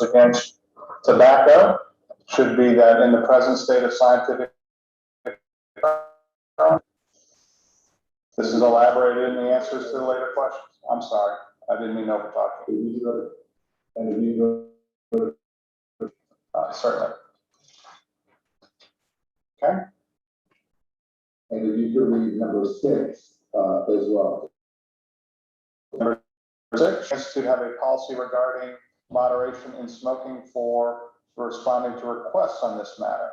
against tobacco should be that in the present state of scientific, this is elaborated in the answers to the later questions. I'm sorry, I didn't mean over talking. And if you go, certainly. Okay. And if you could read number 6 as well. Number 6 is to have a policy regarding moderation in smoking for responding to requests on this matter.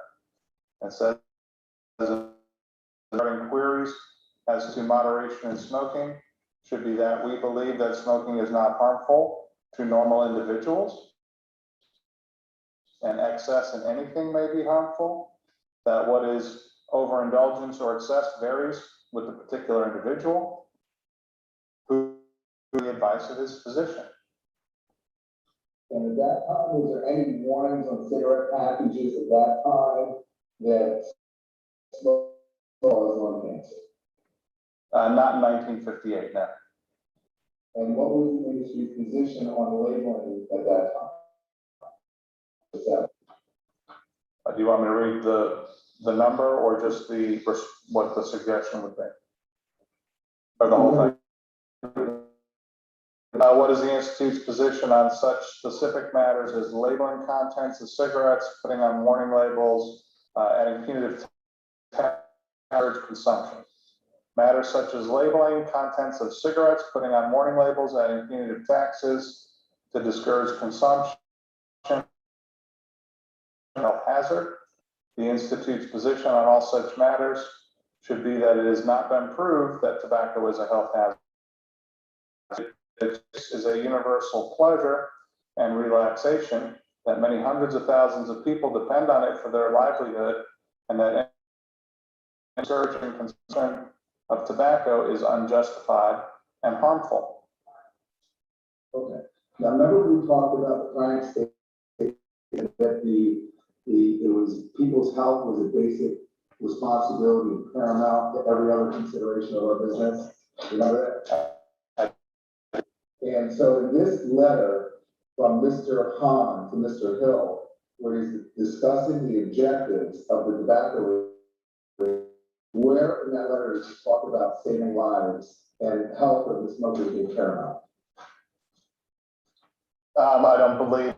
It says regarding queries as to moderation in smoking should be that we believe that smoking is not harmful to normal individuals, and excess in anything may be harmful, that what is overindulgence or excess varies with the particular individual, who the advice of his physician. And at that time, was there any warnings on cigarette packages at that time that smoke caused lung cancer? Not in 1958, no. And what was the industry's position on labeling at that time? Do you want me to read the number or just what the suggestion would be? Or the whole thing? What is the Institute's position on such specific matters as labeling contents of cigarettes, putting on warning labels, adding punitive tax consumption? Matters such as labeling contents of cigarettes, putting on warning labels, adding punitive taxes to discourage consumption, health hazard. The Institute's position on all such matters should be that it has not been proved that tobacco is a health hazard. It is a universal pleasure and relaxation that many hundreds of thousands of people depend on it for their livelihood, and that any surge in consumption of tobacco is unjustified and harmful. Okay. Now, remember we talked about the prior statement that it was people's health was a basic responsibility and paramount to every other consideration of our business. Remember that? And so in this letter from Mr. Hahn to Mr. Hill, where he's discussing the objectives of the tobacco, where in that letter does he talk about saving lives and health of the smokers being paramount? I don't believe.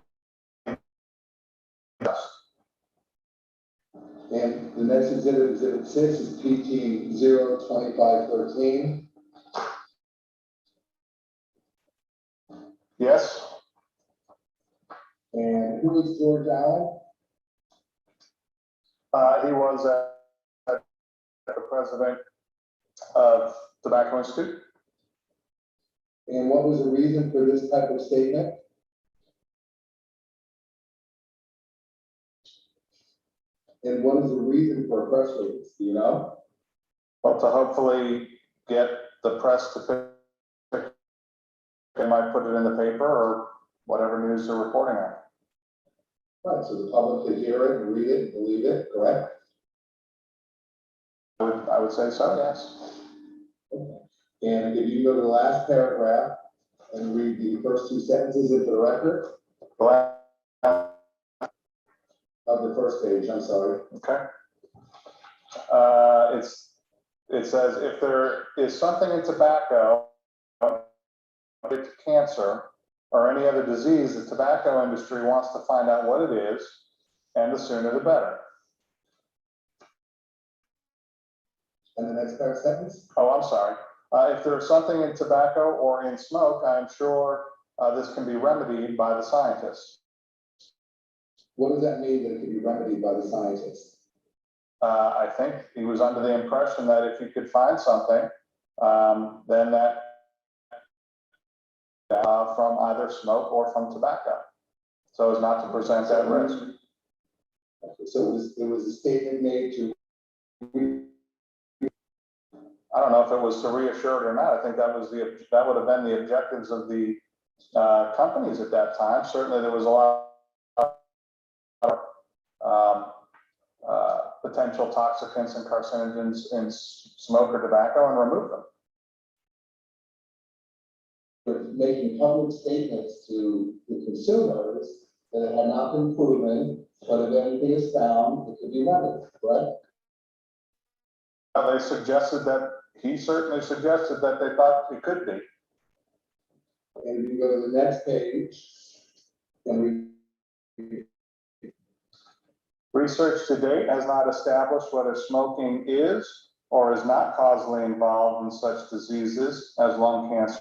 And the next exhibit 6, is PT 02513. Yes. And who is George Allen? He was the president of Tobacco Institute. And what was the reason for this type of statement? And what is the reason for a press release? Do you know? Well, to hopefully get the press to pick, they might put it in the paper or whatever news they're reporting on. Right, so the public could hear it and read it and believe it, correct? I would say so, yes. Okay. And if you go to the last paragraph and read the first 2 sentences into the record of the first page, I'm sorry. Okay. It says, if there is something in tobacco related to cancer or any other disease, the tobacco industry wants to find out what it is, and the sooner the better. And the next sentence? Oh, I'm sorry. If there's something in tobacco or in smoke, I'm sure this can be remedied by the scientists. What does that mean that it can be remedied by the scientists? I think he was under the impression that if you could find something, then that from either smoke or from tobacco, so as not to present that risk. Okay, so it was a statement made to. I don't know if it was to reassure it or not. I think that would have been the objectives of the companies at that time. Certainly, there was a lot of potential toxicants and carcinogens in smoke or tobacco, and remove them. Making public statements to the consumers that it had not been proven, but if anything is found, it could be remedied, correct? They suggested that, he certainly suggested that they thought it could be. And if you go to the next page, and Research to date has not established whether smoking is or is not causally involved in such diseases as lung cancer,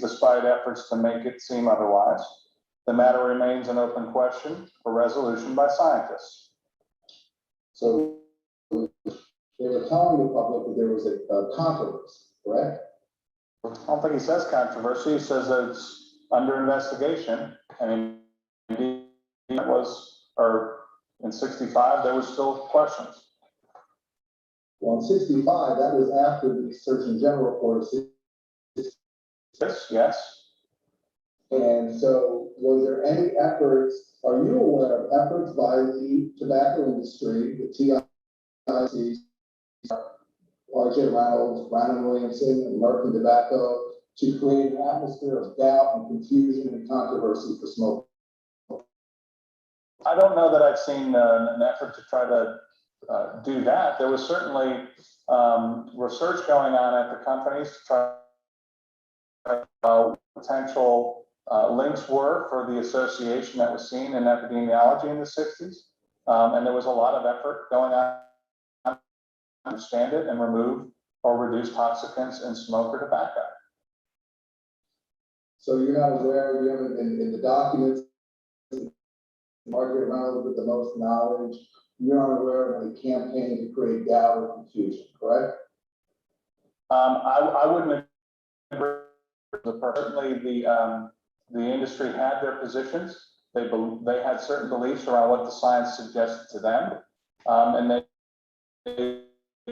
despite efforts to make it seem otherwise. The matter remains an open question for resolution by scientists. so they were telling the public that there was a controversy, correct? I don't think he says controversy, he says that it's under investigation, and indeed it was, or in 65, there was still questions. Well, in 65, that was after the Surgeon General report. Yes. And so, was there any efforts, are you aware of efforts by the tobacco industry, the TIC, R.J. Reynolds, Brandon Williamson, and American Tobacco, to create an atmosphere of doubt and confusion and controversy for smoking? I don't know that I've seen an effort to try to do that. There was certainly research going on at the companies to try potential links were for the association that was seen in epidemiology in the 60s. And there was a lot of effort going on to understand it and remove or reduce toxicants in smoke or tobacco. So you're not aware, you haven't, in the documents, Margaret Reynolds with the most knowledge, you're unaware of any campaign to create doubt or confusion, correct? I wouldn't agree. Certainly the industry had their positions. They had certain beliefs around what the science suggested to them, and they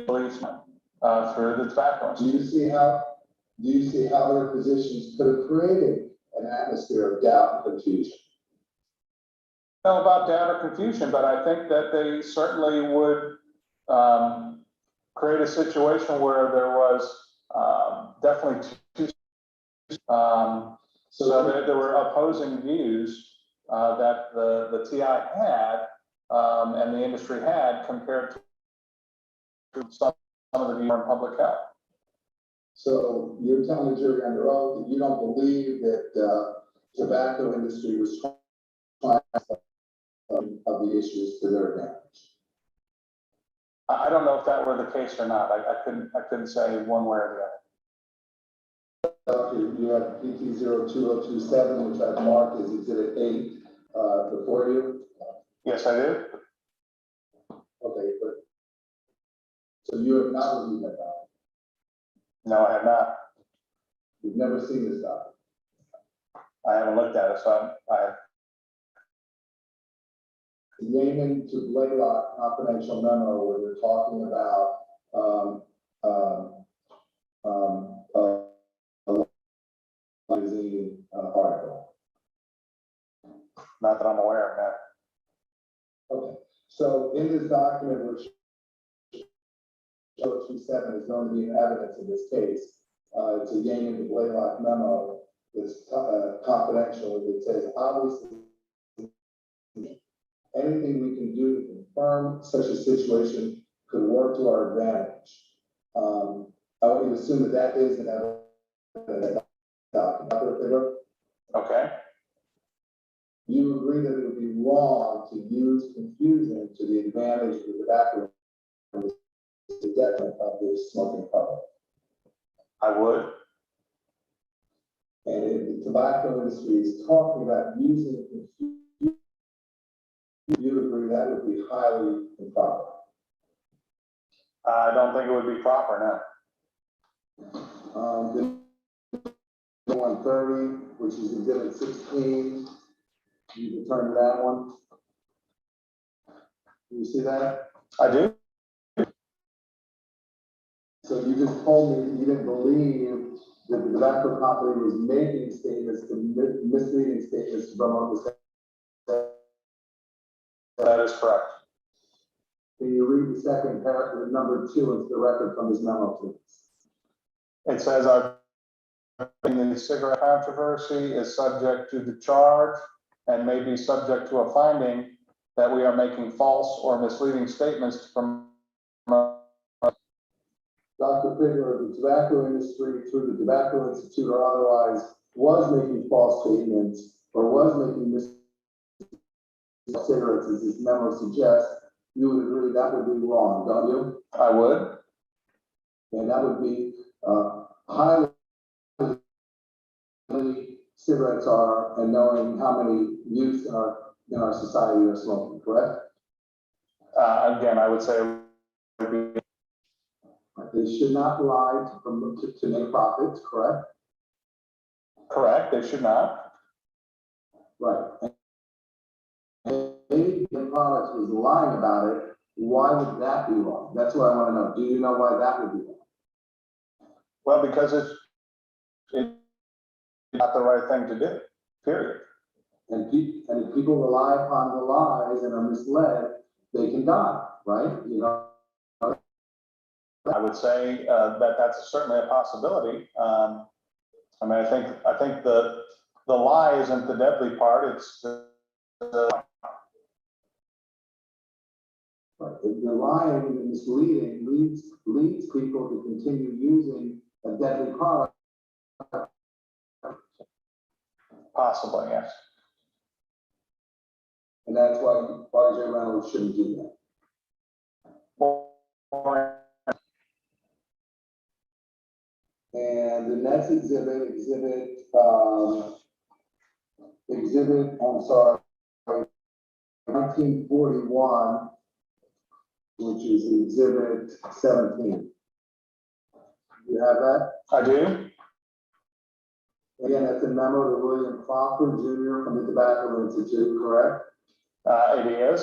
believed through the tobacco industry. Do you see how their positions could have created an atmosphere of doubt and confusion? I don't know about doubt or confusion, but I think that they certainly would create a situation where there was definitely two. So there were opposing views that the TI had and the industry had compared to some of the views on public health. So you're telling the jury under oath that you don't believe that tobacco industry was trying of the issues to their advantage? I don't know if that were the case or not. I couldn't say one way or the other. You have PT 02027, which I've marked as Exhibit 8 before you. Yes, I do. Okay, but so you have not reviewed that document? No, I have not. You've never seen this document? I haven't looked at it, so I have. Yeaman to Blaylock confidential memo where they're talking about a magazine article. Not that I'm aware of that. Okay, so in this document, which 027 is going to be in evidence in this case, it's a Yeaman to Blaylock memo that's confidential. It says, obviously, anything we can do to confirm such a situation could work to our advantage. I want you to assume that that is an evidence document. Okay. You agree that it would be wrong to use confusion to the advantage of the tobacco industry to the detriment of the smoking public. I would. And if the tobacco industry is talking about using confusion, you agree that would be highly improper. I don't think it would be proper, The 130, which is Exhibit 16, you can turn to that one. Do you see that? no. I do. So you just told me that you didn't believe that the tobacco company was making statements, misleading statements to promote the. That is correct. Can you read the second paragraph, number 2, into the record from this memo, please? It says the cigarette controversy is subject to the charge and may be subject to a finding that we are making false or misleading statements to promote. Dr. Figure, the tobacco industry, through the Tobacco Institute or otherwise, was making false statements or was making cigarettes, as this memo suggests, you would agree that would be wrong, don't you? I would. And that would be highly cigarettes are, and knowing how many youth in our society are smoking, correct? Again, I would say it would be. They should not lie to promote to make profits, correct? Correct, they should not. Right. And maybe the product was lying about it. Why would that be wrong? That's what I want to know. Do you know why that would be wrong? Well, because it's not the right thing to do, period. And if people rely upon the lies and are misled, they can die, right? You know. I would say that that's certainly a possibility. I mean, I think the lie isn't the deadly part. It's the lying and misleading leads people to continue using a deadly product. possibly, yes. And that's why RJ Reynolds shouldn't do that. And the next exhibit, I'm sorry, 1941, which is exhibit 17. You have that? I do. Again, that's a memo to William Crawford Jr. from the Tobacco Institute, correct? It is.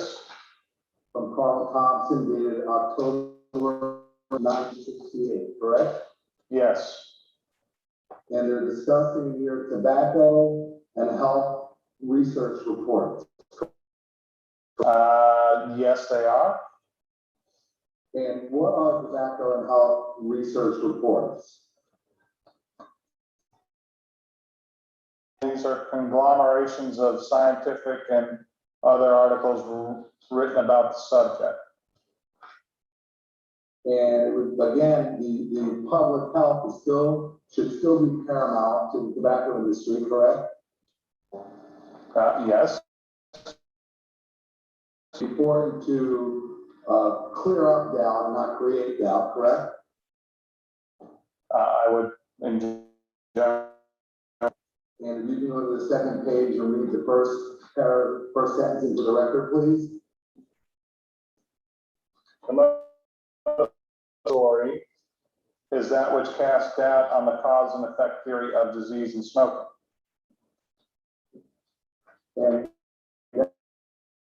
From Carl Thompson, dated October 1968, correct? Yes. And they're discussing here tobacco and health research reports. Yes, they are. And what are tobacco and health research reports? These are conglomerations of scientific and other articles written about the subject. And it was, again, the public health is should still be paramount to the tobacco industry, correct? Yes. Important to clear up doubt and not create doubt, correct? I would enjoy. And if you can go to the second page and read the first sentence into the record, please. The story is that which casts doubt on the cause and effect theory of disease and smoking. And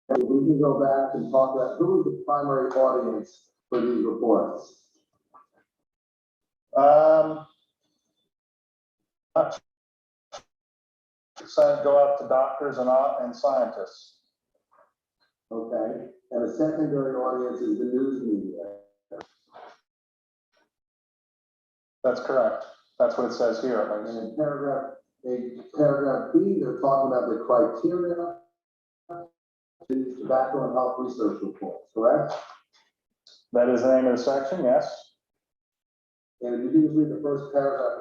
we can go back and talk about who was the primary audience for these reports. Go out to doctors and scientists. Okay, and the secondary audience is the news media. That's correct. That's what it says here, at least. And in paragraph B, they're talking about the criteria to tobacco and health research reports, correct? That is the name of the section, yes. And if you can just read the first paragraph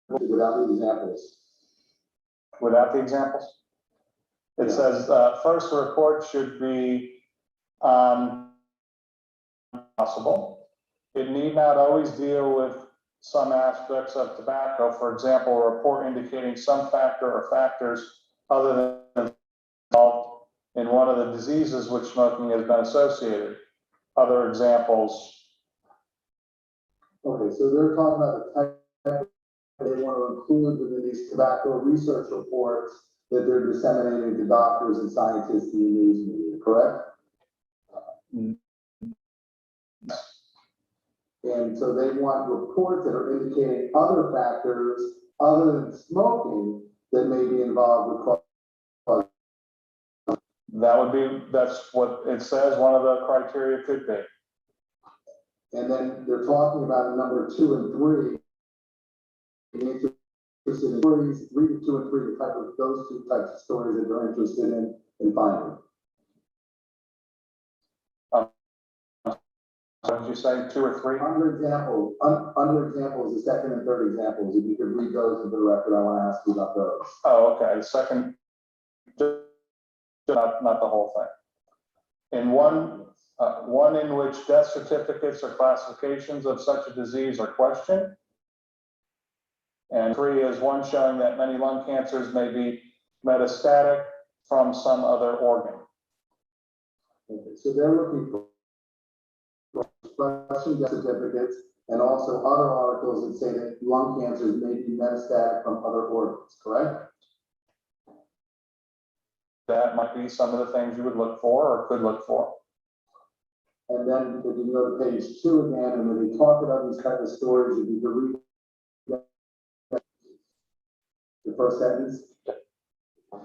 without the examples. Without the examples? It says, first, the report should be possible. It need not always deal with some aspects of tobacco. For example, a report indicating some factor or factors other than involved in one of the diseases which smoking has been associated. Other examples. Okay, so they're talking about the type they want to include within these tobacco research reports that they're disseminating to doctors and scientists in the news media, correct? And so they want reports that are indicating other factors other than smoking that may be involved with. That's what it says, one of the criteria could be. And then they're talking about number 2 and 3. interested in stories, read the 2 and 3, the type of those 2 types of stories that they're interested in finding. What did you say, 2 or 3? Under examples, the second and third examples, if you could read those into the record, I want to ask you about those. Oh, okay, second, not the whole thing. In one in which death certificates or classifications of such a disease are questioned. And 3 is one showing that many lung cancers may be metastatic from some other organ. Okay, so they're looking for question death certificates and also other articles that say that lung cancers may be metastatic from other organs, correct? That might be some of the things you would look for or could look for. And then if you go to page 2 again, and when they talk about these type of stories, if you could read the first sentence.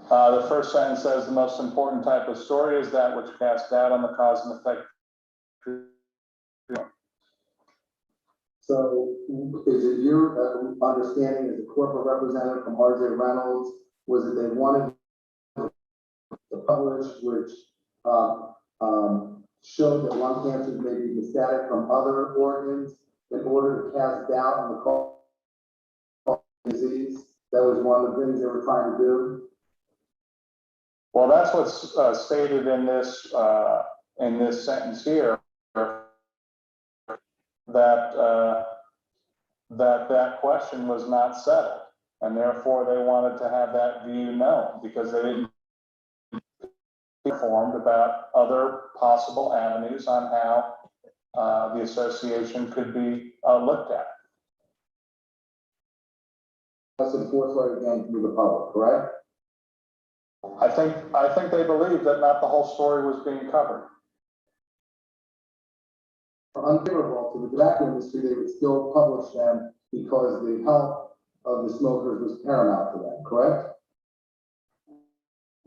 The first sentence says the most important type of story is that which casts doubt on the cause and effect. So is it your understanding as a corporate representative from RJ Reynolds, was it they wanted to publish which showed that lung cancers may be metastatic from other organs in order to cast doubt on the cause of the disease? That was one of the things they were trying to do. Well, that's what's stated in this sentence here, that question was not settled, and therefore they wanted to have that view known because they didn't be informed about other possible avenues on how the association could be looked at. That's enforced right again through the public, correct? I think they believed that not the whole story was being covered. Unfavorable to the tobacco industry, they would still publish them because the health of the smokers was paramount to them, correct?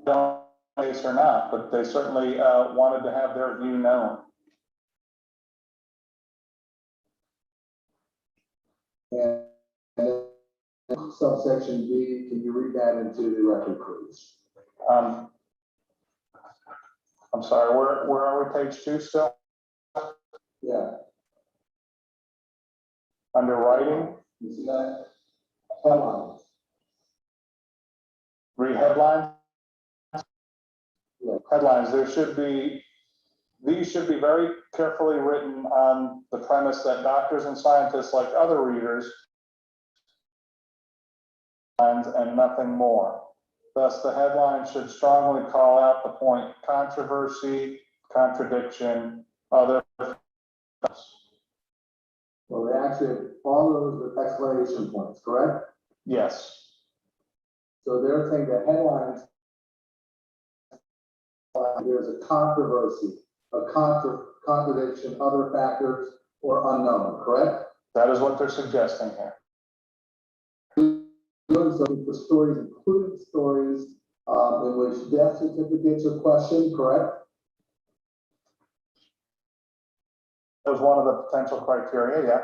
Don't case or not, but they certainly wanted to have their view known. And subsection B, can you read that into the record, please? I'm sorry, where are we, page 2 still? Yeah. Under writing, You see that? Headlines. read headlines. Yeah. Headlines, these should be very carefully written on the premise that doctors and scientists, like other readers, and nothing more. Thus, the headline should strongly call out the point controversy, contradiction, other. Well, they actually have all those with exclamation points, correct? Yes. So they're saying that headlines, there's a controversy, a contradiction, other factors, or unknown, correct? That is what they're suggesting here. So for stories, including stories in which death certificates are questioned, correct? That was one of the potential criteria, yeah.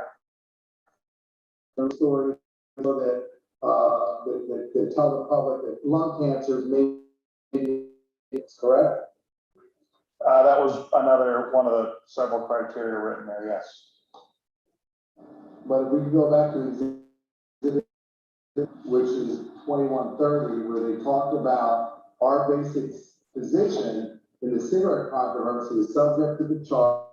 Those stories so that that tell the public that lung cancers may be, correct? That was another one of the several criteria written there, yes. But if we can go back to exhibit, which is 2130, where they talked about our basic position in the cigarette controversy is subject to the charge,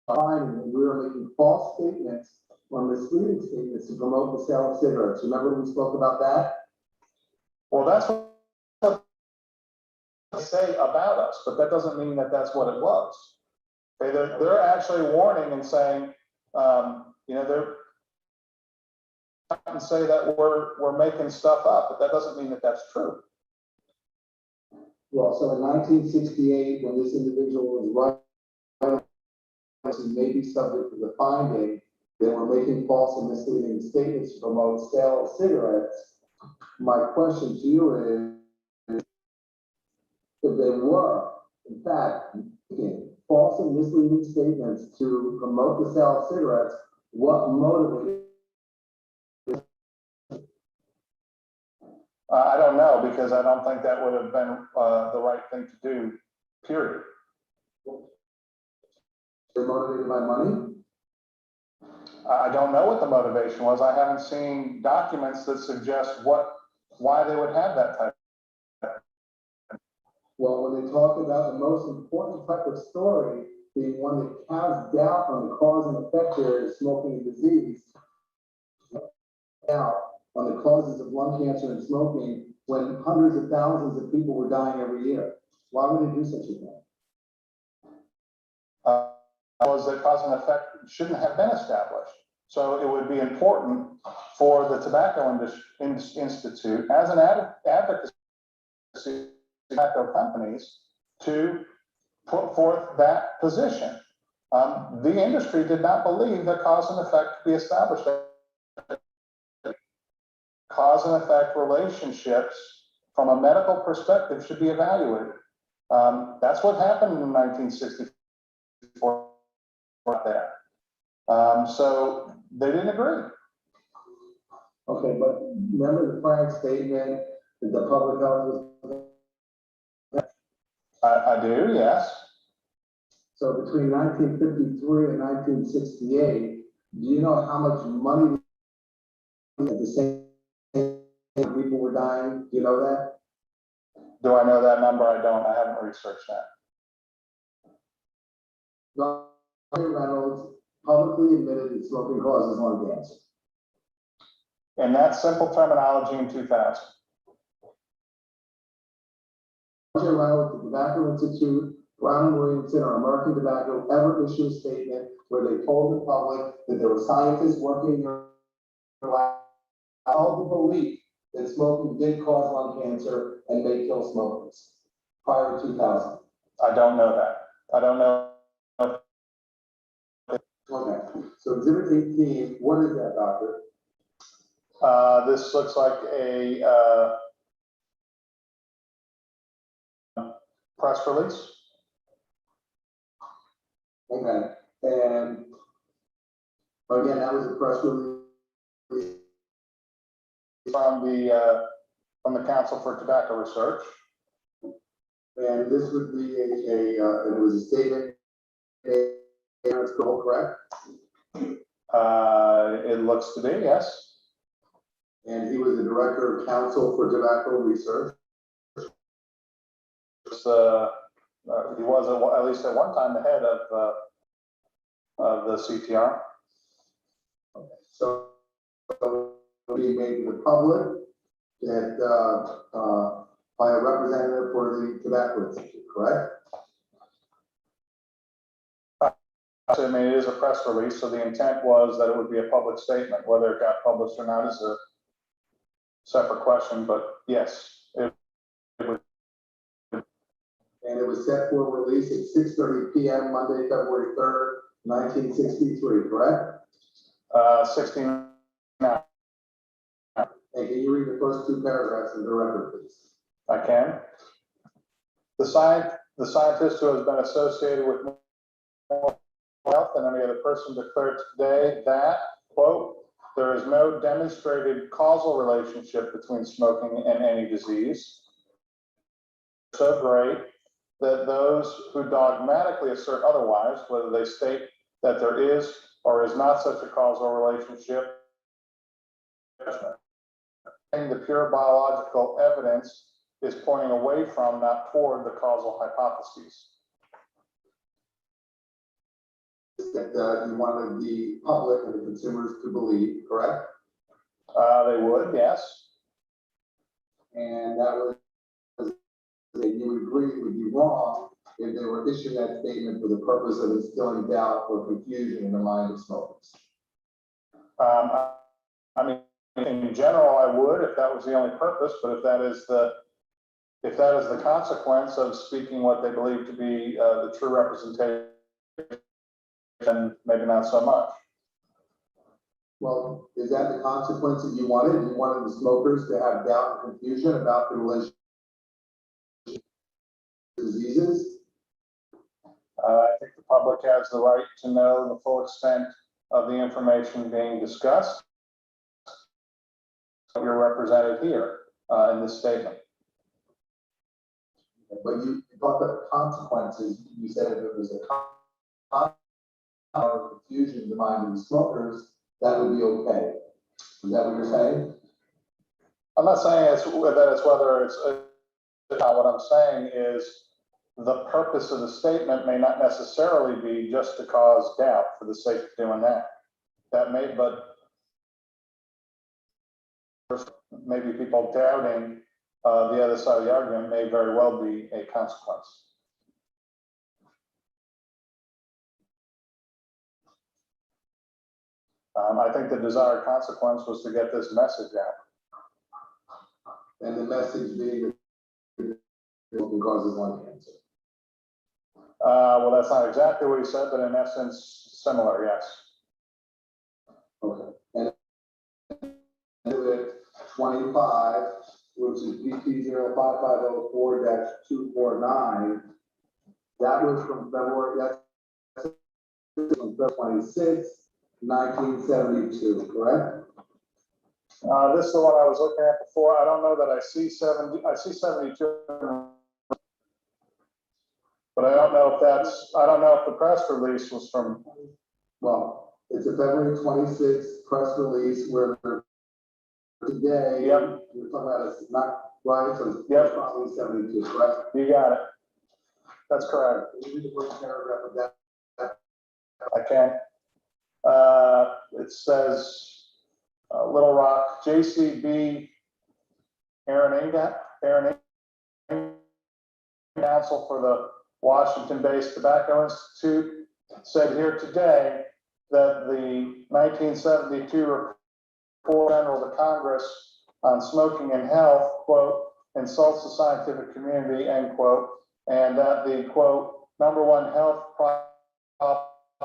and we were making false statements or misleading statements to promote the sale of cigarettes. Remember when we spoke about that? Well, that's what they say about us, but that doesn't mean that that's what it was. Okay, they're actually warning and saying, they're and say that we're making stuff up, but that doesn't mean that that's true. Well, so in 1968, when this individual was writing, may be subject to the finding that we're making false and misleading statements to promote sale of cigarettes. My question to you is, if they were, in fact, making false and misleading statements to promote the sale of cigarettes, what motivated I don't know, because I don't think that would have been the right thing to do, period. They're motivated by money? I don't know what the motivation was. I haven't seen documents that suggest why they would have that type. Well, when they talk about the most important type of story being one that casts doubt on the cause and effect there of smoking and disease, doubt on the causes of lung cancer and smoking when hundreds of thousands of people were dying every year. Why would they do such a thing? Was that cause and effect shouldn't have been established. So it would be important for the Tobacco Institute as an advocacy for tobacco companies to put forth that position. The industry did not believe that cause and effect could be established. Cause and effect relationships from a medical perspective should be evaluated. That's what happened in 1964 there. So they didn't agree. Okay, but remember the Frank statement that the public health was. I do, yes. So between 1953 and 1968, do you know how much money at the same time people were dying? Do you know that? Do I know that number? I don't. I haven't researched that. Dr. Reynolds publicly admitted that smoking causes lung cancer. And that's simple terminology in 2000. Dr. Reynolds, the Tobacco Institute, Brown and Williamson, or American Tobacco ever issued a statement where they told the public that there were scientists working in their lab held the belief that smoking did cause lung cancer and may kill smokers prior to 2000? I don't know that. I don't know. Okay, so exhibit 18, what is that, doctor? This looks like a press release. Okay, and again, that was a press release from the Council for Tobacco Research. and this would be it was a statement, it's correct? It looks to be, yes. And he was the director of Council for Tobacco Research. He was at least at one time the head of the CTR. Okay. So being made to the public that by a representative for the Tobacco Institute, correct? I mean, it is a press release, so the intent was that it would be a public statement. Whether it got published or not is a separate question, but yes, it was. And it was set for release at 6:30 p.m. Monday, February 3rd, 1963, correct? 69. And can you read the first two paragraphs of the record, please? I can. The scientist who has been associated with more health than any other person declared today that, quote, there is no demonstrated causal relationship between smoking and any disease so great that those who dogmatically assert otherwise, whether they state that there is or is not such a causal relationship, the pure biological evidence is pointing away from, not toward, the causal hypotheses. That you wanted the public and the consumers to believe, correct? They would, yes. And that was that you would agree it would be wrong if they were issuing that statement for the purpose of instilling doubt or confusion in the mind of smokers. I mean, in general, I would, if that was the only purpose, but if that is the consequence of speaking what they believe to be the true representation, then maybe not so much. Well, is that the consequence that you wanted? You wanted the smokers to have doubt and confusion about the relationship to diseases? I think the public has the right to know the full extent of the information being discussed. You're represented here. in this statement. But you talked about consequences. You said if it was a confusion in the mind of the smokers, that would be okay. Is that what you're saying? I'm not saying it's whether it's what I'm saying is the purpose of the statement may not necessarily be just to cause doubt for the sake of doing that. That may, but maybe people doubting the other side of the argument may very well be a consequence. I think the desired consequence was to get this message out. And the message being that it causes lung cancer. Well, that's not exactly what he said, but in essence, similar, yes. Okay. And 25, which is BP 05504-249, that was from February, that's from February 26, 1972, correct? This is the one I was looking at before. I don't know that I see 70, I see 72. But I don't know if the press release was from. Well, it's a February 26th press release where today, Yep. we're talking about it's not right, so it's Yep. probably 72, correct? You got it. That's correct. Can you read the first paragraph of that? I can. It says Little Rock, JCB, Aaron Inga, counsel for the Washington-based Tobacco Institute, said here today that the 1972 report general to Congress on smoking and health, quote, insults the scientific community, end quote, and that the, quote, #1 health problem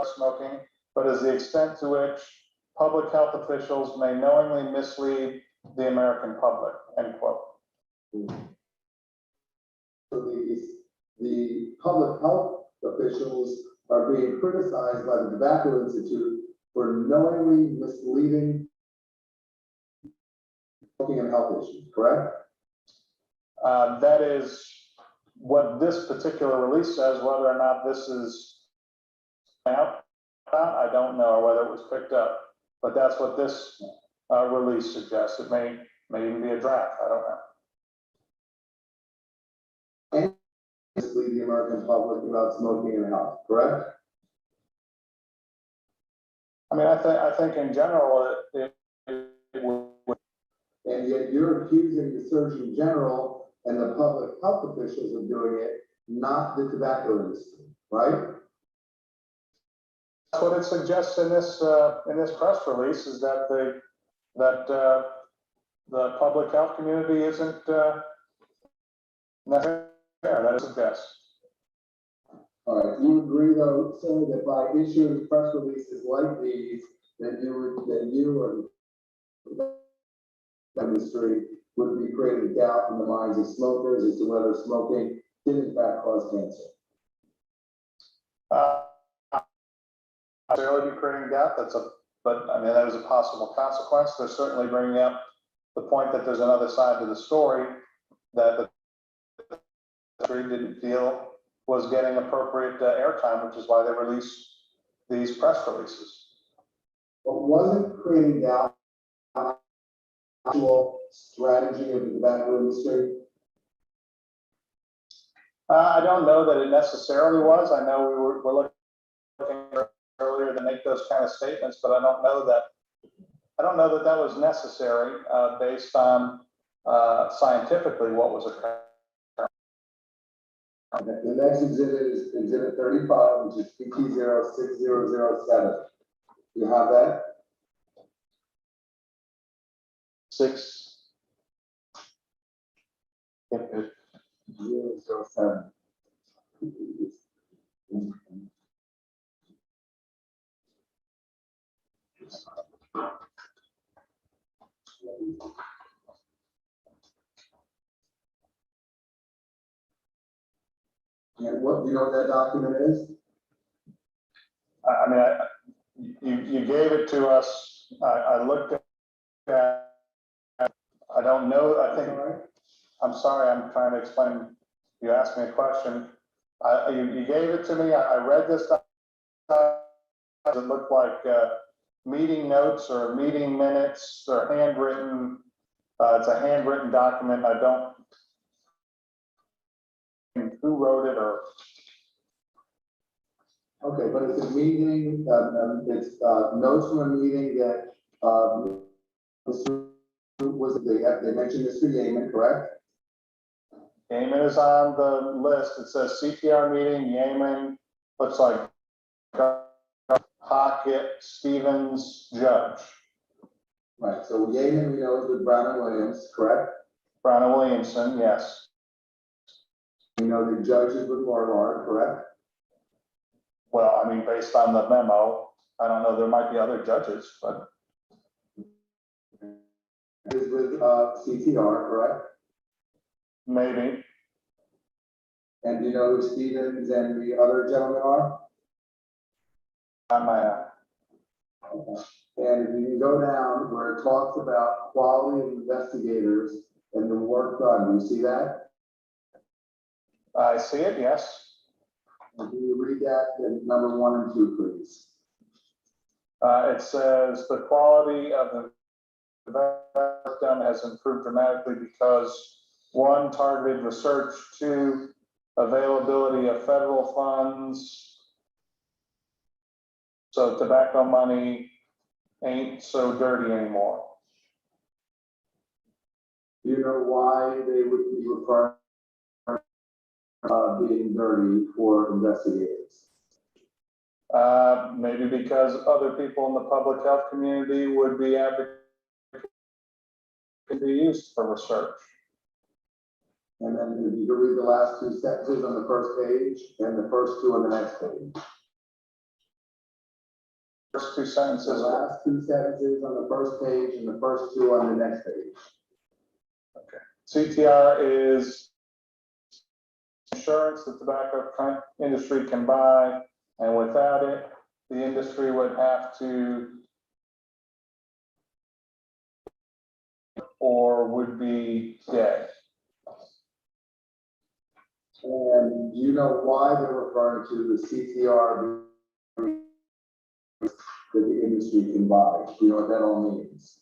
is smoking, but is the extent to which public health officials may knowingly mislead the American public, end quote. So the public health officials are being criticized by the Tobacco Institute for knowingly misleading smoking and health issues, correct? That is what this particular release says. Whether or not this is out, I don't know, or whether it was picked up, but that's what this release suggests. It may even be a draft. I don't know. And mislead the American public about smoking and health, correct? I mean, I think in general it would. And yet you're accusing the Surgeon General and the public health officials of doing it, not the tobacco industry, right? That's what it suggests in this press release, is that the public health community isn't necessarily there. That suggests. All right, you agree though, so that by issuing press releases like these, that you or the industry would be creating doubt in the minds of smokers as to whether smoking did in fact cause cancer? Not necessarily be creating doubt. But I mean, that is a possible consequence. They're certainly bringing up the point that there's another side to the story that the industry didn't feel was getting appropriate airtime, which is why they released these press releases. But wasn't creating doubt an actual strategy of the tobacco industry? I don't know that it necessarily was. I know we're looking earlier to make those kind of statements, but I don't know that that was necessary based on scientifically what was occurring. Okay. The next exhibit is exhibit 35, which is PT 06007. You have that? 6. 007. And what do you know what that document is? I mean, you gave it to us. I looked at I don't know, I think, All right. I'm sorry, I'm trying to explain, you asked me a question. You gave it to me, I read this, it looked like, meeting notes or meeting minutes, or handwritten, it's a handwritten document, I don't, who wrote it, or, Okay, but it's a meeting, it's, notes from a meeting that, Mr. they mentioned Mr. Yeaman, correct? Yeaman is on the list, it says CTR meeting, Yeaman, looks like Hockett, Stevens, Judge. Right, so Yeaman, we know, is with Brown and Williams, correct? Brown and Williamson, yes. We know the judge is with Lord, correct? Well, I mean, based on the memo, I don't know, there might be other judges, but Is with, CTR, correct? maybe. And do you know who Stevens and the other gentlemen are? I might have. Okay. And if you go down where it talks about quality of investigators and the work done, do you see that? I see it, yes. And can you read that in number 1 and 2, please? It says the quality of the work done has improved dramatically because 1, targeted research, 2, availability of federal funds. So tobacco money ain't so dirty anymore. Do you know why they would be referring being dirty for investigators? Maybe because other people in the public health community would be advocating to be used for research. And then if you could read the last 2 sentences on the first page and the first 2 on the next page. First 2 The sentences. last 2 sentences on the first page and the first 2 on the next page. CTR is insurance the tobacco industry can buy, and without it, the industry would have to or would be dead. And do you know why they're referring to the CTR that the industry can buy? Do you know what that all means?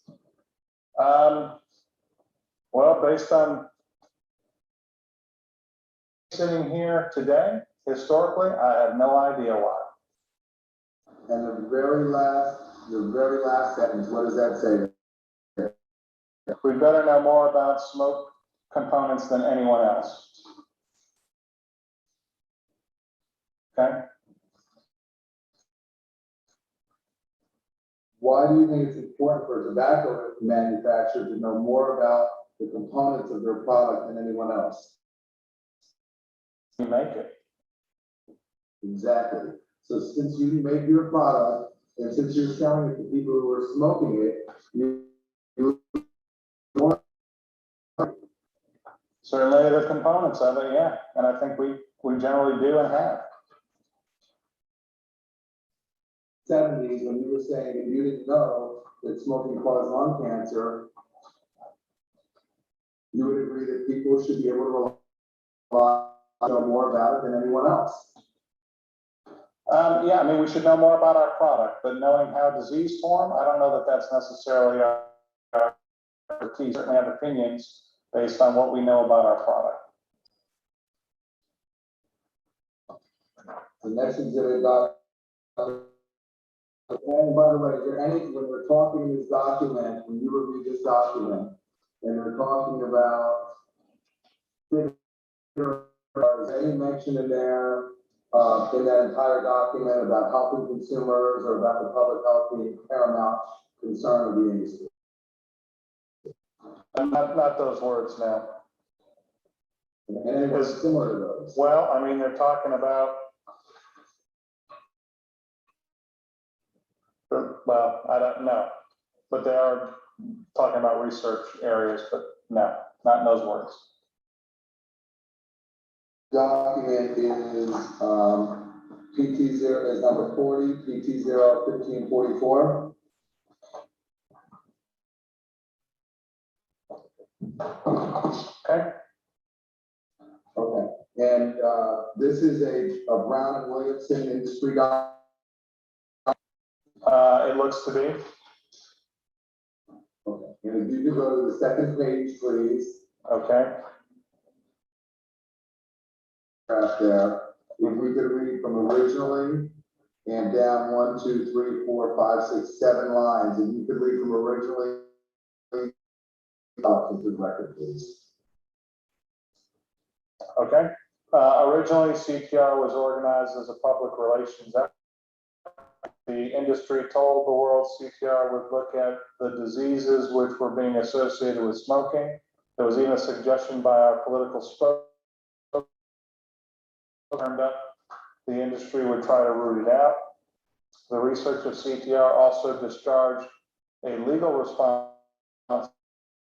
Well, based on sitting here today, historically, I have no idea why. And the very last sentence, what does that say? We better know more about smoke components than anyone else. Okay? Why do you think it's important for a tobacco manufacturer to know more about the components of their product than anyone else? You make it. Exactly. So since you make your product, and since you're selling it to people who are smoking it, you Certainly the components of it, yeah. And I think we generally do and have. 70s, when you were saying that you didn't know that smoking caused lung cancer, you would agree that people should be able to know more about it than anyone else. Yeah, I mean, we should know more about our product, but knowing how disease form, I don't know that that's necessarily our expertise. Certainly have opinions based on what we know about our product. The next exhibit about, and by the way, is there any, when we're talking this document, when you review this document, and we're talking about, is there any mention in there, in that entire document about helping consumers or about the public health being paramount concern of the industry? Not those words now. And it was similar to those. Well, I mean, they're talking about, well, I don't know, but they are talking about research areas, but no, not in those words. Document is PT0 is number 40, PT0 1544. Okay, Okay, and, this is a Brown and Williamson industry doc. it looks to be. Okay, and if you could go to the second page, please, Okay, right there. If we could read from originally and down 1, 2, 3, 4, 5, 6, 7 lines, and you could read from originally up to the record, please. okay. Originally, CTR was organized as a public relations effort. The industry told the world CTR would look at the diseases which were being associated with smoking. There was even a suggestion by our political spokesman that the industry would try to root it out. The research of CTR also discharged a legal responsibility. The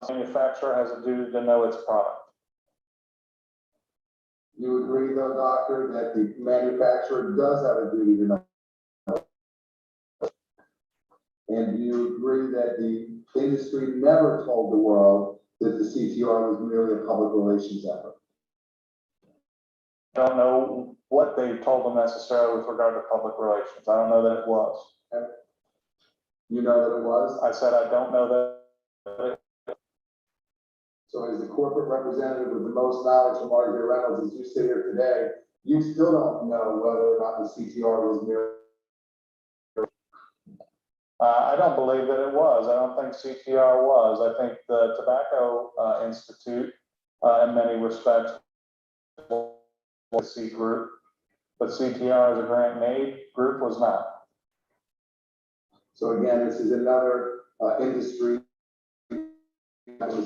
manufacturer has a duty to know its product. You agree, though, doctor, that the manufacturer does have a duty to know? And do you agree that the industry never told the world that the CTR was merely a public relations effort? I don't know what they told them necessarily with regard to public relations. I don't know that it was. You know that it was? I said I don't know that. So as the corporate representative with the most knowledge from RJ Reynolds, as you sit here today, you still don't know whether or not the CTR was merely. I don't believe that it was. I don't think CTR was. I think the Tobacco Institute, in many respects, was a C group, but CTR as a grant and aid group was not. So again, this is another industry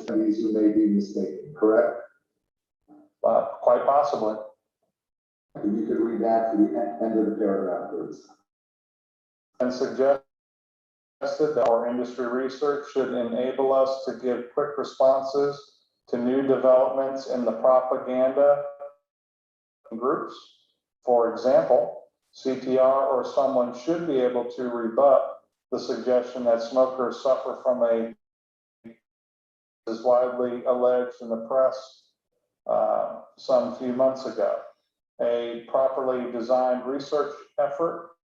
studies who may be mistaken, correct? Quite possibly. If you could read that to the end of the paragraph, please. And suggested that our industry research should enable us to give quick responses to new developments in the propaganda groups. For example, CTR or someone should be able to rebut the suggestion that smokers suffer from a, is widely alleged in the press some few months ago. A properly designed research effort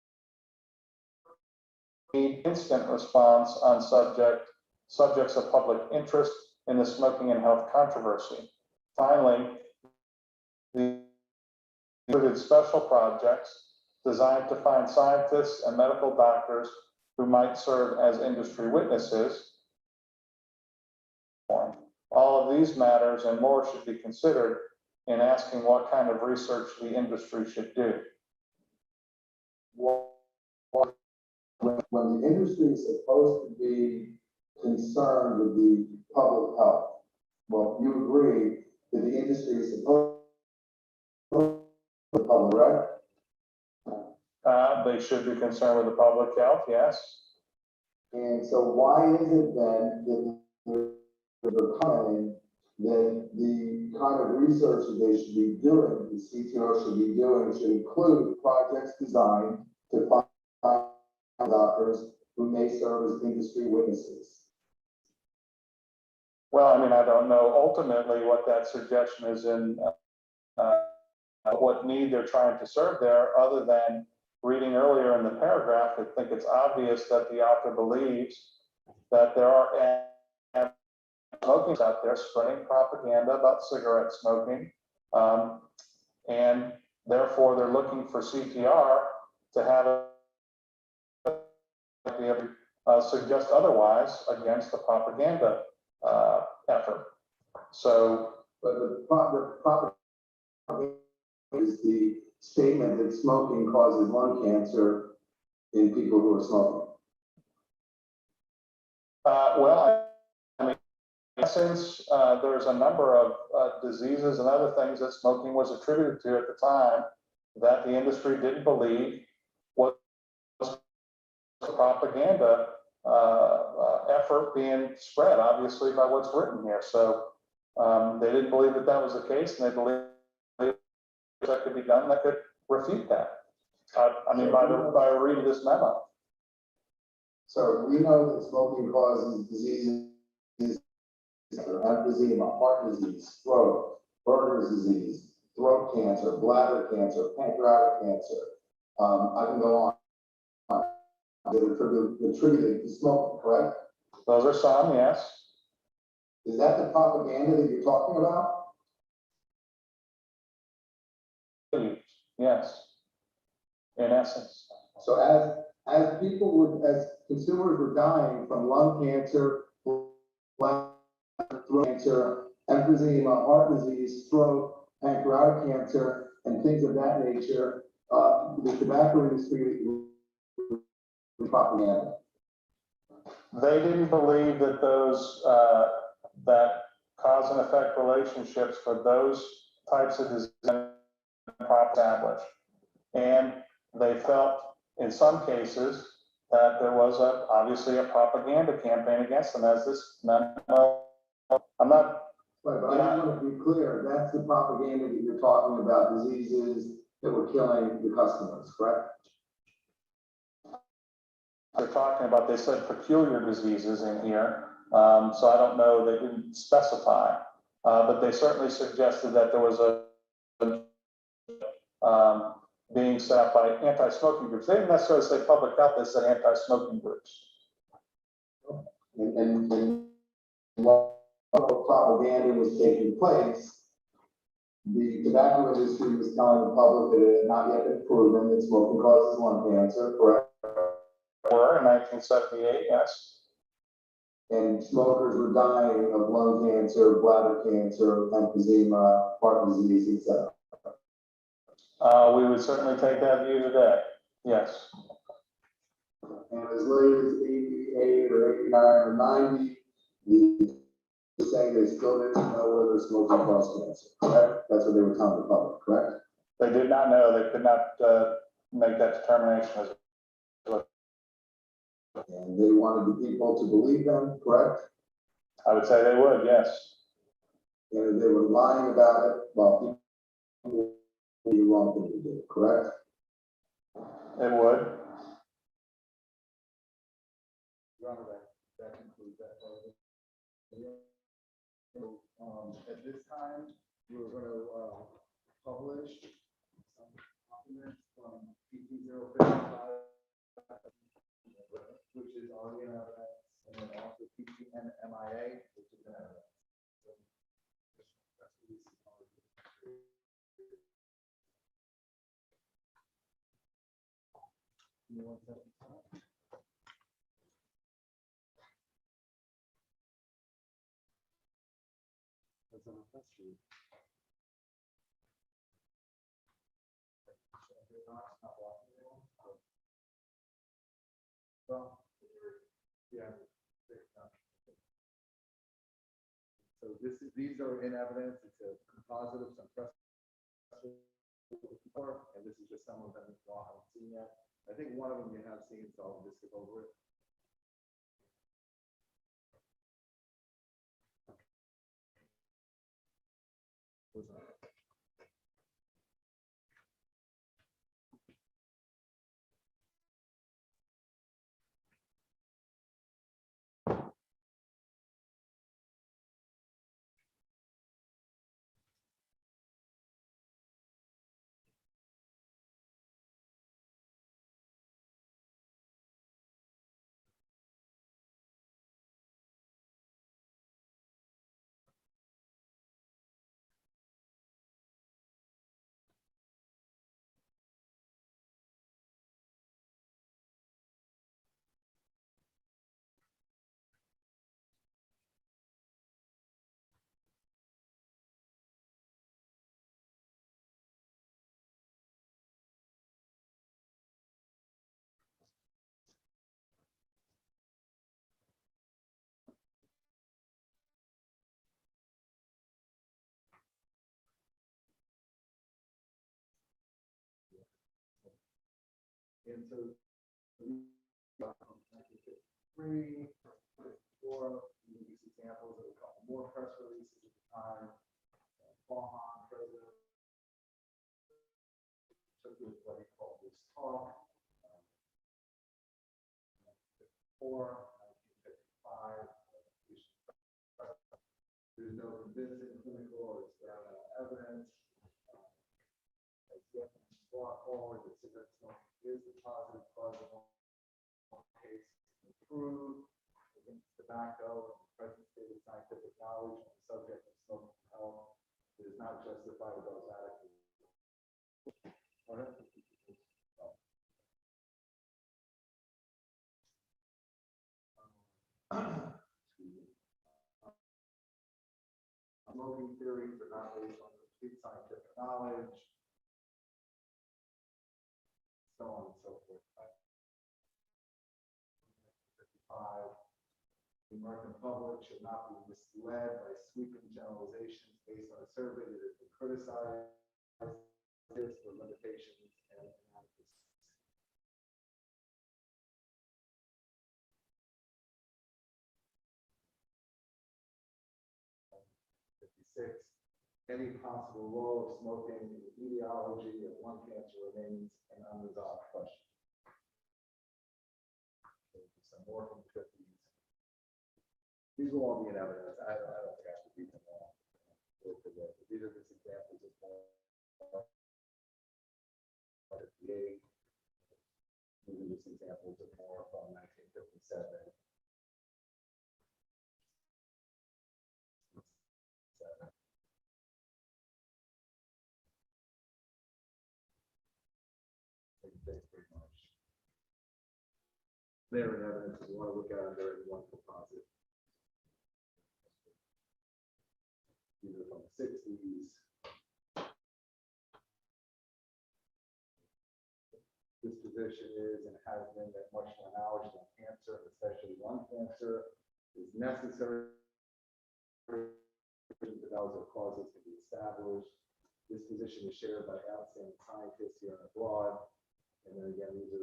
need instant response on subjects of public interest in the smoking and health controversy. Finally, the included special projects designed to find scientists and medical doctors who might serve as industry witnesses. All of these matters and more should be considered in asking what kind of research the industry should do. When the industry is supposed to be concerned with the public health, well, you agree that the industry is supposed to be the public, right? They should be concerned with the public health, yes. And so why is it then that they're coming that the kind of research that they should be doing, the CTR should be doing, should include projects designed to find doctors who may serve as industry witnesses? Well, I mean, I don't know ultimately what that suggestion is in what need they're trying to serve there, other than reading earlier in the paragraph. I think it's obvious that the author believes that there are smokers out there spreading propaganda about cigarette smoking, and therefore they're looking for CTR to have suggest otherwise against the propaganda effort. So, But the proper is the statement that smoking causes lung cancer in people who are smoking. well, I mean, in essence, there's a number of diseases and other things that smoking was attributed to at the time that the industry didn't believe was propaganda effort being spread, obviously, by what's written here. So they didn't believe that that was the case, and they believed that could be done that could refute that. I mean, by a read of this memo. So we know that smoking causes diseases emphysema, heart disease, stroke, Burger's disease, throat cancer, bladder cancer, pancreatic cancer. I can go on. They're attributed to smoking, correct? Those are some, yes. Is that the propaganda that you're talking about? Yes, in essence. So as people were, as consumers were dying from lung cancer, bladder, throat cancer, emphysema, heart disease, stroke, pancreatic cancer, and things of that nature, the tobacco industry was propaganda. They didn't believe that those, that cause and effect relationships for those types of diseases were established. And they felt in some cases that there was obviously a propaganda campaign against them as this, I'm not. Right, but I just want to be clear, that's the propaganda that you're talking about, diseases that were killing the customers, correct? They're talking about, they said peculiar diseases in here, so I don't know, they didn't specify, but they certainly suggested that there was being set up by anti-smoking groups. They didn't necessarily say public health, they said anti-smoking groups. And while propaganda was taking place, the tobacco industry was telling the public that it had not yet been proven that smoking causes lung cancer, correct? Were in 1978, yes. And smokers were dying of lung cancer, bladder cancer, emphysema, heart disease, etc. We would certainly take that view today, yes. And as late as 88 or 89 or 90, the saying they still didn't know whether smoking caused cancer, correct? That's what they were telling the public, correct? They did not know, they could not make that determination as And they wanted the people to believe them, correct? I would say they would, yes. And they were lying about it while people did the wrong thing to do, correct? It would. That concludes that part of it. So, at this time, we're going to publish some documents from PT 055, which is already in evidence, and then also PT and MIA, which is in evidence. That's on a question. Well, yeah. So these are in evidence. It's a composite of some press before, and this is just some of them that you all haven't seen yet. I think one of them you have seen, so I'll just skip over it. And so, 3, 4, these examples of a couple more press releases at the time. Paul Hahn, president, took what he called this talk. 4, 1955, There's no convincing clinical or experimental evidence. As yet brought forward that cigarette smoking is the positive cause of all case improved against tobacco and the present state of scientific knowledge on the subject of smoking health. It is not justified those adequately. Smoking theories are not based on complete scientific knowledge, so on and so forth. 55. The American public should not be misled by sweeping generalizations based on a survey that has been criticized for limitations and inadequacies. Any possible role of smoking in the etiology of lung cancer remains an unresolved question. Some more from the 50s. These will all be in evidence. I don't think I have to read them all. These are just examples of Dade. These are just examples of more from 1957. Pretty much. There in evidence, if you want to look at them, they're in one composite. These are from the 60s. This position is and has been that much more knowledge on cancer, especially lung cancer, is necessary for the causes to be established. This position is shared by outstanding scientists here and abroad. And then again, these are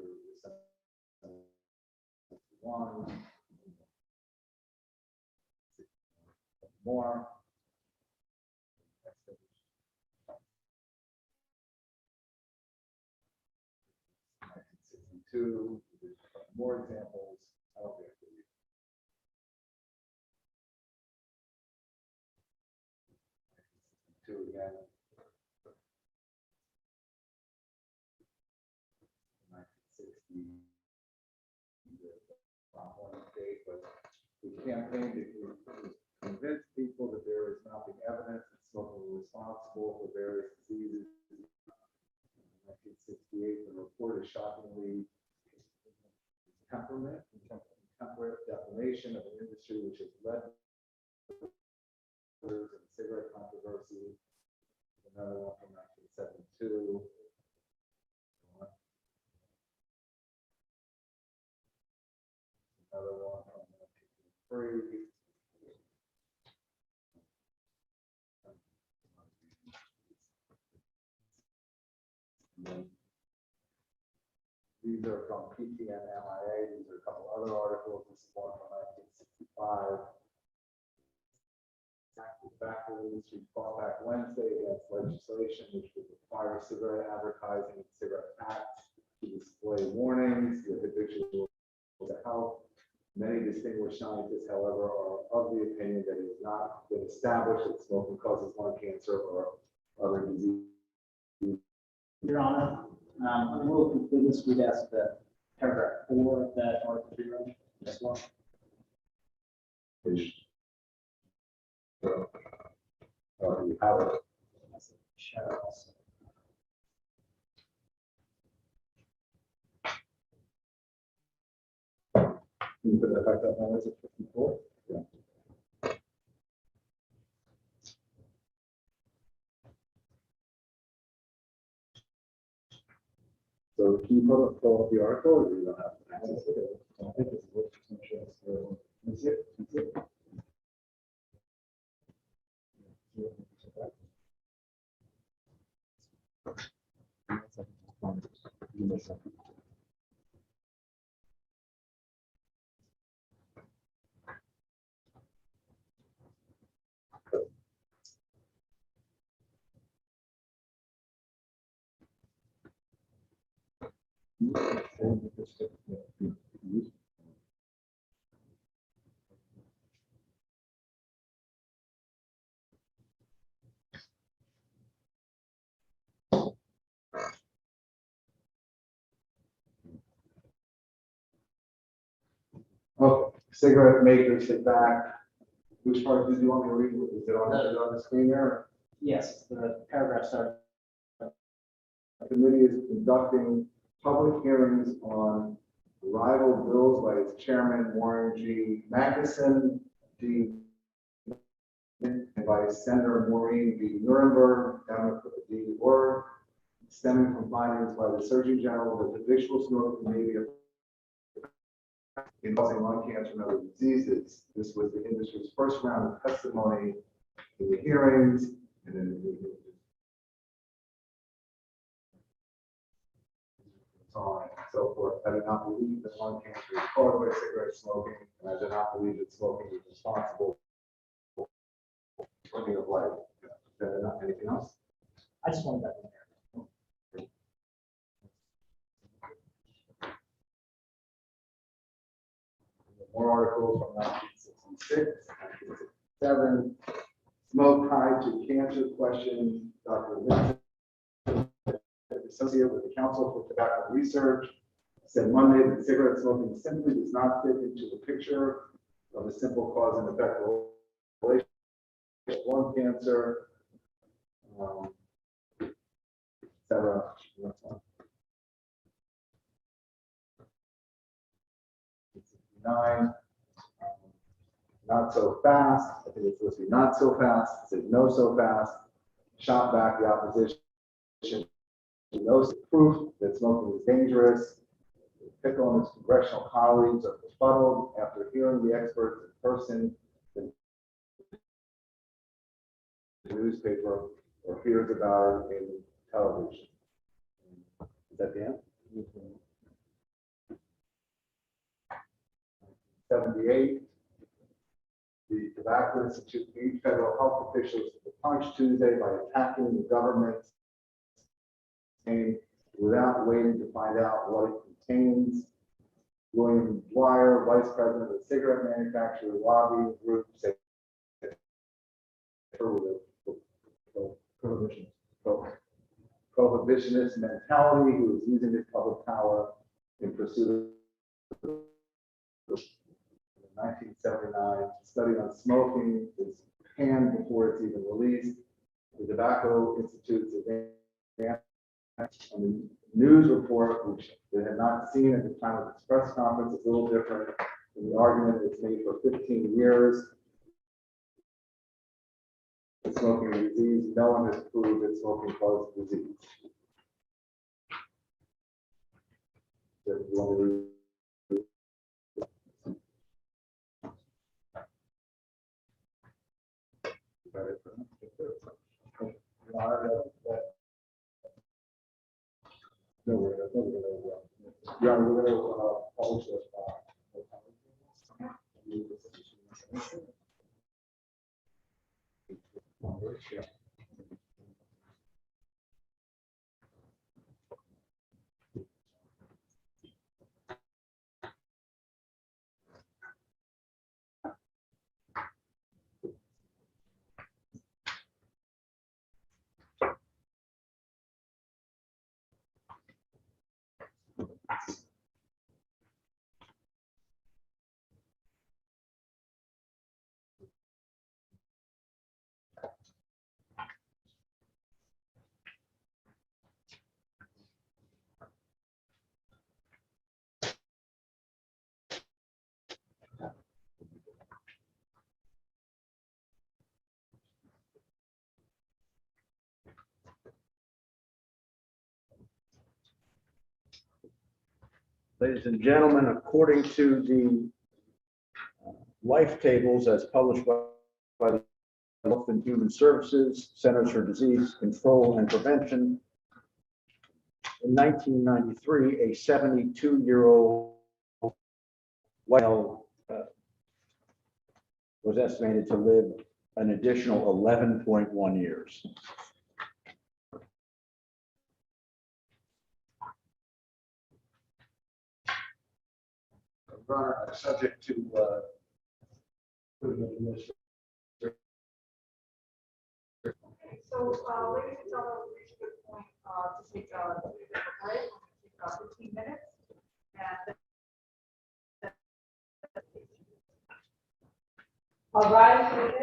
one more. 1962. More examples. I don't think I can read. 1962 again. 1960. Date, but the campaign to convince people that there is mounting evidence that smoking is responsible for various diseases. In 1968, the report is shockingly temperate defamation of an industry which has led in the cigarette controversy. Another one from 1972. Another one from 1903. These are from PTN MIA. These are a couple other articles. This is one from 1965. Back to the industry fought back Wednesday against legislation which would require cigarette advertising and cigarette packs to display warnings to habitual health. Many distinguished scientists, however, are of the opinion that it has not been established that smoking causes lung cancer or other diseases. Your Honor, I'm a little confused. We'd ask the paragraph 4 of that article be read as well. You have it. Shadows. Can you put that back up now? Is it 54? Yeah. So can you pull up the article or do you don't have to? I think it's what is it? cigarette makers sit back. Which part did you want me to read? Is it on the screen there? Yes, the paragraph starts. The committee is conducting public hearings on rival bills by its chairman, Warren G. Magnuson, D. and by Senator Maureen B. Nuremberg, Democrat D. Orr, stemming from findings by the Surgeon General that the habitual smoking may be causing lung cancer and other diseases. This was the industry's first round of testimony in the hearings, and then so on and so forth. I do not believe that lung cancer is caused by cigarette smoking, and I do not believe that smoking is responsible for living of life. Anything else? I just wanted that in there. More articles from 1966, 1967. Smoke tied to cancer question. Dr. Vincent, associated with the Council for Tobacco Research, said Monday that cigarette smoking simply does not fit into the picture of a simple cause and effect relation to lung cancer, etc. Nine. Not so fast. I think it's supposed to be not so fast. It says no so fast. Shot back the opposition. No proof that smoking is dangerous. Pickle and his congressional colleagues are befuddled after hearing the experts in person. The newspaper or hears about it in television. Is that the end? 78. The Tobacco Institute beat federal health officials to the punch Tuesday by attacking the government and without waiting to find out what it contains. William Dwyer, vice president of the cigarette manufacturer lobbying group, said prohibitionist mentality who is using his public power in pursuit of 1979 study on smoking is panned before it's even released. The Tobacco Institute's news report, which they had not seen at the time of this press conference, is a little different than the argument that's made for 15 years. The smoking disease, no one has proved that smoking causes disease. So if you want to read. No, we're going to publish this. Ladies and gentlemen, according to the life tables as published by the Health and Human Services Centers for Disease Control and Prevention, in 1993, a 72-year-old white male was estimated to live an additional 11.1 years. Subject to putting it in this. So, ladies and gentlemen, we reached a good point to take a break. We'll take 15 minutes. And All right,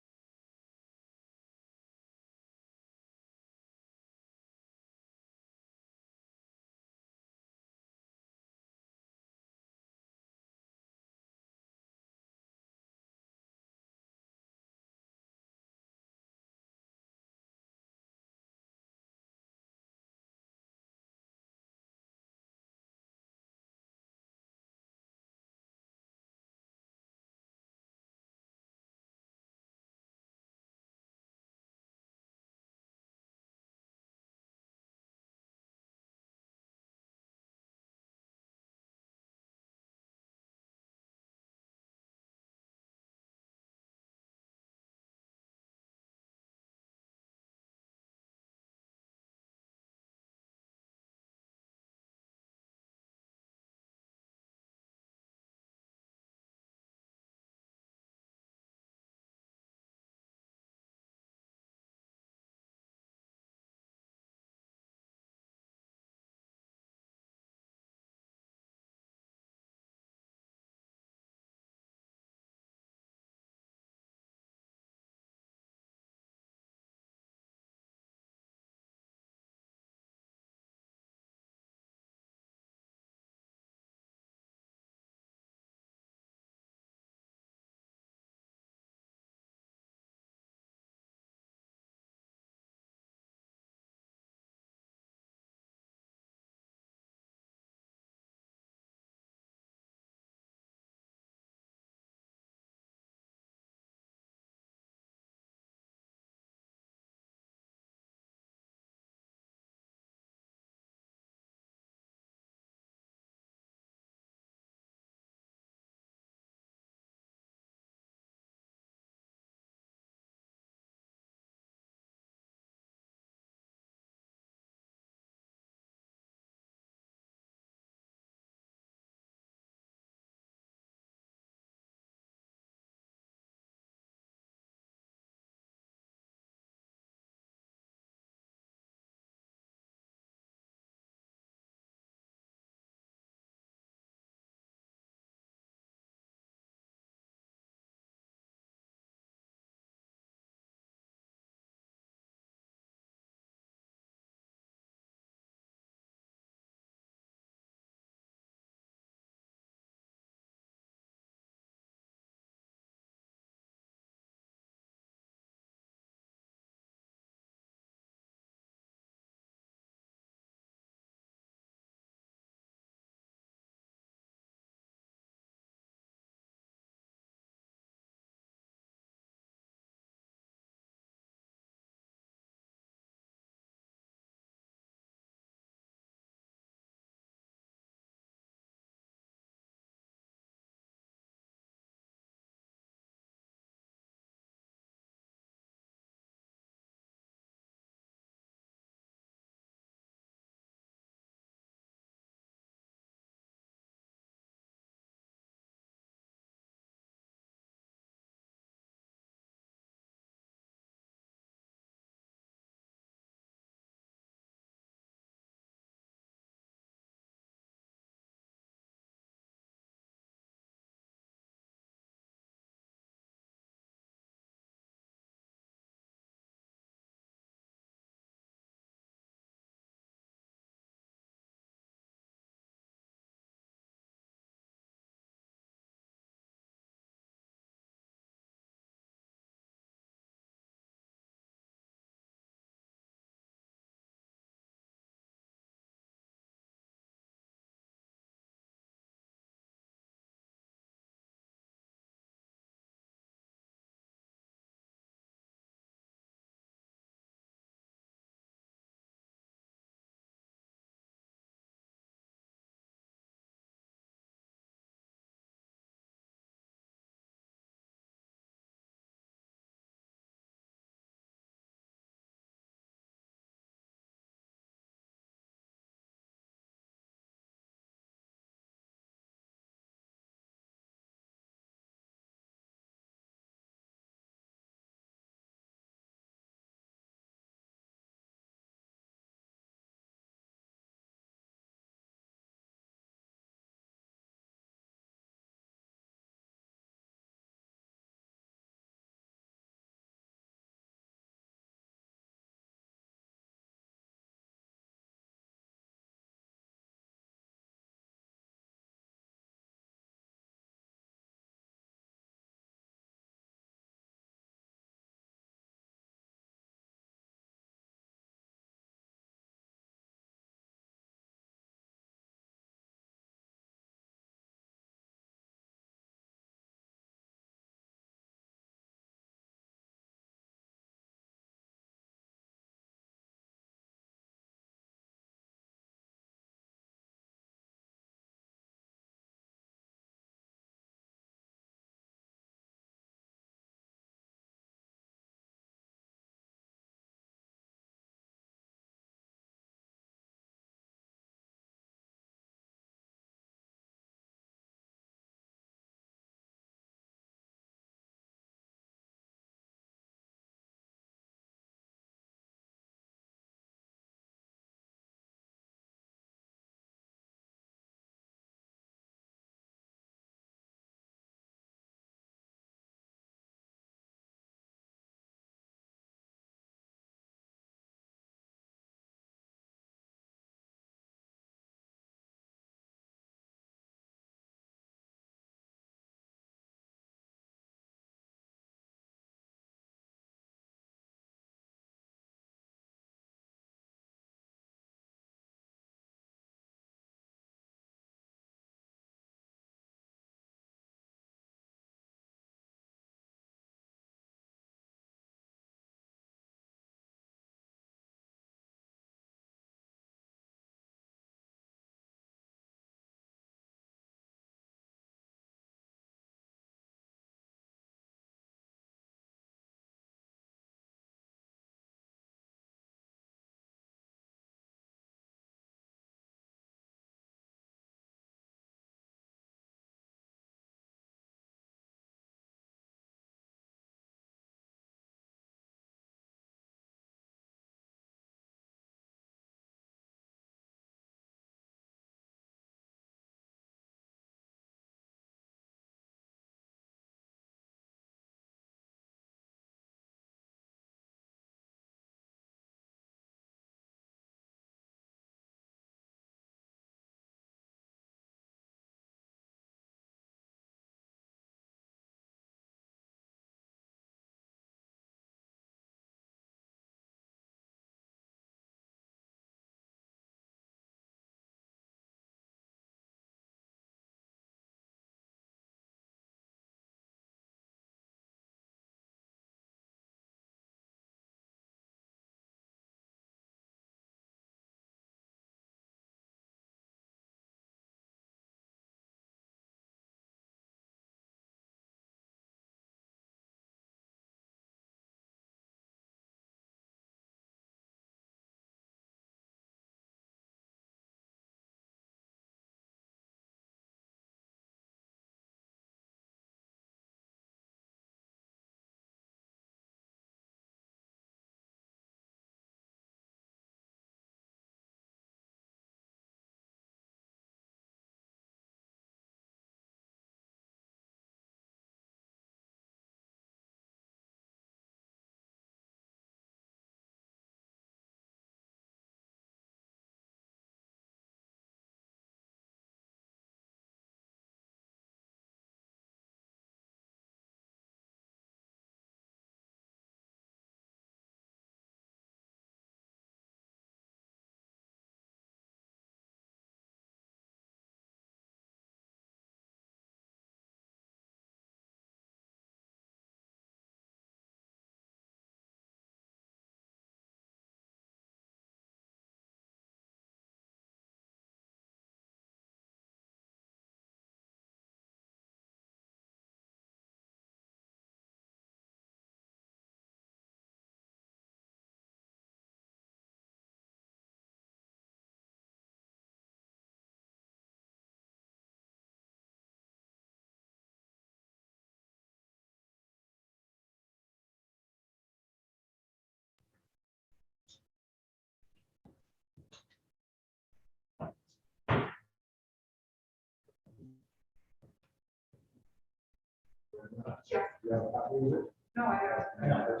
You have a copy of it? No, I haven't.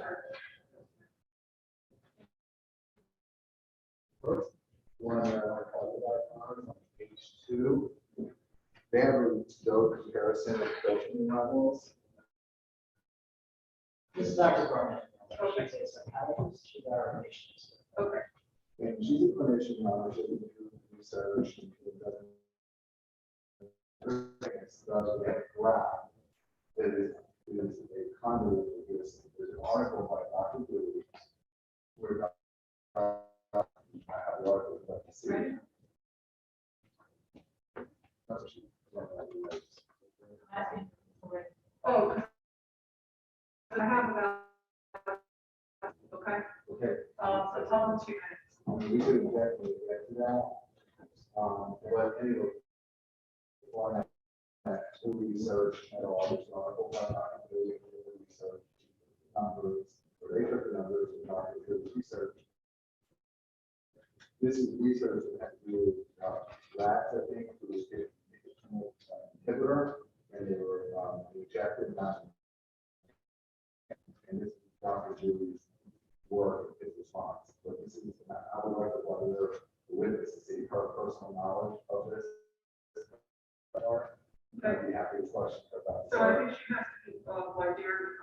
First, one that I want to talk about on page 2. They have a no comparison of filtering levels. This is Dr. Garland. She's a psychologist, she's our relations. Okay. And she's a clinician, knowledge of research, and does a graph that is a conduit of this. There's an article by Dr. Dade where I have the article about the city. Right. That's what she- Oh, I have about, okay, Okay. so tell them 2 minutes. I mean, we could definitely get to that. But anyway, one to research at all, there's an article about not doing research numbers, or they took the numbers and not do research. This is research that has to do with rats, I think, it was inhibitor, and they were rejected, not. And this is Dr. Julie's work, his response. But this is, I would like to wonder the witness to see her personal knowledge of this. I'd be happy to question about. So I think she has to be, my dear,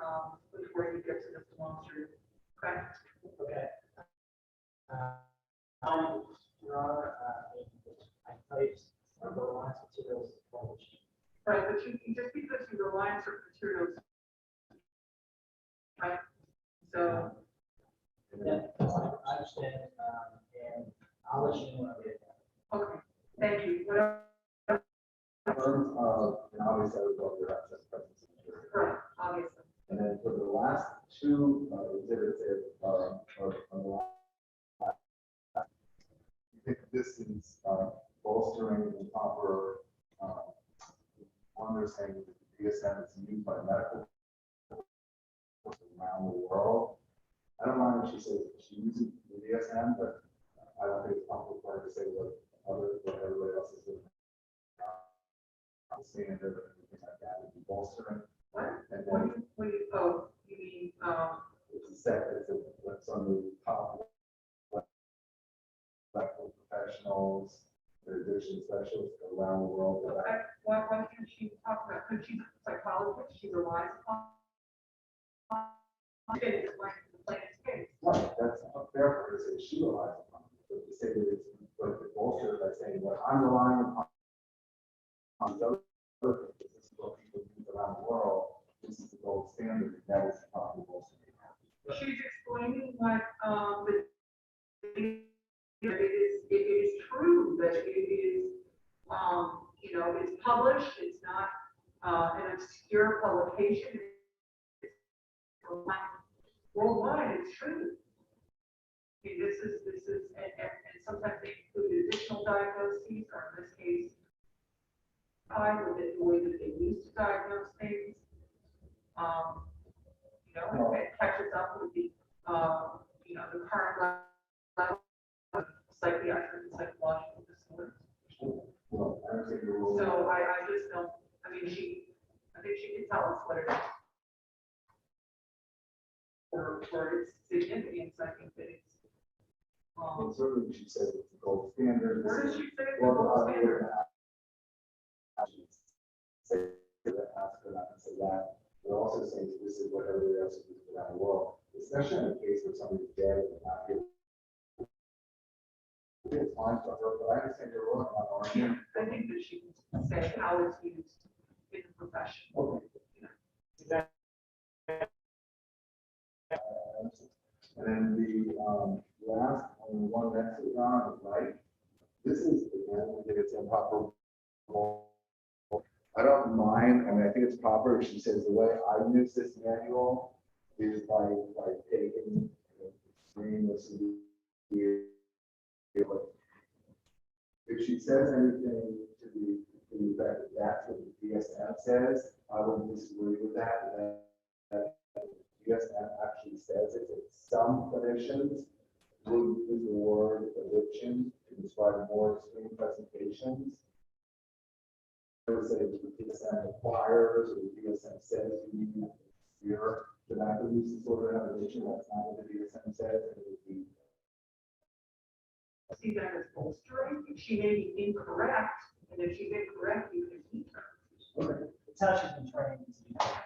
before you get to this demonstrative. Okay. Okay. Your Honor, I typed the last materials published. Right, but you, just because you rely on certain materials. Right, so, Yeah, I understand, and I'll let you know when I get that. okay, thank you. What In terms of, and obviously I would love your access presence. Correct, obviously. And then for the last 2 exhibits, on the last, I think this is bolstering the proper understanding that the DSM is used by medical around the world. I don't mind if she says she uses the DSM, but I don't think it's possible for her to say what everybody else is doing. Standard and everything like that would be bolstering. What? And What then do you, you mean, it's a set, it's on the top medical professionals, the addiction specialists around the world. okay, why can't she talk about, because she's a psychologist, she relies upon. It's like the plaintiff's case. Right, that's not fair for her to say she relies upon it, but to say that it's, but the bullshit by saying, well, I'm relying upon these other things, this is what people use around the world, this is the gold standard, and that is probably bullshit. She's explaining what, it is true that it is, it's published, it's not, an obscure publication. Worldwide, it's true. Okay, this is, and sometimes they include additional diagnoses, or in this case, the way that they used to diagnose things. It catches up with the, the current level of psychiatric and psychological disorders. Well, I don't think you're wrong. So I just don't, I think she can tell us what it is. For its significance, I think that it's, Well, certainly she said it's the gold standard. where does she say it's the Well, gold I'm standard? gonna say that, ask her not to say that, but also saying that this is what everybody else is doing around the world, especially in a case where somebody's dead and not here. It's fine for her, but I understand you're wrong on our end. I think that she can say how it's used in the profession. Okay. And then the last, one next to Ron is right. This is, again, we think it's improper. I don't mind, I mean, I think it's proper. She says the way I use this manual is by taking screen with some. If she says anything to the effect that that's what the DSM says, I wouldn't disagree with that. That DSM actually says it, that some clinicians would use the word addiction to describe more extreme presentations. I would say the DSM requires, or the DSM says you need your tobacco use disorder evaluation, that's not what the DSM says, it would be. See that as bolstering, she may be incorrect, and if she's incorrect, you can keep her. Okay. It's how she's been trained to do that.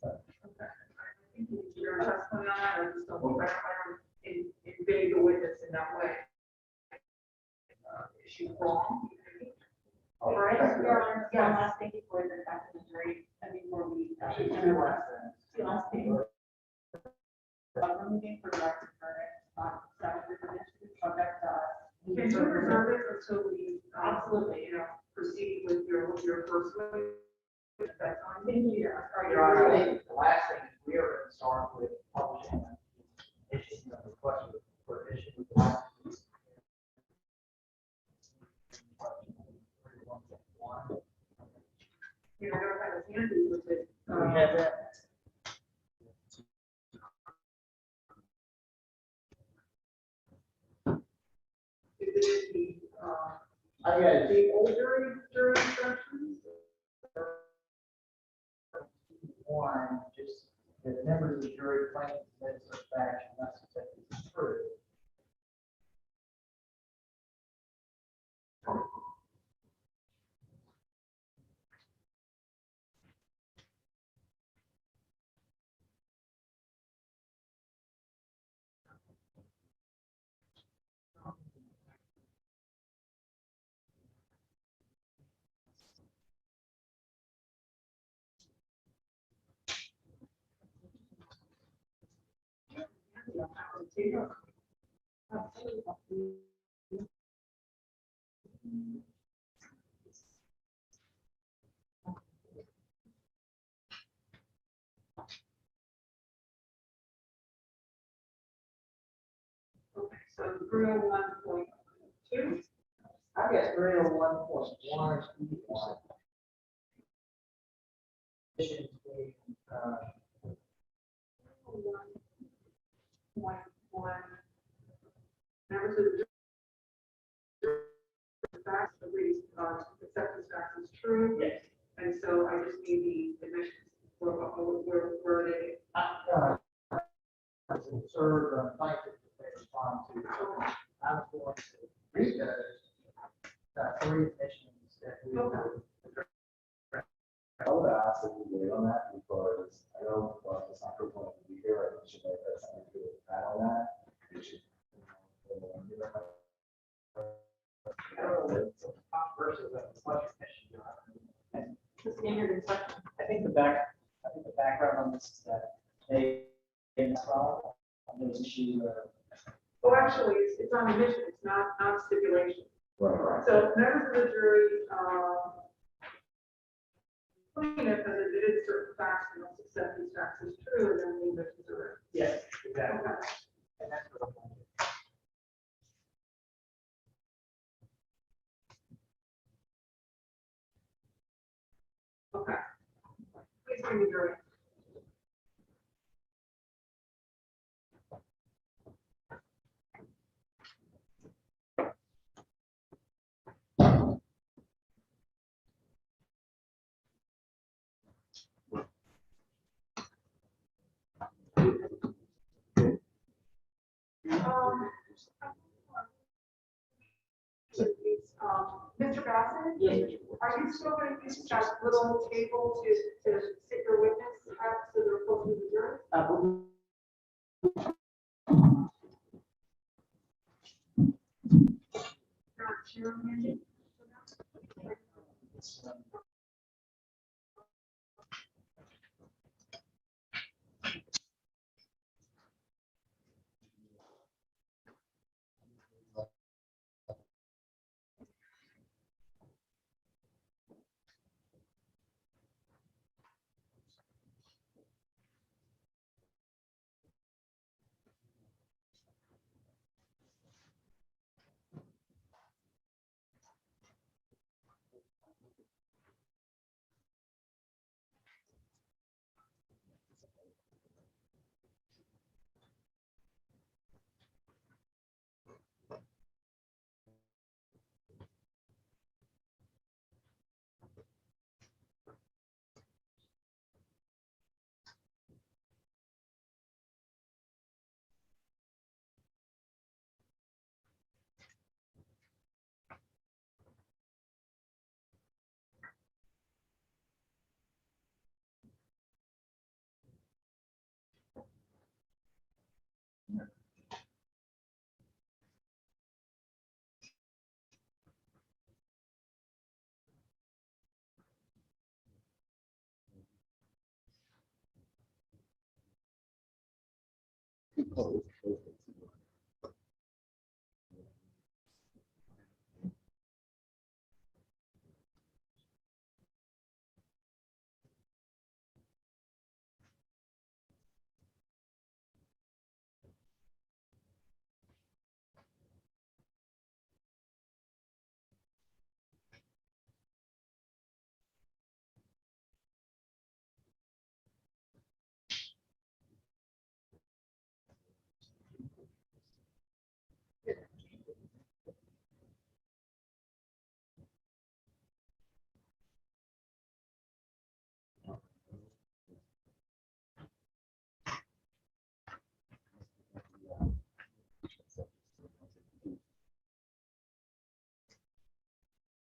I think your testimony on that, I just don't think I invade the witness in that way. Is she wrong? All Right, thank you. Your Honor, one last thing before the back to the jury, before we. Actually, two last things. Two last things. We're moving for direct verdict on separate conditions, subject to. Can you reserve it until we, Absolutely. you know, proceed with your first one? If that's on. Thank you. Are Your Honor, I you think the last thing is we are going to start with publishing an issue of request for issue with the last. you know, don't have a handy with it? We have that. Is it the, I got it. the old jury instructions? One, just that members of the jury claim that such action must accept as true. Okay, so 301.2. I got 301.1. Members of the jury, facts agrees, acceptance facts is true. Yes. And so I just need the admissions, where they, Observe, plaintiff to respond to. I'm going to read those, three admissions that we. I would ask if we wait on that because I know it's not going to be here, I should make that something to add on that. We should. Versus a question mission. The standard inspection. I think the background on this is that they install those issues. well, actually, it's on admission, it's not stipulation. Right. So members of the jury, plaintiff has admitted certain facts and must accept these facts as true, and then the admissions are. Yes, exactly. Okay. And that's what I'm going to do. Okay. Please bring the jury. Mr. Bassett? Yes. Are you still going to use that little table to sit your witness at, so they're close to the jury? Not sure, Mandy?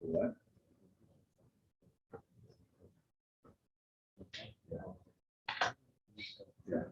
What? Yeah.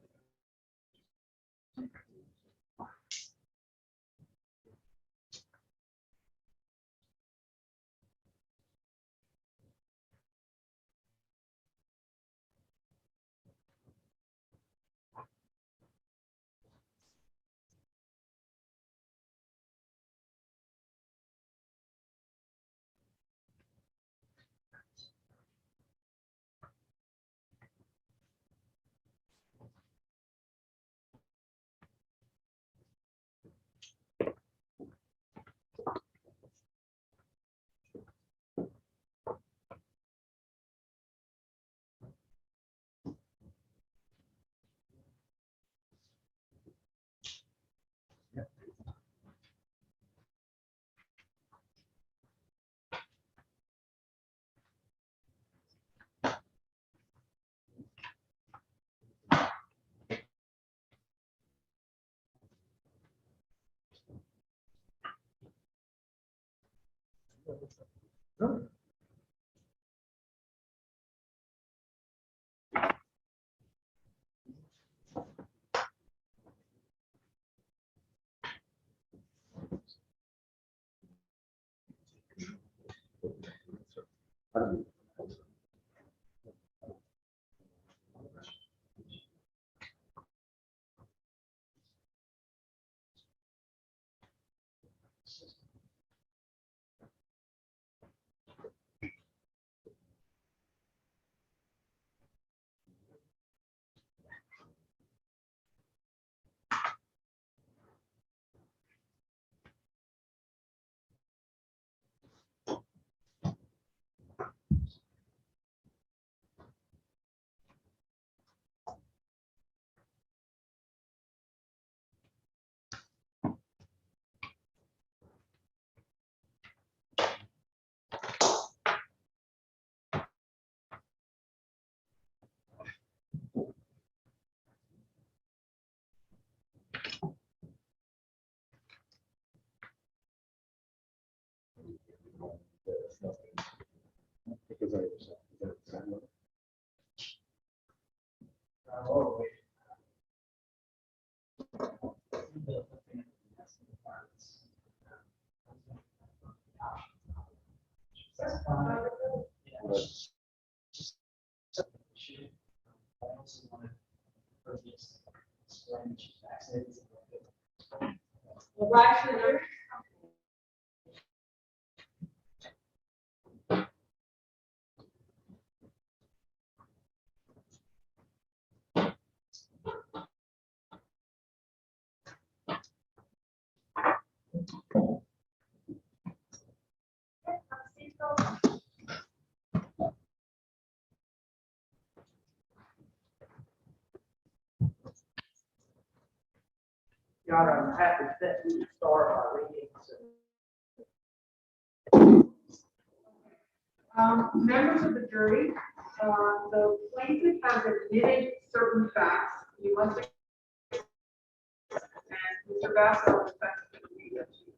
Oh, that's fine. Yeah. She also wanted her to explain she's vaccinated. Well, actually, there- Your Honor, I'm happy that we start our readings. Members of the jury, the plaintiff has admitted certain facts. You must. And Mr. Basso will effectively read them to you.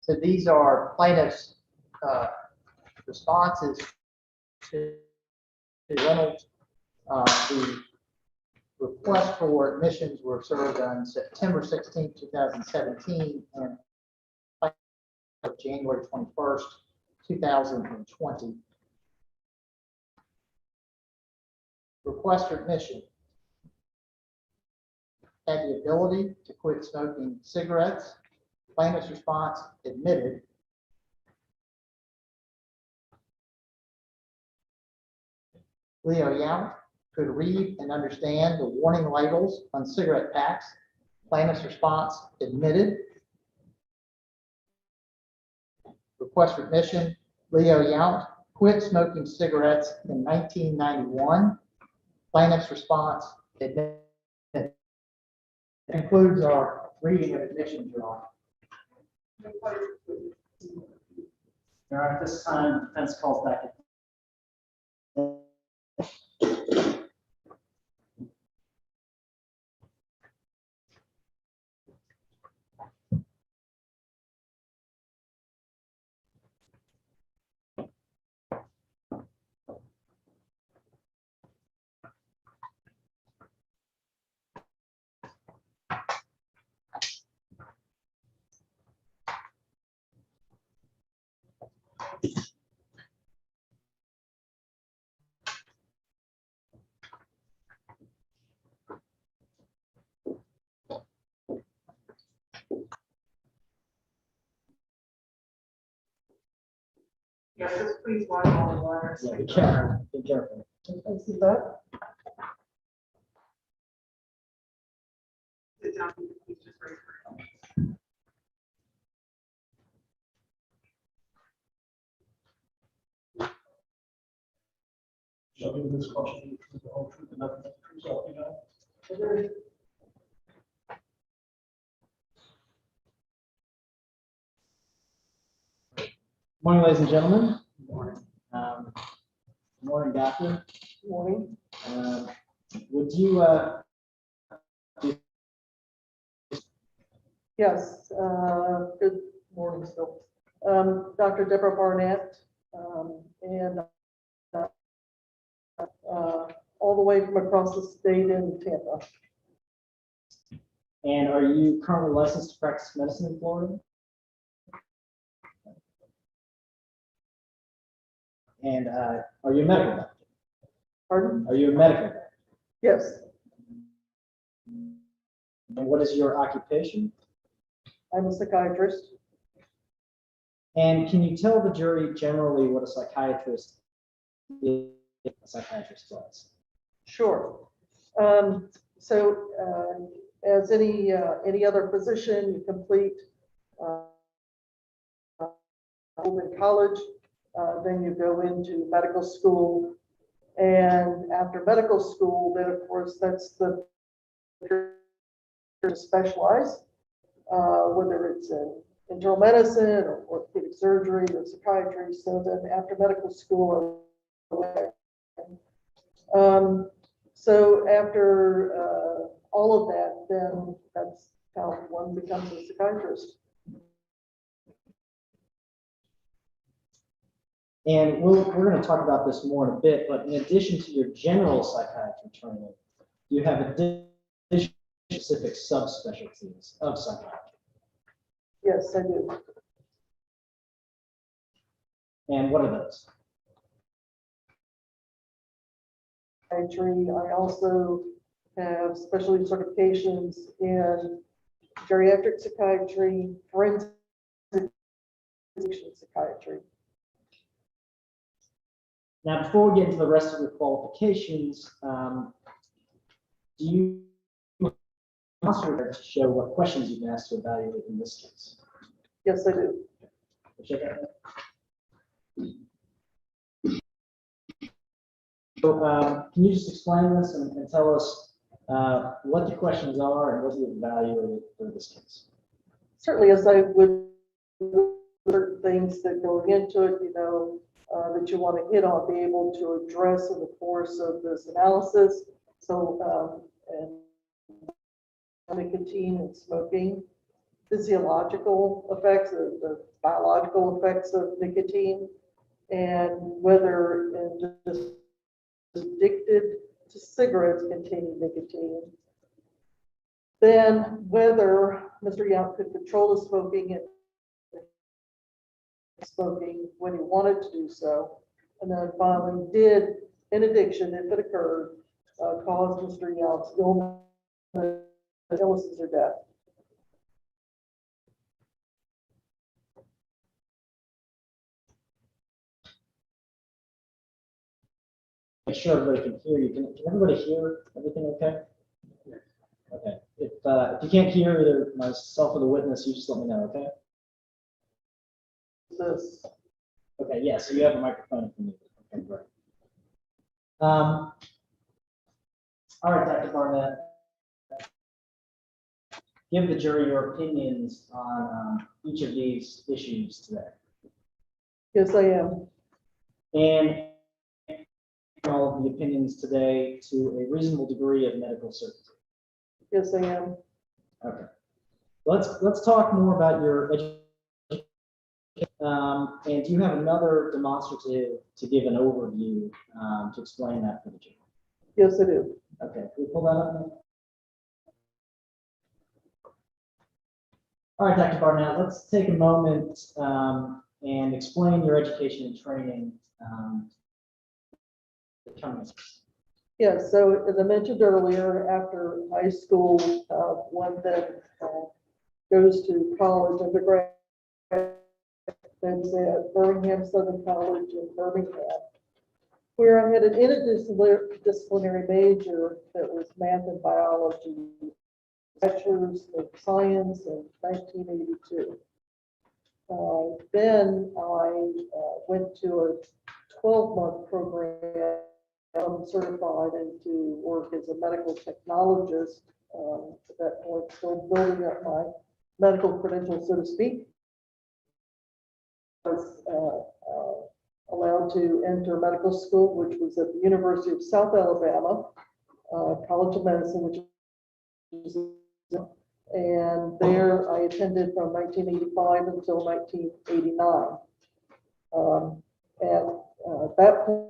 So these are plaintiff's responses to Reynolds. The request for admissions were served on September 16, 2017, and January 21st, 2020. Request for admission. had the ability to quit smoking cigarettes. Plaintiff's response, admitted. Leo Yount could read and understand the warning labels on cigarette packs. Plaintiff's response, admitted. Request for admission, Leo Yount quit smoking cigarettes in 1991. Plaintiff's response, admitted. That concludes our reading of admissions, Your Honor. Your Honor, at this time, defense calls back. Yes, just please watch all the wires. Yeah, be careful, be careful. See that? Sit down, please just raise your hand. Shall we this question, the whole truth and nothing but the truth, so you know? Morning, ladies and gentlemen. Good morning. Good morning, Doctor. Good morning. Would you, Yes, good morning still. Dr. Deborah Barnett, and all the way from across the state in Tampa. and are you currently licensed to practice medicine in Florida? And are you a medical doctor? Pardon? Are you a medical doctor? Yes, And what is your occupation? I'm a psychiatrist. And can you tell the jury generally what a psychiatrist is, a psychiatrist does? Sure. As any other physician, you complete in college, then you go into medical school. And after medical school, then of course, that's the to specialize, whether it's in internal medicine or orthopedic surgery or psychiatry. So then after medical school, so after all of that, then that's how one becomes a psychiatrist. And we're going to talk about this more in a bit, but in addition to your general psychiatry training, you have additional specific subspecialties of psychiatry. Yes, I do. And what are those? Psychiatry. I also have specialty certifications in geriatric psychiatry, forensic psychiatry. Now, before we get into the rest of your qualifications, do you also show what questions you've been asked to evaluate in this case? Yes, I do. Check out that. So, can you just explain this and tell us what the questions are and what you evaluated for this case? Certainly, as I would, certain things that go into it, you know, that you want to hit on, be able to address in the course of this analysis. So, and nicotine and smoking, physiological effects, the biological effects of nicotine, and whether just addicted to cigarettes containing nicotine. Then whether Mr. Yount could control his smoking when he wanted to do so. And then finally, did an addiction, if it occurred, cause Mr. Yount's illness illnesses or death. Make sure everybody can hear you. Can everybody hear everything okay? Okay. If you can't hear either myself or the witness, you just let me know, okay? This, Okay, yeah, so you have a microphone if you need it. Okay, great. All right, Dr. Barnett. Give the jury your opinions on each of these issues today. yes, I am. And all of the opinions today to a reasonable degree of medical certainty. Yes, I am. Okay. Let's talk more about your education. And do you have another demonstrative to give an overview to explain that for the jury? Yes, I do. Okay, can we pull that up now? All right, Dr. Barnett, let's take a moment and explain your education and training. Yes, so as I mentioned earlier, after high school, one then goes to college, undergrad, that's at Birmingham Southern College in Birmingham, where I had an interdisciplinary major that was math and biology, bachelor's of science in 1982. Then I went to a 12-month program. I'm certified and to work as a medical technologist. At that point, still building up my medical credentials, so to speak. I was allowed to enter medical school, which was at the University of South Alabama, College of Medicine, which is, and there I attended from 1985 until 1989. At that point,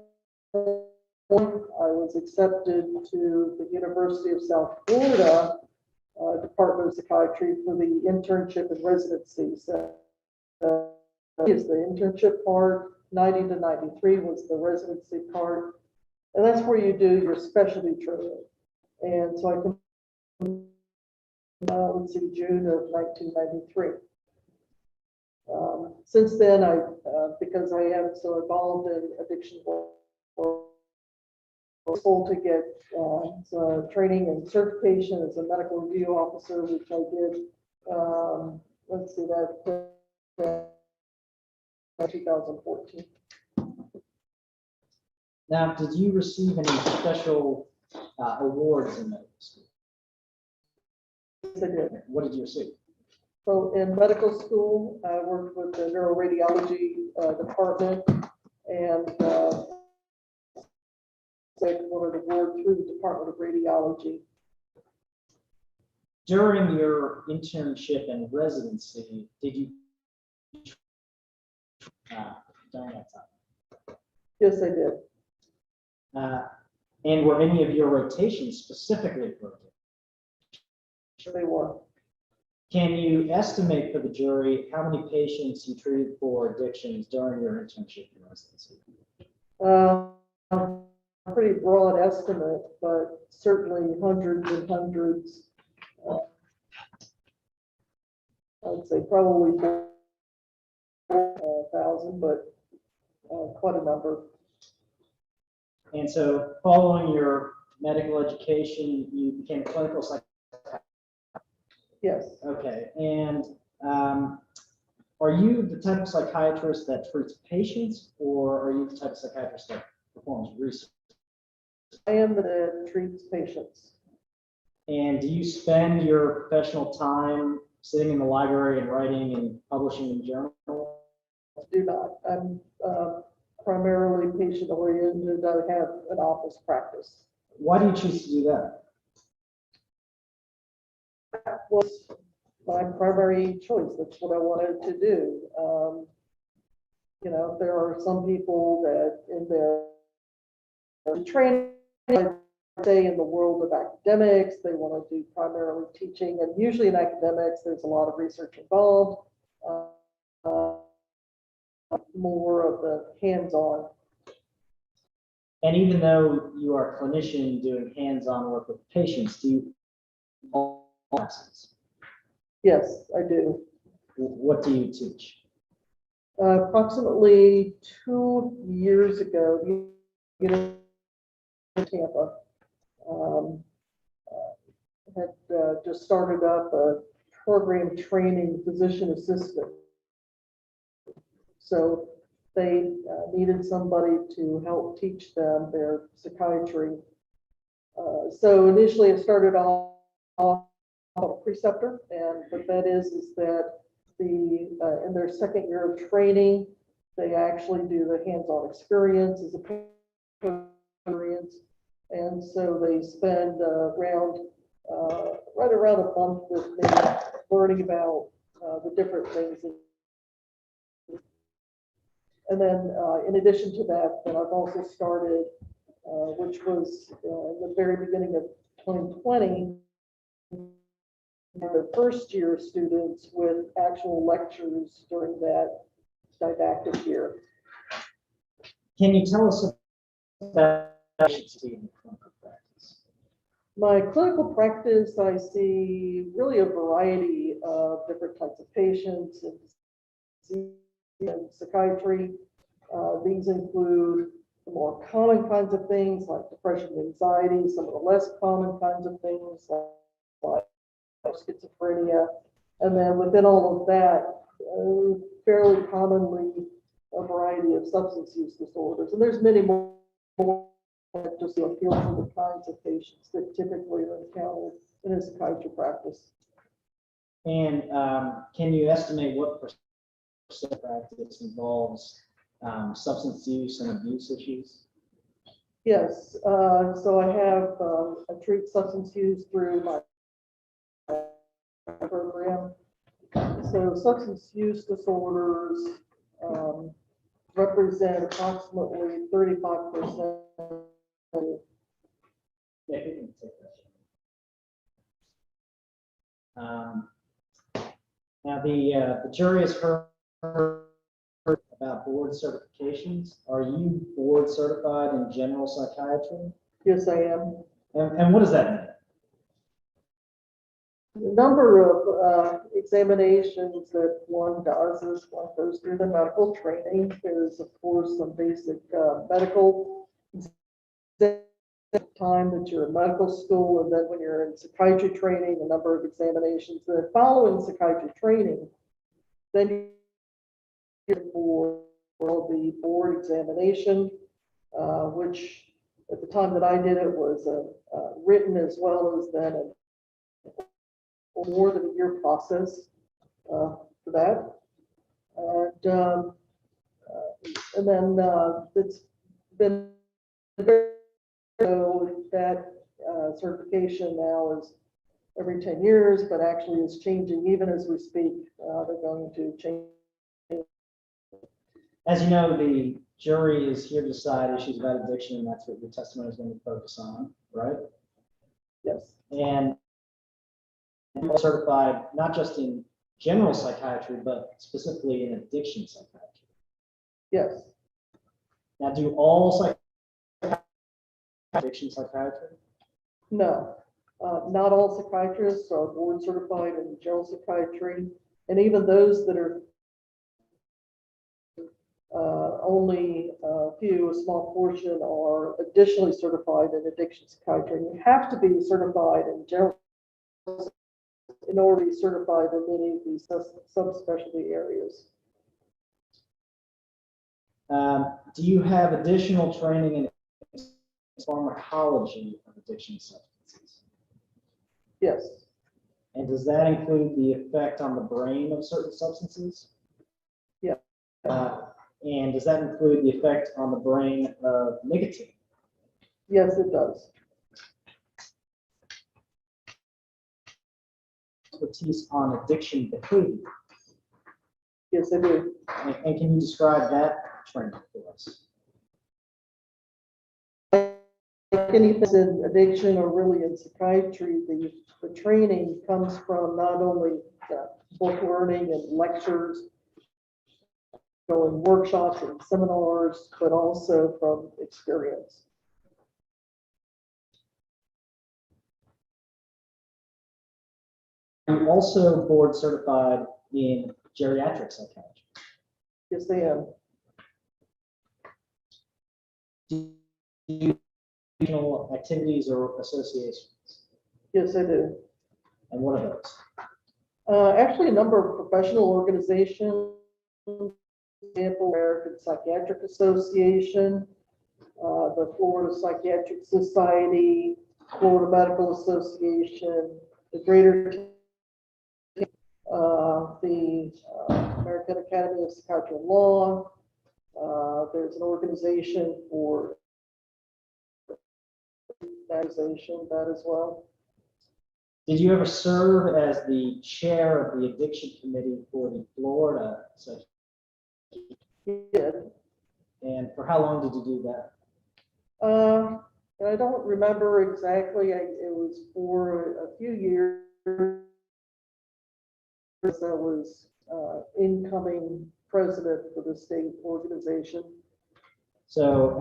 I was accepted to the University of South Florida Department of Psychiatry for the internship and residency. So is the internship part, 90 to 93 was the residency part, and that's where you do your specialty training. And so I can, let's see, June of 1993. Since then, because I am so involved in addiction work, to get training and certification as a medical review officer, which I did, let's see, that 2014. Now, did you receive any special awards in medical school? Yes, I did. What did you receive? So in medical school, I worked with the neuroradiology department, and I won an award through the Department of Radiology. During your internship and residency, did you during that time? Yes, I did. And were any of your rotations specifically for it? They were. Can you estimate for the jury how many patients you treated for addictions during your internship and residency? A pretty broad estimate, but certainly hundreds and hundreds. I would say probably 4,000, but quite a number. And so following your medical education, you became a clinical psychologist. Yes. Okay, and are you the type of psychiatrist that treats patients, or are you the type of psychiatrist that performs research? I am that treats patients. And do you spend your professional time sitting in the library and writing and publishing in journals? Do not. I'm primarily patient oriented. I have an office practice. Why do you choose to do that? That was my primary choice. That's what I wanted to do. You know, there are some people that in their training, say in the world of academics, they want to do primarily teaching, and usually in academics, there's a lot of research involved, more of the hands-on. And even though you are a clinician doing hands-on work with patients, do you classes? Yes, I do. What do you teach? Approximately 2 years ago, you know, in Tampa, had just started up a program training physician assistant. So they needed somebody to help teach them their psychiatry. So initially it started off a preceptor, and what that is that in their second year of training, they actually do the hands-on experience as a experience. And so they spend right around a month with me learning about the different things. And then in addition to that, then I've also started, which was in the very beginning of 2020, the first year students with actual lectures during that didactic year. Can you tell us about patients in clinical practice? My clinical practice, I see really a variety of different types of patients and psychiatry. These include the more common kinds of things like depression and anxiety, some of the less common kinds of things like schizophrenia, and then within all of that, fairly commonly a variety of substance use disorders. And there's many more that just appeal to the kinds of patients that typically are encountered in a psychiatry practice. And can you estimate what percent of practice involves substance use and abuse issues? Yes, so I treat substance use through my program. So substance use disorders represent approximately 35%. Yeah, you can take that. Now the jury has heard about board certifications. Are you board certified in general psychiatry? Yes, I am. And what does that mean? The number of examinations that one does is one goes through the medical training. There's, of course, some basic medical time that you're in medical school, and then when you're in psychiatry training, a number of examinations. Then following psychiatry training, then you're for the board examination, which at the time that I did it was written as well as then more than a year process for that. And then it's been very, so that certification now is every 10 years, but actually is changing even as we speak. They're going to change. As you know, the jury is here to decide issues about addiction, and that's what your testimony is going to focus on, right? Yes. And you're certified not just in general psychiatry, but specifically in addiction psychiatry. Yes. Now, do all addiction psychiatry? No, not all psychiatrists are board certified in general psychiatry, and even those that are only a small portion are additionally certified in addiction psychiatry. You have to be certified in general in order to be certified in many of these subspecialty areas. Do you have additional training in pharmacology of addiction substances? Yes. And does that include the effect on the brain of certain substances? Yeah. And does that include the effect on the brain of nicotine? Yes, it does. Expertise on addiction behavior. Yes, I do. And can you describe that training for us? Anything in addiction or really in psychiatry, the training comes from not only book learning and lectures, going workshops and seminars, but also from experience. you also board certified in geriatric psychiatry? Yes, I am. Do you regional activities or associations? Yes, I do. And what are those? Actually, a number of professional organizations, for example, American Psychiatric Association, the Florida Psychiatric Society, Florida Medical Association, the Greater, the American Academy of Psychiatry and Law. There's an organization for that as well. Did you ever serve as the chair of the addiction committee for the Florida Psychiatry? Yeah. And for how long did you do that? I don't remember exactly. It was for a few years. I was incoming president for the state organization. So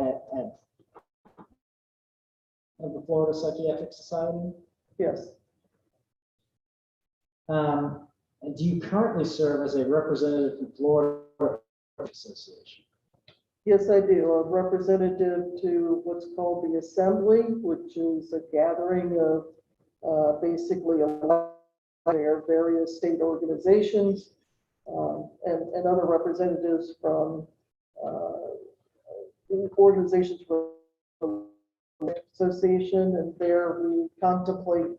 at the Florida Psychiatric Society? Yes, And do you currently serve as a representative from Florida Association? yes, I do. A representative to what's called the Assembly, which is a gathering of basically various state organizations and other representatives from organizations from the association, and there we contemplate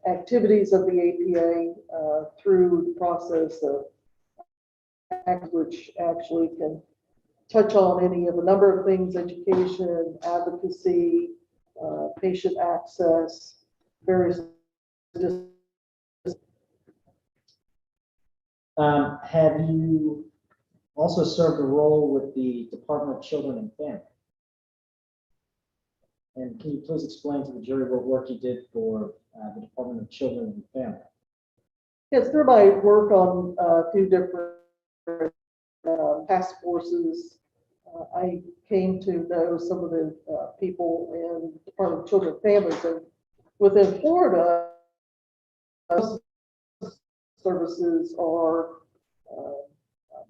activities of the APA through the process of which actually can touch on any of a number of things: education, advocacy, patient access, various. Have you also served a role with the Department of Children and Family? And can you please explain to the jury what work you did for the Department of Children and Family? Yes, through my work on a few different task forces, I came to know some of the people in the Department of Children and Families. And within Florida, services are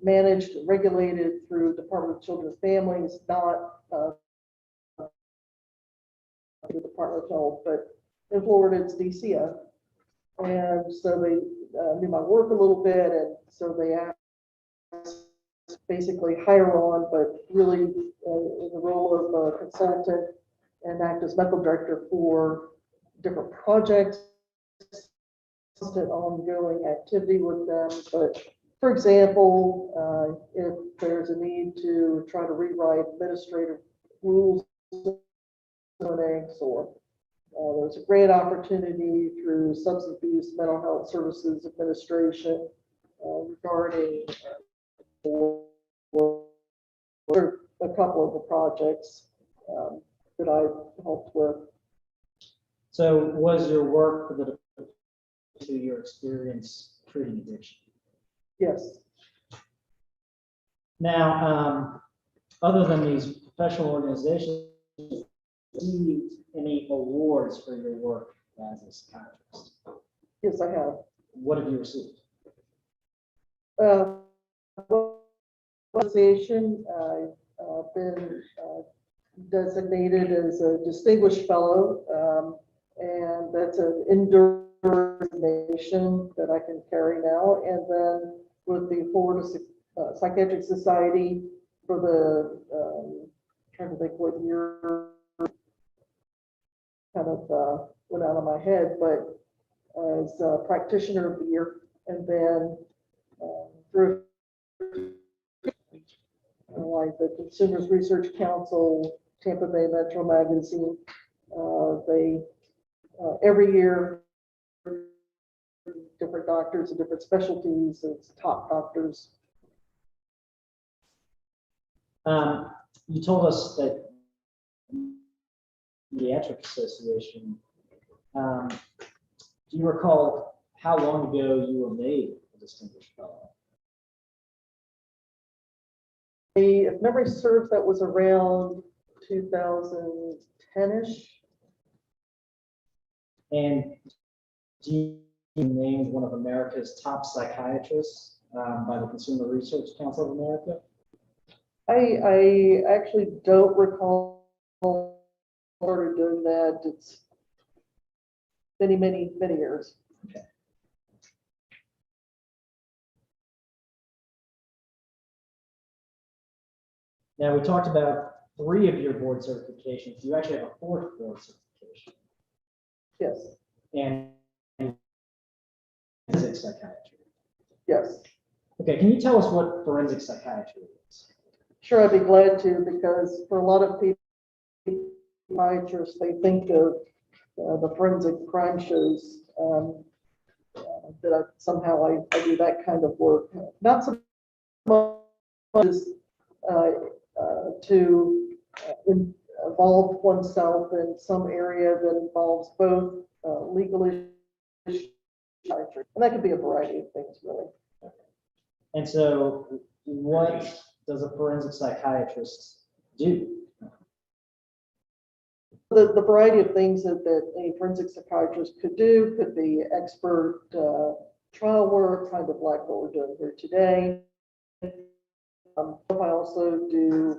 managed and regulated through Department of Children and Families, not the Department of Health, but in Florida it's DCA. And so they knew my work a little bit, and so they asked basically hire on, but really in the role of a consultant and act as medical director for different projects, constant ongoing activity with them. But for example, if there's a need to try to rewrite administrative rules, or there's a great opportunity through Substance Abuse Mental Health Services Administration regarding a couple of the projects that I've helped with. So was your work for the to your experience treating addiction? Yes. Now, other than these professional organizations, received any awards for your work as a psychiatrist? Yes, I have. What have you received? Association, I've been designated as a distinguished fellow, and that's an indoor designation that I can carry now. And then with the Florida Psychiatric Society for the, trying to think what year, kind of went out of my head, but as practitioner of the year, and then through like the Consumers Research Council, Tampa Bay Metro Magazine, they every year different doctors and different specialties, it's top doctors. You told us that Pediatric Association. Do you recall how long ago you were made a distinguished fellow? If memory serves, that was around 2010-ish. And do named one of America's top psychiatrists by the Consumer Research Council of America? I actually don't recall started doing that. It's many years. Okay. Now, we talked about 3 of your board certifications. You actually have a 4th board certification. Yes, And forensic psychiatry. yes. Okay, can you tell us what forensic psychiatry is? Sure, I'd be glad to, because for a lot of people, psychiatrists, they think of the forensic crime shows, that somehow I do that kind of work. Not so much as to involve oneself in some area that involves both legal issues, and that could be a variety of things, really. And so what does a forensic psychiatrist do? The variety of things that a forensic psychiatrist could do could be expert trial work, kind of like what we're doing here today. I also do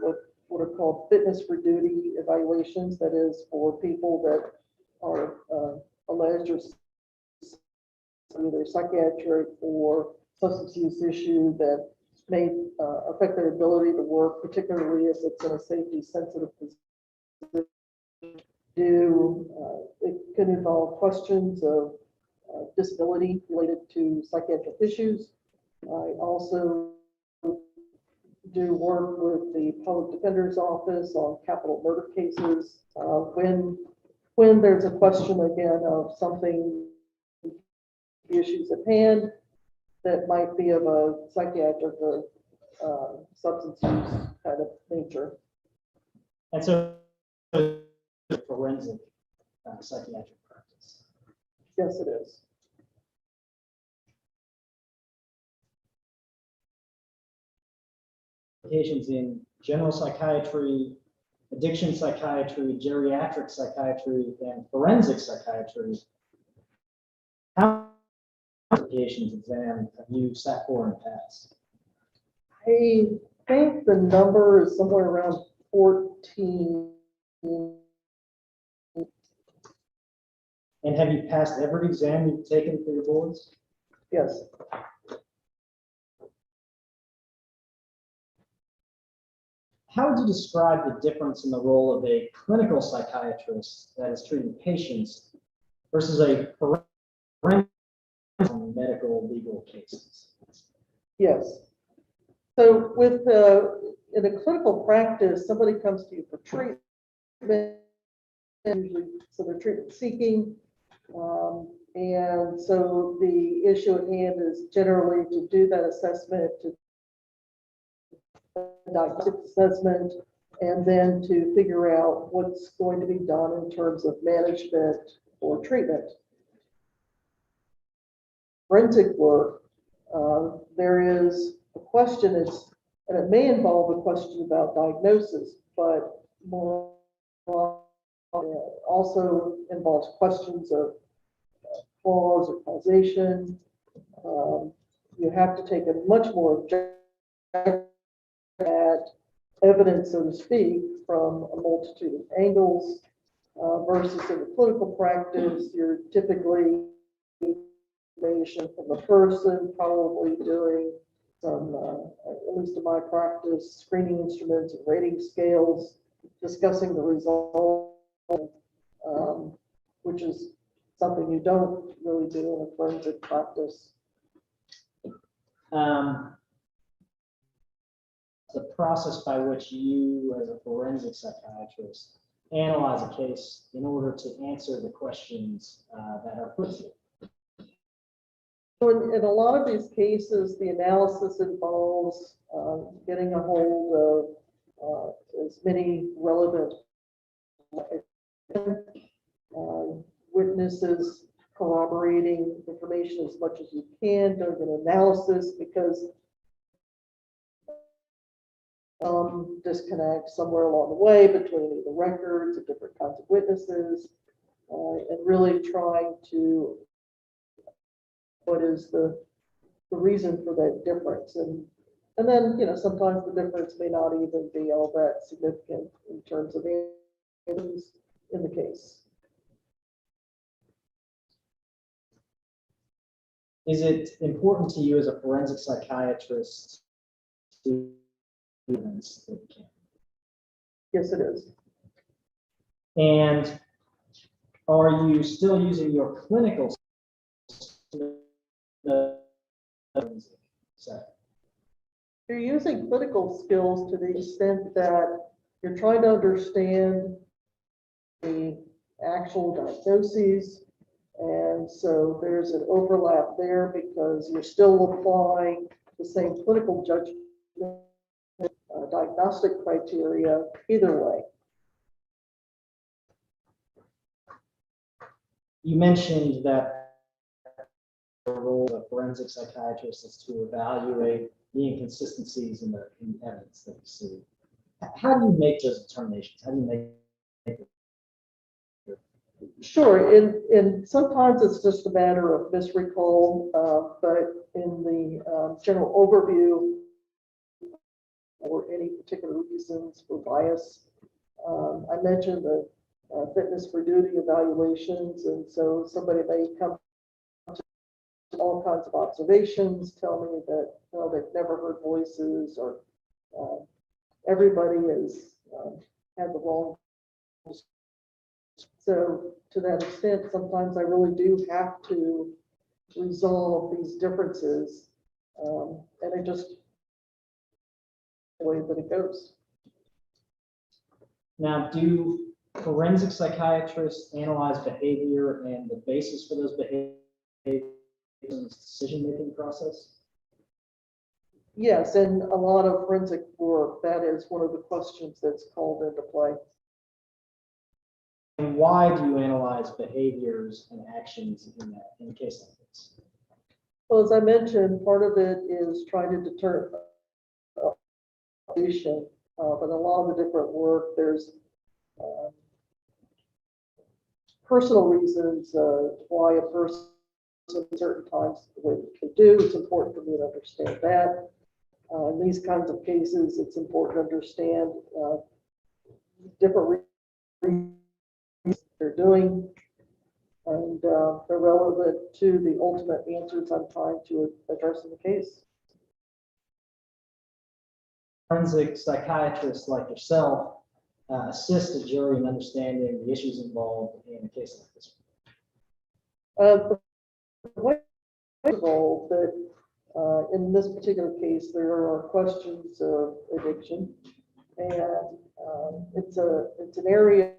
what are called fitness for duty evaluations, that is for people that are alleged or either psychiatric or substance use issue that may affect their ability to work, particularly if it's in a safety sensitive position. It could involve questions of disability related to psychiatric issues. I also do work with the public defender's office on capital murder cases. When there's a question again of something, the issues at hand that might be of a psychiatric or substance use kind of nature. And so forensic psychiatric practice. Yes, it is. Applications in general psychiatry, addiction psychiatry, geriatric psychiatry, and forensic psychiatry. How many applications exam have you sat for in the past? I think the number is somewhere around 14. And have you passed every exam you've taken for your boards? Yes. How would you describe the difference in the role of a clinical psychiatrist that is treating patients versus a forensic medical legal cases? Yes. So with in a clinical practice, somebody comes to you for treatment, usually, so they're treatment seeking. And so the issue at hand is generally to do that assessment, to diagnostic assessment, and then to figure out what's going to be done in terms of management or treatment. Forensic work, there is a question, and it may involve a question about diagnosis, but more also involves questions of cause or causation. You have to take a much more objective at evidence, so to speak, from a multitude of angles, versus in the clinical practice, you're typically information from a person, probably doing some, at least in my practice, screening instruments and rating scales, discussing the result, which is something you don't really do in a forensic practice. The process by which you, as a forensic psychiatrist, analyze a case in order to answer the questions that are put to you. So in a lot of these cases, the analysis involves getting a hold of as many relevant witnesses, corroborating information as much as you can, doing an analysis, because disconnect somewhere along the way between the records of different kinds of witnesses, and really trying to what is the reason for that difference? And then, sometimes the difference may not even be all that significant in terms of issues in the case. Is it important to you as a forensic psychiatrist to do this? Yes, it is. And are you still using your clinical set? You're using clinical skills to the extent that you're trying to understand the actual diagnoses. And so there's an overlap there because you're still applying the same clinical judgment, diagnostic criteria either way. You mentioned that the role of a forensic psychiatrist is to evaluate the inconsistencies in the evidence that you see. How do you make those determinations? How do you make Sure, and sometimes it's just a matter of misrecall, but in the general overview or any particular reasons for bias, I mentioned the fitness for duty evaluations, and so somebody may come to all kinds of observations, tell me that they've never heard voices, or everybody has had the wrong. So to that extent, sometimes I really do have to resolve these differences, and it just the way that it goes. Now, do forensic psychiatrists analyze behavior and the basis for those behaviors in the decision-making process? Yes, and a lot of forensic work, that is one of the questions that's called into play. And why do you analyze behaviors and actions in a case like this? Well, as I mentioned, part of it is trying to deter but a lot of the different work, there's personal reasons why a person at certain times the way they can do. It's important for me to understand that. In these kinds of cases, it's important to understand different reasons they're doing, and they're relevant to the ultimate answers I'm trying to address in the case. Forensic psychiatrists like yourself assist a jury in understanding the issues involved in a case like this. The way involved that in this particular case, there are questions of addiction, and it's an area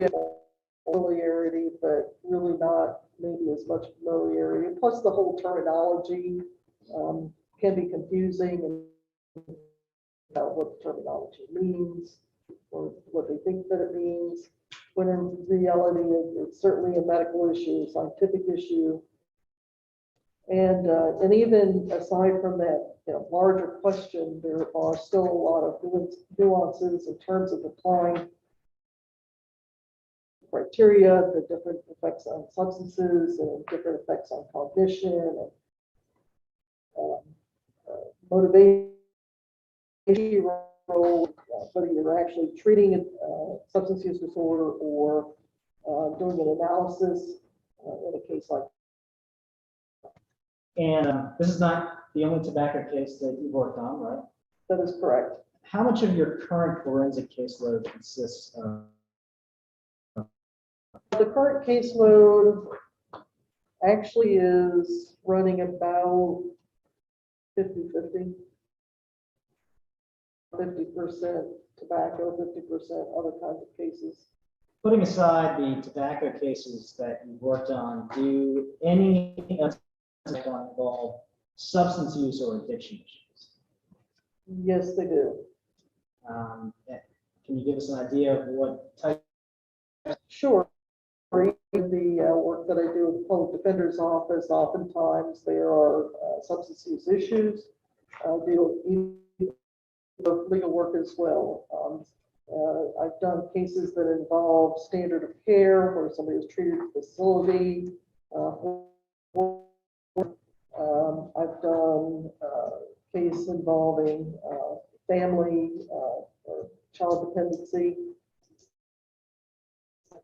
of familiarity, but really not maybe as much familiarity. Plus, the whole terminology can be confusing, and what the terminology means or what they think that it means, when in reality it's certainly a medical issue, a scientific issue. And even aside from that larger question, there are still a lot of nuances in terms of applying criteria, the different effects on substances and different effects on cognition and motivation, role, whether you're actually treating a substance use disorder or doing an analysis in a case like. And this is not the only tobacco case that you've worked on, right? That is correct. How much of your current forensic caseload consists of? The current caseload actually is running about 50-50. 50% tobacco, 50% other kinds of cases. Putting aside the tobacco cases that you've worked on, do any involve substance use or addiction issues? Yes, they do. Can you give us an idea of what type? Sure. The work that I do with the public defender's office, oftentimes there are substance use issues. I deal with legal work as well. I've done cases that involve standard of care where somebody was treated at a facility for I've done a case involving family or child dependency.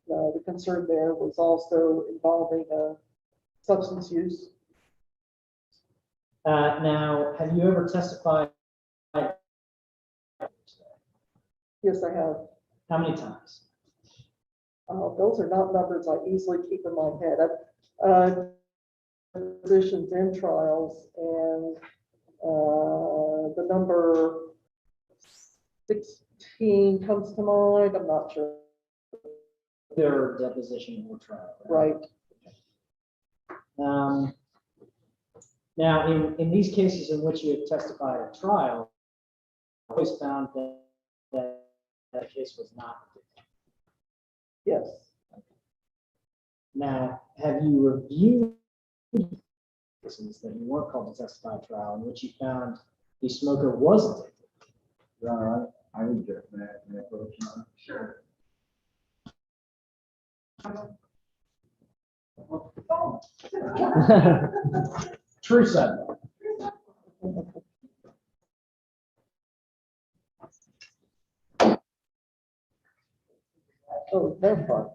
The concern there was also involving substance use. Now, have you ever testified? Yes, I have. How many times? Those are not numbers I easily keep in my head. I've positions in trials, and the number 16 comes to mind. I'm not sure. Their deposition or trial. Right. Now, in these cases in which you have testified at trial, I always found that case was not. Yes. Now, have you reviewed cases that you weren't called to testify at trial in which you found the smoker was addicted? I reject that approach. Sure. True sidebar. Oh, that part.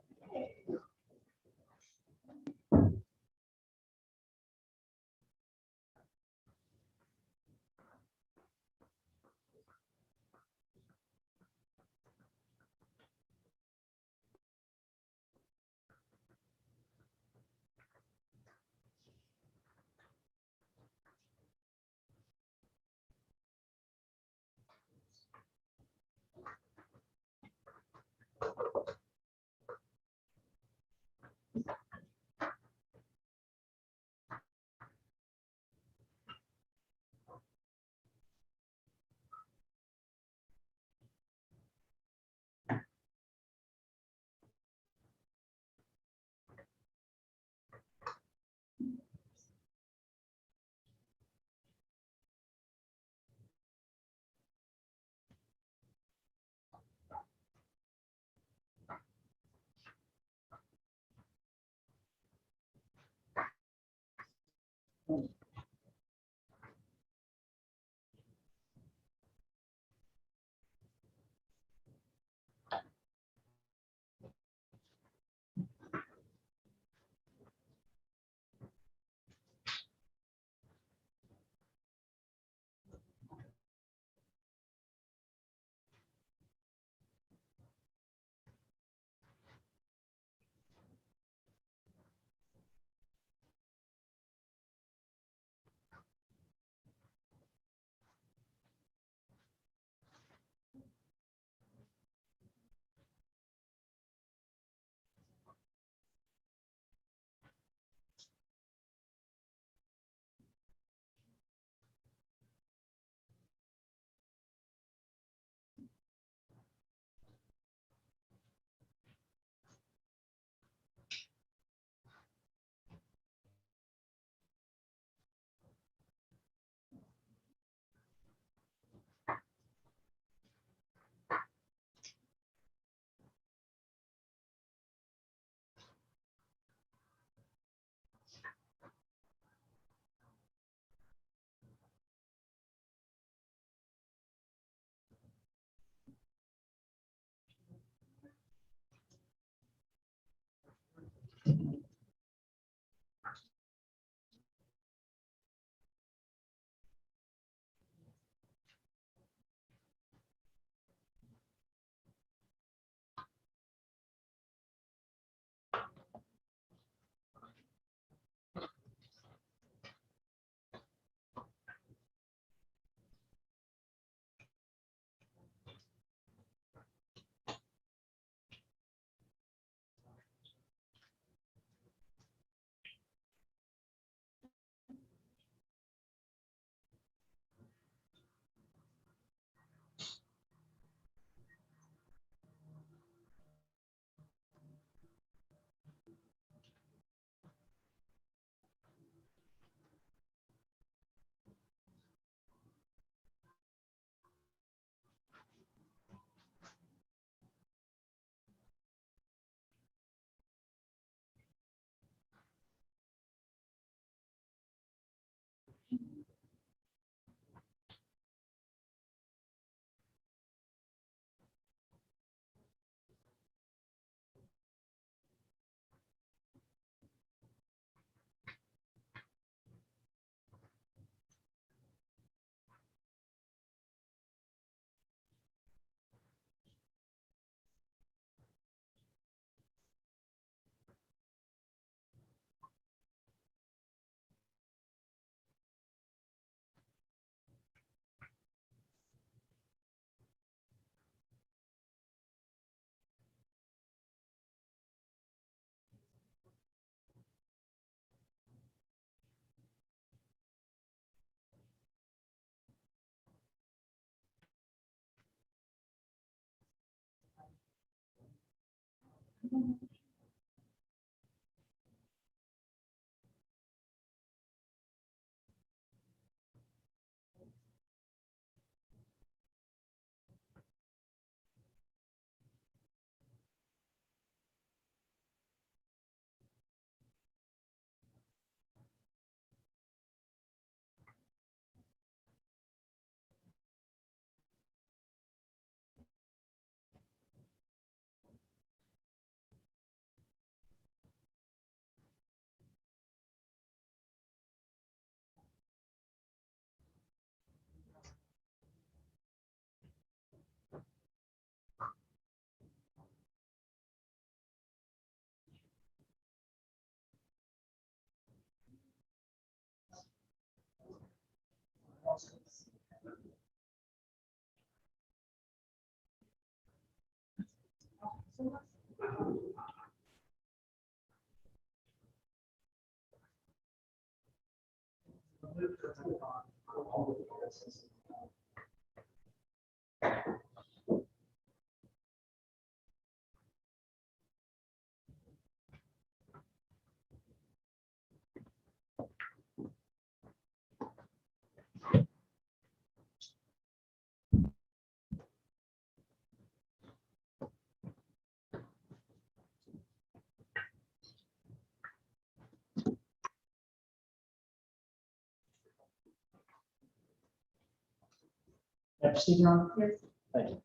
Can I proceed, Your Honor? Yes. Thank you.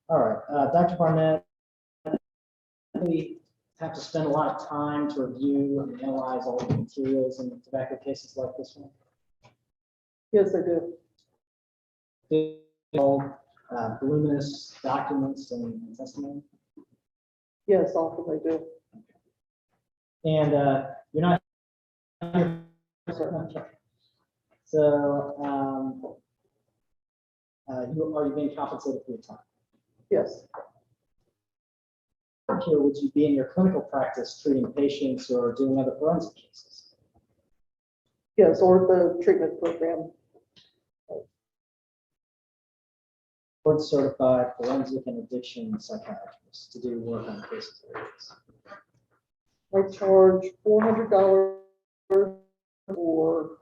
All right, Dr. Barnett, we have to spend a lot of time to review and analyze all the materials in tobacco cases like this one. Yes, I do. Voluminous documents and testimony. Yes, often I do. And you're not. Okay. So, are you being compensated for your time? Yes. Here, would you be in your clinical practice treating patients or doing other forensic cases? Yes, or the treatment program. Board certified forensic and addiction psychiatrists to do work on cases like this. I charge $400 for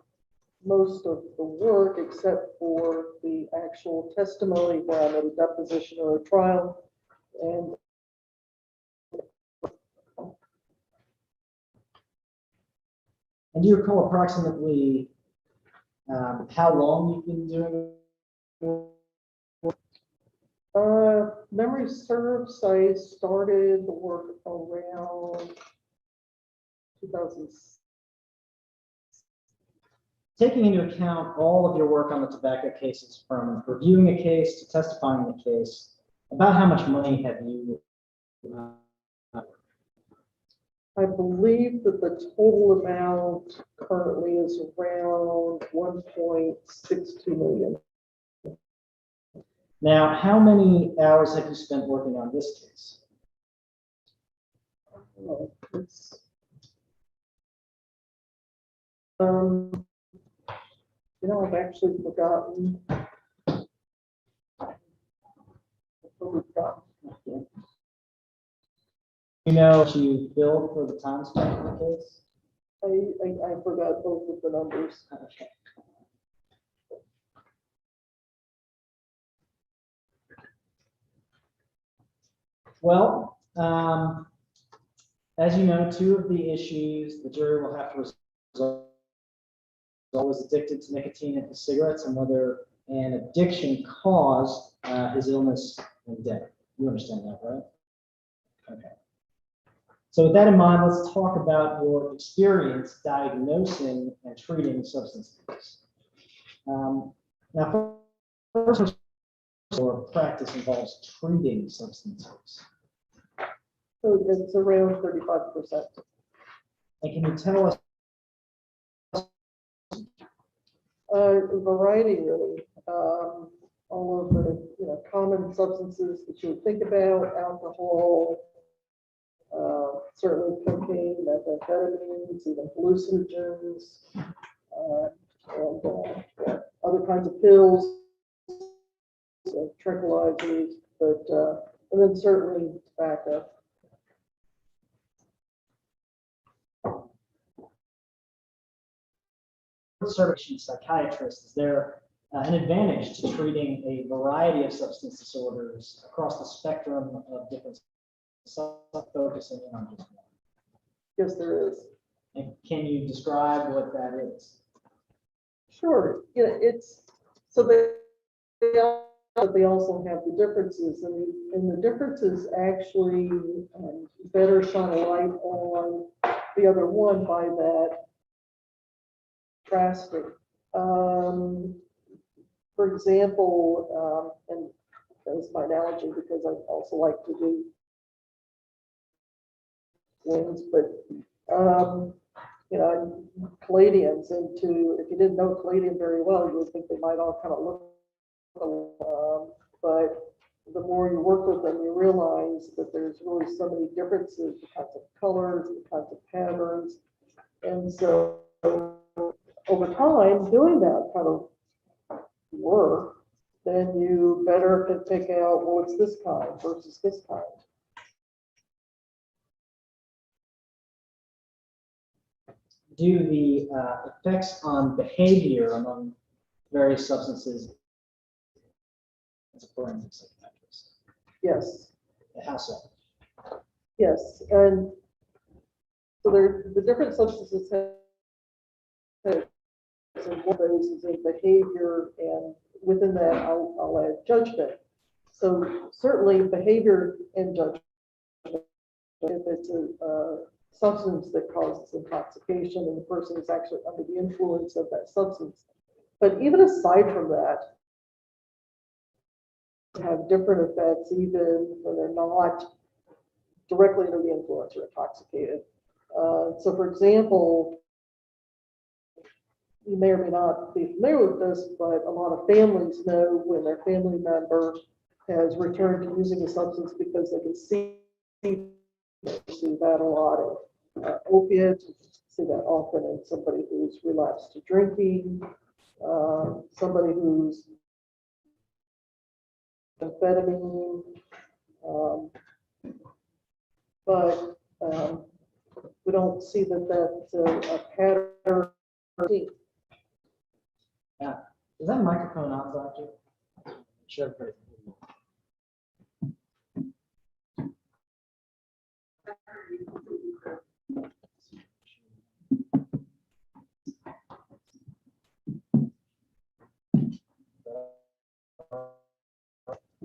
most of the work except for the actual testimony when I'm at a deposition or a trial. And do you recall approximately how long you've been doing memory serves, I started the work around 2000. Taking into account all of your work on the tobacco cases, from reviewing a case to testifying in the case, about how much money have you? I believe that the total amount currently is around 1.62 million. Now, how many hours have you spent working on this case? It's, I've actually forgotten. You know what you billed for the time spent on the case? I forgot both of the numbers. Okay. Well, as you know, two of the issues the jury will have to resolve was addicted to nicotine and cigarettes, and whether an addiction caused his illness and death. You understand that, right? Okay. So with that in mind, let's talk about your experience diagnosing and treating substance abuse. Now, first, your practice involves treating substance abuse. So it's around 35%. And can you tell us? A variety, really. All of the common substances that you would think about: alcohol, certainly cocaine, methamphetamines, even hallucinogens, and other kinds of pills, tranquilizers, but and then certainly tobacco. certification psychiatrist, is there an advantage to treating a variety of substance disorders across the spectrum of different focusing in on just one? Yes, there is. And can you describe what that is? Sure, it's, so they also have the differences, and the differences actually better shine a light on the other one by that drastic. For example, and that's my analogy because I also like to do wings, but palladiums into, if you didn't know palladium very well, you would think they might all kind of look, but the more you work with them, you realize that there's really so many differences, the kinds of colors, the kinds of patterns. And so over time, doing that kind of work, then you better can pick out, well, it's this kind versus this kind. Do the effects on behavior among various substances as a forensic psychiatrist? Yes, How so? yes, and so the different substances have, and one of those is in behavior, and within that, I'll add judgment. So certainly behavior and judgment, if it's a substance that causes intoxication and the person is actually under the influence of that substance. But even aside from that, have different effects even when they're not directly under the influence or intoxicated. So for example, you may or may not be familiar with this, but a lot of families know when their family member has returned to using a substance because they can see that a lot of opiates, see that often in somebody who's relapsed to drinking, somebody who's amphetamine, but we don't see that that's a pattern. Yeah. Is that microphone on, Doctor? Sure.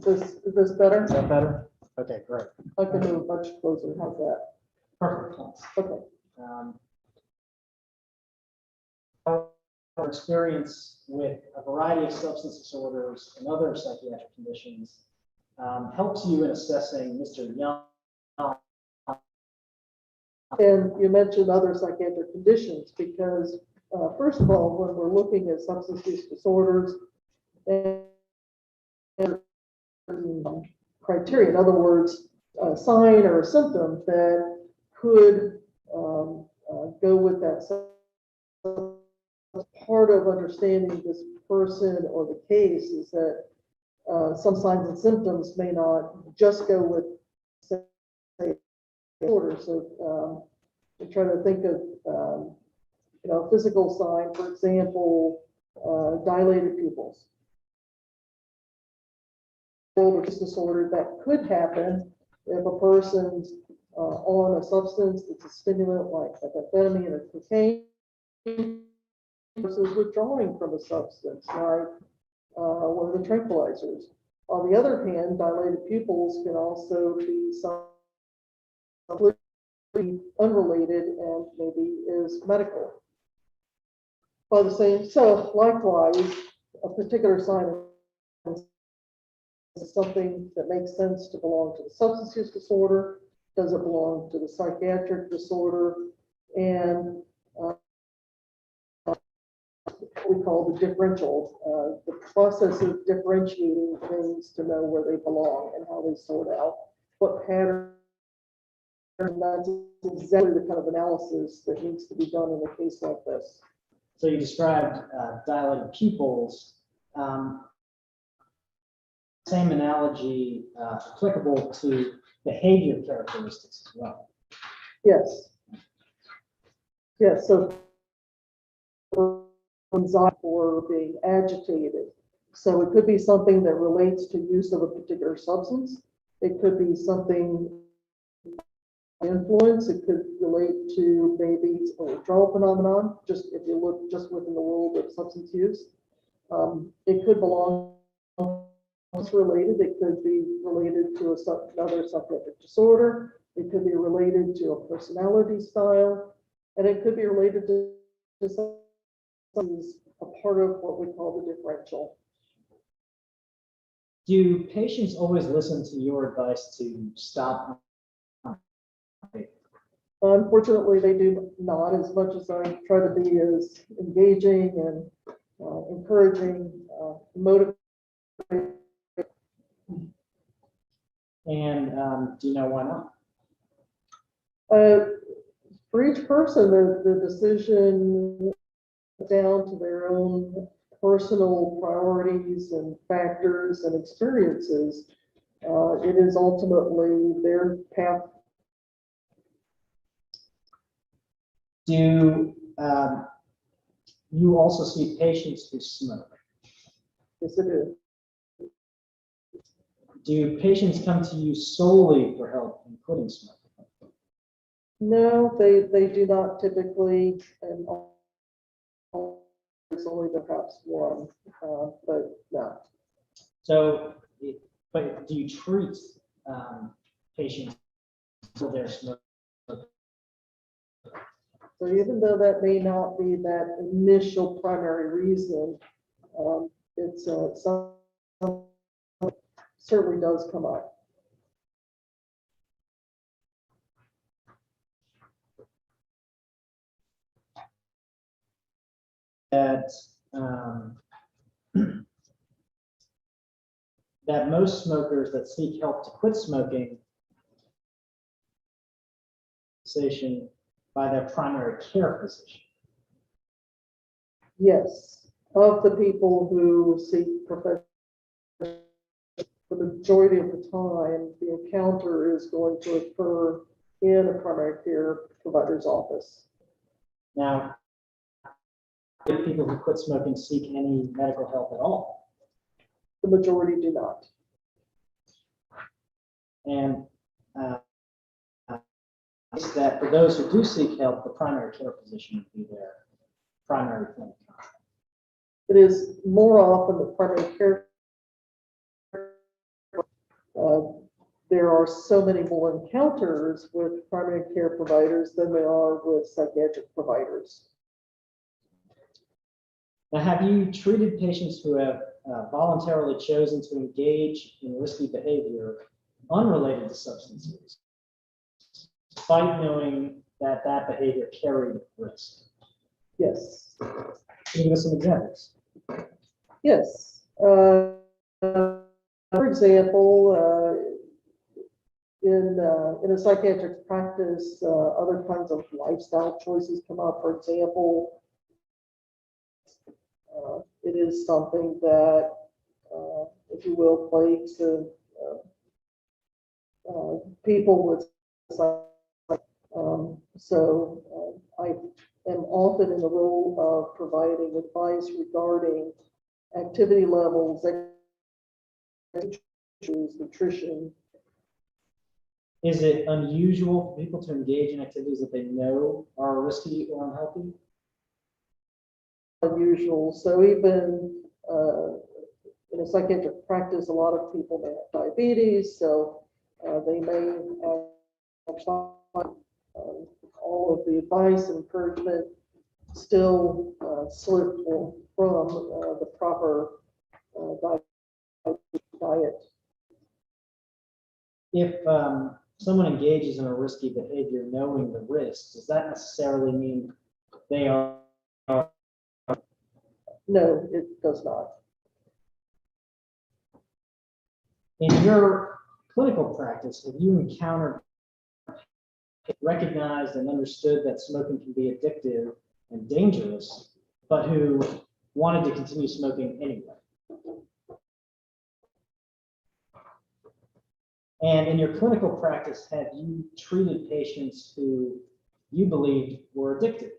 Is this better? Is that better? Okay, great. I can move much closer. How's that? Perfect. Thanks. Okay. Our experience with a variety of substance disorders and other psychiatric conditions helps you in assessing Mr. Young. And you mentioned other psychiatric conditions because, first of all, when we're looking at substance use disorders and criteria, in other words, a sign or a symptom that could go with that. So part of understanding this person or the case is that some signs and symptoms may not just go with say disorder. So we try to think of a physical sign, for example, dilated pupils. Or disorder that could happen if a person's on a substance that's a stimulant like amphetamine or cocaine versus withdrawing from a substance like one of the tranquilizers. On the other hand, dilated pupils can also be unrelated and maybe is medical. By the same, so likewise, a particular sign is something that makes sense to belong to the substance use disorder, does it belong to the psychiatric disorder, and what we call the differential, the process of differentiating things to know where they belong and how they sort out what pattern. And that's exactly the kind of analysis that needs to be done in a case like this. So you described dilated pupils. Same analogy applicable to behavior characteristics as well. Yes. Yes. So anxiety or being agitated. So it could be something that relates to use of a particular substance. It could be something influence. It could relate to maybe a withdrawal phenomenon, just if you look just within the world of substance use. It could belong it's related. It could be related to another psychiatric disorder. It could be related to a personality style, and it could be related to something that's a part of what we call the differential. Do patients always listen to your advice to stop? Unfortunately, they do not, as much as I try to be as engaging and encouraging, motivating. And do you know why not? For each person, the decision down to their own personal priorities and factors and experiences. It is ultimately their path. Do you also see patients who smoke? Yes, it is. Do patients come to you solely for help in quitting smoking? No, they do not typically, and there's only perhaps one, but no. So, but do you treat patients for their smoking? So even though that may not be that initial primary reason, it's certainly does come up. That that most smokers that seek help to quit smoking by their primary care physician. Yes, of the people who seek professional, the majority of the time, the encounter is going to occur in a primary care provider's office. Now, do people who quit smoking seek any medical help at all? The majority do not. And is that for those who do seek help, the primary care physician would be their primary point of contact. It is more often the primary care. There are so many more encounters with primary care providers than there are with psychiatric providers. Now, have you treated patients who have voluntarily chosen to engage in risky behavior unrelated to substance use, despite knowing that that behavior carried risk? Yes. Can you give us some examples? Yes. For example, in a psychiatric practice, other kinds of lifestyle choices come up. For example, it is something that, if you will, plagues people with I am often in the role of providing advice regarding activity levels, nutrition. Is it unusual for people to engage in activities that they know are risky or unhealthy? Unusual. So even in a psychiatric practice, a lot of people may have diabetes, so they may have all of the advice and encouragement still slip from the proper diet. If someone engages in a risky behavior knowing the risks, does that necessarily mean they are? No, it does not. In your clinical practice, have you encountered, recognized and understood that smoking can be addictive and dangerous, but who wanted to continue smoking anyway? And in your clinical practice, have you treated patients who you believed were addicted?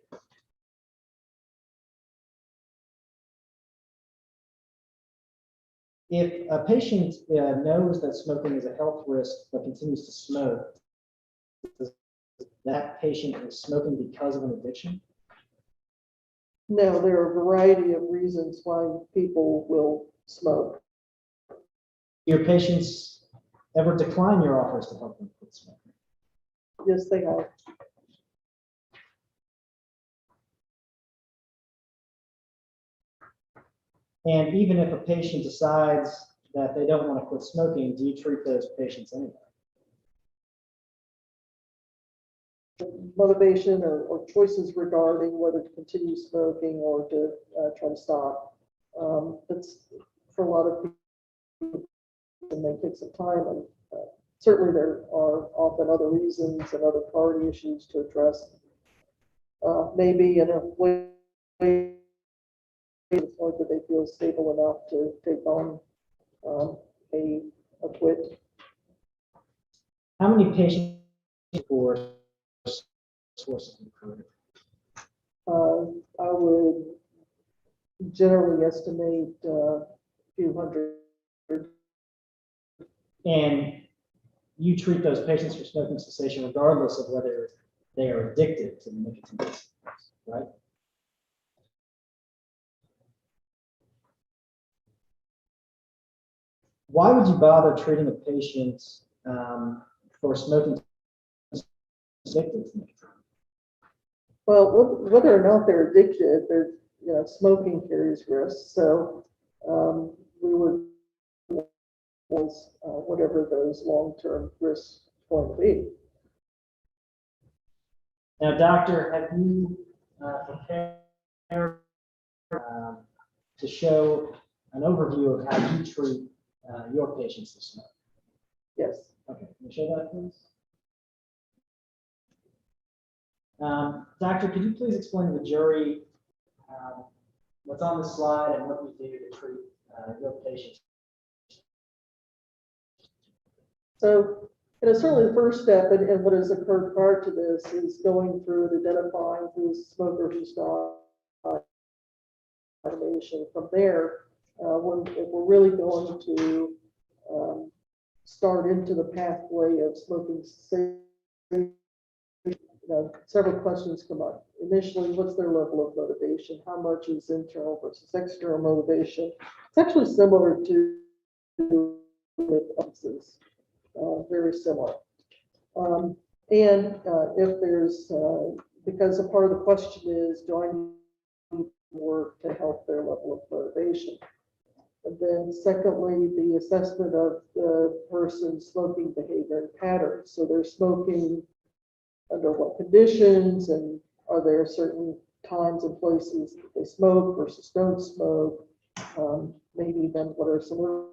If a patient knows that smoking is a health risk but continues to smoke, does that patient is smoking because of an addiction? No, there are a variety of reasons why people will smoke. Your patients ever decline your offers to help them quit smoking? Yes, they are. And even if a patient decides that they don't want to quit smoking, do you treat those patients anyway? Motivation or choices regarding whether to continue smoking or to try to stop. It's for a lot of people, it may take some time, and certainly there are often other reasons and other priority issues to address. Maybe in a way that they feel stable enough to take on a quit. How many patients for sources of recruiting? I would generally estimate a few hundred. And you treat those patients for smoking cessation regardless of whether they are addicted to the nicotine, right? Why would you bother treating a patient for smoking addicted to nicotine? Well, whether or not they're addicted, smoking carries risks. So we would whatever those long-term risks going to be. Now, doctor, have you prepared to show an overview of how you treat your patients with smoke? Yes. Okay, can you show that, please? Doctor, could you please explain to the jury what's on the slide and what you do to treat your patients? So, certainly the first step, and what has occurred prior to this, is going through and identifying who's a smoker, who's not. Automation. From there, if we're really going to start into the pathway of smoking, several questions come up. Initially, what's their level of motivation? How much is internal versus external motivation? It's actually similar to with substances. Very similar. And if there's, because a part of the question is, do I need work to help their level of motivation? And then secondly, the assessment of the person's smoking behavior and patterns. So they're smoking under what conditions, and are there certain times and places that they smoke versus don't smoke? Maybe then what are some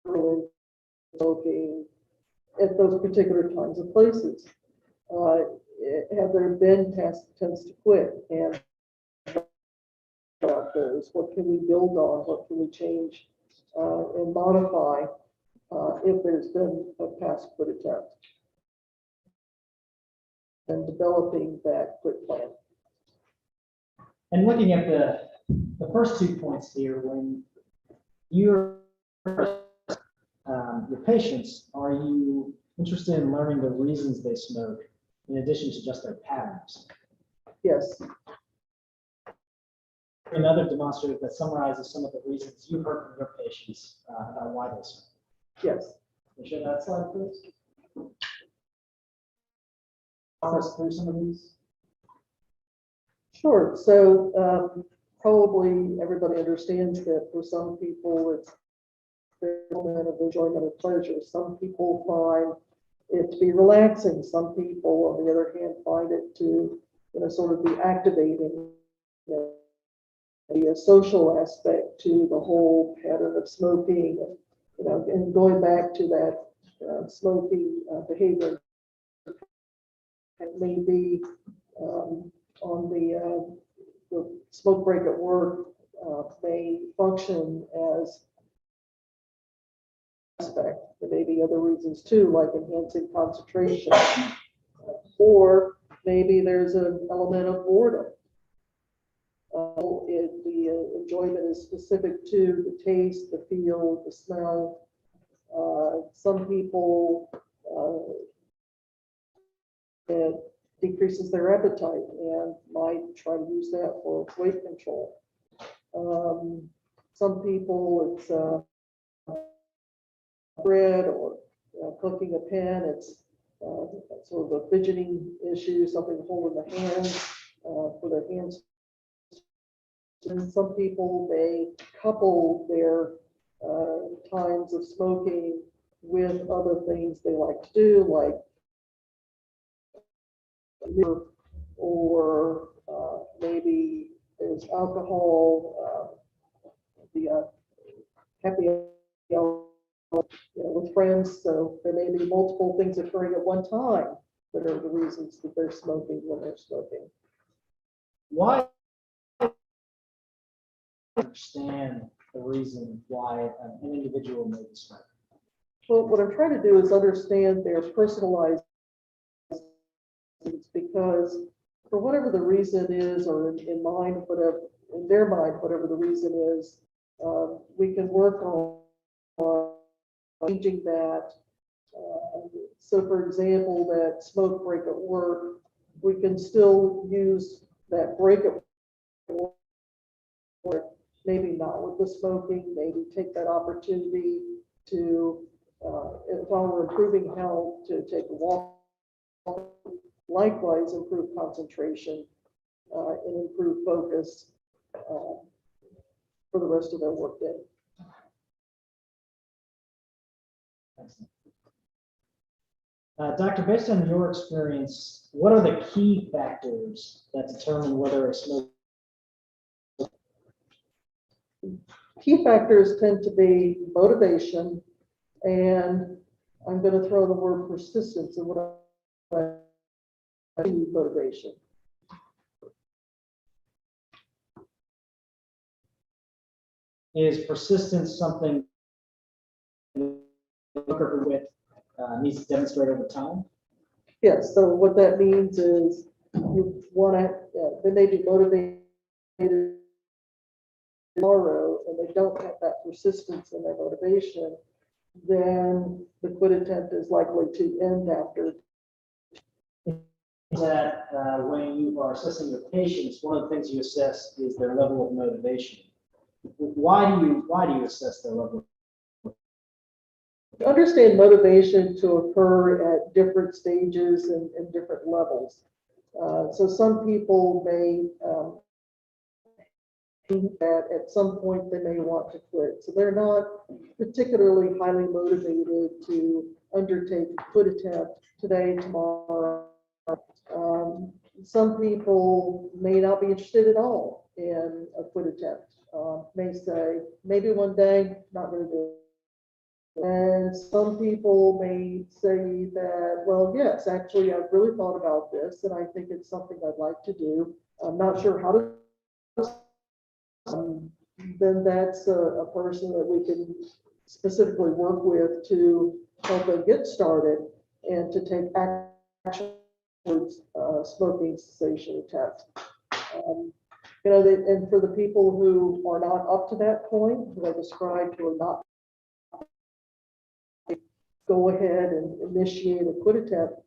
early smoking at those particular times and places? Have there been attempts to quit? And about those, what can we build on? What can we change and modify if there's been a past quit attempt? And developing that quit plan. And looking at the first 2 points here, when you're your patients, are you interested in learning the reasons they smoke in addition to just their patterns? Yes. Another demonstrative that summarizes some of the reasons you've heard from your patients about why they smoke. Yes. Can you show that slide, please? Walk us through some of these. Sure. So probably everybody understands that for some people it's the element of enjoyment and pleasure. Some people find it to be relaxing. Some people, on the other hand, find it to, sort of be activating. A social aspect to the whole pattern of smoking, and going back to that smoking behavior. And maybe on the smoke break at work may function as aspect. There may be other reasons too, like enhancing concentration, or maybe there's an element of boredom. The enjoyment is specific to the taste, the feel, the smell. Some people, it decreases their appetite and might try to use that for weight control. Some people, it's bread or cooking a pen. It's sort of a fidgeting issue, something to hold in the hand for their hands. And some people may couple their times of smoking with other things they like to do, like or maybe there's alcohol, the happy hour, with friends. So there may be multiple things occurring at one time that are the reasons that they're smoking when they're smoking. Why understand the reason why an individual may be smoking? Well, what I'm trying to do is understand their personalized needs, because for whatever the reason is, or in their mind, whatever the reason is, we can work on changing that. So for example, that smoke break at work, we can still use that break at work, maybe not with the smoking, maybe take that opportunity to, while we're improving health, to take a walk, likewise improve concentration and improve focus for the rest of their workday. Doctor, based on your experience, what are the key factors that determine whether a smoker? Key factors tend to be motivation, and I'm going to throw the word persistence in what I mean motivation. Is persistence something the smoker with needs to demonstrate over time? Yes, so what that means is you want to, they may be motivated tomorrow and they don't have that persistence in their motivation, then the quit attempt is likely to end after. That when you are assessing your patients, one of the things you assess is their level of motivation. Why do you assess their level? Understand motivation to occur at different stages and different levels. So some people may think that at some point they may want to quit. So they're not particularly highly motivated to undertake a quit attempt today, tomorrow. Some people may not be interested at all in a quit attempt. May say, maybe one day, not going to do it. And some people may say that, well, yes, actually, I've really thought about this, and I think it's something I'd like to do. I'm not sure how to. Then that's a person that we can specifically work with to help them get started and to take action towards smoking cessation attempt. And for the people who are not up to that point, who I described, who are not, go ahead and initiate a quit attempt.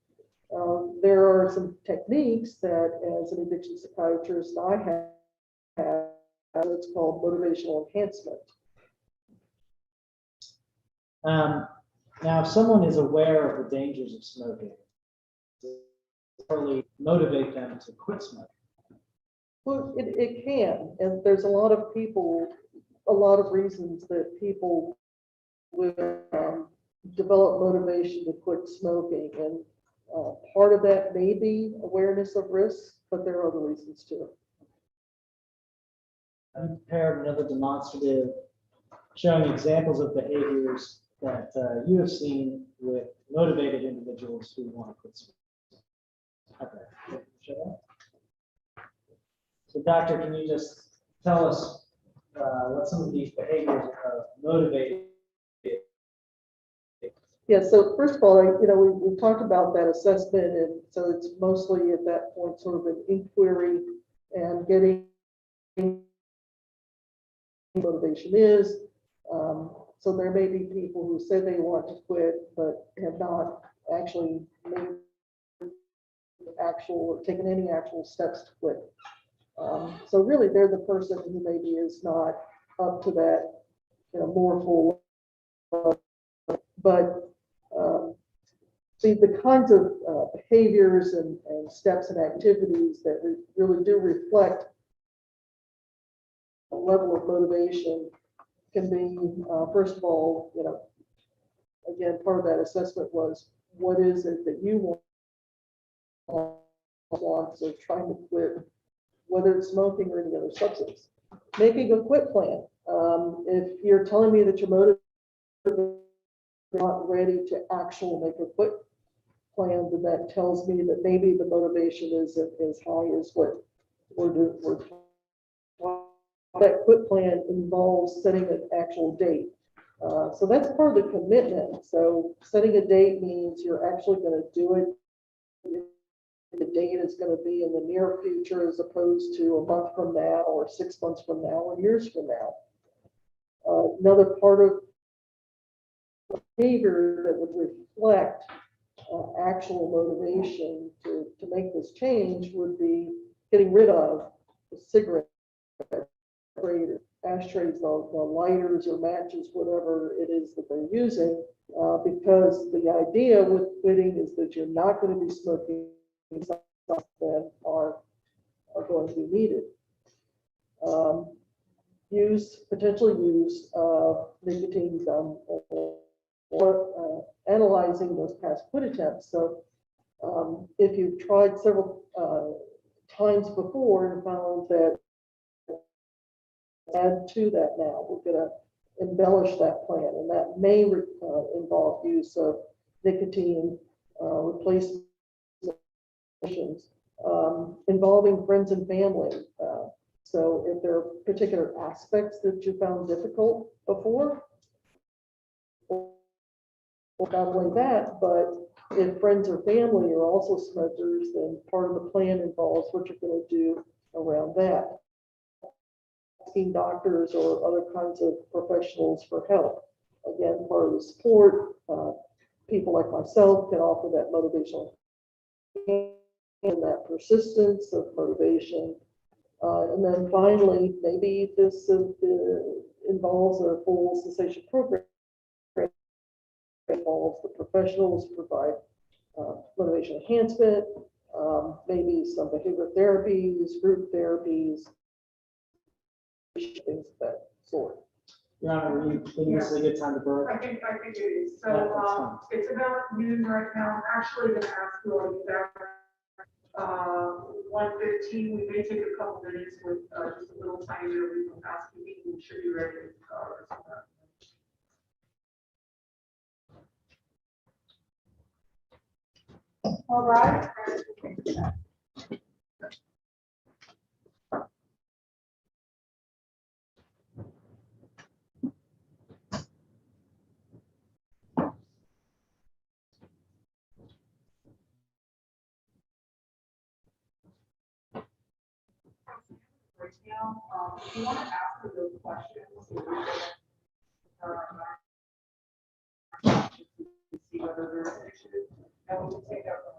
There are some techniques that, as an addiction psychiatrist, I have. It's called motivational enhancement. Now, if someone is aware of the dangers of smoking, really motivate them to quit smoking. Well, it can, and there's a lot of people, a lot of reasons that people will develop motivation to quit smoking, and part of that may be awareness of risk, but there are other reasons too. I prepared another demonstrative showing examples of behaviors that you have seen with motivated individuals who want to quit smoking. Okay, show that. So, doctor, can you just tell us what some of these behaviors are motivated? Yeah, so first of all, we talked about that assessment, and so it's mostly at that point sort of an inquiry and getting motivation is. So there may be people who say they want to quit, but have not actually made or taken any actual steps to quit. So really, they're the person who maybe is not up to that, more full. But see, the kinds of behaviors and steps and activities that really do reflect a level of motivation can be, first of all, again, part of that assessment was, what is it that you want, so trying to quit, whether it's smoking or any other substance. Making a quit plan. If you're telling me that you're motivated, not ready to actually make a quit plan, then that tells me that maybe the motivation isn't as high as what we're doing. That quit plan involves setting an actual date. So that's part of the commitment. So setting a date means you're actually going to do it. The date is going to be in the near future as opposed to a month from now or 6 months from now or years from now. Another part of behavior that would reflect actual motivation to make this change would be getting rid of the cigarette ashtrays, the lighters or matches, whatever it is that they're using, because the idea with quitting is that you're not going to be smoking stuff that are going to be needed. Potentially use nicotine gum or analyzing those past quit attempts. So if you've tried several times before and found that, add to that now, we're going to embellish that plan, and that may involve use of nicotine replacement, involving friends and family. So if there are particular aspects that you found difficult before, not only that, but if friends or family are also smokers, then part of the plan involves what you're going to do around that. Asking doctors or other kinds of professionals for help. Again, part of the support, people like myself can offer that motivational and that persistence of motivation. And then finally, maybe this involves a full cessation program. Involves the professionals provide motivation enhancement, maybe some behavior therapies, group therapies, things of that sort. Your Honor, you think this is a good time to break? I think it is. So, Yeah, that's fine. it's about noon right now. I'm actually gonna ask you all to be back. 1:15, we may take a couple minutes with, just a little tiny bit of legal housekeeping. We should be ready to start. All right. Right now, if you want to ask her those questions, see whether there's an issue, and we can take that from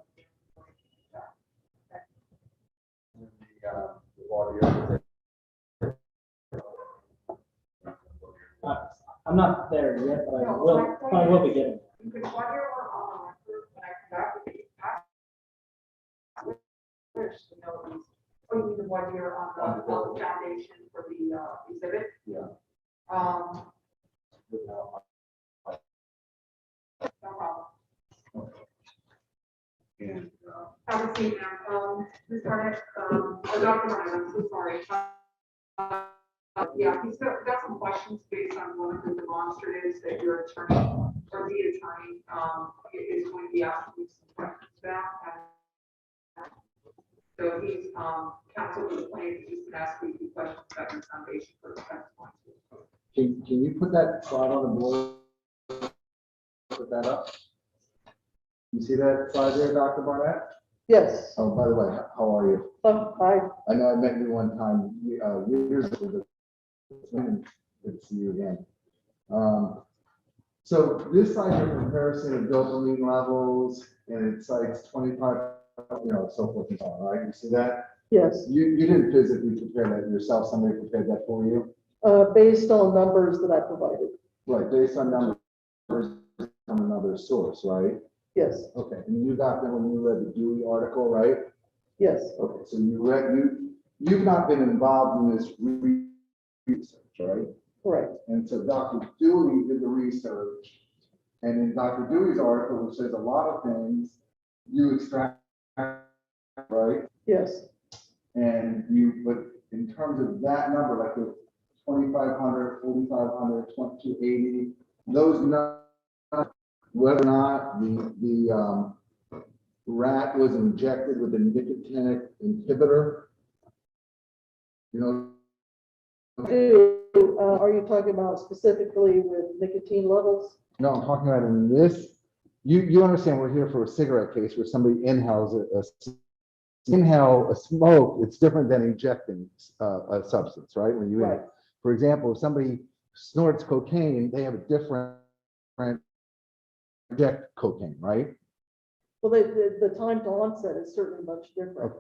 I'm not there yet, but I will be getting. you can plug your one on when I come back with you. You know, or you can one year on the foundation for the exhibit. Yeah. No problem. And, Have a seat now. Ms. Harnett, Dr. Ryan, I'm so sorry. Yeah, he's got some questions based on one of the demonstratives that your attorney or the attorney is going to be asking you some questions about. So he's counsel for the plaintiff, he's just gonna ask you a few questions about your foundation for the testimony. Can you put that slide on the board? Put that up. You see that slide there, Dr. Barnett? Yes. Oh, by the way, how are you? I I know I met you one time, years ago. Good to see you again. So this cites a comparison of dopamine levels, and it cites 25, so forth and so on, right? You see that? yes, You didn't physically prepare that yourself, somebody prepared that for you? based on numbers that I provided. Right, based on numbers from another source, right? Yes, Okay, and you got them when you read the Dewey article, right? yes, Okay, so you've not been involved in this research, right? correct. And so Dr. Dewey did the research, and in Dr. Dewey's article, which says a lot of things, you extract, right? Yes, But in terms of that number, like the 2,500, 4,500, 2,280, those numbers, whether or not the rat was injected with a nicotinic inhibitor, are you talking about specifically with nicotine levels? No, I'm talking about in this, you understand we're here for a cigarette case where somebody inhales inhale a smoke, it's different than injecting a substance, right? When you, Right. for example, if somebody snorts cocaine, they have a different inject cocaine, right? Well, the time to onset is certainly much different.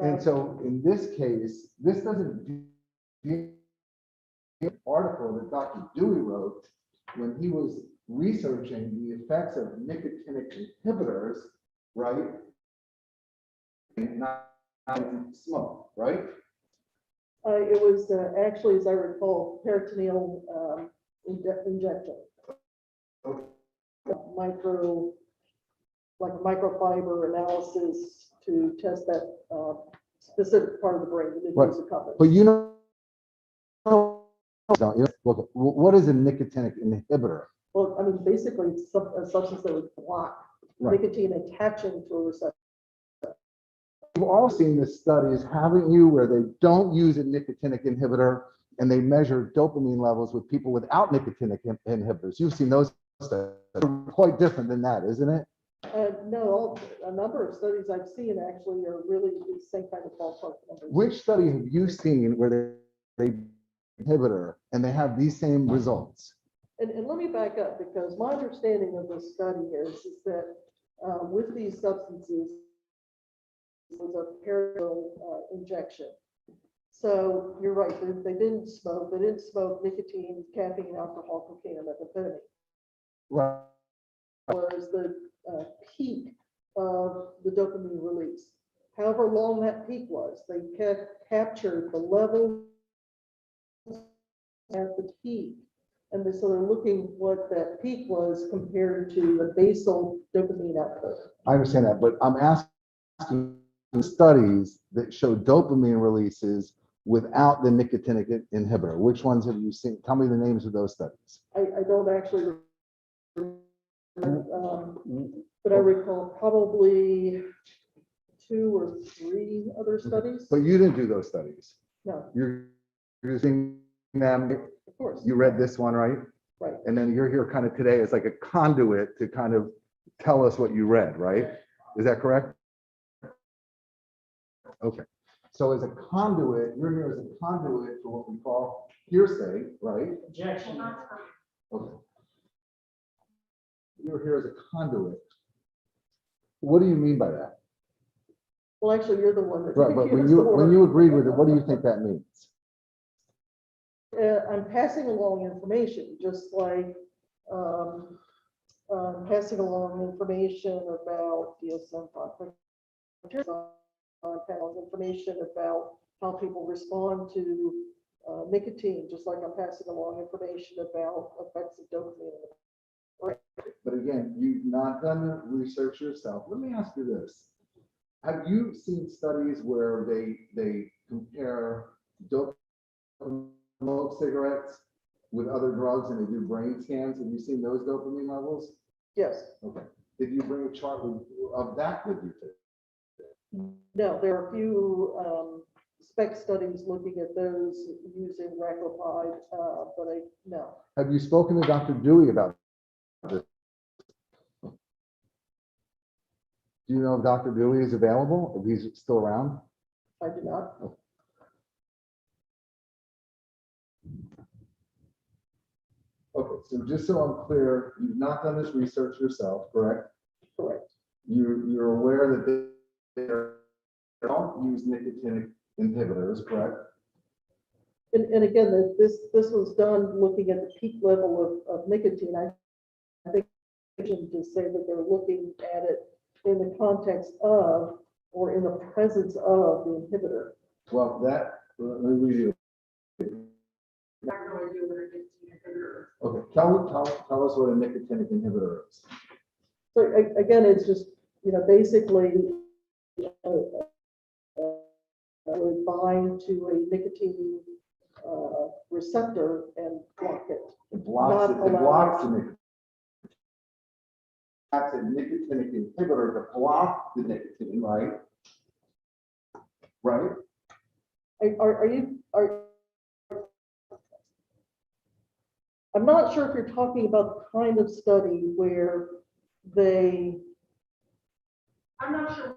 And so in this case, this doesn't the article that Dr. Dewey wrote when he was researching the effects of nicotinic inhibitors, right? And not smoke, right? It was actually, as I recall, peritoneal injection. Okay. Like microfiber analysis to test that specific part of the brain that Right. is a company. But you know, don't you? Look, what is a nicotinic inhibitor? Well, I mean, basically, it's a substance that would block Right. nicotine attaching to a receptor. You've all seen the studies, haven't you, where they don't use a nicotinic inhibitor and they measure dopamine levels with people without nicotinic inhibitors. You've seen those studies. They're quite different than that, isn't it? No, a number of studies I've seen actually are really the same kind of ballpark numbers. Which study have you seen where they inhibitor and they have these same results? And let me back up, because my understanding of this study is that with these substances, it was a peritoneal injection. So you're right, they didn't smoke nicotine, caffeine, alcohol, cocaine, and methamphetamine. Right. Was the peak of the dopamine release. However long that peak was, they captured the level at the peak. And so they're looking what that peak was compared to the basal dopamine output. I understand that, but I'm asking studies that show dopamine releases without the nicotinic inhibitor. Which ones have you seen? Tell me the names of those studies. I don't actually, but I recall probably 2 or 3 other studies. But you didn't do those studies. No, You're using them. of course. You read this one, right? Right. And then you're here kind of today as like a conduit to kind of tell us what you read, right? Is that correct? Okay. So as a conduit, you're here as a conduit for what we call hearsay, right? Objection. Okay. You're here as a conduit. What do you mean by that? Well, actually, you're the one that. Right, but when you agreed with it, what do you think that means? I'm passing along information, just like passing along information about DSM-5, information about how people respond to nicotine, just like I'm passing along information about effects of dopamine. But again, you've not done the research yourself. Let me ask you this. Have you seen studies where they compare smoke cigarettes with other drugs and they do brain scans? Have you seen those dopamine levels? Yes. Okay. Did you bring a chart of that with you today? No, there are a few spec studies looking at those using raclopride, but no. Have you spoken to Dr. Dewey about this? Do Do you know if Dr. Dewey is available, if he's still around? I do not. Okay, so just so I'm clear, you've not done this research yourself, correct? Correct. You're aware that they don't use nicotinic inhibitors, correct? And again, this was done looking at the peak level of nicotine. I think to say that they're looking at it in the context of or in the presence of the inhibitor. Well, let me read you. I have no idea what a nicotine inhibitor is. Okay, tell us what a nicotinic inhibitor is. So again, it's just, basically would bind to a nicotine receptor and block it. It blocks Not it, it allow- blocks the nicotine. That's a nicotinic inhibitor to block the nicotine, right? Right? I'm not sure if you're talking about the kind of study where they, I'm not sure.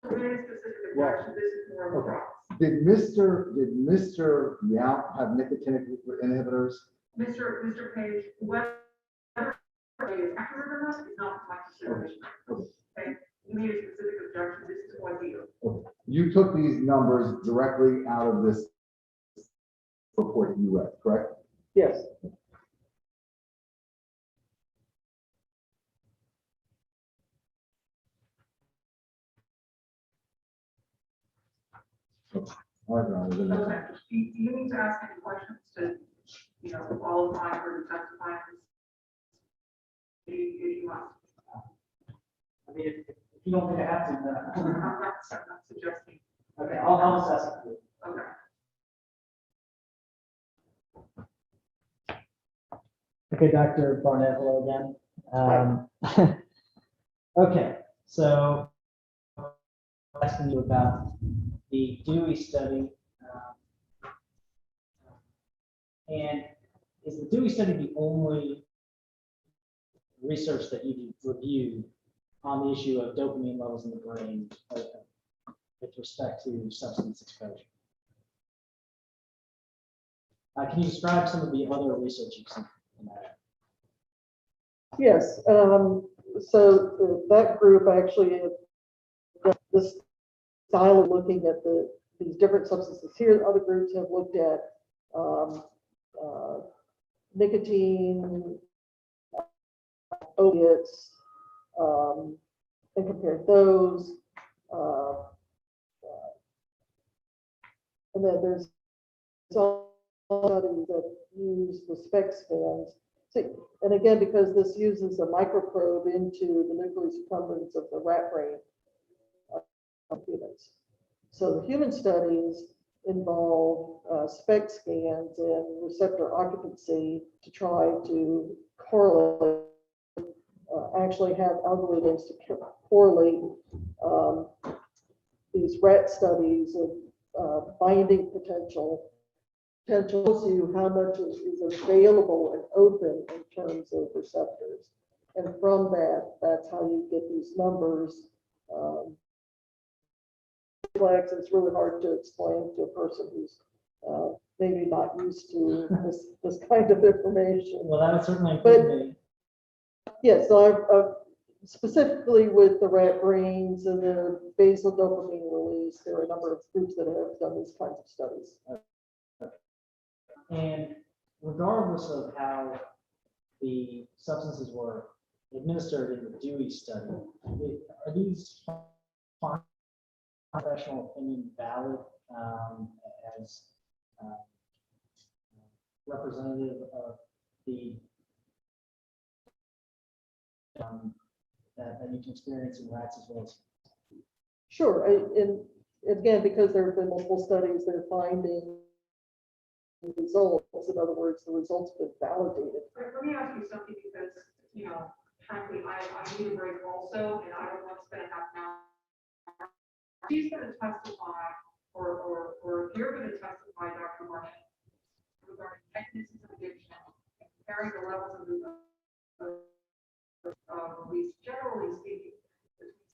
Very specific objection, this is more of a Okay. process. Did Mr. Yount have nicotinic inhibitors? Mr. Page, whether is accurate or not is not my consideration. Okay, you made a specific objection, this is what you. Okay. You took these numbers directly out of this report that you read, correct? yes. All right, Your Honor, then- Okay, do you need to ask any questions to, qualify for the testifying? You must. I mean, if you don't think I have to, I'm then. not suggesting. Okay, I'll assess it for you. Okay. Okay, Dr. Barnett, hello again. Okay, so asking you about the Dewey study. And is the Dewey study the only research that you've reviewed on the issue of dopamine levels in the brain with respect to substance exposure? Can you describe some of the other research you've seen in that? Yes, so that group actually, this style of looking at these different substances here, other groups have looked at nicotine, opiates, and compared those. And then there's some studies that use the SPEC scans. So, and again, because this uses a microprobe into the nucleus accumbens of the rat brain of humans. So the human studies involve SPEC scans and receptor occupancy to try to correlate, actually have algorithms to correlate these rat studies of binding potential to how much is available and open in terms of receptors. And from that, that's how you get these numbers. It's really hard to explain to a person who's maybe not used to this kind of information. Well, that would certainly include me. Yes, so I've specifically with the rat brains and the basal dopamine release, there are a number of groups that have done these kinds of studies. And regardless of how the substances were administered in the Dewey study, are these professional opinion valid as representative of the that you can experience in rats as well as? Sure, and again, because there have been multiple studies, they're finding results. In other words, the results have been validated. Let me ask you something because, frankly, I need a break also, and I don't want to spend half an hour. She's going to testify, or if you're going to testify, Dr. Marsh, regarding mechanisms of addiction, and comparing the levels of release, generally speaking, between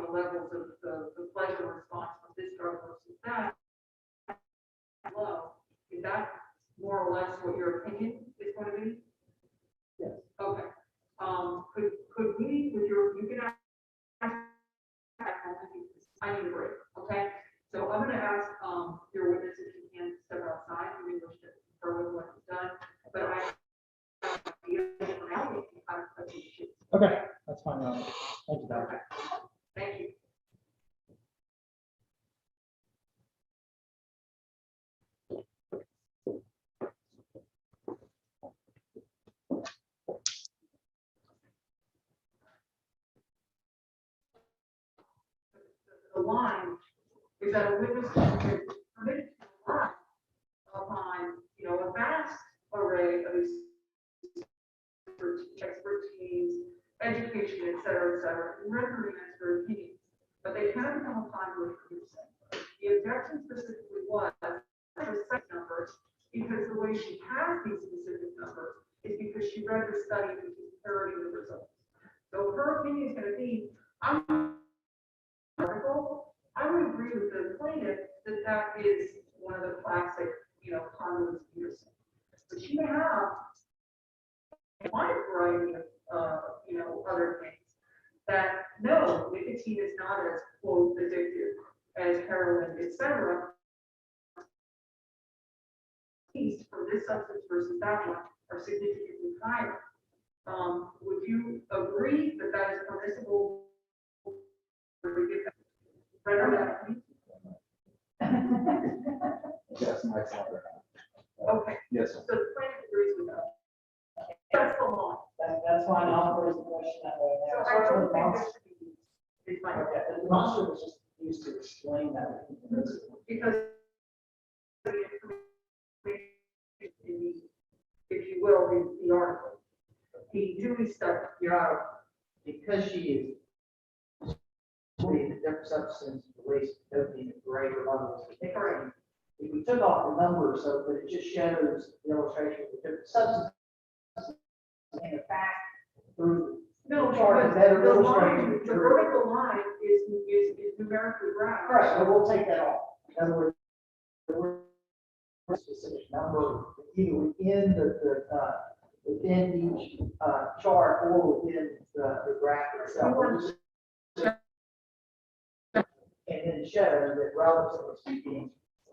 the levels of the pleasure response from this drug versus that. Low. Is that more or less what your opinion is going to be? Yes. Okay. Could we, with your, you can ask, I need a break, okay? So I'm gonna ask, your witness if you can step outside, you may wish to confer with what he's done, but I. Okay, that's fine, Your Honor. Thank you, Doctor. Thank you. The line is that a witness is permitted to rely upon, a vast array of expertise, education, et cetera, in rendering expert opinions, but they cannot become a conduit for hearsay. The objection specifically was precise numbers, because the way she has these specific numbers is because she read the study and she's parroting the results. So her opinion is going to be, I would agree with the plaintiff that that is one of the classic, conduits of hearsay. But she may have a wide variety of, other things that no, nicotine is not as quote addictive as heroin, et cetera. For this substance versus that one are significantly higher. Would you agree that that is permissible? Yes, my father. Okay, Yes, so the plaintiff agrees with that. That's the law. That's why I offer the question that way So now. I don't think this should be used. It's fine. Okay, the demonstrative was just used to explain that. Because the information in the, if you will, the article, the Dewey study, Because she is the different substance released dopamine at greater levels. Correct. If we took off the numbers, so that it just shows the illustration of the different substances and the fact through no, the chart because is better the illustrating line, the the truth. vertical line is numerically graphed. Right, but we'll take that off. In other words, specific number either within within each chart or within the graph itself. We'll just- And then show that relatively speaking,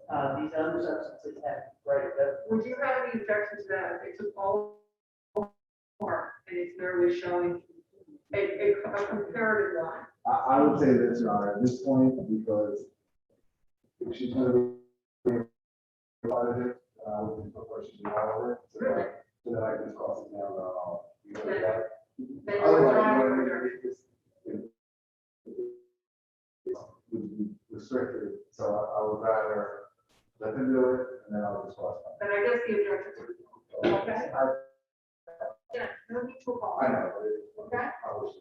these other substances have greater dose. Would you have any objection to that? If they took all apart and it's merely showing a comparative line. I would say this, Your Honor, at this point, because if she's going to be part of it, I would prefer she be part of it. Really? So that I can cross it down, Then you're otherwise, drawing would be restricted, so I would rather let them do it, and then I'll just cross it. But I guess the objection to. Okay. Yeah, no need to apologize. I know, but Okay. I wish.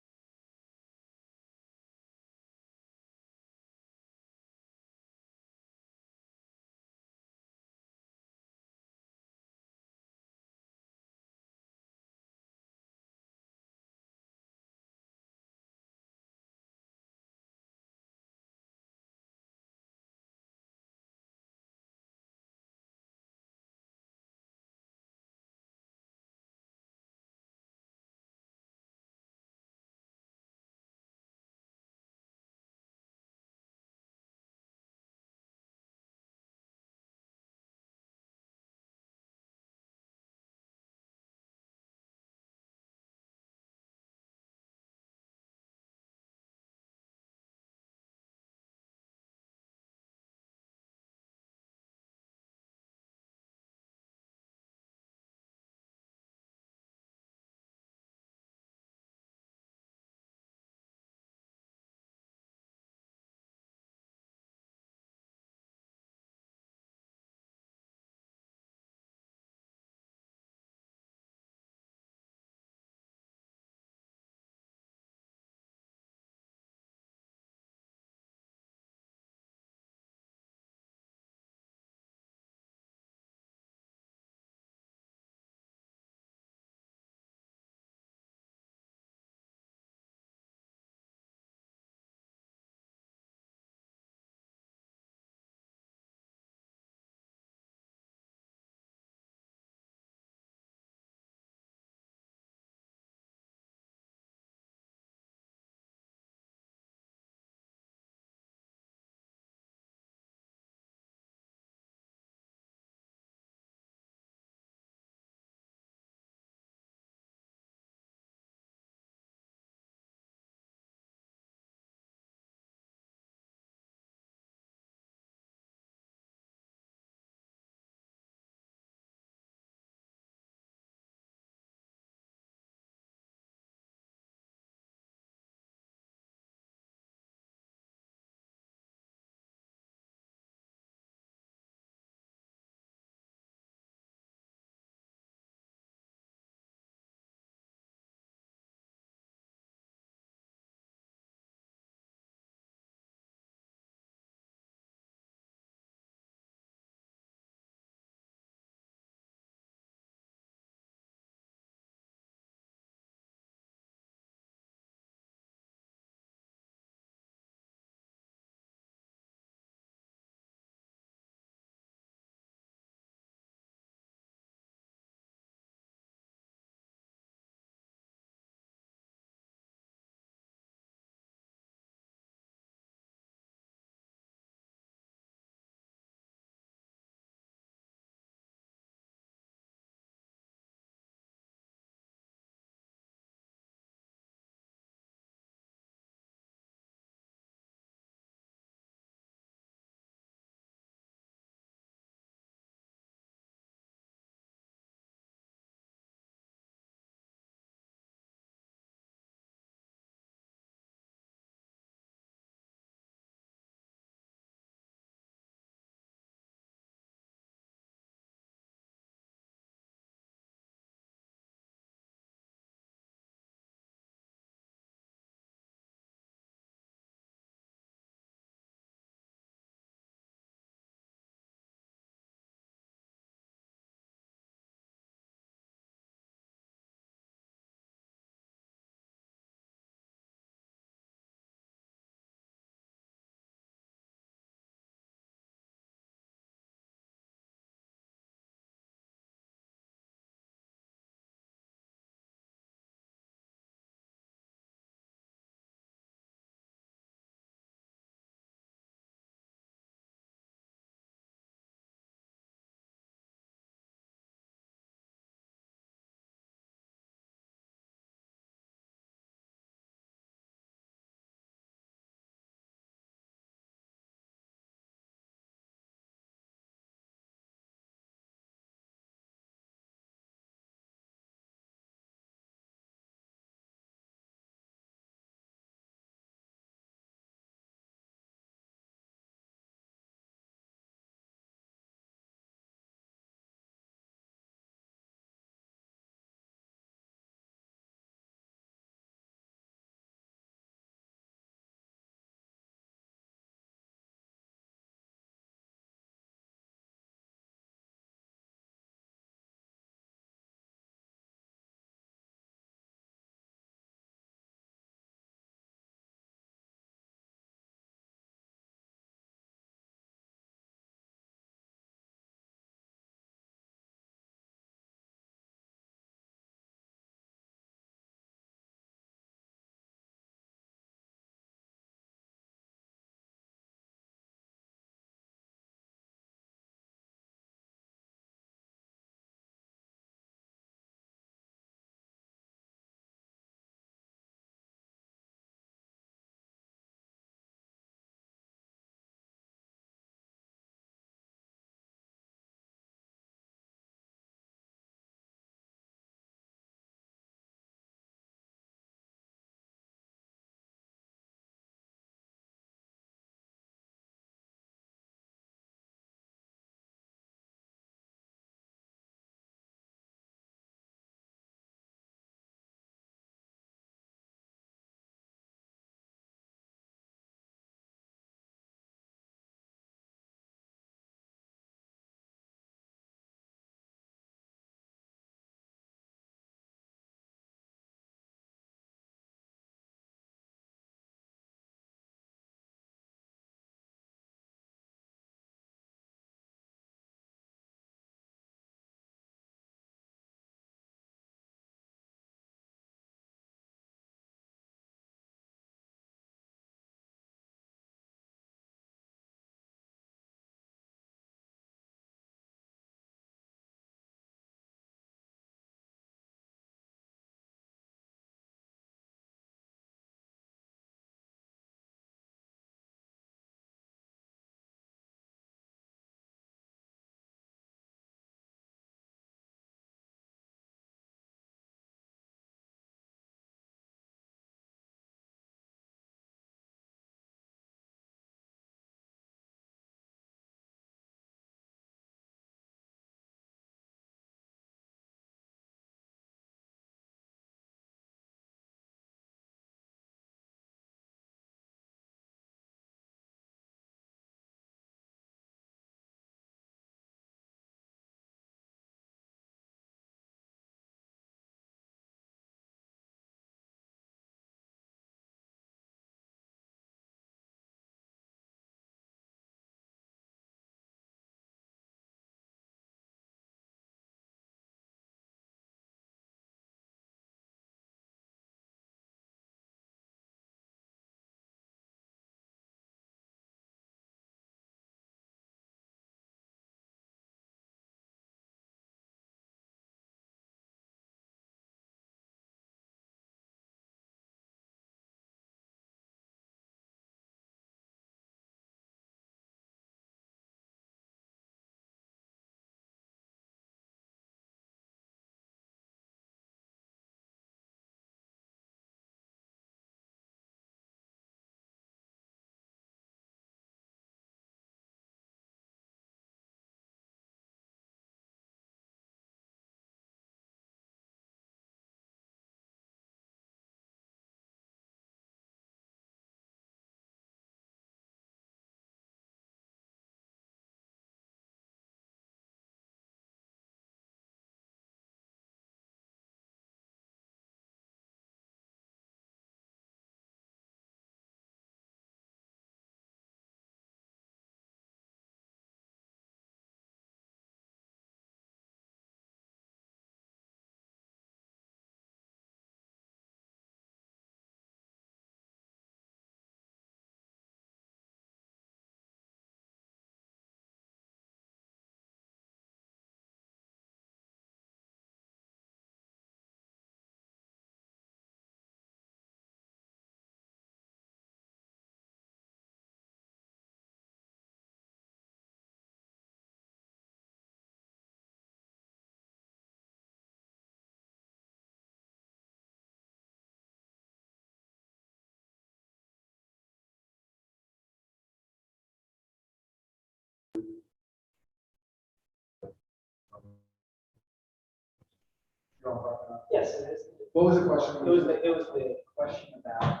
You're all talking about. Yes, it is. What was the question? It was the question about,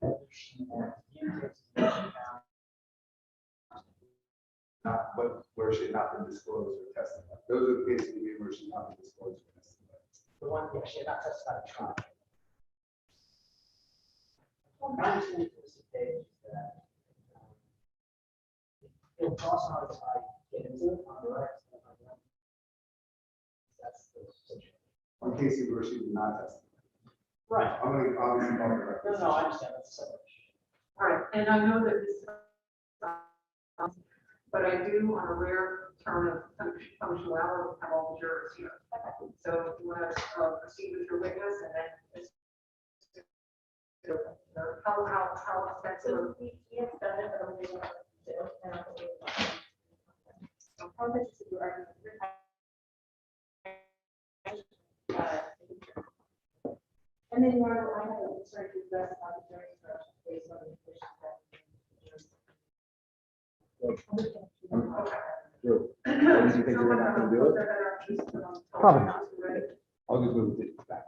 whether she had used it to account. But where she had not been disclosed or testified. Those are the cases where she had not been disclosed or testified. The one, yeah, she had not testified at trial. My understanding from Mr. Dade is that it'll cost not as I get into it on the right. That's the situation. On cases where she did not testify. Right. I'm gonna obviously talk about. No, I understand, that's a separate issue. All right, and I know that this, but I do, on a rare turn of punctuality, have all the jurors here. So if you want to proceed with your witness and then it's, how extensive. Yes, done it, but I'm going to. How much is your argument? And then, Marlo, I have a concern to address about the jury instructions based on the information that. Drew, why did you think you were not gonna do it? Probably. I'll just move it back.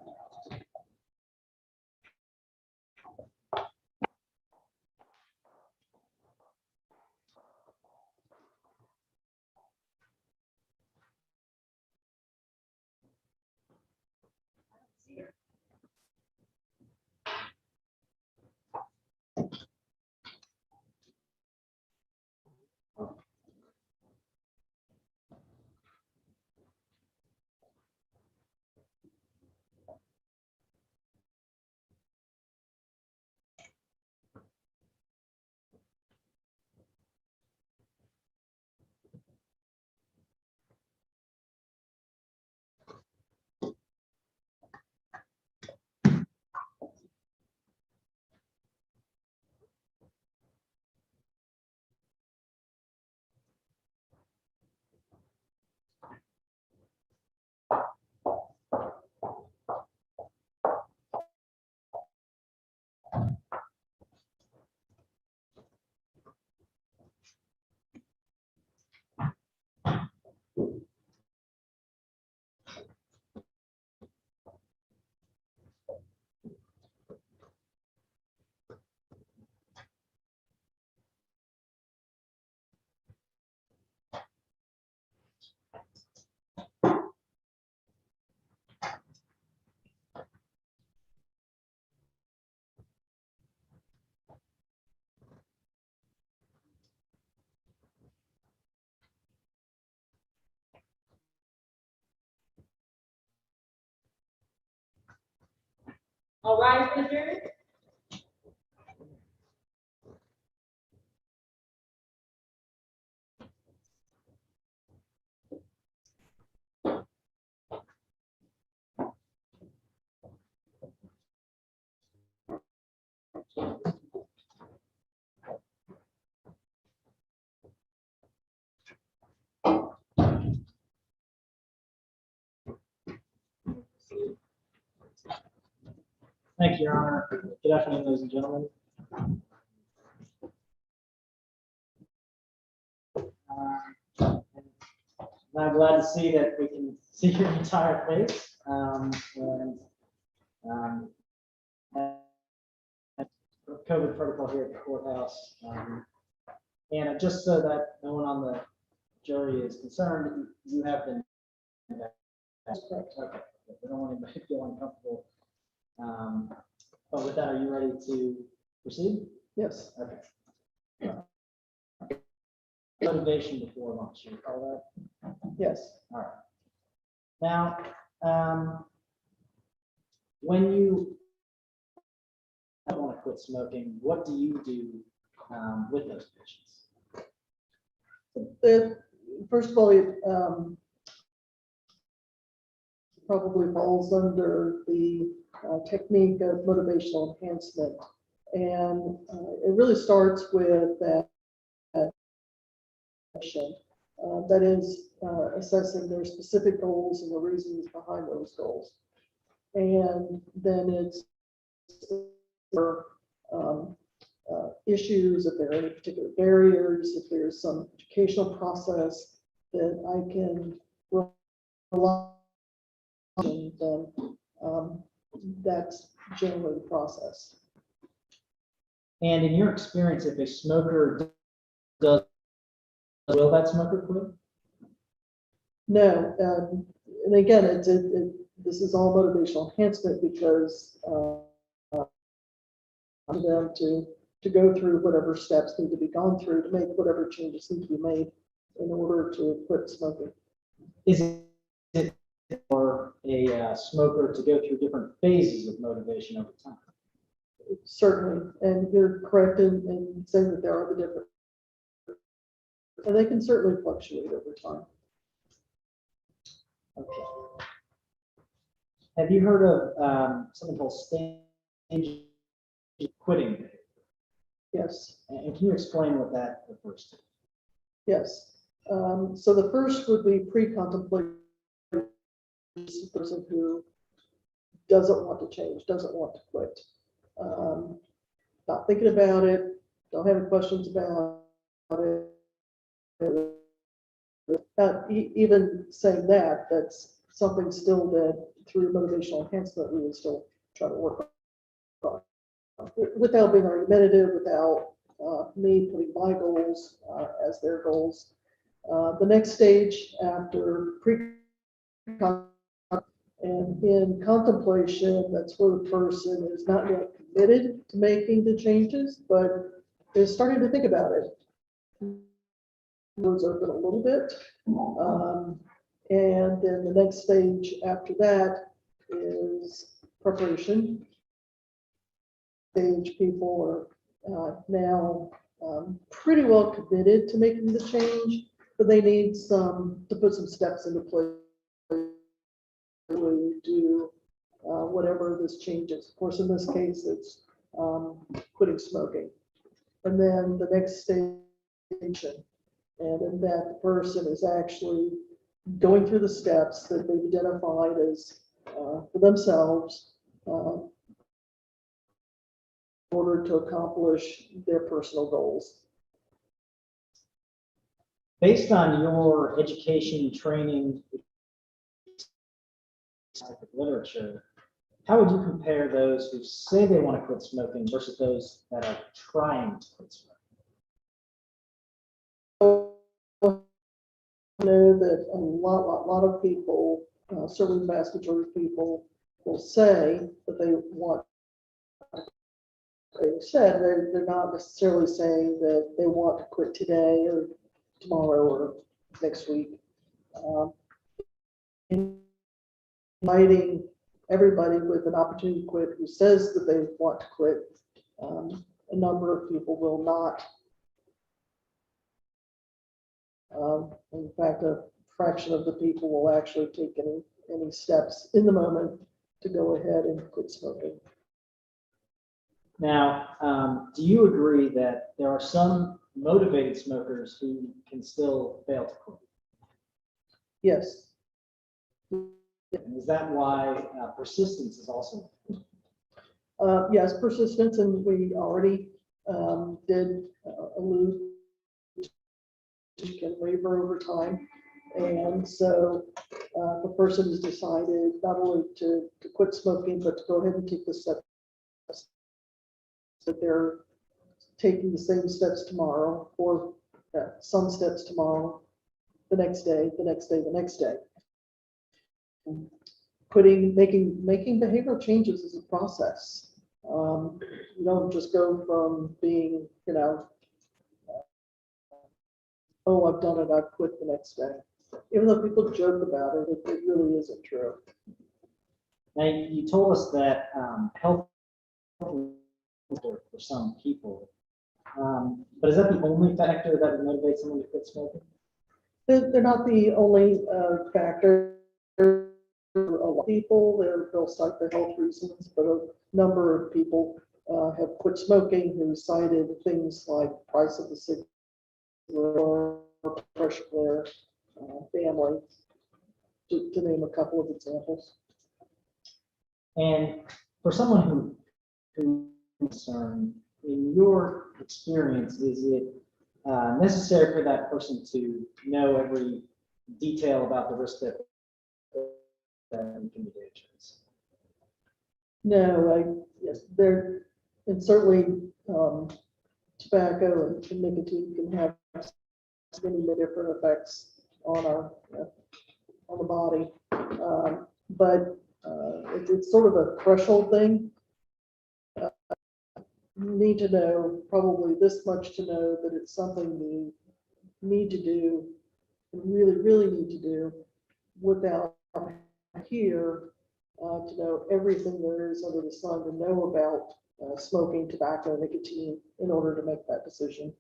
All right, for the jury. Thank you, Your Honor. Good afternoon, ladies and gentlemen. I'm glad to see that we can see your entire face. COVID protocol here at the courthouse. And just so that no one on the jury is concerned, you have been. That's correct. Okay. We don't want anybody to feel uncomfortable. But with that, are you ready to proceed? Yes. Okay. Motivation before lunch, you recall that? Yes. All right. Now, when you want to quit smoking, what do you do with those patients? First of all, it probably falls under the technique of motivational enhancement. And it really starts with that that is assessing their specific goals and the reasons behind those goals. And then it's issues, if there are any particular barriers, if there's some educational process that I can rely then that's generally the process. And in your experience, if a smoker does, will that smoker quit? No, and again, this is all motivational enhancement because for them to go through whatever steps need to be gone through to make whatever changes need to be made in order to quit smoking. Is it for a smoker to go through different phases of motivation over time? Certainly, and you're correct in saying that there are the different, and they can certainly fluctuate over time. Okay. Have you heard of something called stage quitting behavior? Yes, And can you explain what that refers to? yes. So the first would be pre-contemplation, the person who doesn't want to change, doesn't want to quit. Not thinking about it, don't have any questions about it. Even saying that, that's something still that through motivational enhancement, we would still try to work on. Without being argumentative, without me putting my goals as their goals. The next stage after and in contemplation, that's where the person is not yet committed to making the changes, but is starting to think about it. Doors open a little bit. And then the next stage after that is preparation. Stage people are now pretty well committed to making the change, but they need to put some steps into place to do whatever this change is. Of course, in this case, it's quitting smoking. And then the next stage, and in that the person is actually going through the steps that they've identified as for themselves in order to accomplish their personal goals. Based on your education, training, literature, how would you compare those who say they want to quit smoking versus those that are trying to quit smoking? I know that a lot of people, certainly the vast majority of people, will say that they want. They said they're not necessarily saying that they want to quit today or tomorrow or next week. Inviting everybody with an opportunity to quit who says that they want to quit, a number of people will not. In fact, a fraction of the people will actually take any steps in the moment to go ahead and quit smoking. Now, do you agree that there are some motivated smokers who can still fail to quit? Yes. And is that why persistence is also? Yes, persistence, and we already did allude to can waver over time. And so the person has decided not only to quit smoking, but to go ahead and take the steps that they're taking the same steps tomorrow, or some steps tomorrow, the next day, the next day, the next day. Making behavioral changes is a process. You don't just go from being, oh, I've done it, I've quit the next day. Even though people joke about it, it really isn't true. Now, you told us that health for some people, but is that the only factor that would motivate someone to quit smoking? They're not the only factor. A lot of people, they'll cite their health reasons, but a number of people have quit smoking who cited things like price of the cigarette or pressure flare, family, to name a couple of examples. And for someone who is concerned, in your experience, is it necessary for that person to know every detail about the risk that then can be dangerous. No, yes, there, and certainly, tobacco and nicotine can have many different effects on our, on the body. But it's sort of a threshold thing. You need to know probably this much to know that it's something you need to do, and really need to do without here to know everything there is under the sun to know about smoking, tobacco, nicotine in order to make that decision.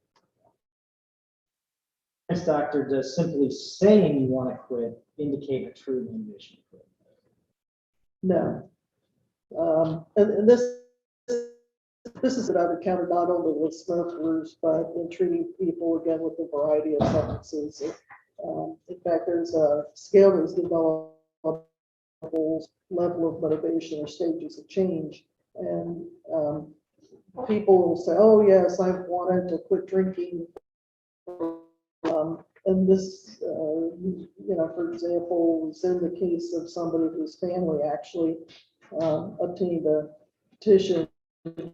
This doctor, does simply saying you want to quit indicate a true motivation to quit? No. And this is that I've encountered not only with smokers, but in treating people again with a variety of substances. In fact, there's a scale that's developed level of motivation or stages of change. And people will say, oh yes, I've wanted to quit drinking. And this, for example, was in the case of somebody whose family actually obtained a petition to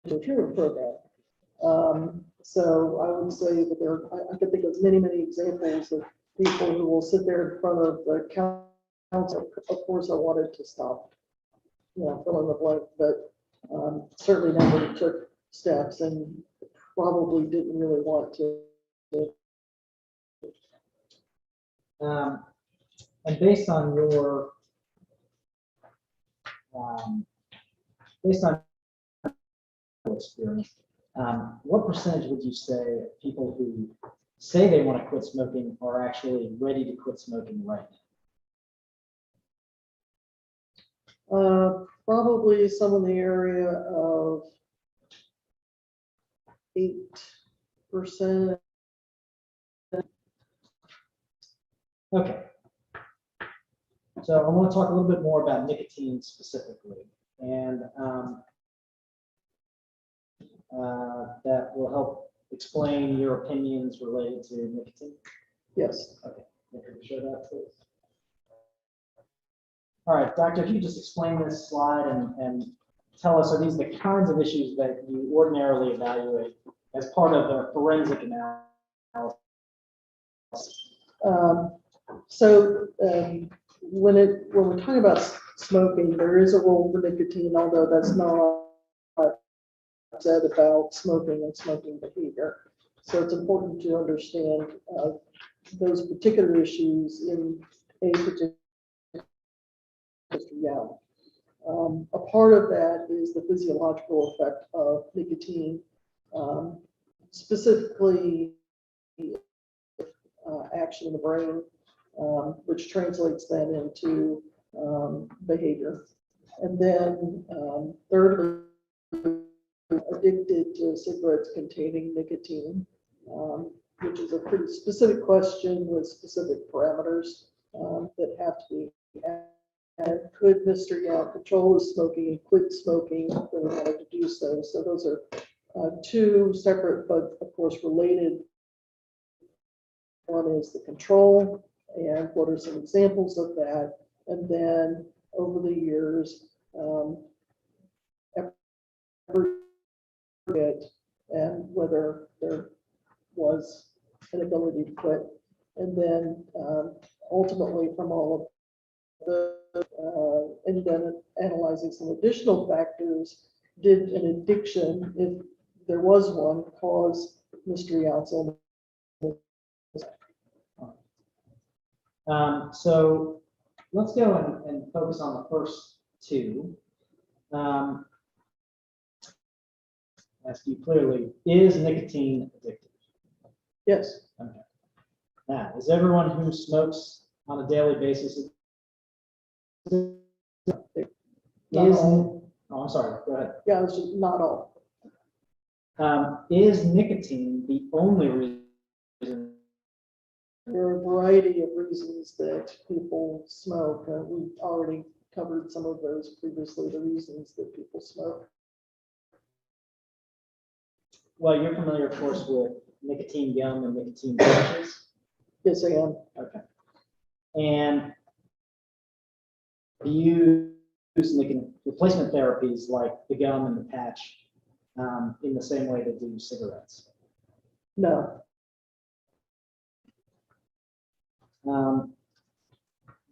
a treatment program. So I would say that I could think of many examples of people who will sit there in front of the council. Of course, I wanted to stop, fill in the blank, but certainly nobody took steps and probably didn't really want to. And based on your, experience, what percentage would you say of people who say they want to quit smoking are actually ready to quit smoking right now? Probably some in the area of 8%. Okay. So I want to talk a little bit more about nicotine specifically, and that will help explain your opinions related to nicotine. Yes. Okay. Can you show that, please? All right, Doctor, if you just explain this slide and tell us, are these the kinds of issues that you ordinarily evaluate as part of the forensic analysis? When we're talking about smoking, there is a role for nicotine, although that's not said about smoking and smoking behavior. So it's important to understand those particular issues in a particular reality. A part of that is the physiological effect of nicotine, specifically action in the brain, which translates then into behavior. And then thirdly, addicted to cigarettes containing nicotine, which is a pretty specific question with specific parameters that have to be added. And could Mr. Young control his smoking and quit smoking when he wanted to do so? So those are two separate but of course related. One is the control, and what are some examples of that? And then over the years, and whether there was an ability to quit. And then ultimately from all of the, and then analyzing some additional factors, did an addiction, if there was one, cause Mr. Yancel? So let's go and focus on the first two. Ask you clearly, is nicotine addictive? Yes. Okay. Now, is everyone who smokes on a daily basis? Oh, I'm sorry, go ahead. Yeah, it's just not all. Is nicotine the only reason? There are a variety of reasons that people smoke. We've already covered some of those previously, the reasons that people smoke. Well, you're familiar, of course, with nicotine gum and nicotine patches. Yes, I am. Okay. And use nicotine replacement therapies like the gum and the patch in the same way they do cigarettes. No,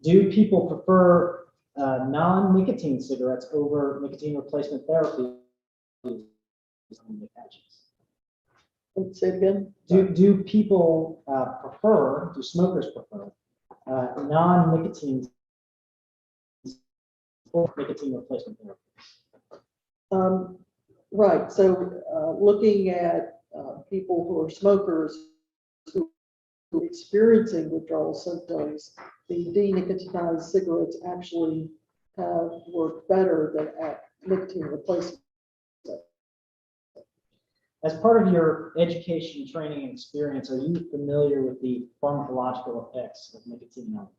Do people prefer non-nicotine cigarettes over nicotine replacement therapy? let's say it again. Do people do smokers prefer non-nicotine or nicotine replacement therapy? Right, so looking at people who are smokers who are experiencing withdrawal symptoms, the denicotinized cigarettes actually have worked better than nicotine replacement. As part of your education, training, and experience, are you familiar with the pharmacological effects of nicotine on the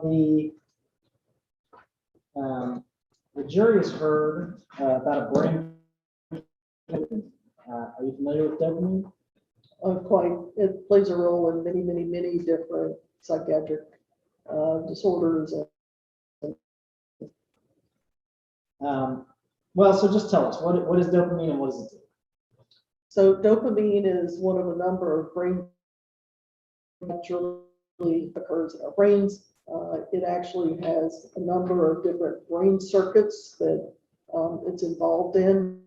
brain? The jury has heard about a brain. Are you familiar with dopamine? Quite, it plays a role in many, many, many different psychiatric disorders. Well, so just tell us, what is dopamine and what does it do? So dopamine is one of a number of brain naturally occurs in our brains. It actually has a number of different brain circuits that it's involved in.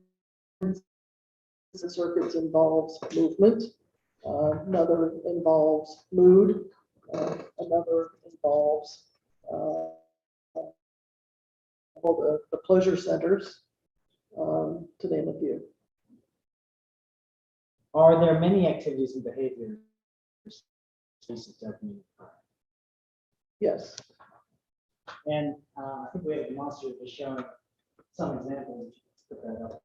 The circuits involves movement, another involves mood, another involves the pleasure centers, to name a few. Are there many activities and behaviors of dopamine? Yes. And I think we have a demonstrator that's showing some examples. Put that up.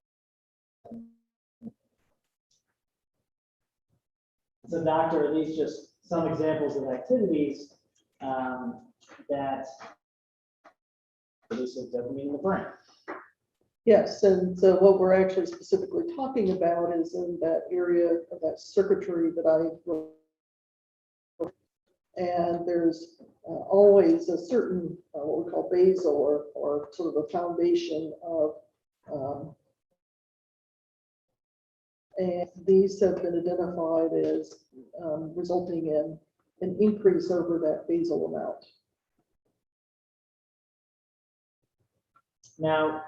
So, doctor, are these just some examples of activities that release dopamine in the brain? Yes, and so what we're actually specifically talking about is in that area of that circuitry that and there's always a certain what we call basal or sort of a foundation of and these have been identified as resulting in an increase over that basal amount. Now,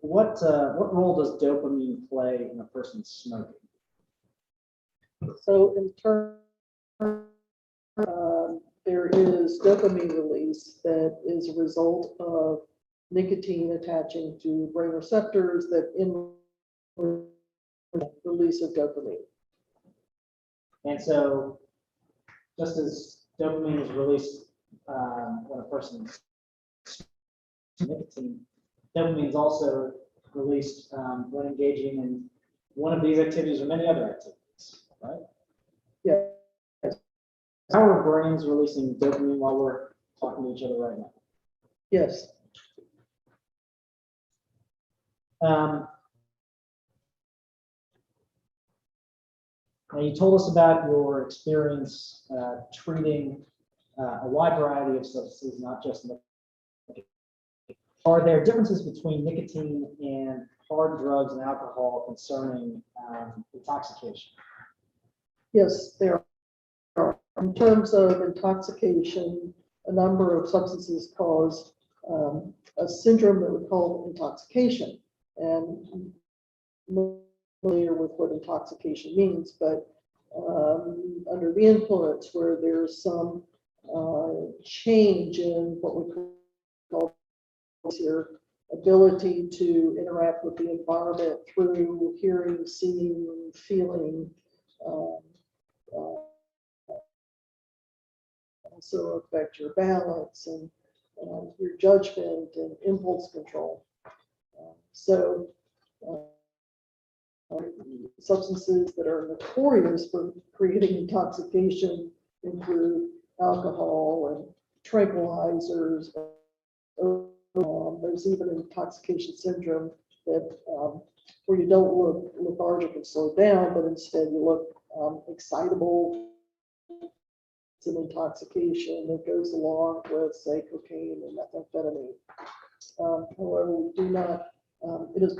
what role does dopamine play in a person's smoking? So in turn, there is dopamine release that is a result of nicotine attaching to brain receptors that in release of dopamine. And so, just as dopamine is released when a person smokes nicotine, dopamine is also released when engaging in one of these activities or many other activities, right? Yeah. How are brains releasing dopamine while we're talking to each other right now? Yes. Now, you told us about your experience treating a wide variety of substances, not just nicotine. Are there differences between nicotine and hard drugs and alcohol concerning intoxication? Yes, there are. In terms of intoxication, a number of substances cause a syndrome that we call intoxication. And I'm familiar with what intoxication means, but under the influence where there's some change in what we call your ability to interact with the environment through hearing, seeing, feeling, also affect your balance and your judgment and impulse control. Substances that are notorious for creating intoxication include alcohol and tranquilizers. There's even an intoxication syndrome that where you don't look lethargic and slow down, but instead you look excitable, an intoxication that goes along with, say, cocaine and methamphetamine. However, we do not, it is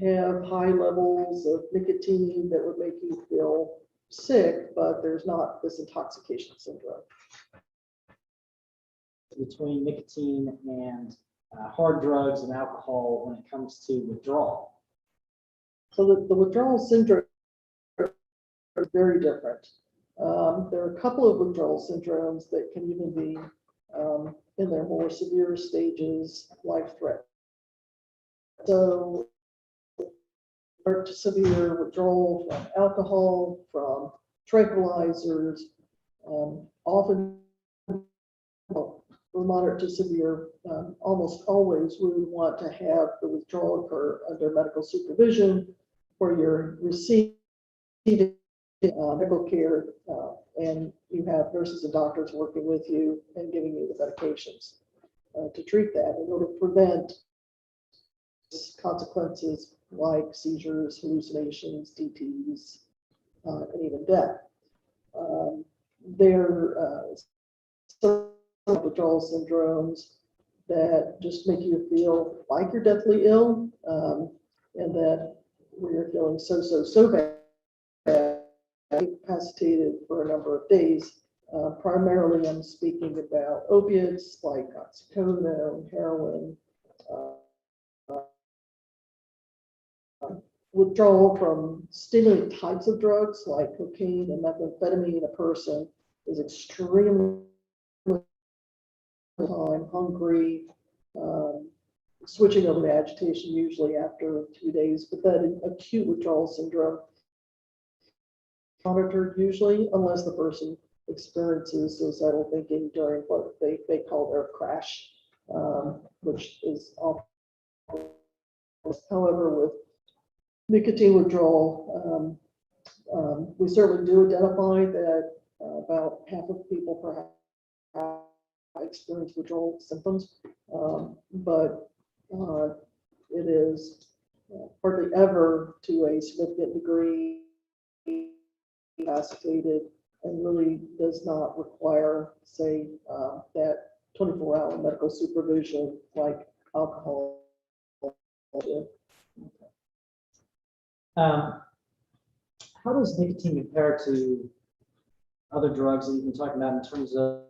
have high levels of nicotine that would make you feel sick, but there's not this intoxication syndrome. Between nicotine and hard drugs and alcohol when it comes to withdrawal. So the withdrawal syndrome is very different. There are a couple of withdrawal syndromes that can even be in their more severe stages, life-threatening. So to severe withdrawal from alcohol, from tranquilizers, often from moderate to severe, almost always we would want to have the withdrawal occur under medical supervision where you're receiving medical care and you have nurses and doctors working with you and giving you the medications to treat that in order to prevent consequences like seizures, hallucinations, DTs, and even death. There are some withdrawal syndromes that just make you feel like you're deathly ill, and that when you're feeling so bad, incapacitated for a number of days. Primarily, I'm speaking about opiates like oxycodone, heroin, withdrawal from stimulant types of drugs like cocaine and methamphetamine. A person is extremely hungry, switching over to agitation usually after 2 days, but that acute withdrawal syndrome monitored usually unless the person experiences suicidal thinking during what they call their crash, which is often. However, with nicotine withdrawal, we certainly do identify that about half of people perhaps experience withdrawal symptoms, but it is hardly ever to a significant degree incapacitated and really does not require, say, that 24-hour medical supervision like alcohol. How does nicotine compare to other drugs that you've been talking about in terms of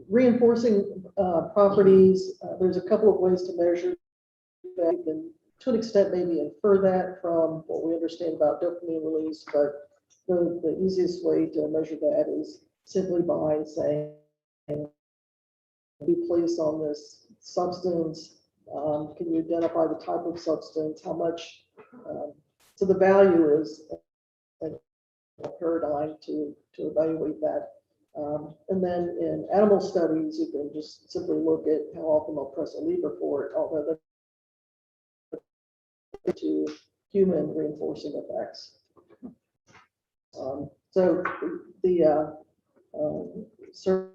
Reinforcing properties, there's a couple of ways to measure that, and to an extent maybe infer that from what we understand about dopamine release, but the easiest way to measure that is simply by saying, be placed on this substance, can you identify the type of substance, how much, so the value is a paradigm to evaluate that. And then in animal studies, you can just simply look at how often they'll press a lever for it, although that's to human reinforcing effects. So the certainly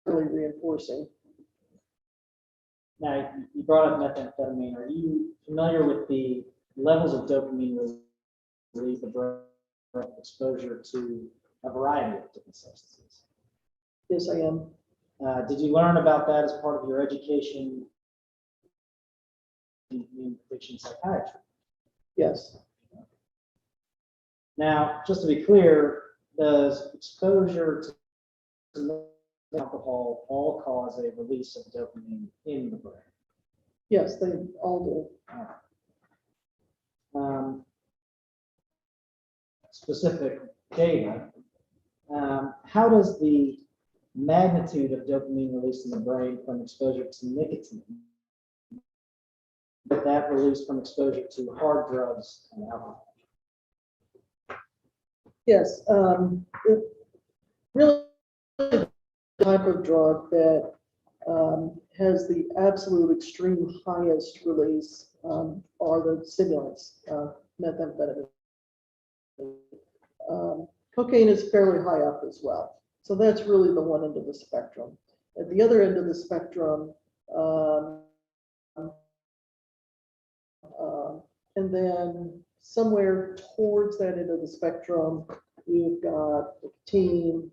reinforcing. Now, you brought up methamphetamine. Are you familiar with the levels of dopamine release the brain exposure to a variety of different substances? Yes, I am. Did you learn about that as part of your education in addiction psychiatry? Yes. Now, just to be clear, does exposure to alcohol all cause a release of dopamine in the brain? Yes, they all do. Specific data, how does the magnitude of dopamine released in the brain from exposure to nicotine, but that release from exposure to hard drugs and alcohol? Yes, it really the type of drug that has the absolute extreme highest release are the stimulants, methamphetamine. Cocaine is fairly high up as well. So that's really the one end of the spectrum. At the other end of the spectrum, And then somewhere towards that end of the spectrum, you've got nicotine.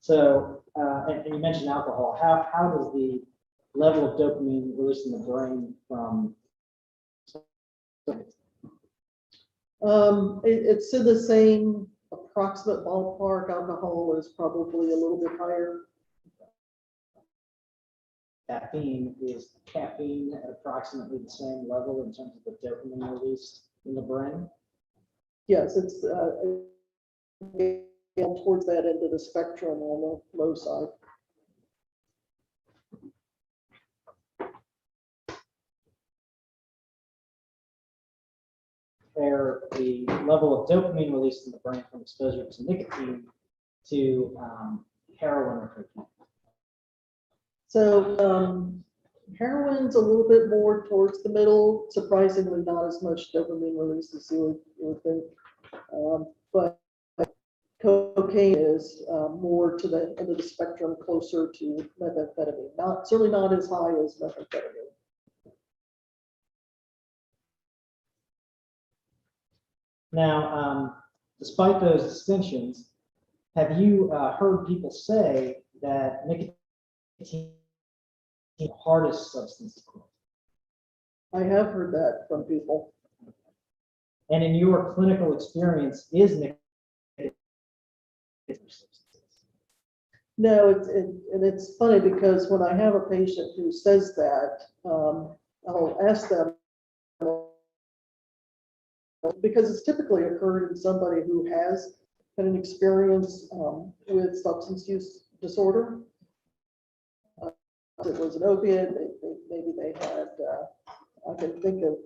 So, and you mentioned alcohol. How does the level of dopamine released in the brain from? It's in the same approximate ballpark. Alcohol is probably a little bit higher. Caffeine, is caffeine at approximately the same level in terms of the dopamine released in the brain? Yes, it's towards that end of the spectrum on the low side. Compare the level of dopamine released in the brain from exposure to nicotine to heroin or cocaine. So heroin's a little bit more towards the middle, surprisingly not as much dopamine release as you would think. But cocaine is more to the end of the spectrum, closer to methamphetamine. Certainly not as high as methamphetamine. Now, despite those distinctions, have you heard people say that nicotine is the hardest substance to quit? I have heard that from people. And in your clinical experience, is nicotine? No, and it's funny because when I have a patient who says that, I'll ask them, because it's typically occurred in somebody who has had an experience with substance use disorder. It was an opiate, maybe they had, I can think of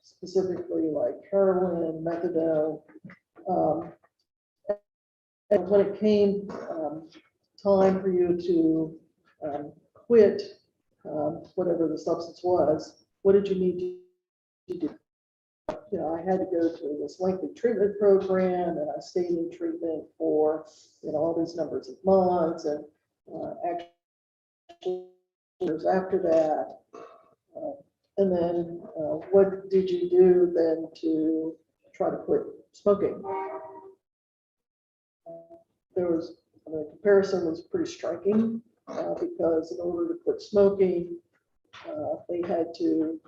specifically like heroin, methadone. And when it came time for you to quit whatever the substance was, what did you need to do? You know, I had to go through this lengthy treatment program, and I stayed in treatment for, you know, all these numbers of months, and actually years after that. And then what did you do then to try to quit smoking? There was, I mean, the comparison was pretty striking because in order to quit smoking, they had to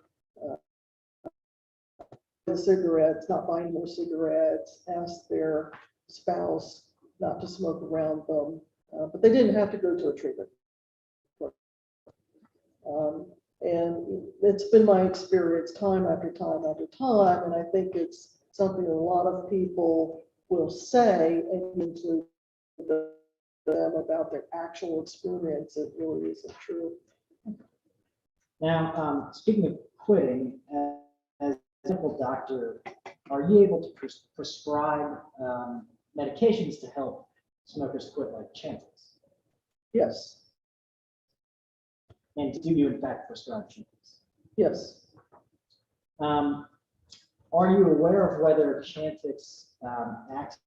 the cigarettes, not buy any more cigarettes, ask their spouse not to smoke around them, but they didn't have to go to a treatment. And it's been my experience time after time after time, and I think it's something a lot of people will say and include them about their actual experience. It really isn't true. Now, speaking of quitting, as a medical doctor, are you able to prescribe medications to help smokers quit, like Chantix? Yes, And do you in fact prescribe Chantix? yes. Are you aware of whether Chantix acts?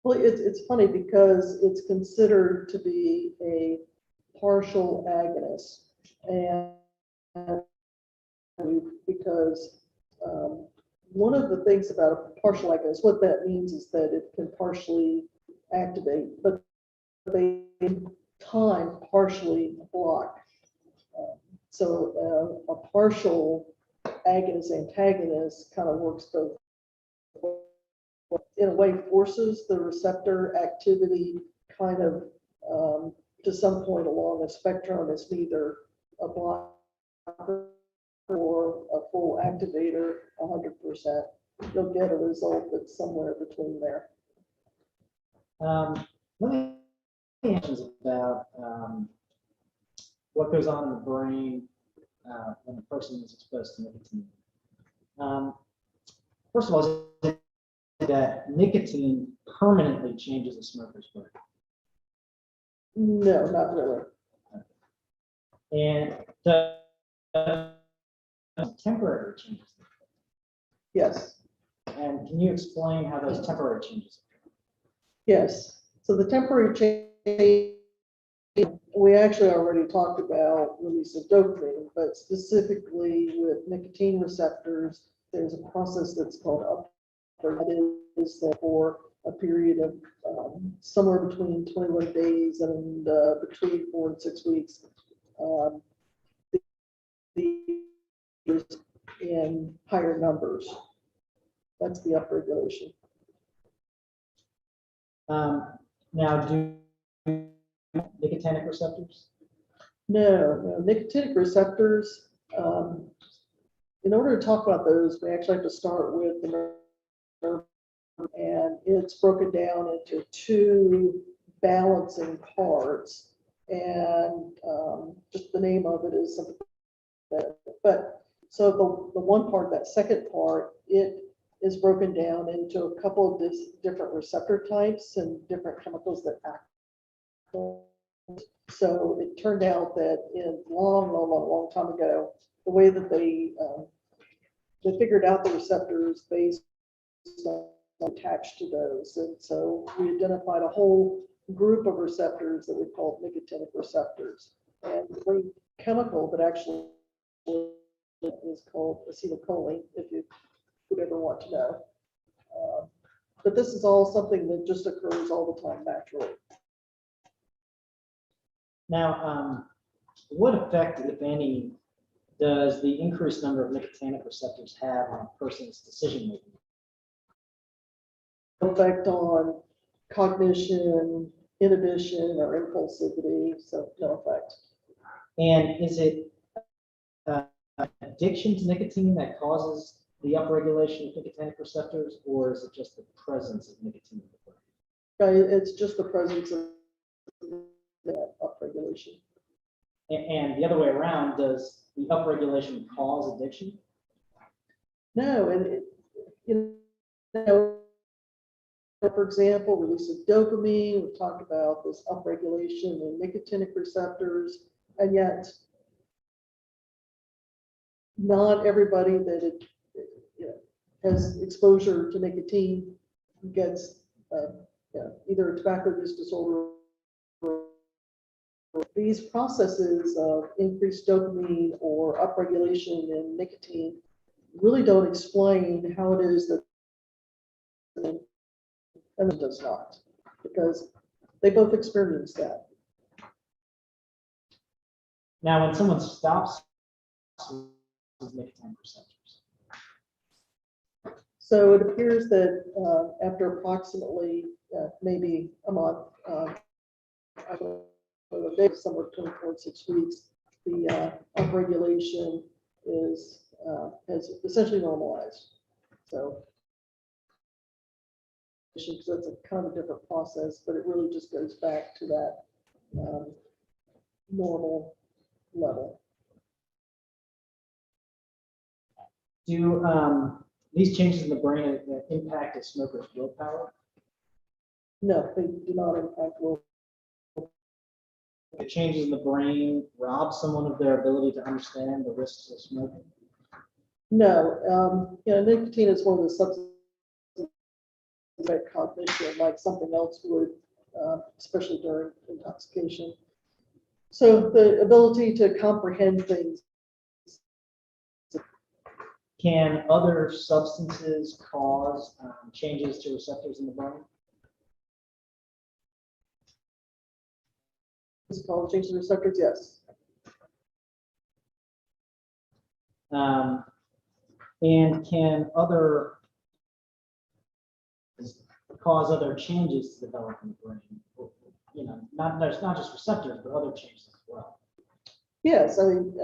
Well, it's funny because it's considered to be a partial agonist, and because one of the things about a partial agonist, what that means is that it can partially activate, but they time partially block. So a partial agonist antagonist kind of works both. In a way, forces the receptor activity kind of to some point along the spectrum. It's neither a blocker or a full activator 100%. You'll get a result that's somewhere between there. Let me ask you about what goes on in the brain when a person is exposed to nicotine. First of all, is it that nicotine permanently changes a smoker's brain? No, not really. And temporary changes. Yes, And can you explain how those temporary changes occur? yes. So the temporary change We actually already talked about release of dopamine, but specifically with nicotine receptors, there's a process that's called up. That is for a period of somewhere between 21 days and between 4 and 6 weeks. In higher numbers. That's the upregulation. Now, do nicotinic receptors? No, nicotinic receptors, in order to talk about those, we actually have to start with the nerve, and it's broken down into two balancing parts, and just the name of it is something that, but so the one part, that second part, it is broken down into a couple of different receptor types and different chemicals that act. So it turned out that in long time ago, the way that they figured out the receptors based on attached to those. And so we identified a whole group of receptors that we called nicotinic receptors. And the chemical that actually is called acetylcholine, if you would ever want to know. But this is all something that just occurs all the time naturally. Now, what effect, if any, does the increased number of nicotinic receptors have on a person's decision making? Effect on cognition, inhibition, or impulsivity, so no effect. And is it addiction to nicotine that causes the upregulation of nicotinic receptors, or is it just the presence of nicotine in the brain? It's just the presence of that upregulation. And the other way around, does the upregulation cause addiction? No, and you know, for example, release of dopamine, we talked about this upregulation in nicotinic receptors, and yet not everybody that has exposure to nicotine gets either a tobacco use disorder. These processes of increased dopamine or upregulation in nicotine really don't explain how it is that and it does not, because they both experience that. Now, when someone stops with nicotine receptors. So it appears that after approximately maybe a month, somewhere between 4 and 6 weeks, the upregulation has essentially normalized. So because that's a kind of a different process, but it really just goes back to that normal level. Do these changes in the brain impact a smoker's willpower? No, they do not impact will. The changes in the brain rob someone of their ability to understand the risks of smoking? No, nicotine is one of the substances that cognition like something else would, especially during intoxication. So the ability to comprehend things. Can other substances cause changes to receptors in the brain? It's called change the receptors, yes. And can other cause other changes to develop in the brain? There's not just receptors, but other changes as well. Yes, I mean,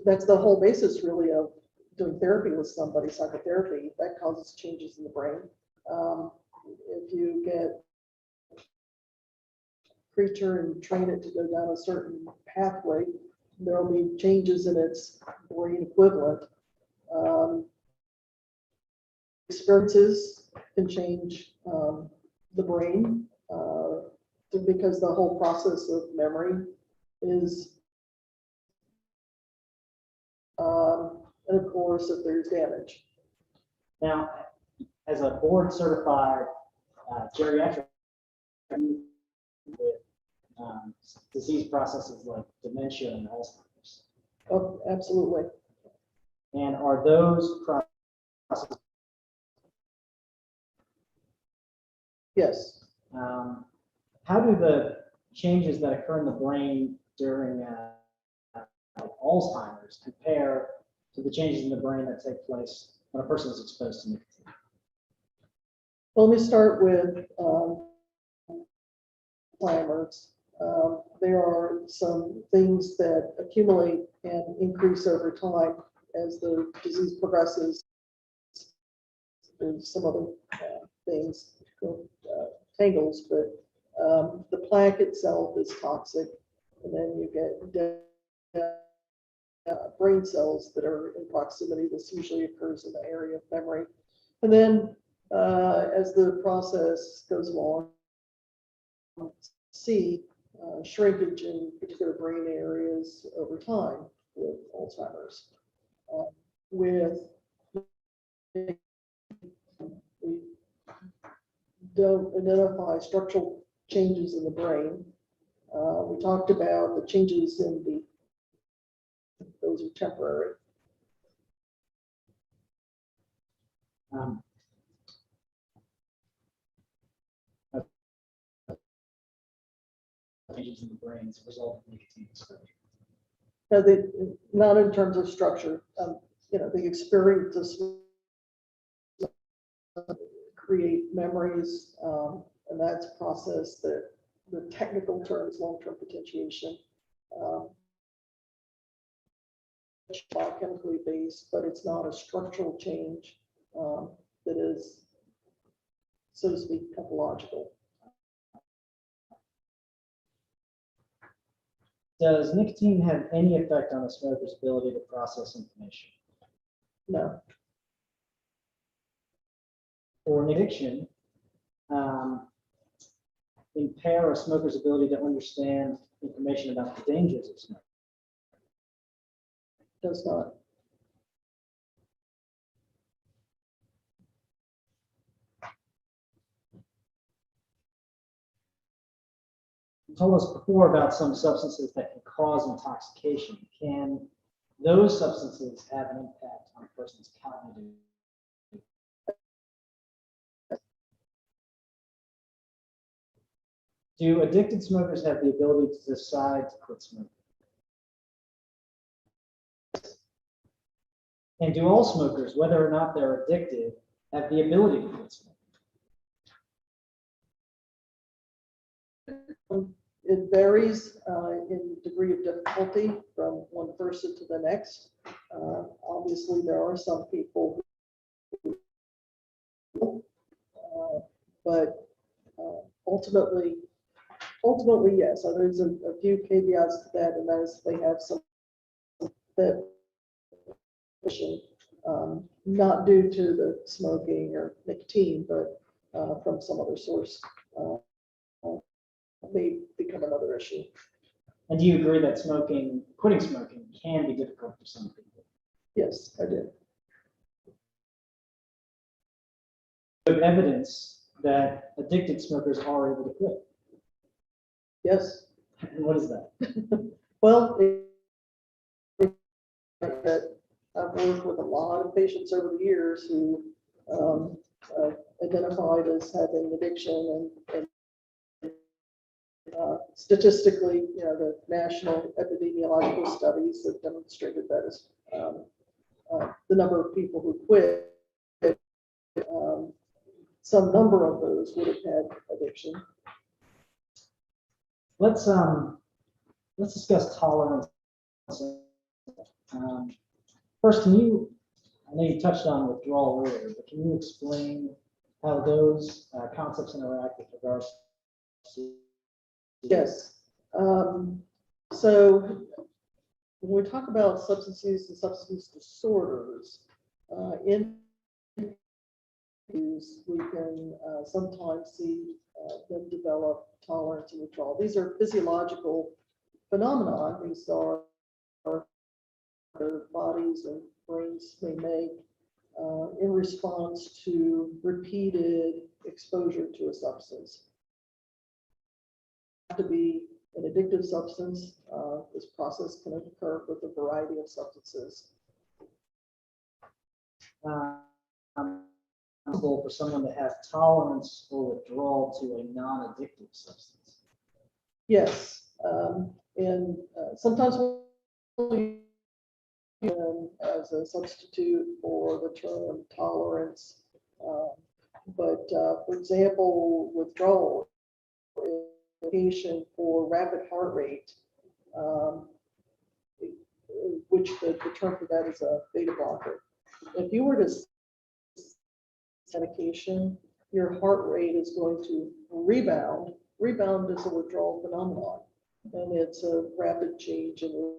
that's the whole basis really of doing therapy with somebody, psychotherapy, that causes changes in the brain. If you get a creature and train it to go down a certain pathway, there'll be changes in its brain equivalent. Experiences can change the brain because the whole process of memory is, and of course, if there's damage. Now, as a board certified geriatric, with disease processes like dementia and Alzheimer's? Oh, absolutely. And are those processes, Yes. how do the changes that occur in the brain during Alzheimer's compare to the changes in the brain that take place when a person is exposed to nicotine? Well, let me start with Alzheimer's. There are some things that accumulate and increase over time as the disease progresses. There's some other things, tangles, but the plaque itself is toxic, and then you get dead brain cells that are in proximity. This usually occurs in the area of memory. And then as the process goes along, see shrinkage in particular brain areas over time with Alzheimer's. With we don't identify structural changes in the brain. We talked about the changes in those are temporary. Changes in the brain as a result of nicotine exposure. No, not in terms of structure. The experience create memories, and that's a process that the technical term is long-term potentiation. Biochemically based, but it's not a structural change that is, so to speak, pathological. Does nicotine have any effect on a smoker's ability to process information? No. Or addiction impair a smoker's ability to understand information about the dangers of smoking? Does not. You told us before about some substances that can cause intoxication. Can those substances have an impact on a person's cognitive? Do addicted smokers have the ability to decide to quit smoking? And do all smokers, whether or not they're addicted, have the ability to quit smoking? It varies in degree of difficulty from one person to the next. Obviously, there are some people who, but ultimately, yes. So there's a few caveats to that, and that is they have some that not due to the smoking or nicotine, but from some other source. May become another issue. And do you agree that quitting smoking can be difficult for some people? Yes, I do. We have evidence that addicted smokers are able to quit. Yes. And what is that? Well, I've worked with a lot of patients over the years who identified as having addiction, and statistically, the national epidemiological studies have demonstrated that is the number of people who quit, some number of those would have had addiction. Let's discuss tolerance. First, I know you touched on withdrawal earlier, but can you explain how those concepts interact with regards to? Yes. So when we talk about substance use and substance disorders, in use, we can sometimes see them develop tolerance and withdrawal. These are physiological phenomena. These are their bodies and brains may make in response to repeated exposure to a substance. to be an addictive substance. This process can occur with a variety of substances. Possible for someone to have tolerance or withdrawal to a non-addictive substance. Yes, and sometimes we as a substitute for the term tolerance. But for example, withdrawal, indication for rapid heart rate, which the term for that is a beta blocker. If you were to medication, your heart rate is going to rebound. Rebound is a withdrawal phenomenon, and it's a rapid change in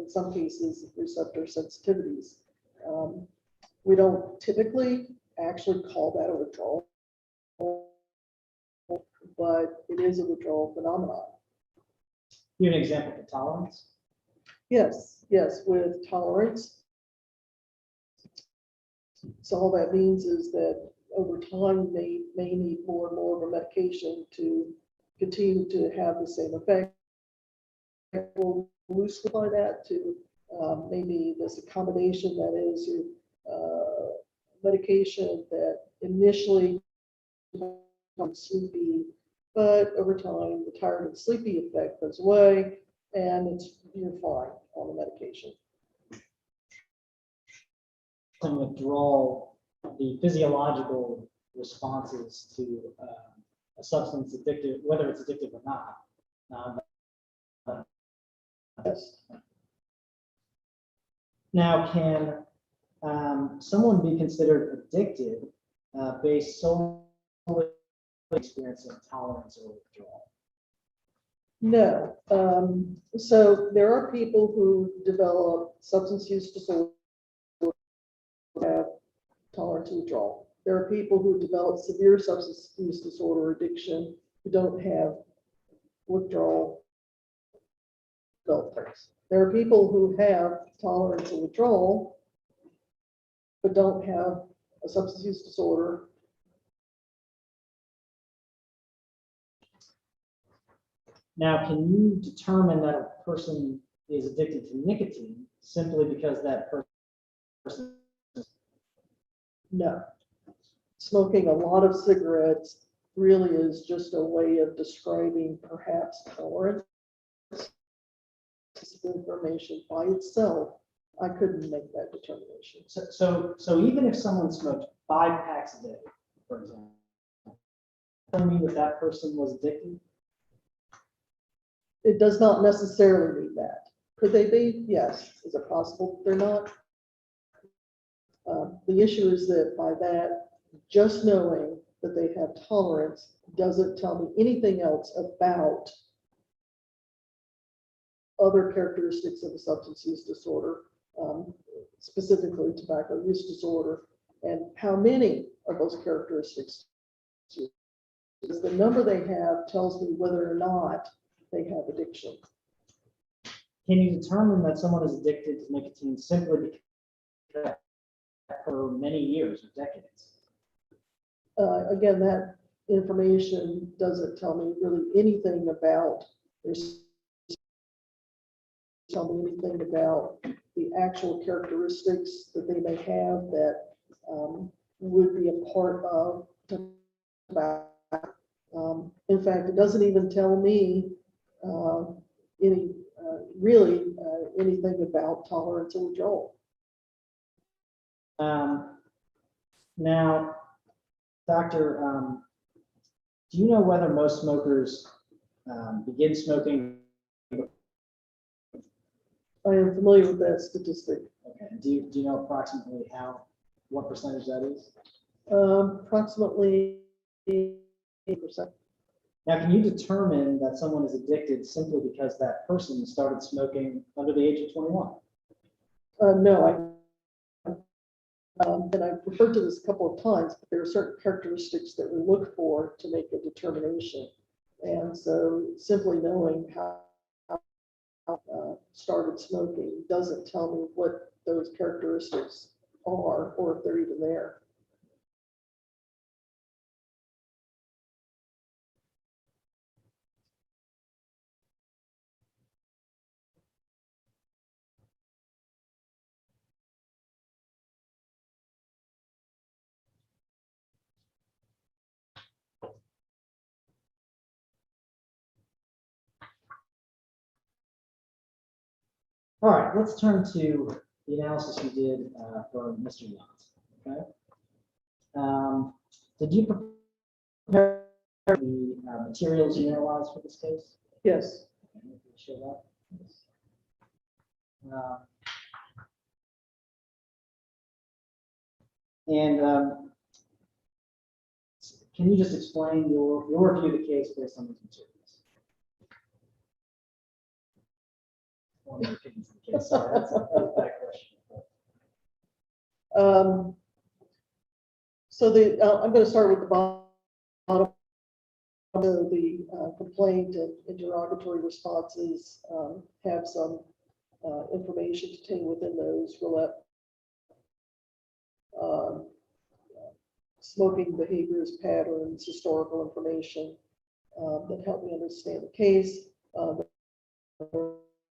some cases receptor sensitivities. We don't typically actually call that a withdrawal, but it is a withdrawal phenomenon. Give an example for tolerance. Yes, with tolerance. So all that means is that over time, they may need more and more of a medication to continue to have the same effect. We'll loosely apply that to maybe this accommodation that is your medication that initially becomes sleepy, but over time, the tired and sleepy effect goes away, and you're fine on the medication. And withdrawal, the physiological responses to a substance addictive, whether it's addictive or not. Yes. Now, can someone be considered addicted based solely on experiencing tolerance or withdrawal? No. So there are people who develop substance use disorder, have tolerance and withdrawal. There are people who develop severe substance use disorder addiction who don't have withdrawal filters. There are people who have tolerance and withdrawal, but don't have a substance use disorder. Now, can you determine that a person is addicted to nicotine simply because that person? No. Smoking a lot of cigarettes really is just a way of describing perhaps tolerance. Information by itself, I couldn't make that determination. So even if someone smoked 5 packs a day, for example, does that mean that that person was addicted? It does not necessarily mean that. Could they be? Yes. Is it possible they're not? The issue is that by that, just knowing that they have tolerance doesn't tell me anything else about other characteristics of a substance use disorder, specifically tobacco use disorder, and how many of those characteristics. Because the number they have tells me whether or not they have addiction. Can you determine that someone is addicted to nicotine simply because for many years or decades? Again, that information doesn't tell me really anything about tell me anything about the actual characteristics that they may have that would be a part of tobacco. In fact, it doesn't even tell me anything about tolerance or withdrawal. Now, Doctor, do you know whether most smokers begin smoking? I am familiar with that statistic. Okay. Do you know approximately what percentage that is? Approximately 8%. Now, can you determine that someone is addicted simply because that person started smoking under the age of 21? No, and I've referred to this a couple of times, but there are certain characteristics that we look for to make a determination. And so simply knowing how started smoking doesn't tell me what those characteristics are or if they're even there. All right, let's turn to the analysis you did for Mr. Young. Okay. Did you prepare the materials you analyzed for this case? Yes. Okay, can you show that? And can you just explain your view of the case based on these materials? One of your opinions of the case. Sorry, that's a bad question. So I'm going to start with the bottom. The complaint and interrogatory responses have some information contained within those. Smoking behaviors, patterns, historical information that help me understand the case.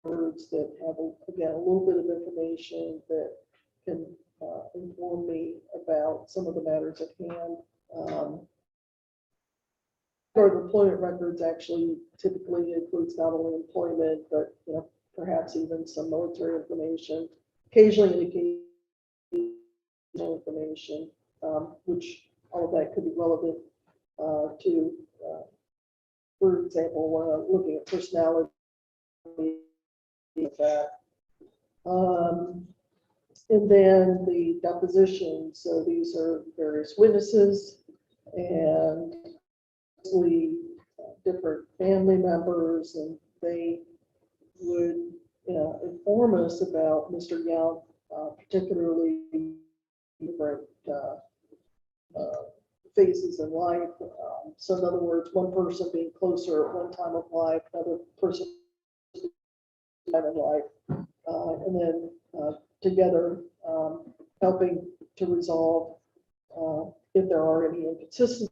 Words that have, again, a little bit of information that can inform me about some of the matters at hand. Our employment records actually typically includes not only employment, but perhaps even some military information, occasionally indicating information, which all of that could be relevant to, for example, looking at personality. And then the deposition. So these are various witnesses and different family members, and they would inform us about Mr. Young, particularly different phases in life. So in other words, one person being closer at one time of life, another person time in life, and then together helping to resolve if there are any inconsistencies.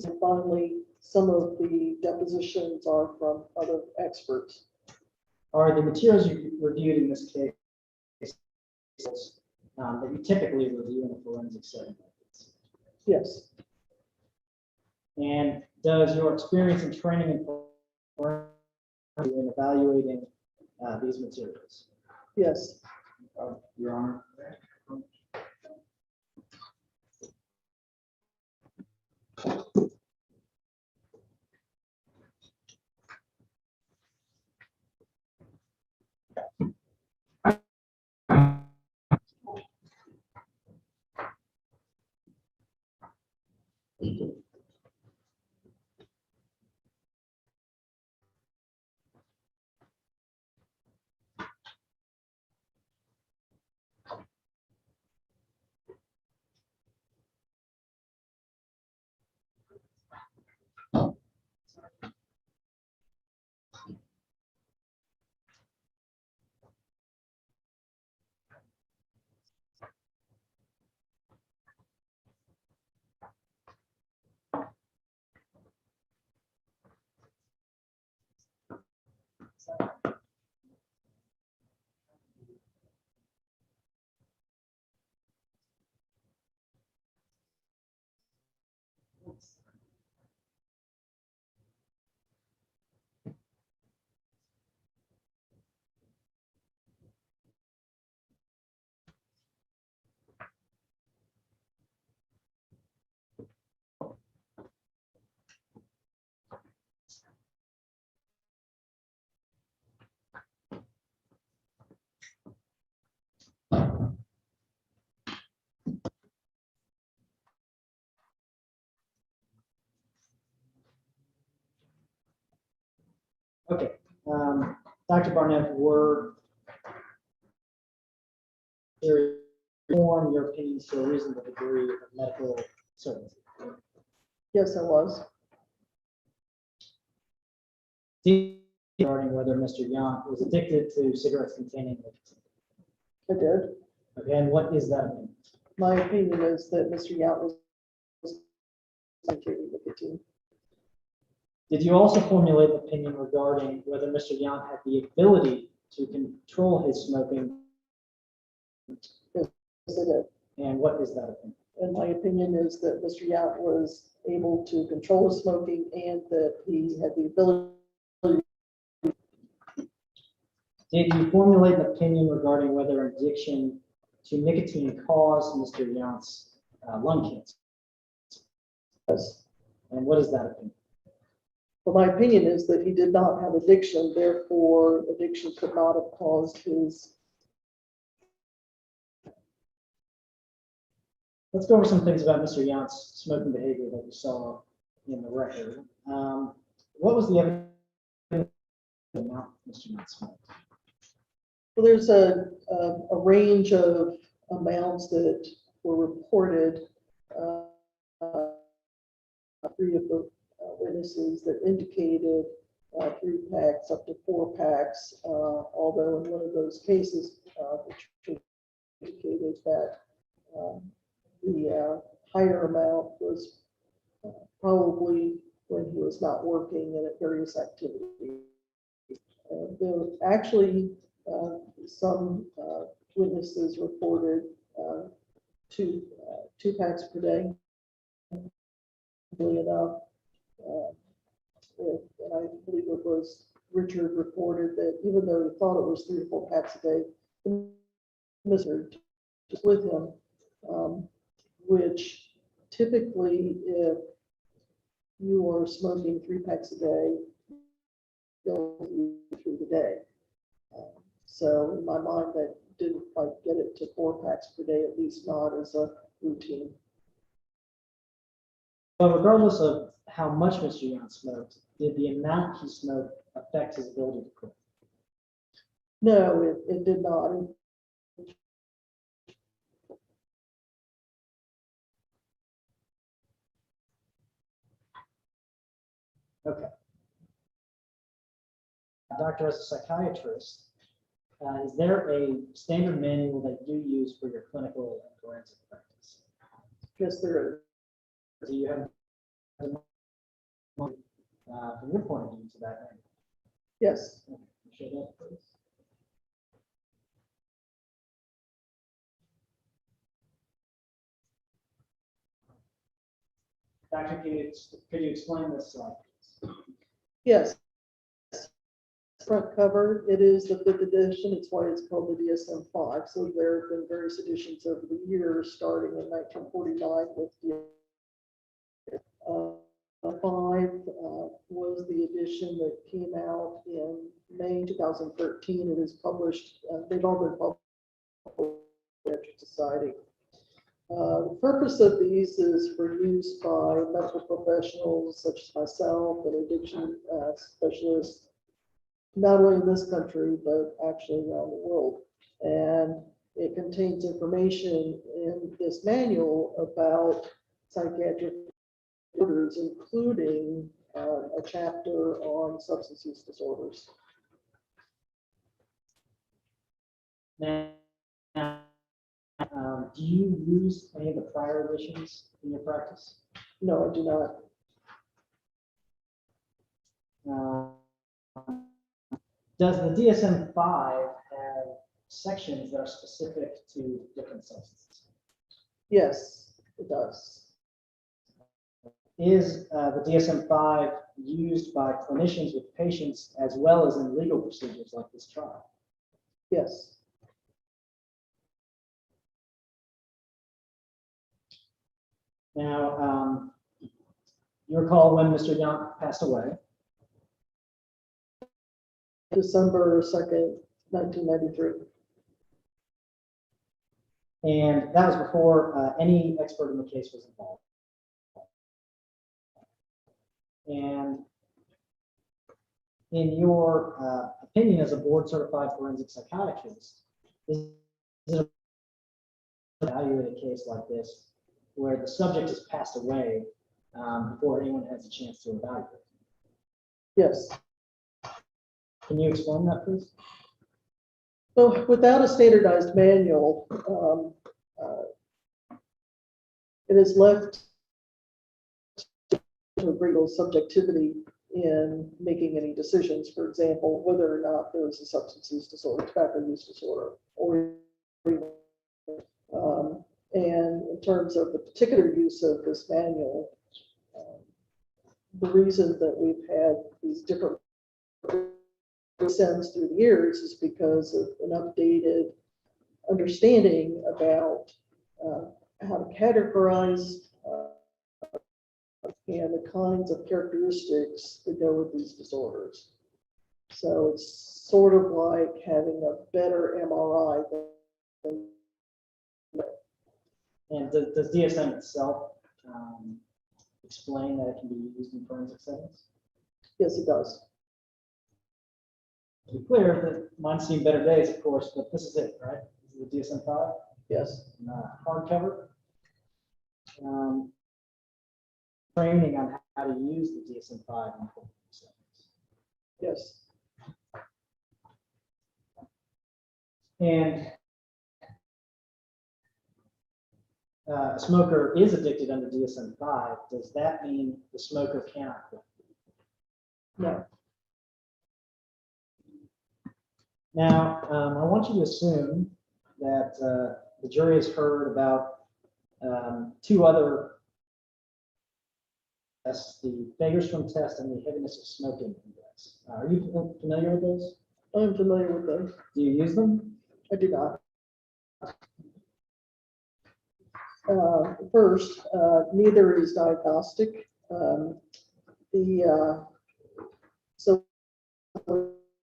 And finally, some of the depositions are from other experts. Are the materials you reviewed in this case that you typically review in a forensic setting? Yes. And does your experience and training in evaluating these materials? Yes. Your Honor. Okay, Dr. Barnett, were you inform your opinions to a reasonable degree of medical certainty? Yes, I was. Regarding whether Mr. Young was addicted to cigarettes containing nicotine. I did. Okay, and what is that opinion? My opinion is that Mr. Young was taking nicotine. Did you also formulate an opinion regarding whether Mr. Young had the ability to control his smoking? Yes, I did. And what is that opinion? And my opinion is that Mr. Young was able to control his smoking and that he had the ability. Did you formulate an opinion regarding whether addiction to nicotine caused Mr. Yount's lung cancer? Yes. And what is that opinion? Well, my opinion is that he did not have addiction, therefore addiction could not have caused his. Let's go over some things about Mr. Yount's smoking behavior that we saw in the record. What was the evidence amount Mr. Yount smoked? Well, there's a range of amounts that were reported. Three of the witnesses that indicated 3 packs up to 4 packs, although in one of those cases, which indicated that the higher amount was probably when he was not working and at various activities. There were actually some witnesses reported 2 packs per day. Enough. And I believe it was Richard reported that even though he thought it was 3 or 4 packs a day, Mr. just with him, which typically if you are smoking 3 packs a day, they'll you through the day. So in my mind, that didn't quite get it to 4 packs per day, at least not as a routine. But regardless of how much Mr. Yount smoked, did the amount he smoked affect his ability to quit? No, it did not. Okay. Doctor, as a psychiatrist, is there a standard manual that you use for your clinical and forensic practice? Yes, there is. Do you have, from your point of view, to that manual? Yes. Okay. Show that, please. Doctor, could you explain this slide, please? Yes. Front cover, it is the 5th edition. It's why it's called the DSM-5. So there have been various editions over the years, starting in 1949 with the 5 was the edition that came out in May 2013. It is published, they've all been published by the Society. The purpose of these is for use by medical professionals such as myself and addiction specialists, not only in this country, but actually around the world. And it contains information in this manual about psychiatric disorders, including a chapter on substance use disorders. Now, do you use any of the prior editions in your practice? No, I do not. Does the DSM-5 have sections that are specific to different substances? Yes, it does. Is the DSM-5 used by clinicians with patients as well as in legal procedures like this trial? Yes. Now, you recall when Mr. Yount passed away? December 2nd, 1993. And that was before any expert in the case was involved. And in your opinion as a board certified forensic psychiatrist, is it evaluate a case like this where the subject has passed away before anyone has a chance to evaluate? Yes. Can you explain that, please? So without a standardized manual, it is left to a great deal of subjectivity in making any decisions. For example, whether or not there is a substance use disorder, tobacco use disorder, or and in terms of the particular use of this manual, the reason that we've had these different sense through the years is because of an updated understanding about how to categorize and the kinds of characteristics that go with these disorders. So it's sort of like having a better MRI than. And does DSM itself explain that it can be used in forensic settings? Yes, it does. To be clear, that mine's seen better days, of course, but this is it, right? This is the DSM-5, Yes. hardcover. Training on how to use the DSM-5 in forensic settings. Yes. And a smoker is addicted under DSM-5. Does that mean the smoker cannot quit? No. Now, I want you to assume that the jury has heard about two other tests, the Fagerstrom test and the heaviness of smoking index. Are you familiar with those? I'm familiar with those. Do you use them? I do not. First, neither is diagnostic. So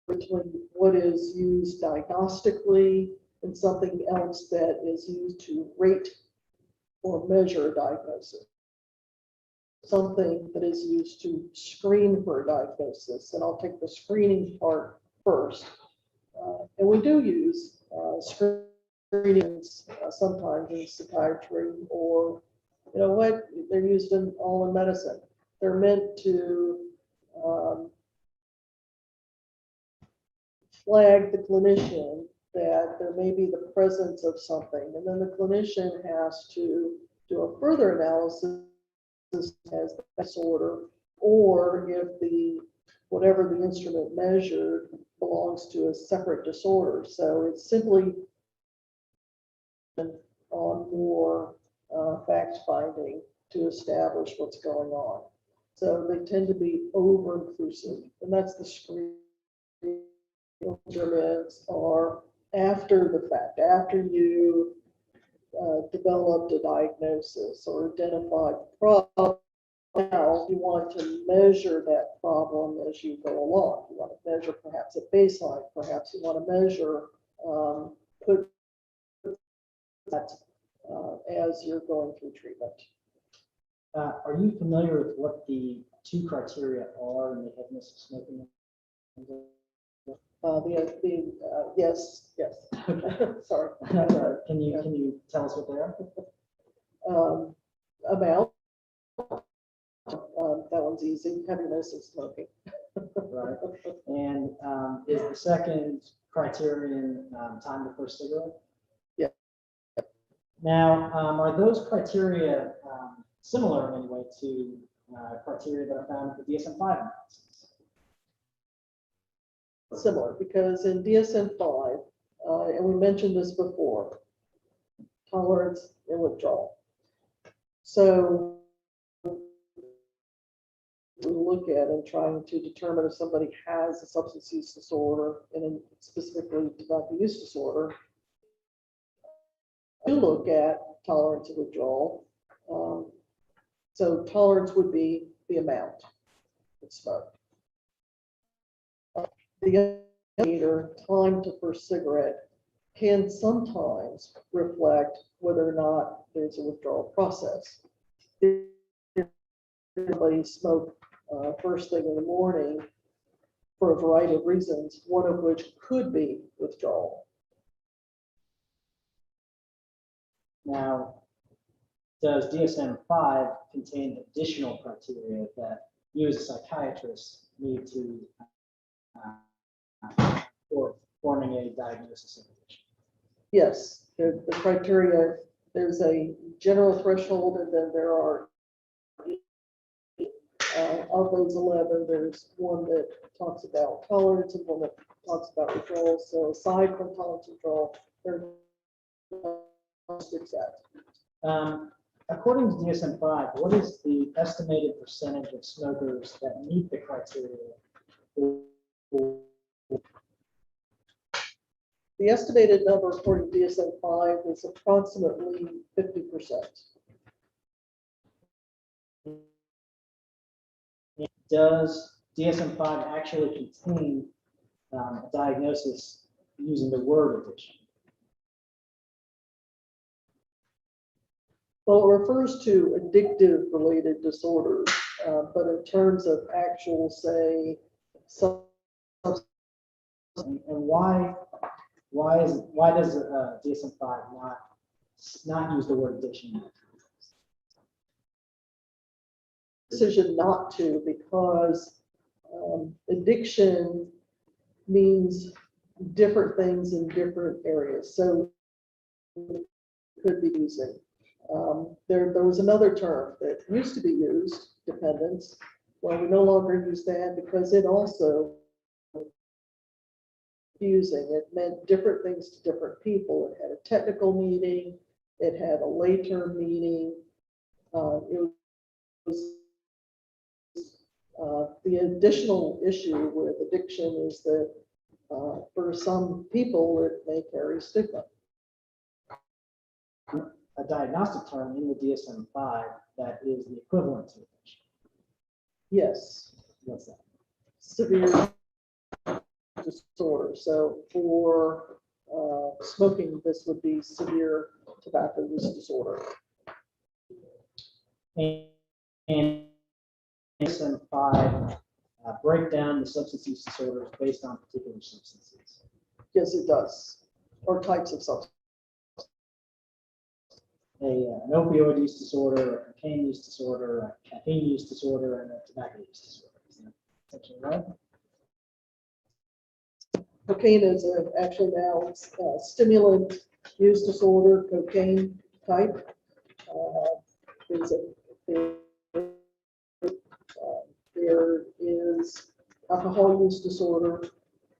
between what is used diagnostically and something else that is used to rate or measure a diagnosis. Something that is used to screen for a diagnosis, and I'll take the screening part first. And we do use screenings sometimes in psychiatry, or you know what, they're used in all in medicine. They're meant to flag the clinician that there may be the presence of something, and then the clinician has to do a further analysis as the disorder, or if the whatever the instrument measured belongs to a separate disorder. So it's simply on more fact finding to establish what's going on. So they tend to be over inclusive, and that's the screen. Measurements are after the fact, after you developed a diagnosis or identified the problem. Now you want to measure that problem as you go along. You want to measure perhaps a baseline, perhaps you want to measure, put that as you're going through treatment. Are you familiar with what the two criteria are in the heaviness of smoking? Yes. Sorry. Can you tell us what they are? Amount. That one's easy. Heaviness of smoking. Right. And is the second criterion time to first cigarette? Yeah. Now, are those criteria similar in any way to criteria that are found in the DSM-5 analysis? Similar, because in DSM-5, and we mentioned this before, tolerance and withdrawal. So we look at and trying to determine if somebody has a substance use disorder, and then specifically tobacco use disorder. We look at tolerance and withdrawal. So tolerance would be the amount of smoke. The indicator, time to first cigarette, can sometimes reflect whether or not there's a withdrawal process. If somebody smoked first thing in the morning for a variety of reasons, one of which could be withdrawal. Now, does DSM-5 contain additional criteria that you as a psychiatrist need to for forming a diagnosis of addiction? Yes, the criteria, there's a general threshold, and then there are of those 11, there's one that talks about tolerance and one that talks about withdrawal. So aside from tolerance and withdrawal, there's according to DSM-5, what is the estimated percentage of smokers that meet the criteria for The estimated number according to DSM-5 is approximately 50%. Does DSM-5 actually contain a diagnosis using the word addiction? Well, it refers to addictive related disorders, but in terms of actual, say, And why does DSM-5 not use the word addiction? decision not to, because addiction means different things in different areas. So could be using. There was another term that used to be used, dependence. Well, we no longer use that because it also confusing. It meant different things to different people. It had a technical meaning. It had a lay term meaning. It was the additional issue with addiction is that for some people it may carry stigma. A diagnostic term in the DSM-5 that is the equivalent to addiction. Yes, What's that? severe disorder. So for smoking, this would be severe tobacco use disorder. And DSM-5 break down the substance use disorders based on particular substances. Yes, it does. Or types of substance. An opioid use disorder, a cocaine use disorder, a caffeine use disorder, and a tobacco use disorder. Is that essentially right? Cocaine is actually now stimulant use disorder, cocaine type. There is alcohol use disorder.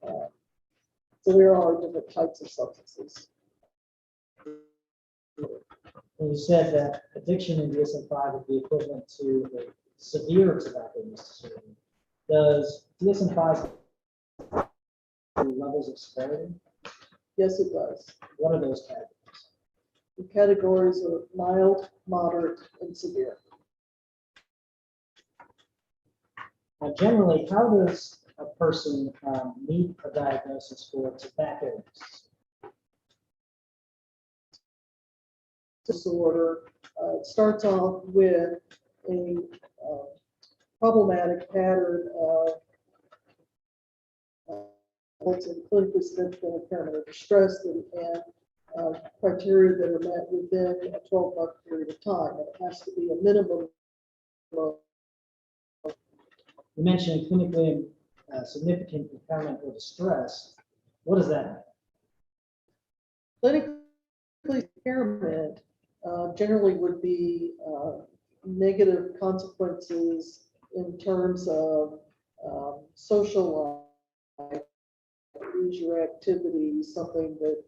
So there are different types of substances. And you said that addiction in DSM-5 would be equivalent to a severe tobacco use disorder. Does DSM-5 levels of severity? Yes, it does. What are those categories? The categories are mild, moderate, and severe. Now, generally, how does a person meet a diagnosis for tobacco use? Disorder starts off with a problematic pattern of what's a clinically significant impairment of distress and criteria that are met within a 12-month period of time. And it has to be a minimum of. You mentioned clinically significant impairment or distress. What does that mean? Clinically impairment generally would be negative consequences in terms of social life, leisure activities, something that,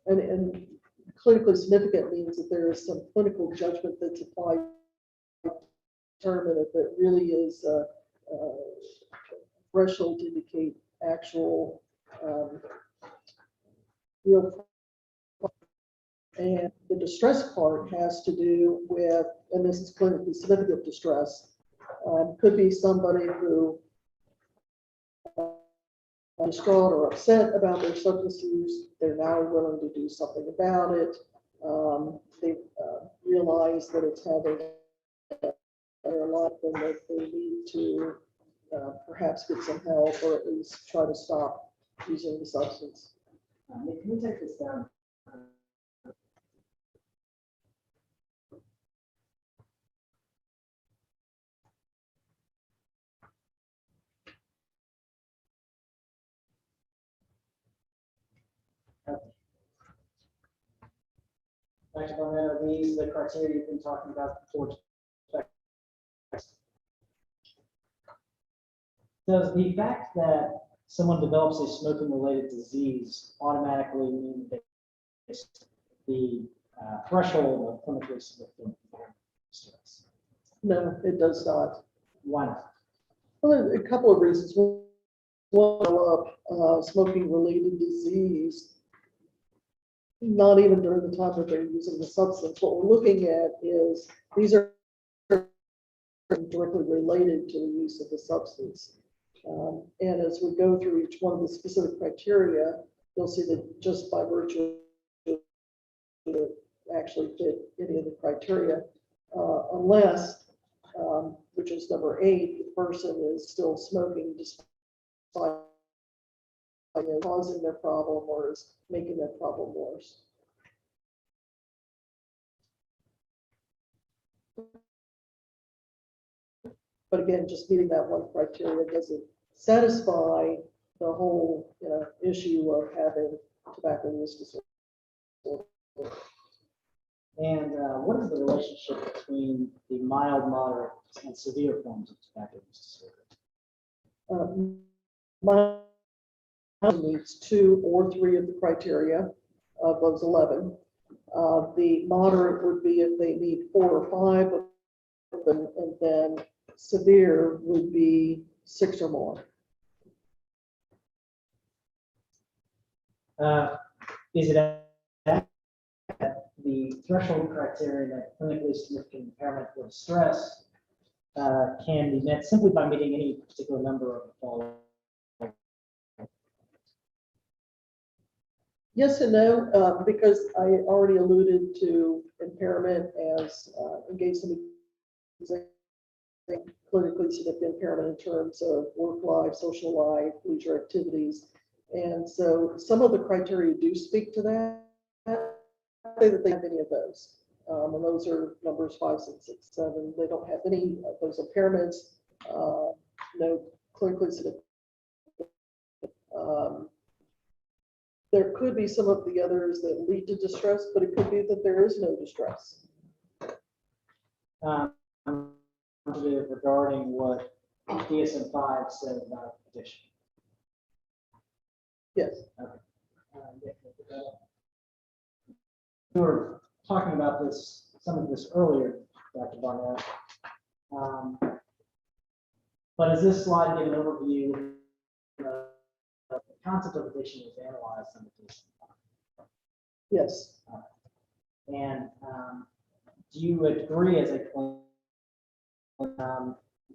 and clinically significant means that there is some clinical judgment that's applied to determine if it really is a threshold to indicate actual real. And the distress part has to do with, and this is clinically significant distress, could be somebody who is distraught or upset about their substance use. They're now willing to do something about it. They realize that it's having their life and that they need to perhaps get some help or at least try to stop using the substance. Can you take this down? Dr. Bowman, are these the criteria you've been talking about towards? Does the fact that someone develops a smoking-related disease automatically mean that the threshold of clinically significant distress? No, it does not. Why not? Well, there's a couple of reasons. develop smoking related disease, not even during the time that they're using the substance. What we're looking at is these are directly related to the use of the substance. And as we go through each one of the specific criteria, you'll see that just by virtue of it actually fit any of the criteria, unless, which is number 8, the person is still smoking despite causing their problem or is making their problem worse. But again, just meeting that one criteria doesn't satisfy the whole, issue of having tobacco use disorder. And what is the relationship between the mild, moderate, and severe forms of tobacco use disorder? Mild meets 2 or 3 of the criteria of those 11. The moderate would be if they meet 4 or 5 of them, and then severe would be 6 or more. Is it at the threshold criteria that clinically significant impairment or distress can be met simply by meeting any particular number of the following? Yes and no, because I already alluded to impairment as engaged in clinically significant impairment in terms of work life, social life, leisure activities. And so some of the criteria do speak to that. I say that they have any of those. And those are numbers 5, 6, 6, 7. They don't have any of those impairments, no clinically significant. There could be some of the others that lead to distress, but it could be that there is no distress. Regarding what DSM-5 said about addiction. Yes. We were talking about this, some of this earlier, Dr. Barnett. But as this slide gives an overview, the concept of addiction was analyzed under DSM-5. Yes. And do you agree as a point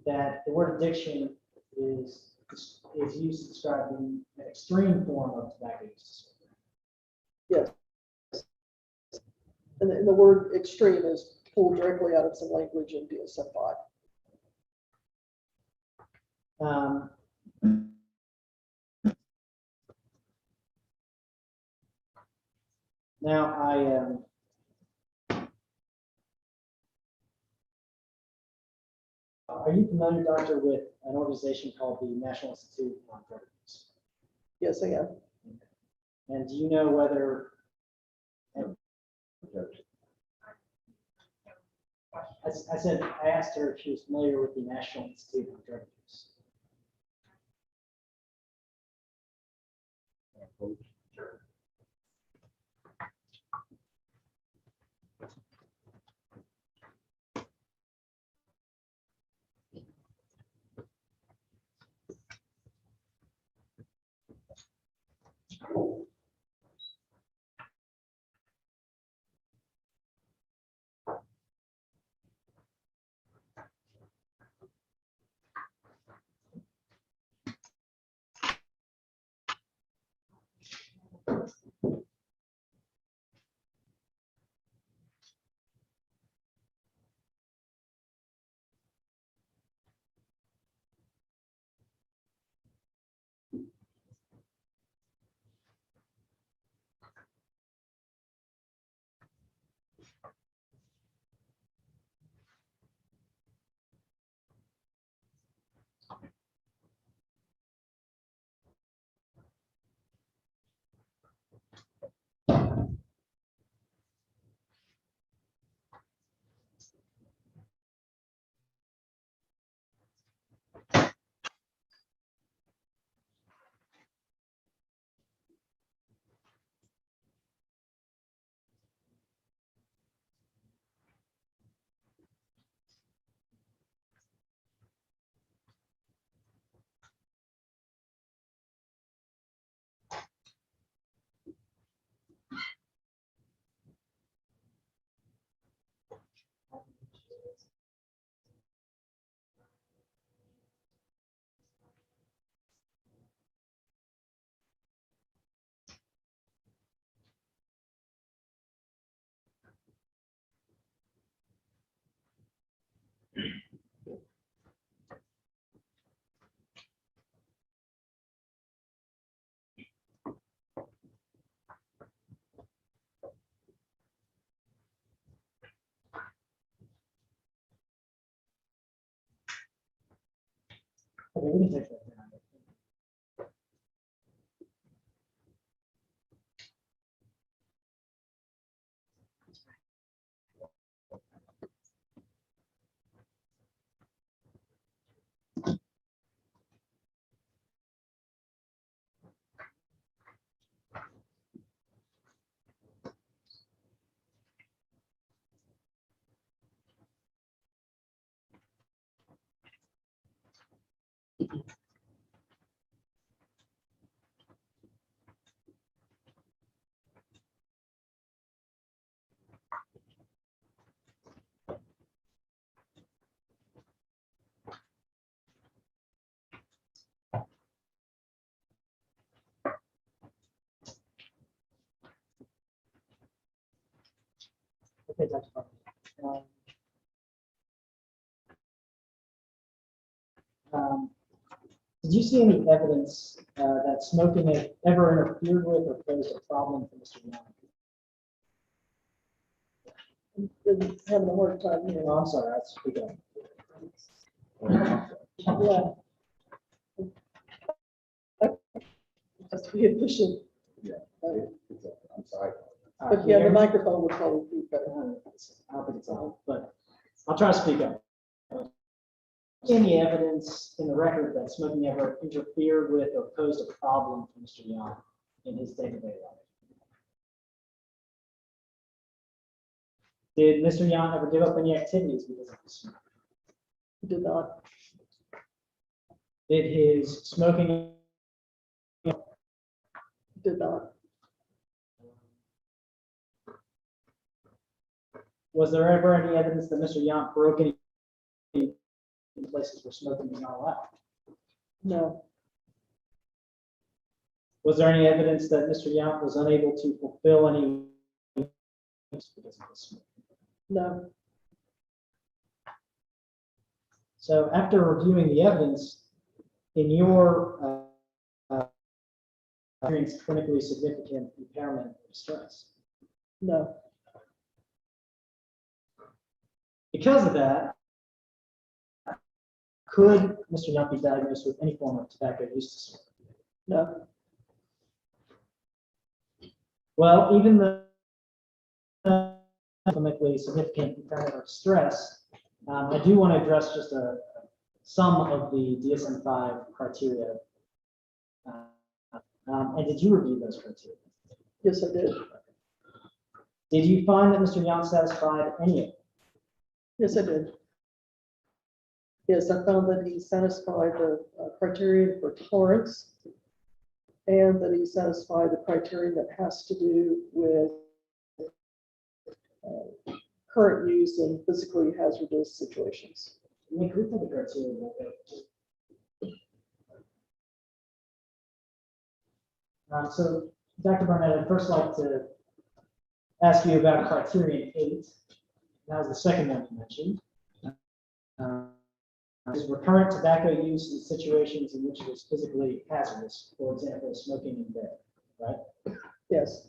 that the word addiction is used to describe an extreme form of tobacco use disorder? Yes. And the word extreme is pulled directly out of some language in DSM-5. Now, are you familiar, Doctor, with an organization called the National Institute on Drug Abuse? Yes, I am. And do you know whether I asked her if she was familiar with the National Institute on Drug Abuse. Sure. we can take that down. Okay, Dr. Farley. Did you see any evidence that smoking had ever interfered with or posed a problem for Mr. Young? Been having a hard time here. Oh, I'm sorry, I speak up. Yeah. Just to be efficient, I'm sorry. All right, but yeah, can the you hear me? microphone would probably be better. I don't think it's on, but I'll try to speak up. Any evidence in the record that smoking ever interfered with or posed a problem for Mr. Young in his day-to-day life? Did Mr. Young ever give up any activities because of his smoking? Did not, Did his smoking did not, was there ever any evidence that Mr. Young broke any in places where smoking is not allowed? no, Was there any evidence that Mr. Young was unable to fulfill any because of his smoking? no, So after reviewing the evidence, in your experienced clinically significant impairment or distress, no, because of that, could Mr. Young be diagnosed with any form of tobacco use disorder? no, Well, even the clinically significant impairment or distress, I do want to address just some of the DSM-5 criteria. And did you review those criteria? yes, I did, Did you find that Mr. Young satisfied any of them? yes, I did. Yes, I found that he satisfied the criteria for tolerance and that he satisfied the criteria that has to do with current use in physically hazardous situations. We agree with the criteria. So, Dr. Barnett, I'd first like to ask you about criterion 8. That was the second one you mentioned. Is recurrent tobacco use in situations in which it is physically hazardous, for example, smoking in bed, right? Yes,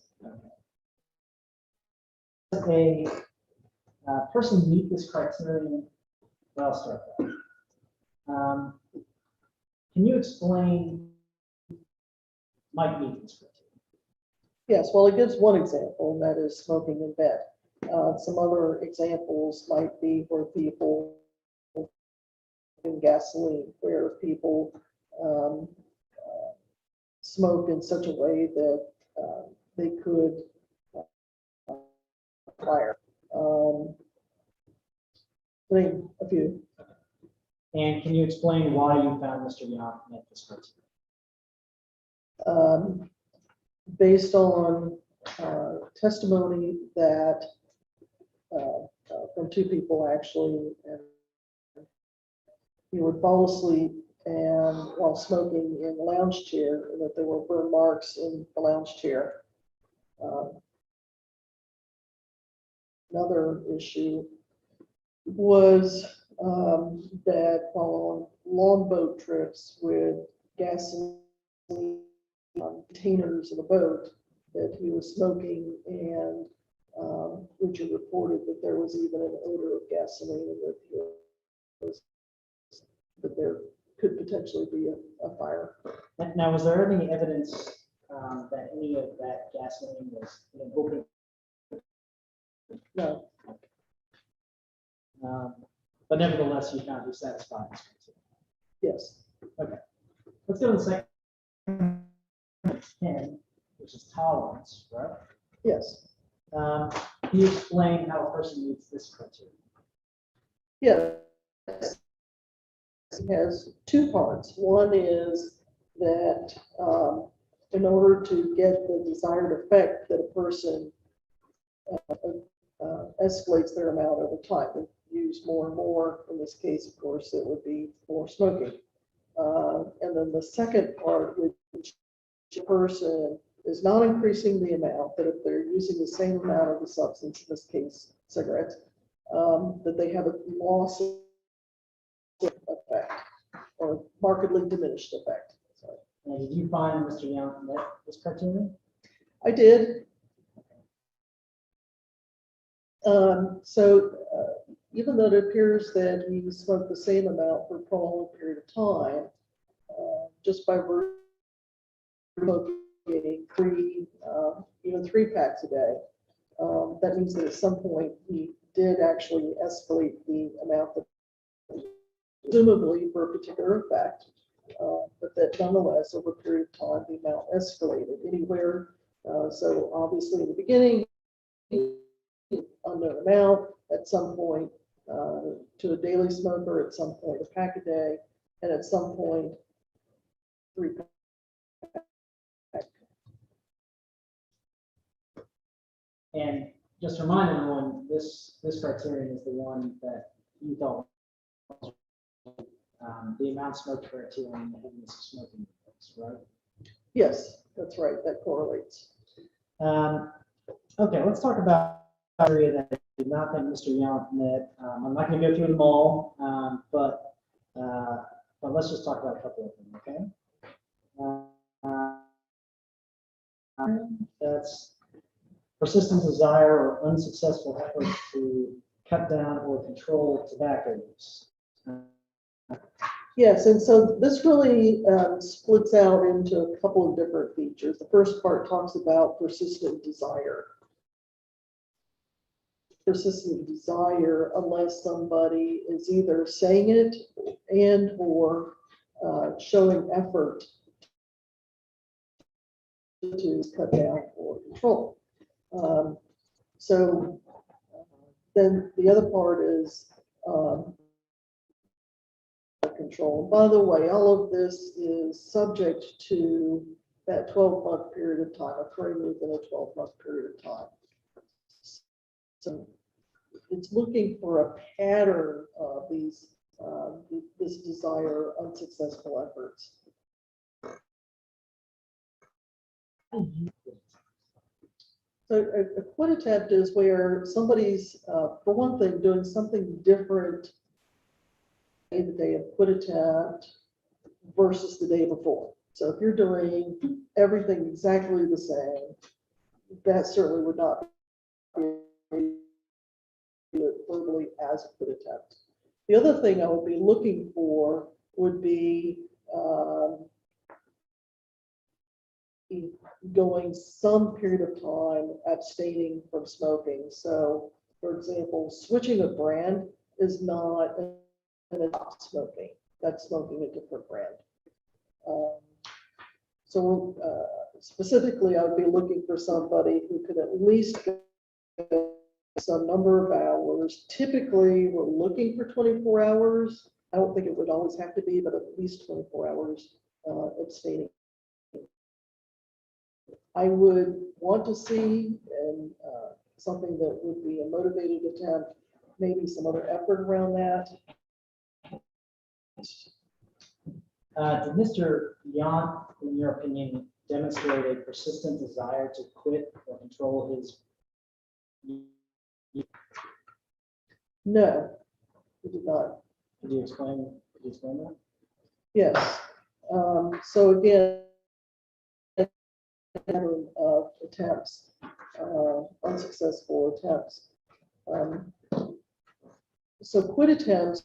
A person meet this criterion, well, I'll start that. Can you explain might meet this criteria? yes, well, it gives one example, and that is smoking in bed. Some other examples might be where people in gasoline, where people smoke in such a way that they could fire. I mean, a few. And can you explain why you found Mr. Young met this criteria? Based on testimony that from two people actually, and he would fall asleep and while smoking in the lounge chair, and that there were burn marks in the lounge chair. Another issue was that while on long boat trips with gasoline containers in the boat, that he was smoking, and Richard reported that there was even an odor of gasoline, and that there could potentially be a fire. Now, was there any evidence that any of that gasoline was in open? No, But nevertheless, you found you satisfied. yes, Let's go to the second 10, which is tolerance, right? yes. Can you explain how a person meets this criteria? Yeah. It has two parts. One is that in order to get the desired effect, that a person escalates their amount over time. They use more and more. In this case, of course, it would be more smoking. And then the second part, which a person is not increasing the amount, that if they're using the same amount of the substance, in this case, cigarettes, that they have a loss of effect or markedly diminished effect. So And did you find Mr. Young met this criteria? I did. Even though it appears that he smoked the same amount for a prolonged period of time, just by virtue of smoking even 3 packs a day, that means that at some point he did actually escalate the amount that presumably for a particular effect, but that nonetheless over a period of time the amount escalated anywhere. So obviously in the beginning, unknown amount, at some point to a daily smoker, at some point a pack a day, and at some point 3 packs. And just to remind everyone, this criterion is the one that you thought the amount smoked criterion and the heaviness of smoking, right? Yes, that's right, that correlates. Okay, let's talk about the area that I did not think Mr. Young met. I'm not going to go through them all, but let's just talk about a couple of them, okay? That's persistent desire or unsuccessful effort to cut down or control tobacco use. Yes, and so this really splits out into a couple of different features. The first part talks about persistent desire. Persistent desire unless somebody is either saying it and or showing effort to cut down or control. Then the other part is control. By the way, all of this is subject to that 12-month period of time, occurring within a 12-month period of time. So it's looking for a pattern of these, this desire, unsuccessful efforts. So a quit attempt is where somebody's, for one thing, doing something different the day of quit attempt versus the day before. So if you're doing everything exactly the same, that certainly would not be verbally as a quit attempt. The other thing I would be looking for would be going some period of time abstaining from smoking. So, for example, switching a brand is not stop smoking. That's smoking a different brand. Specifically, I would be looking for somebody who could at least go some number of hours. Typically, we're looking for 24 hours. I don't think it would always have to be, but at least 24 hours abstaining. I would want to see and something that would be a motivated attempt, maybe some other effort around that. Did Mr. Yount, in your opinion, demonstrate a persistent desire to quit or control his? No, it did not. Could you explain that? Yes. So again, of attempts, unsuccessful attempts. So quit attempts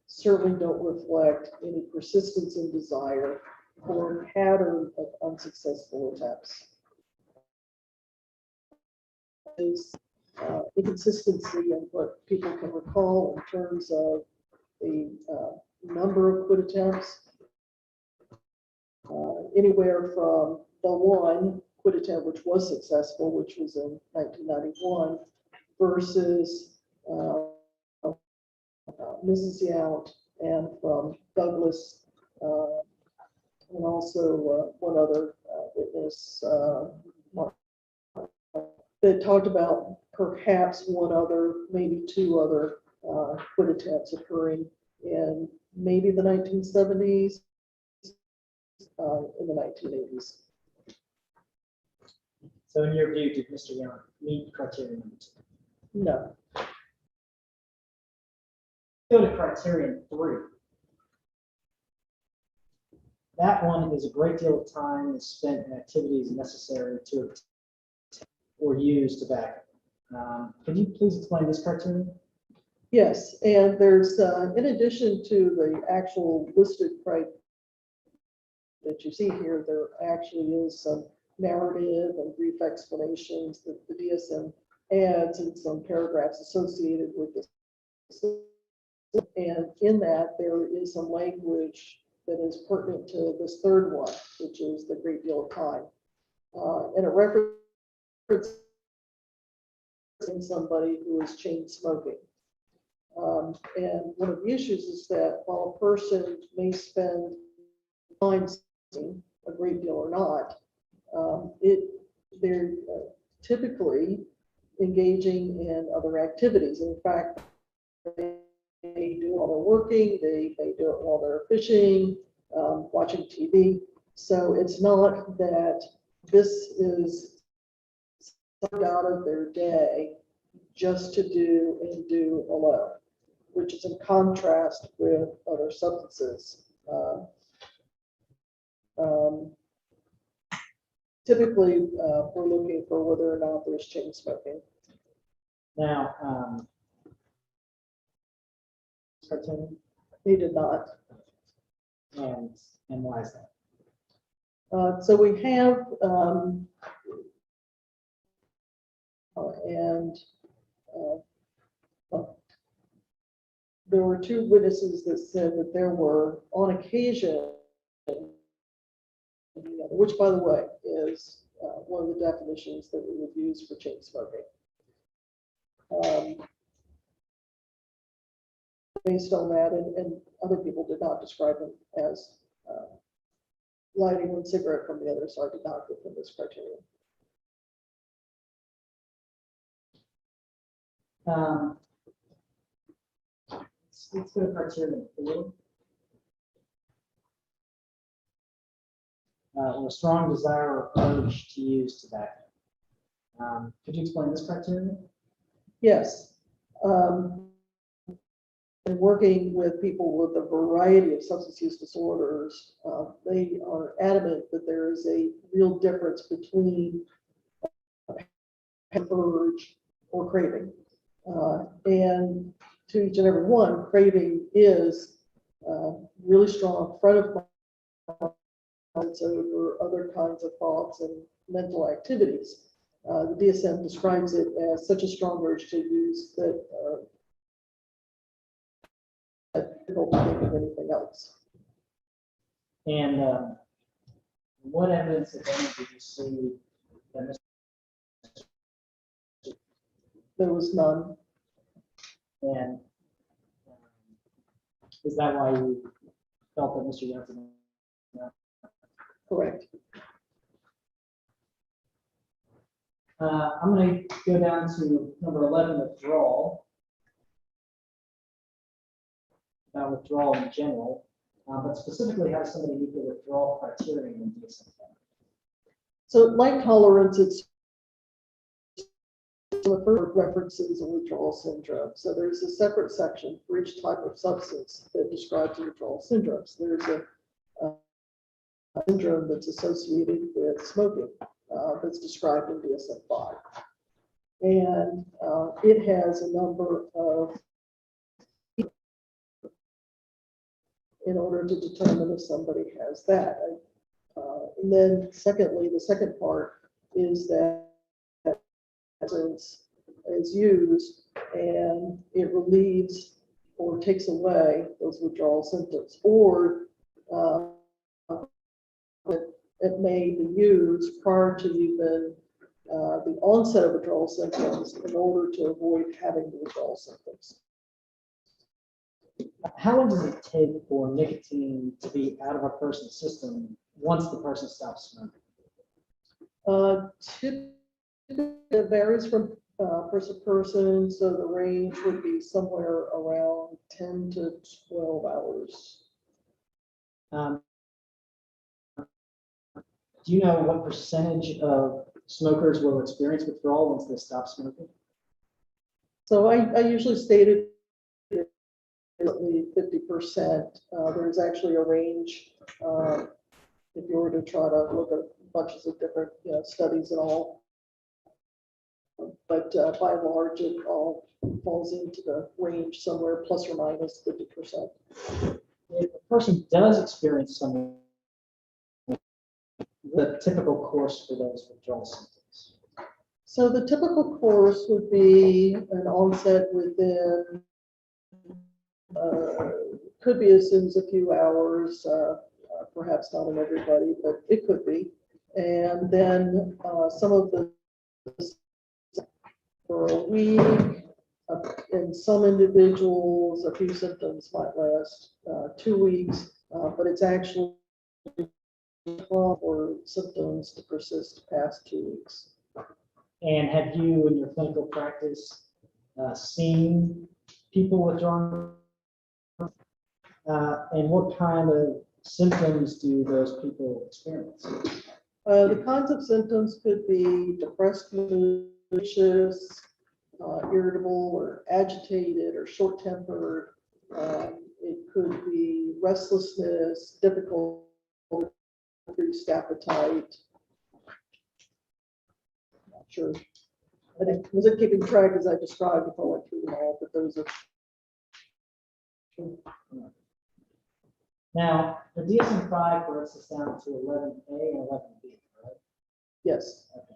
certainly don't reflect any persistence in desire or pattern of unsuccessful attempts. Is inconsistency in what people can recall in terms of the number of quit attempts, anywhere from the one quit attempt which was successful, which was in 1991, versus Mrs. Yount, and from Douglas, and also one other witness that talked about perhaps one other, maybe two other quit attempts occurring in maybe the 1970s, in the 1980s. So in your view, did Mr. Young meet criteria number 2? No. Go to criterion 3. That one is a great deal of time is spent in activities necessary to obtain or use tobacco. Can you please explain this criterion? Yes, and there's, in addition to the actual listed criteria that you see here, there actually is some narrative and brief explanations that the DSM adds and some paragraphs associated with this. And in that, there is some language that is pertinent to this third one, which is the great deal of time. And it references somebody who is chain smoking. And one of the issues is that while a person may spend time smoking a great deal or not, they're typically engaging in other activities. In fact, they do it while they're working, they do it while they're fishing, watching TV. So it's not that this is out of their day just to do and do alone, which is in contrast with other substances. Typically, we're looking for whether or not there's chain smoking. Now, They did not. and why is that? So we have, there were two witnesses that said that there were, on occasion, which, by the way, is one of the definitions that we would use for chain smoking. Based on that, and other people did not describe them as lighting one cigarette from the other, so I did not give them this criteria. Let's go to criteria 4. A strong desire or urge to use tobacco. Could you explain this criteria? Yes. And working with people with a variety of substance use disorders, they are adamant that there is a real difference between urge or craving. And to each and every one, craving is really strong front of mind over other kinds of thoughts and mental activities. The DSM describes it as such a strong urge to use that I don't think of anything else. And what evidence, if any, did you see that There was none. And is that why you felt that Mr. Johnson? Correct. I'm going to go down to number 11, withdrawal. About withdrawal in general, but specifically how somebody meet the withdrawal criteria in DSM. So light tolerance, it's references a withdrawal syndrome. So there's a separate section for each type of substance that describes withdrawal syndromes. There's a syndrome that's associated with smoking that's described in DSM-5. And it has a number of in order to determine if somebody has that. And then secondly, the second part is that is used and it relieves or takes away those withdrawal symptoms, or it may be used prior to even the onset of withdrawal symptoms in order to avoid having the withdrawal symptoms. How long does it take for nicotine to be out of a person's system once the person stops smoking? Typically, it varies from person to person, so the range would be somewhere around 10 to 12 hours. Do you know what percentage of smokers will experience withdrawal once they stop smoking? So I usually stated 50%. There's actually a range. If you were to try to look at bunches of different studies and all. But by and large, it all falls into the range somewhere plus or minus 50%. If a person does experience some, the typical course for those withdrawal symptoms. So the typical course would be an onset within, could be as soon as a few hours, perhaps not in everybody, but it could be. And then some of the for a week. In some individuals, a few symptoms might last 2 weeks, but it's actually for symptoms to persist past 2 weeks. And have you, in your clinical practice, seen people withdrawing? And what kind of symptoms do those people experience? The kinds of symptoms could be depressed mood, anxious, irritable or agitated or short-tempered. It could be restlessness, difficult to increased appetite. Not sure. I wasn't keeping track as I described if I went through them all, but those are. Now, the DSM-5 breaks us down to 11A and 11B, right? Yes. Okay.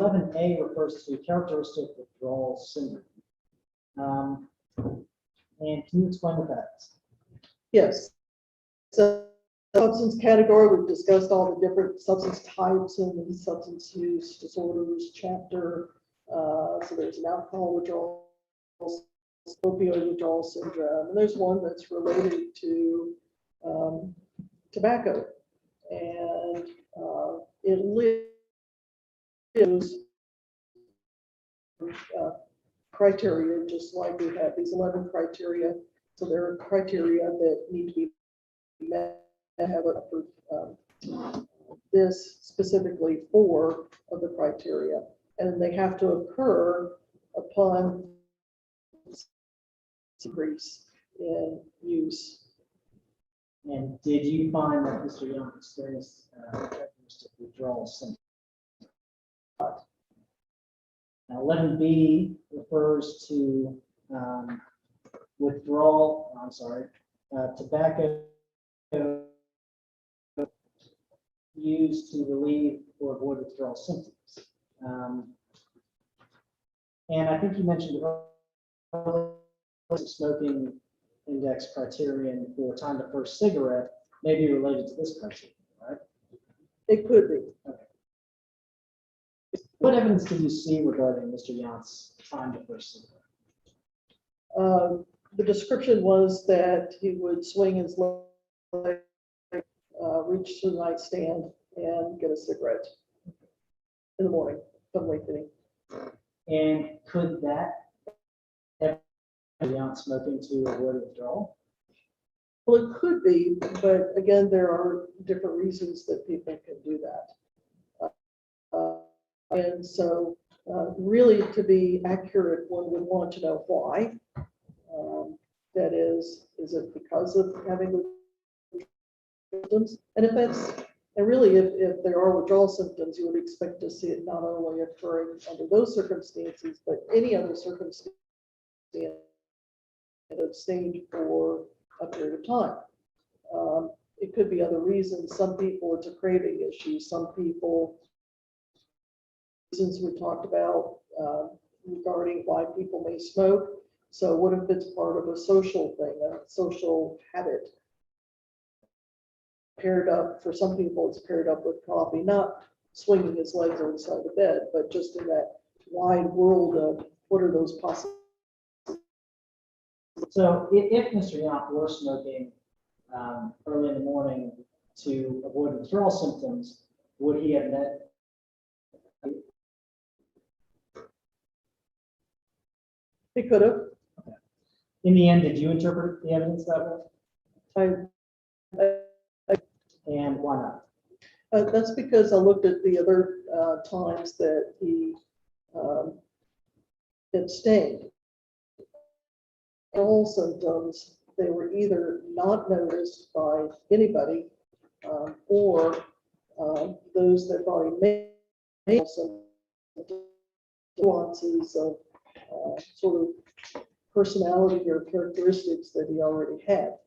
11A refers to characteristic withdrawal syndrome. And can you explain what that is? Yes. So substance category, we've discussed all the different substance types in the substance use disorders chapter. So there's an alcohol withdrawal, opioid withdrawal syndrome, and there's one that's related to tobacco. And it lives criteria, just like we have these 11 criteria. So there are criteria that need to be met to have it for this specifically 4 of the criteria, and they have to occur upon increase in use. And did you find that Mr. Young experienced characteristic withdrawal syndrome? Now, 11B refers to tobacco used to relieve or avoid withdrawal symptoms. And I think you mentioned earlier, smoking index criterion for time to first cigarette may be related to this criterion, right? It could be. Okay. What evidence did you see regarding Mr. Yant's time to first cigarette? The description was that he would swing his leg, reach to the nightstand, and get a cigarette in the morning, from awakening. And could that have Yant smoking to avoid withdrawal? Well, it could be, but again, there are different reasons that people can do that. And so really, to be accurate, one would want to know why. That is it because of having the symptoms? And if that's, and really, if there are withdrawal symptoms, you would expect to see it not only occurring under those circumstances, but any other circumstance abstained for a period of time. It could be other reasons. Some people, it's a craving issue. Some people, reasons we talked about regarding why people may smoke. So what if it's part of a social thing, a social habit? Paired up, for some people, it's paired up with coffee, not swinging his legs on the side of the bed, but just in that wide world of what are those possibilities? So if Mr. Yonk were smoking early in the morning to avoid withdrawal symptoms, would he have met? He could have. In the end, did you interpret the evidence that way? And why not? That's because I looked at the other times that he abstained. All symptoms, they were either not noticed by anybody or those that thought he may have some nuances of sort of personality or characteristics that he already had.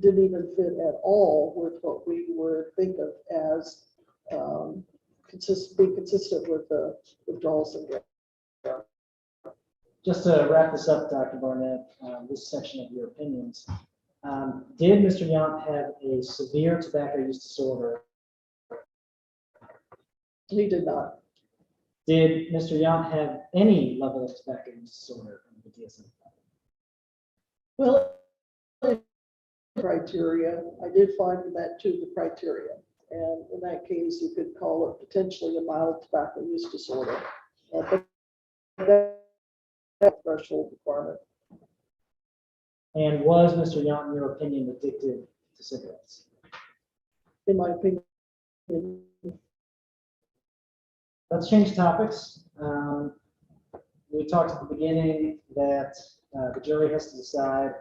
Didn't even fit at all with what we would think of as being consistent with the withdrawal syndrome. Just to wrap this up, Dr. Barnett, this section of your opinions, did Mr. Yonk have a severe tobacco use disorder? He did not. Did Mr. Yonk have any level of tobacco use disorder in the DSM? Well, criteria, I did find that to the criteria. And in that case, you could call it potentially a mild tobacco use disorder. But that threshold requirement. And was Mr. Yonk, in your opinion, addicted to cigarettes? In my opinion, Let's change topics. We talked at the beginning that the jury has to decide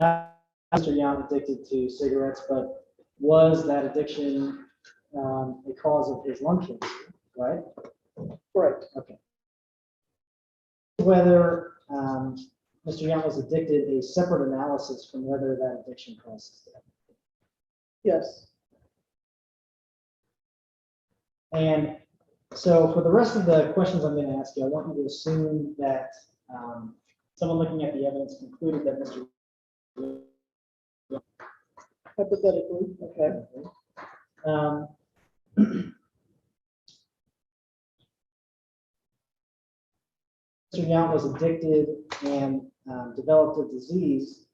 not Mr. Yonk addicted to cigarettes, but was that addiction a cause of his lung cancer, right? correct. Okay. Whether Mr. Yonk was addicted, a separate analysis from whether that addiction causes death. Yes. And so for the rest of the questions I'm going to ask you, I want you to assume that someone looking at the evidence concluded that Mr. Hypothetically, okay. Mr. Yonk was addicted and developed a disease.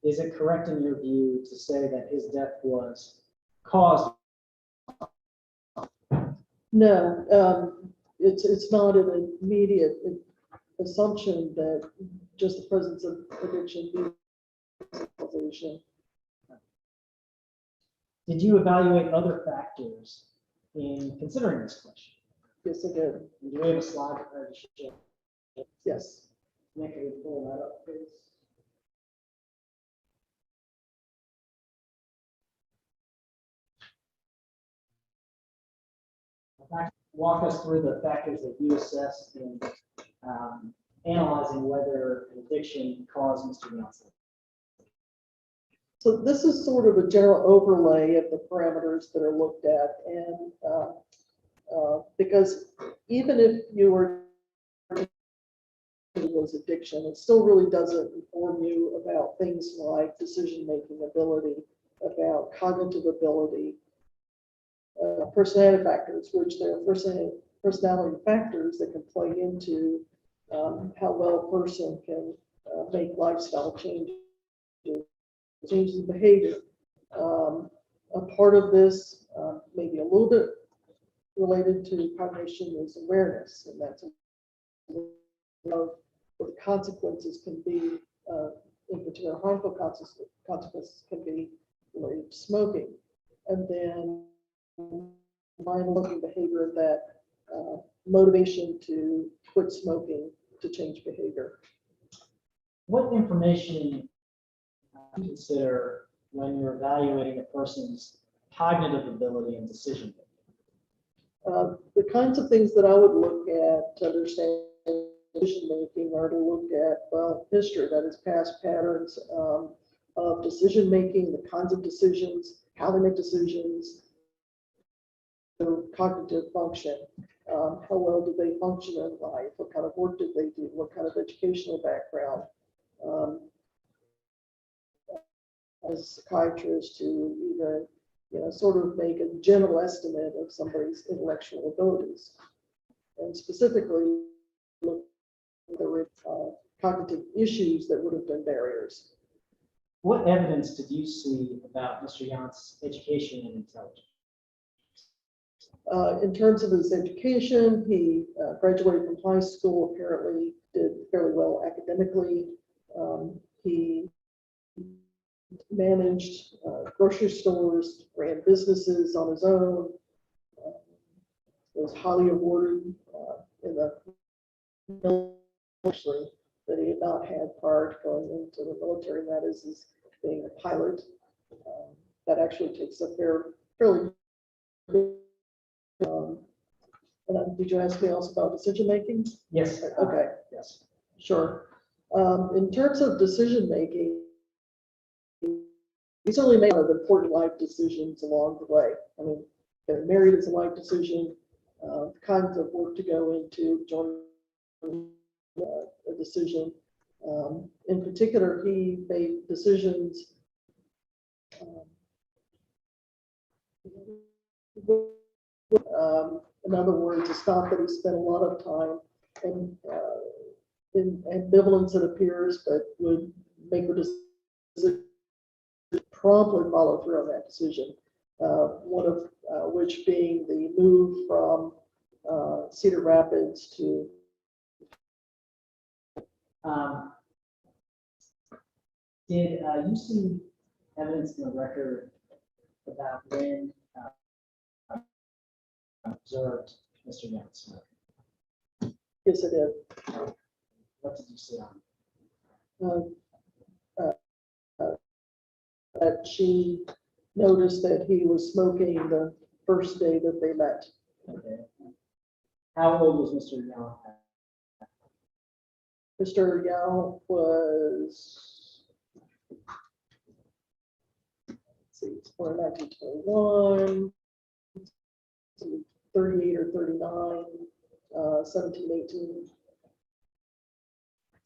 Is it correct in your view to say that his death was caused? No, it's not an immediate assumption that just the presence of addiction is causation. Did you evaluate other factors in considering this question? Yes, I did. And do we have a slide prepared to show? Yes. Nick, can you pull that up, please? Walk us through the factors that you assessed in analyzing whether an addiction caused Mr. Yonk's death. So this is sort of a general overlay of the parameters that are looked at, and because even if you were was addiction, it still really doesn't inform you about things like decision-making ability, about cognitive ability, personality factors, which there are personality factors that can play into how well a person can make lifestyle changes in behavior. A part of this, maybe a little bit related to cognition, is awareness, and that's what the consequences can be, in particular harmful consequences can be related to smoking. And then mind-looking behavior, that motivation to quit smoking, to change behavior. What information do you consider when you're evaluating a person's cognitive ability and decision making? The kinds of things that I would look at to understand decision-making are to look at, well, history, that is past patterns of decision-making, the kinds of decisions, how they make decisions, the cognitive function, how well do they function in life, what kind of work did they do, what kind of educational background. As a psychiatrist to even, sort of make a general estimate of somebody's intellectual abilities. And specifically, look at the cognitive issues that would have been barriers. What evidence did you see about Mr. Yount's education and intelligence? In terms of his education, he graduated from high school, apparently did fairly well academically. He managed grocery stores, ran businesses on his own, was highly awarded in the military that he had not had prior to going into the military, and that is being a pilot. That actually takes a fairly did you ask me else about decision making? Yes. Okay. Yes. Sure. In terms of decision making, he's only made a lot of important life decisions along the way. I mean, getting married is a life decision, the kinds of work to go into, joining a decision. In particular, he made decisions in other words, it's not that he spent a lot of time in ambivalence, it appears, but would make a decision, promptly follow through on that decision. One of which being the move from Cedar Rapids to. Did you see evidence in the record about when observed Mr. Yount smoking? Yes, it did. What did you see on? That she noticed that he was smoking the first day that they met. Okay. How old was Mr. Yount? Mr. Yount was, let's see, it's born in 1921, 38 or 39, 17, 18.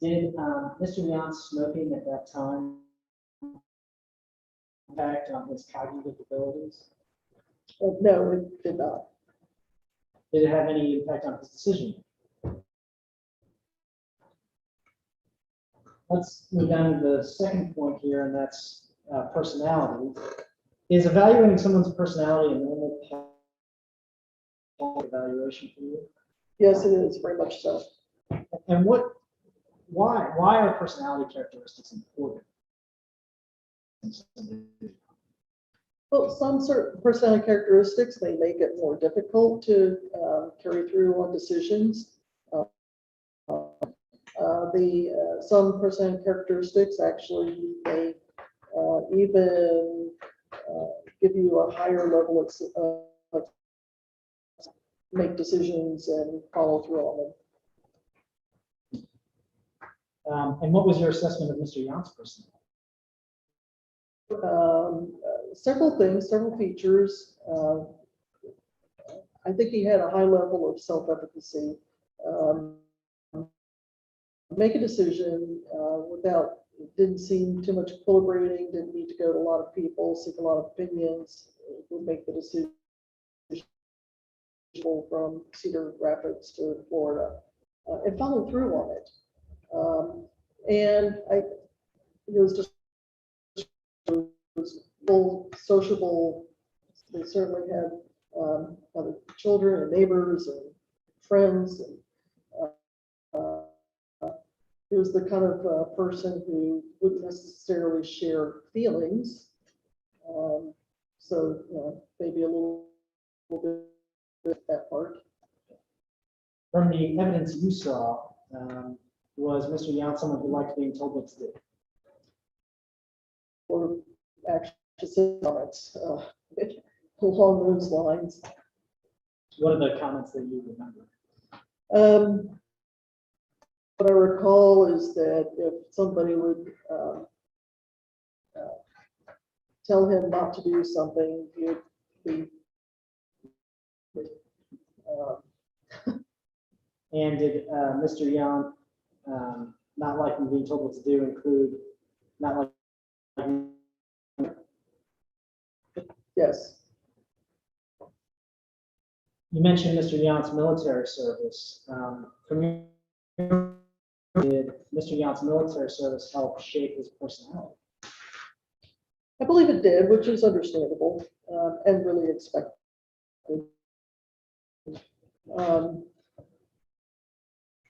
Did Mr. Yount's smoking at that time impact on his cognitive abilities? No, it did not. Did it have any impact on his decision? Let's move down to the second point here, and that's personality. Is evaluating someone's personality a normal part of evaluation for you? Yes, it is, very much so. And why are personality characteristics important? Well, some certain personality characteristics may make it more difficult to carry through on decisions. Some personality characteristics actually may even give you a higher level of make decisions and follow through on them. And what was your assessment of Mr. Yount's personality? Several things, several features. I think he had a high level of self-efficacy. Make a decision didn't seem too much equilibrating, didn't need to go to a lot of people, seek a lot of opinions, would make the decision from Cedar Rapids to Florida and follow through on it. And it was just full sociable. They certainly had other children and neighbors and friends. And, he was the kind of person who wouldn't necessarily share feelings. So maybe a little bit that part. From the evidence you saw, was Mr. Yount someone who liked being told what to do? Or actually comments along those lines. What are the comments that you remember? what I recall is that if somebody would tell him not to do something, he would be And did Mr. Young, not liking being told what to do, include not liking? yes. You mentioned Mr. Young's military service. Did Mr. Young's military service help shape his personality? I believe it did, which is understandable and really expected.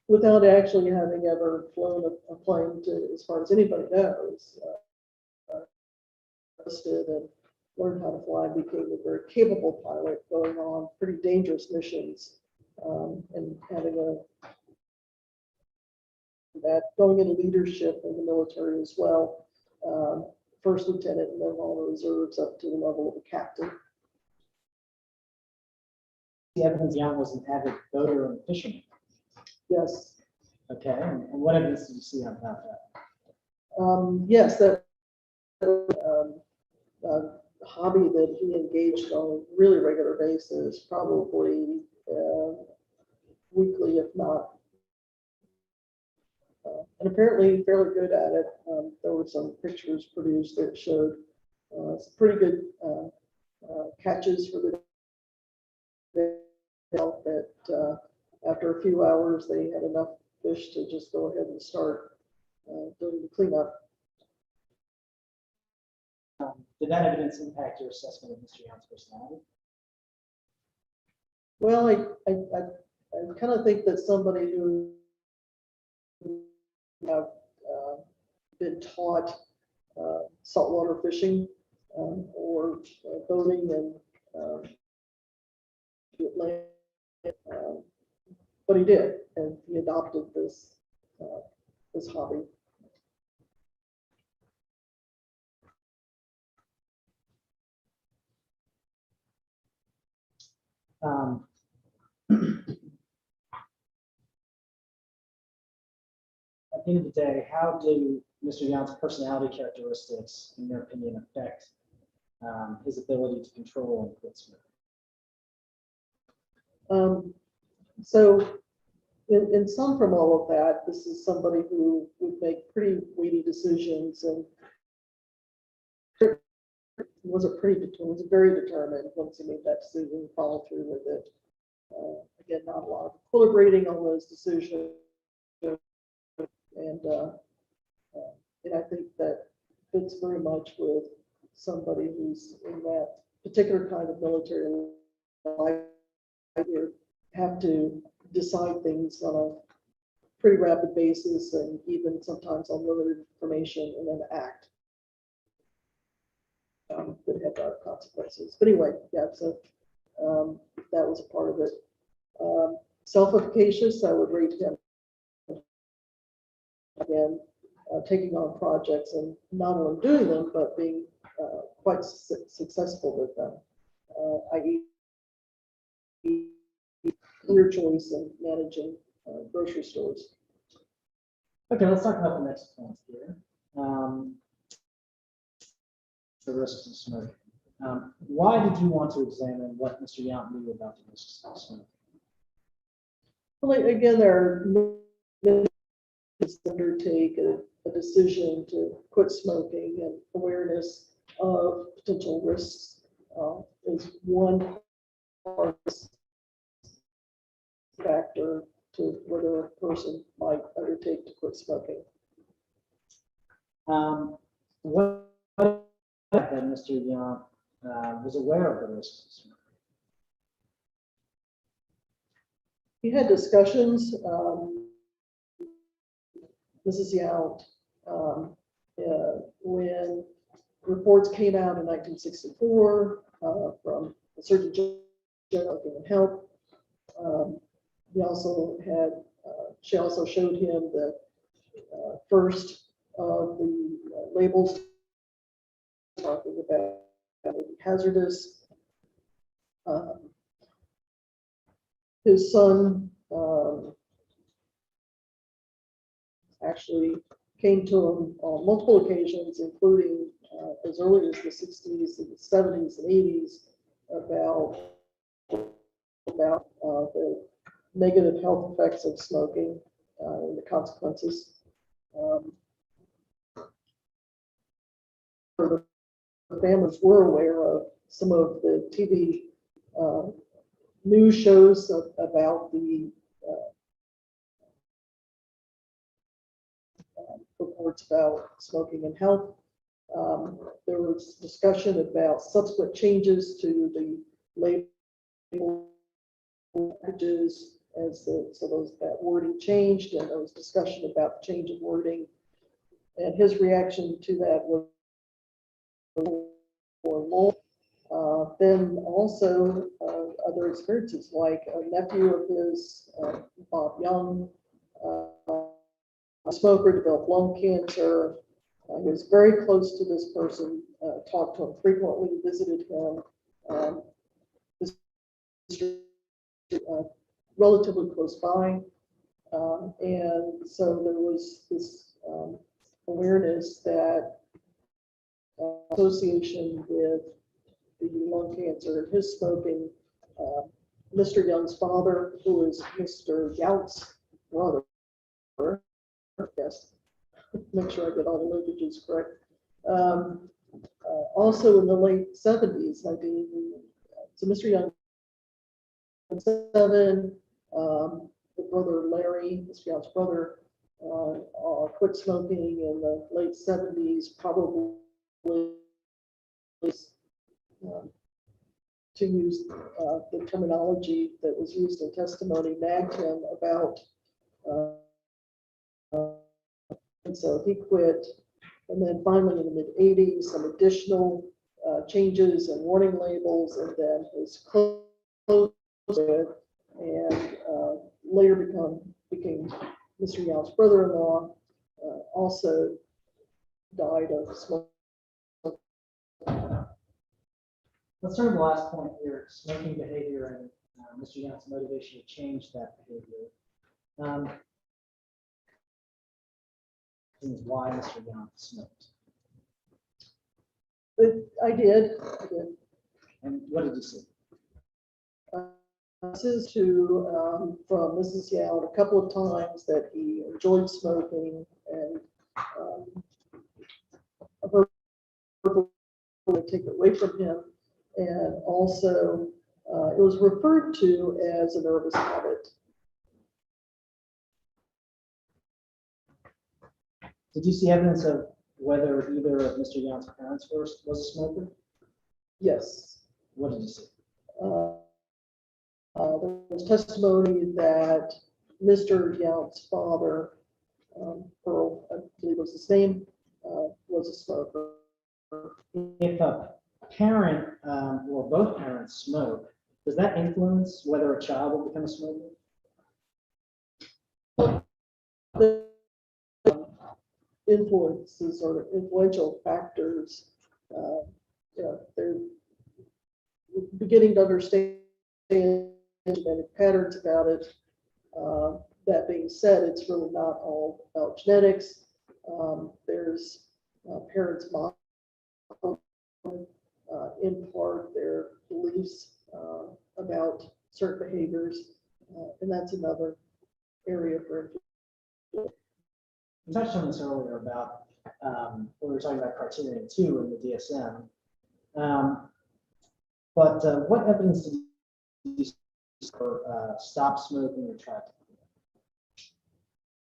Without actually having ever flown a plane to, as far as anybody knows, enlisted and learned how to fly, became a very capable pilot, going on pretty dangerous missions, and having going into leadership in the military as well. First lieutenant and then all the reserves up to the level of a captain. Evidence Young was an avid boater and fisherman. Yes. Okay, and what evidence did you see about that? Yes, that hobby that he engaged on a really regular basis, probably weekly, if not, and apparently fairly good at it. There were some pictures produced that showed some pretty good catches for the day. Felt that after a few hours, they had enough fish to just go ahead and start doing the cleanup. Did that evidence impact your assessment of Mr. Young's personality? Well, I kind of think that somebody who have been taught saltwater fishing or boating and but he did, and he adopted this this hobby. At the end of the day, how do Mr. Young's personality characteristics, in your opinion, affect his ability to control and quit smoking? So in sum from all of that, this is somebody who would make pretty weighty decisions and was very determined once he made that decision, followed through with it. Again, not a lot of equilibrating on those decisions. And I think that fits very much with somebody who's in that particular kind of military life. You have to decide things on a pretty rapid basis and even sometimes on limited information and then act. Could have dark consequences. But anyway, yeah, so that was a part of it. Self-efficacious, I would rate him again, taking on projects and not only doing them, but being quite successful with them, i.e. career choice and managing grocery stores. Okay, let's talk about the next point here. The risks of smoking. Why did you want to examine what Mr. Young knew about the risks of smoking? Well, again, there are many ways to undertake a decision to quit smoking, and awareness of potential risks is one part factor to whether a person might undertake to quit smoking. What that Mr. Young was aware of the risks of smoking? He had discussions, Mrs. Yount, when reports came out in 1964 from the Surgeon General of Human Health. He also had, she also showed him the first of the labels talking about hazardous. His son actually came to him on multiple occasions, including as early as the 60s and the 70s and 80s, about the negative health effects of smoking and the consequences. The families were aware of some of the TV news shows about the reports about smoking and health. There was discussion about subsequent changes to the label packages that wording changed, and there was discussion about the change of wording. And his reaction to that was more. Then also other experiences, like a nephew of his, Bob Young, a smoker, developed lung cancer. He was very close to this person, talked to him frequently, visited him. Relatively close by. And so there was this awareness that association with the lung cancer and his smoking. Mr. Young's father, who is Mr. Yount's brother, yes, make sure I get all the linkages correct. Also in the late 70s, so Mr. Young, 7, the brother Larry, Mr. Young's brother, quit smoking in the late 70s, probably to use the terminology that was used in testimony, nagged him about, and so he quit. And then finally in the mid 80s, some additional changes and warning labels, and then his close and later became Mr. Yount's brother-in-law, also died of smoking. Let's turn to the last point here, smoking behavior and Mr. Yount's motivation to change that behavior. Reasons why Mr. Yount smoked. But I did. And what did you see? This is from Mrs. Yount a couple of times that he enjoyed smoking, and her to take it away from him. And also, it was referred to as a nervous habit. Did you see evidence of whether either of Mr. Yount's parents was a smoker? Yes. What did you see? There was testimony that Mr. Yount's father, Pearl, I believe was his name, was a smoker. If a parent or both parents smoke, does that influence whether a child will become a smoker? The influences or influential factors, they're beginning to understand genetic patterns about it. That being said, it's really not all about genetics. There's parents' model, in part their beliefs about certain behaviors, and that's another area for. We touched on this earlier about when we were talking about criterion 2 in the DSM. But what evidence did you see for stop smoking or try to?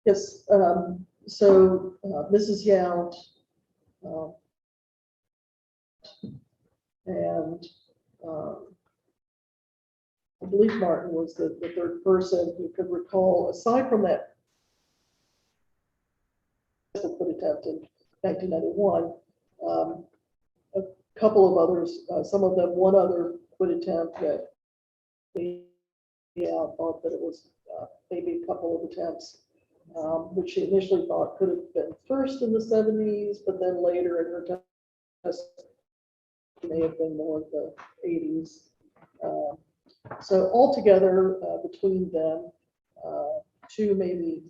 Yes. So Mrs. Yount and I believe Martin was the third person who could recall, aside from that attempt in 1991, a couple of others, some of them, one other quit attempt that thought that it was maybe a couple of attempts, which she initially thought could have been first in the 70s, but then later in her test may have been more of the 80s. So altogether, between them, 2 maybe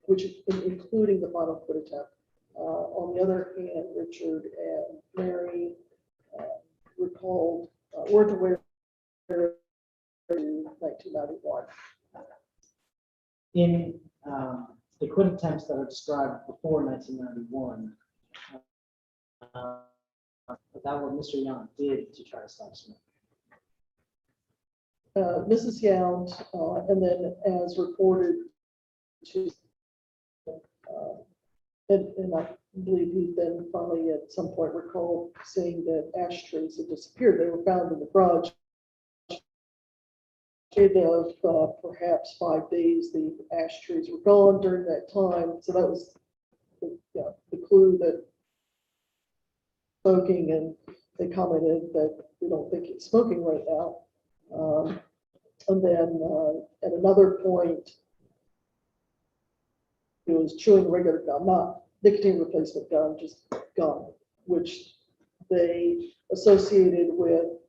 which including the final quit attempt. On the other hand, Richard and Mary recalled, weren't aware of 1991. In the quit attempts that are described before 1991, about what Mr. Young did to try to stop smoking. Mrs. Yount, and then as reported to, and I believe he then finally at some point recalled saying that ashtrays had disappeared. They were found in the garage. Of perhaps 5 days, the ashtrays were gone during that time. So that was the clue that smoking, and they commented that we don't think he's smoking right now. And then at another point, he was chewing regular gum, not nicotine replacement gum, just gum, which they associated with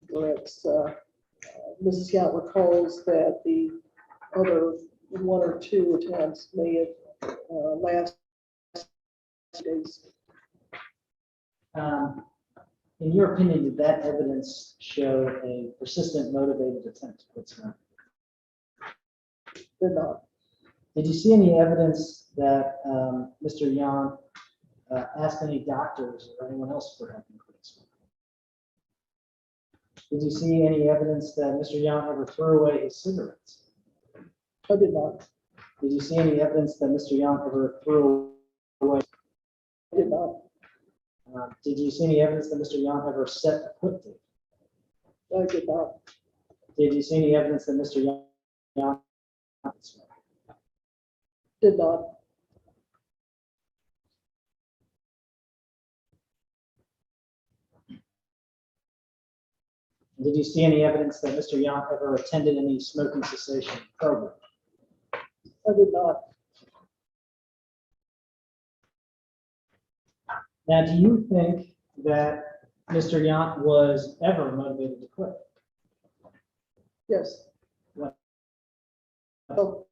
cigarettes. Mrs. Yount recalls that the other 1 or 2 attempts may have lasted days. In your opinion, did that evidence show a persistent, motivated attempt to quit smoking? Did not. Did you see any evidence that Mr. Young asked any doctors or anyone else for help in quitting smoking? Did you see any evidence that Mr. Young ever threw away his cigarettes? I did not. Did you see any evidence that Mr. Young ever threw away? I did not. Did you see any evidence that Mr. Young ever set a quit date? I did not. Did you see any evidence that Mr. Young smoked? Did not. Did you see any evidence that Mr. Young ever attended any smoking cessation program? I did not. Now, do you think that Mr. Young was ever motivated to quit? Yes. What? Well,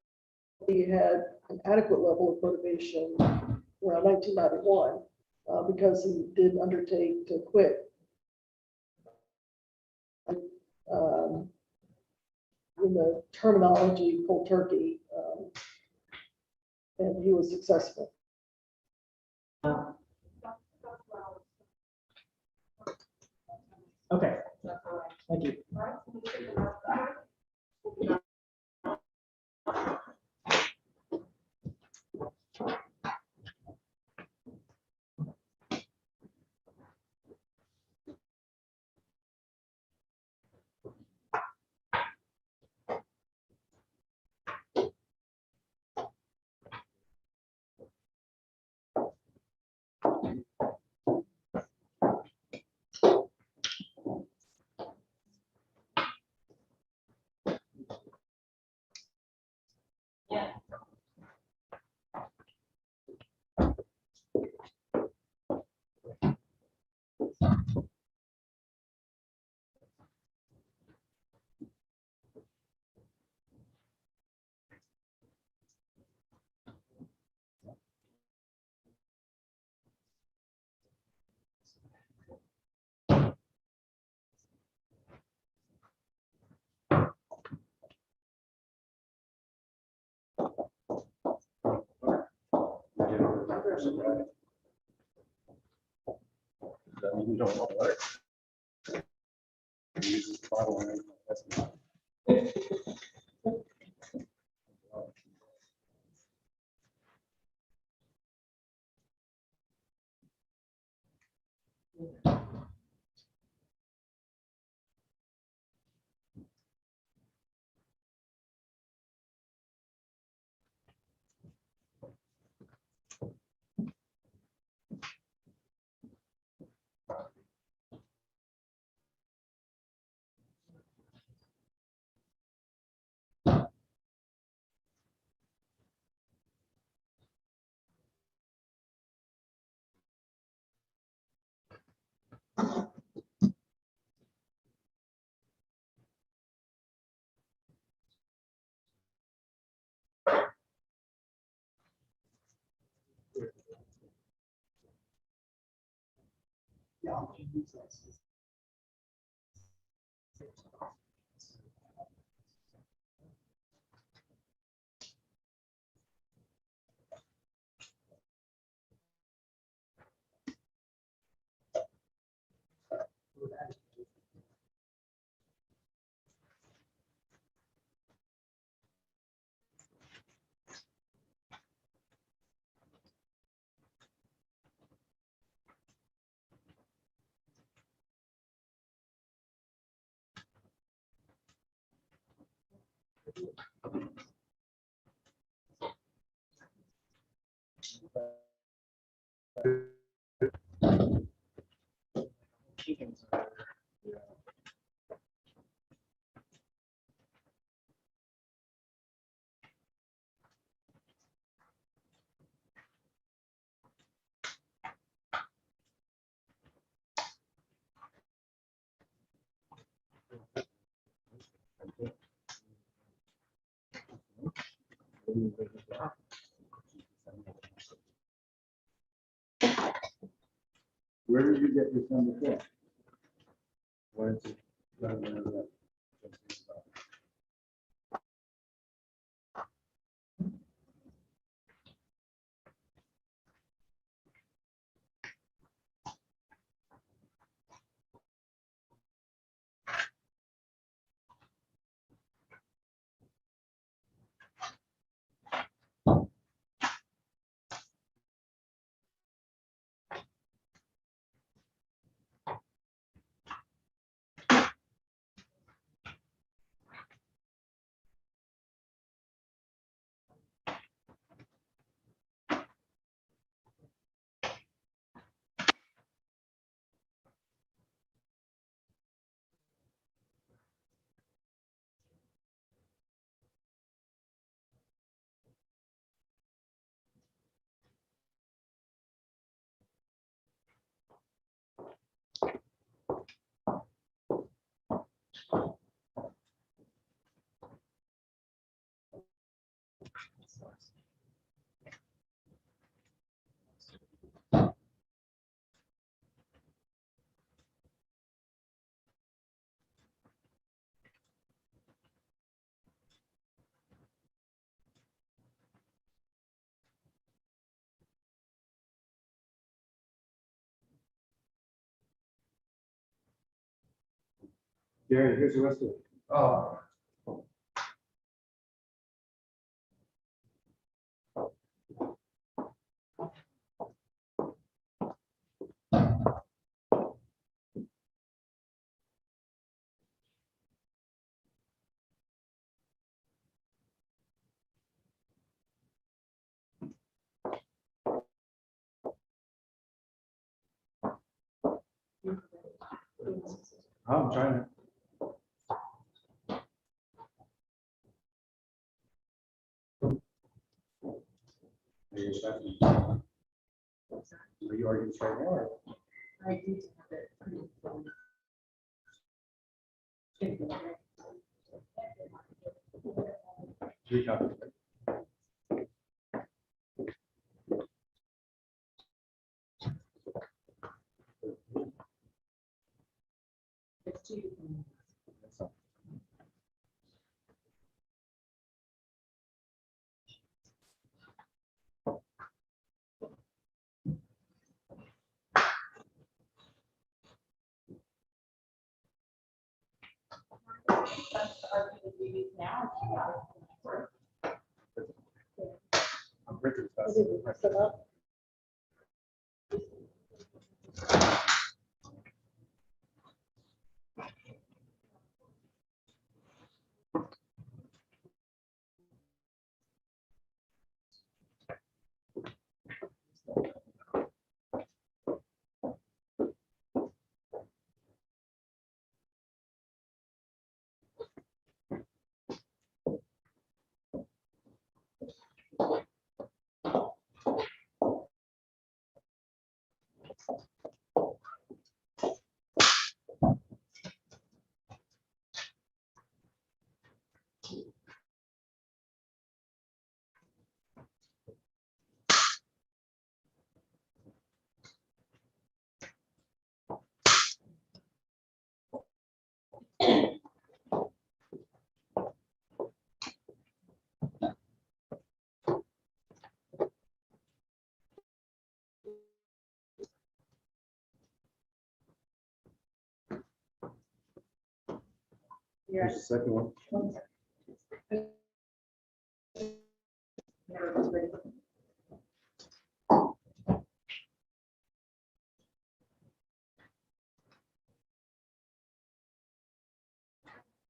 he had an adequate level of motivation around 1991 because he did undertake to quit. In the terminology, cold turkey, and he was successful. Okay, thank you. You don't know what? Use this bottle and that's not. Where did you get this number from? Why is it? I don't know that. Gary, here's the rest of it. Oh. I'm trying to. Are you arguing right now? Or? I do have it pretty full. Three copies. It's two different. That's the argument we use now. I'm Richard's I best. didn't mix it up. Here. There's a second one. One second. Everyone's ready.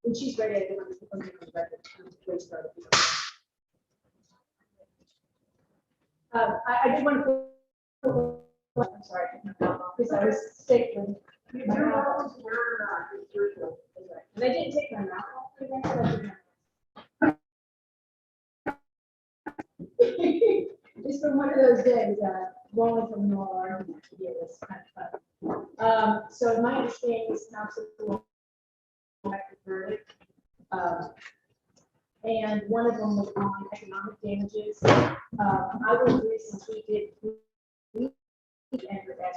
When she's ready, I want to put something on the record. Please start. I did want to put, I'm sorry, because I was sick when. You do know where or not, it's your show. And I didn't take my mouth off. for that, but I didn't. It's been one of those days, rolling from the oral argument to get this kind of fun. So my understanding is council will back the verdict. And one of them was on economic damages. I would agree since we did, and with that,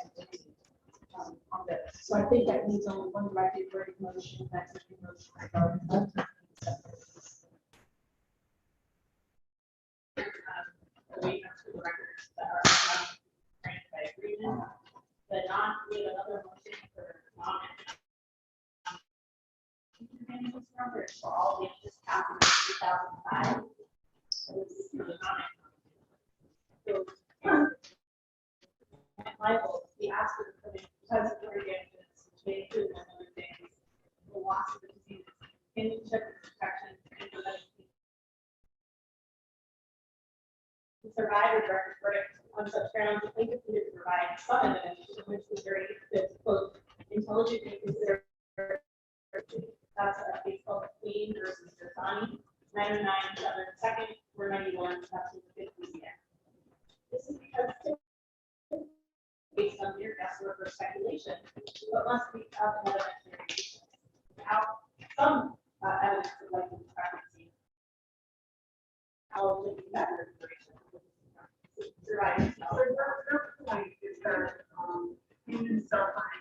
on this. So I think that needs only one directed verdict motion, that's a motion. We have to the records that are granted by agreement, but not with another motion for non. For all the just happened in 2005. So this is the non. Michael, we asked for the permit because of the regulations, they include one other things, the loss of the disease, can you check the protection and prevention? The survivor directed verdict on such grounds, I think if we did provide some evidence, which was very good, quote, intelligent and considered. That's a case called Queen versus Giussani, 99, 7, 2nd, 491, that's in the 50s again. This is because based on mere guesswork or speculation, but must be without another explanation. Without some evidence of likely pregnancy, how would be better information? Surviving. Their point is that, human suffering.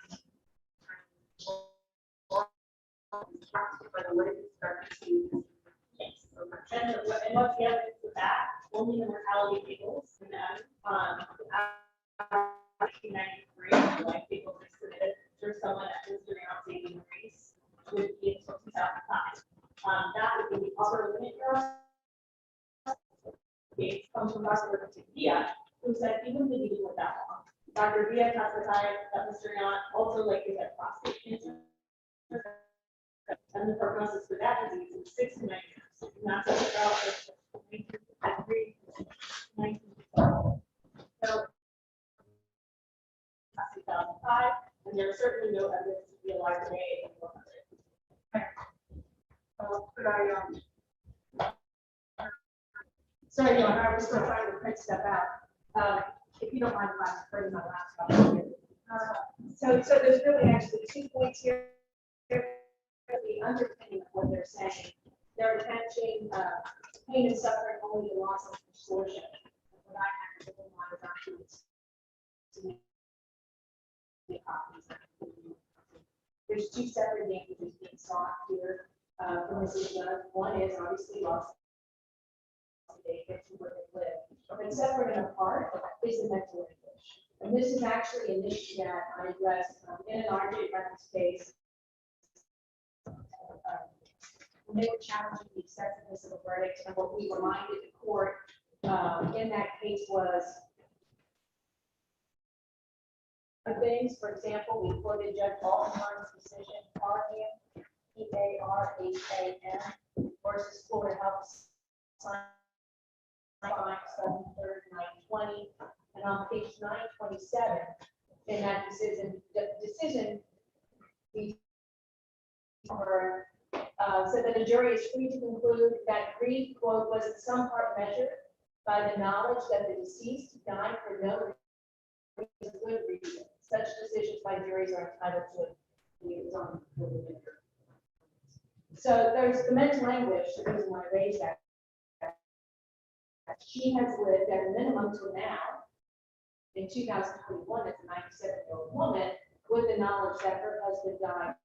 By the life expectancy. Yes. And what's the evidence of that? Only the mortality tables, and then, 1993, like people were submitted for someone that was doing out saving race would be until 2005. That would be the upper limit for us. It comes from Dr. Villa, who said even if you with that long. Dr. Villa testified that Mr. Yant also likely had prostate cancer. And the prognosis for that disease is 6 to 9 years. And that's about 1953, 1912. So 2005, and there's certainly no evidence to be alive today in 100. Could I, Sorry, I was still trying to print stuff out. If you don't mind, I'm bringing my laptop here. So there's really actually 2 points here. The underpinning of what they're saying, they're attaching pain and suffering only to loss of distortion. What I have to do is actually there's 2 separate damages being sought here from this judge. One is obviously loss of data to where they live. But separate and apart is the mental anguish. And this is actually an issue that I addressed in an RJ reference case. When they were challenging the excessiveness of a verdict, and what we reminded the court in that case was things. For example, we quoted Judge Baltimore's decision, Parham, PARHAM versus Florida Health Science, 7/3/920, and on page 927 in that decision, we said that a jury is free to conclude that grief, quote, was in some part measured by the knowledge that the deceased died for no good reason. Such decisions by juries are entitled to So there's the mental anguish, the reason why I raised that. She has lived at a minimum till now, in 2021, as a 97-year-old woman, with the knowledge that her husband died.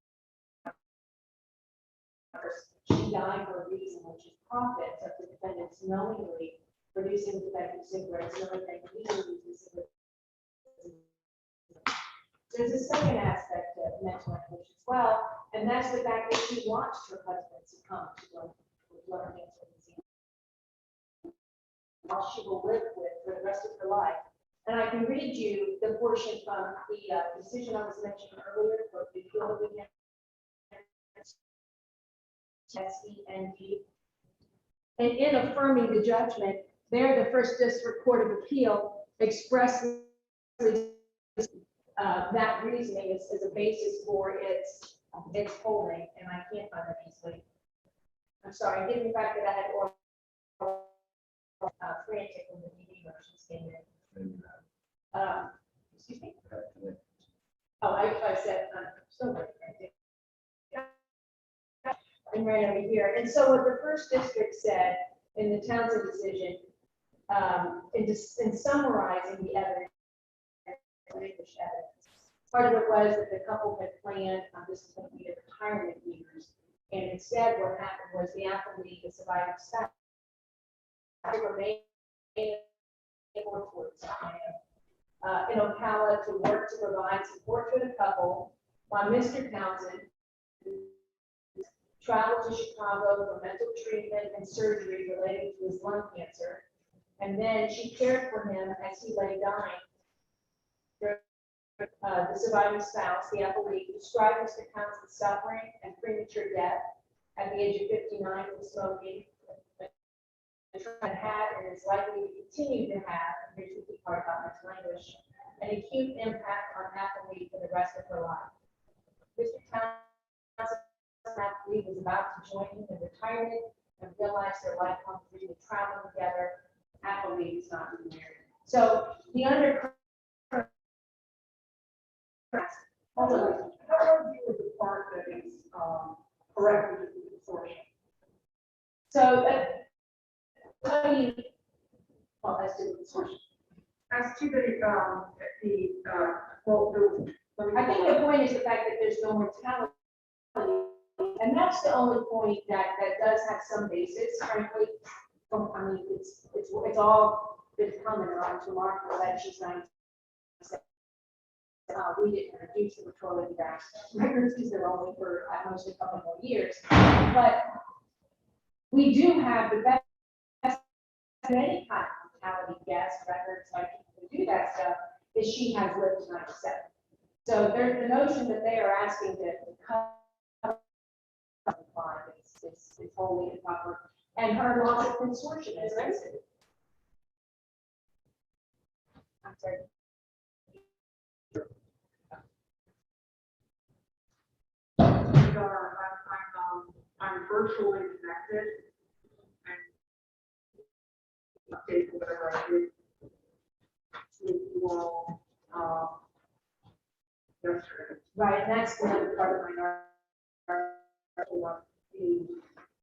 She died for a reason, which is profits of the defendants knowingly producing tobacco cigarettes, knowing that legally use cigarettes. There's a second aspect of mental anguish as well, and that's the fact that she watched her husband succumb to blood cancer disease. She will live with for the rest of her life. And I can read you the portion from the decision I was mentioning earlier for the SEND. And in affirming the judgment, there the First District Court of Appeal expressly that reasoning is a basis for its holding, and I can't find it easily. I'm sorry, given the fact that I had frantic when the DD motions came in. Excuse me? Oh, I said, I'm so very frantic. And right over here. And so what the First District said in the Townsend decision, in summarizing the evidence, part of it was that the couple had planned, this is going to be their retirement years, and instead what happened was the applicant, the surviving spouse, remained in Ocala to work to provide support for the couple, while Mr. Townsend traveled to Chicago for mental treatment and surgery related to his lung cancer, and then she cared for him as he lay dying. The surviving spouse, the applicant, described Mr. Townsend's suffering and premature death at the age of 59 from smoking, and had and is likely to continue to have, here's the key part about mental anguish, an acute impact on applicant for the rest of her life. Mr. Townsend was about to join him in retirement and realized their lifelong dream of traveling together. Applicant is not married. So the undercurrent. How do you with the part that is corrected with the consortium? So well, let's do the consortium. As to I think the point is the fact that there's no mortality. And that's the only point that does have some basis, frankly. I mean, it's all been commented on to Mark that she's not. We didn't reduce the petroleum gas records because they're only for at most a couple more years. But we do have the best of any kind of mortality gas records, like people who do that stuff, is she has lived to 97. So there's the notion that they are asking to cut is wholly improper. And her loss of consortium is sensitive. I'm sorry. I'm virtually connected and update whatever I do with you all yesterday. Right, and that's another part of my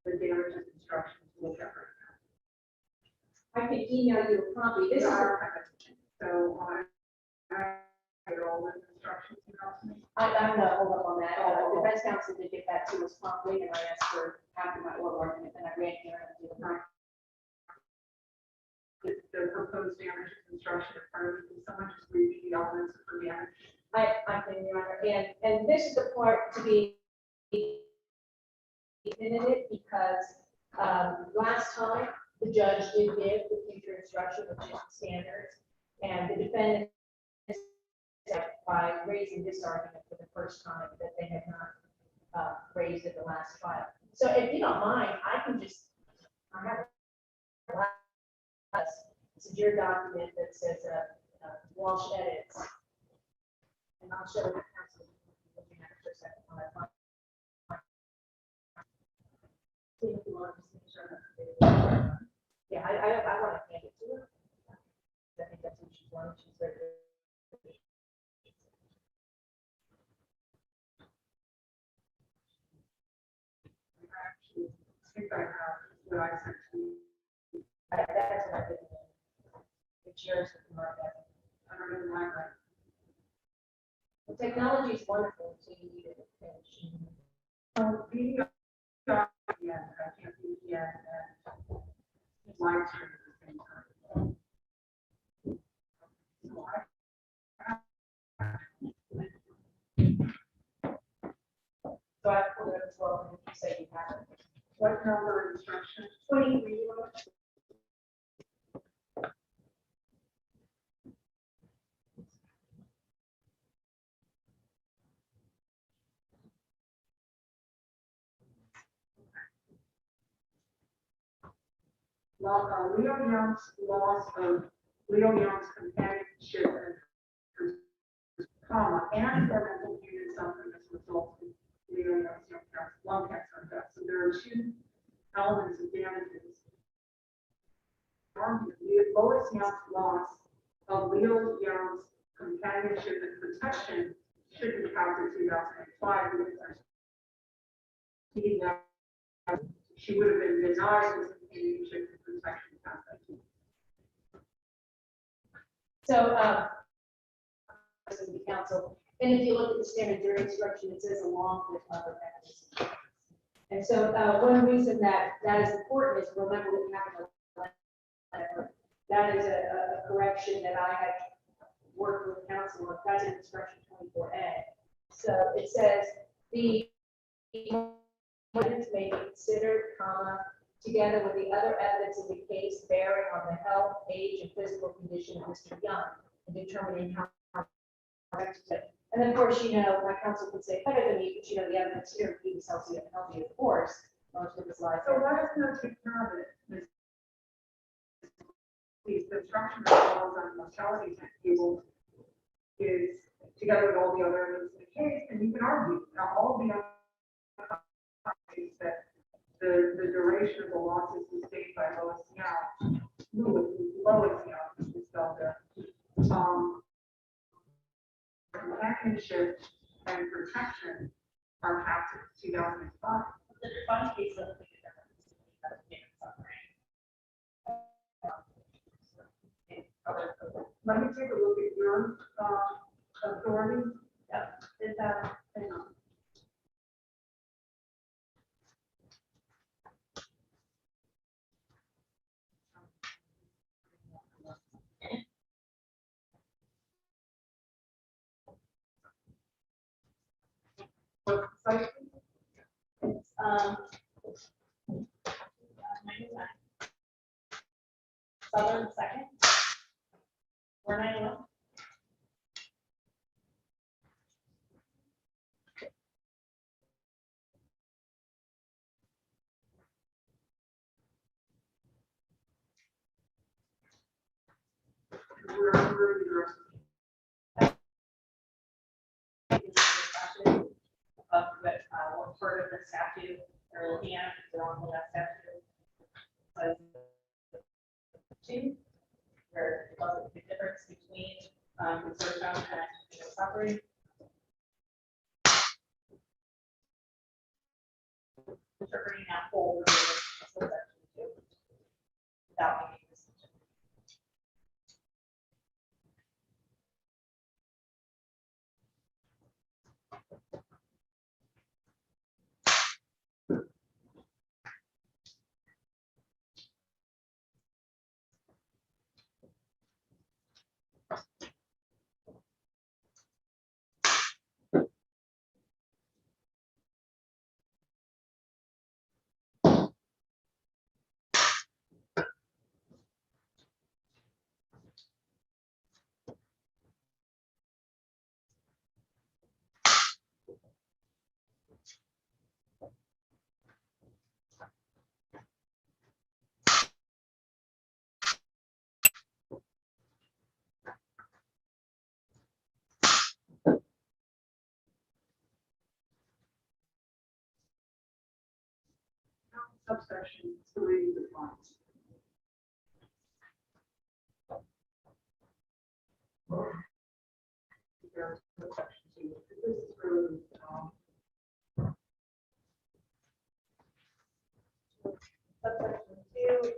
The damages instructions will get right I can email you a copy. This is now. So I get all the instructions you asked me. I'm gonna hold up on that. The defense counsel did get that to us promptly, and I asked for after my oral argument, and I ran here and did it. The proposed damages instruction in front of you. Can someone just read the elements of the damage? I can, Your Honor, and this is the part to be in it because last time the judge did give the future instruction, which is standards, and the defendant by raising this argument for the first time that they had not raised at the last trial. So if you don't mind, I can just, I have it's a jury document that says Walsh edits, and I'll show the counsel looking at it for a second while I find. See if you want to just make sure. Yeah, I want to hand it to her. I think that's what she's wanting. She's very good. I think I have what I sent to you. That's what I did. It's yours to mark that. I don't know why, but The technology is wonderful, so you need it to finish. the yeah, I can't see the live stream at the same time. So I pulled it as well, and you say you have it. What number instruction? 23. Leo Young's loss of Leo Young's companionship and comma, and their mental unit suffering as a result of Leo Young's lung cancer death. So there are two elements of damages. Lois Young's loss of Leo Young's companionship and protection should be counted 2005 because she would have been denied this companionship and protection concept. So, the council, and if you look at the standard jury instruction, it says along with other evidence. And so, one reason that is important is remember what happened. That is a correction that I had worked with council on. That's in instruction 24A. So it says the evidence may be considered, comma, together with the other evidence in the case bearing on the health, age, and physical condition of Mr. Young, and determining how. And of course, you know, my counsel would say better than me, but you know, the evidence here, he was healthy, of course, most of his life. So let us not take care of it, Ms. The instruction that follows on the mortality table is together with all the other evidence in the case, and you can argue now all the other cases that the duration of the losses sustained by Lois Young, is spelled there. Companionship and protection are capped at 2005. The defined case of the Let me take a look at your authority. Yep. Is that, hang on. What site? It's, 99. Southern second. 491. Where your But what part of the statute they're looking at, they're on the last statute. Two, where it wasn't the difference between conserved and actual suffering. Interpreting that whole without making a decision. subsection 3 defines. There's subsection 2. This is really, Subsection 2.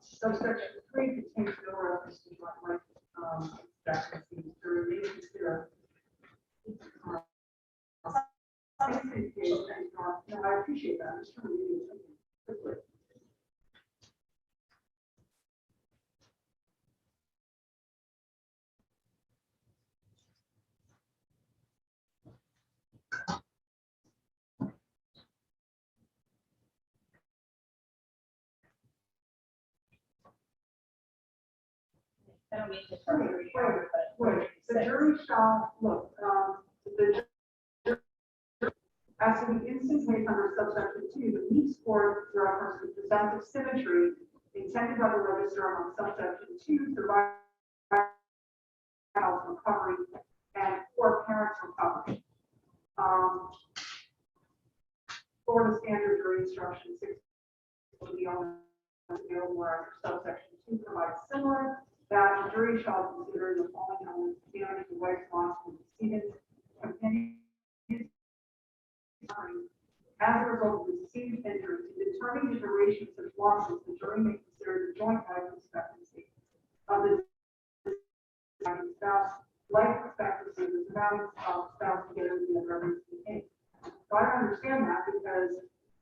Subsection 3 contains no reference to what expectancy to remain considered. No, I appreciate that. I'm just trying to read it quickly. I don't mean to trouble you, but. Wait, the jury shall, look, the as to the instance made under subsection 2, the meets forth reference to presumptive symmetry intended by the register among subsection 2, survivor recovery and or parents recovery. Florida standard jury instruction 6 will be on available where subsection 2 provides similar that the jury shall consider the following elements dealing with wife's loss from the decedent's companion as a result of the decedent's injury. To determine the duration of such losses, the jury may consider the joint life expectancy of the spouse, life expectancy of the surviving spouse together with the other members of the case. So I understand that because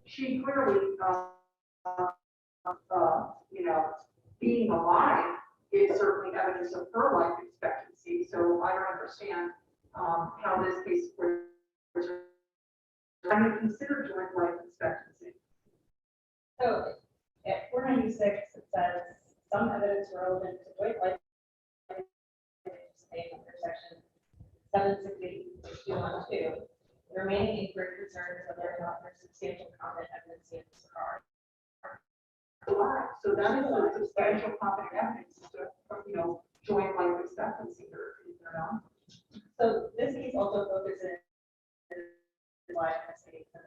she clearly, being alive is certainly evidence of her life expectancy. So I don't understand how this case would consider joint life expectancy. So at 496, it says some evidence relevant to joint life under section 768.212. The remaining inquiry concerns whether or not there's substantial competent evidence in this regard. So that is a substantial competent evidence to, joint life expectancy or not. So this case also focuses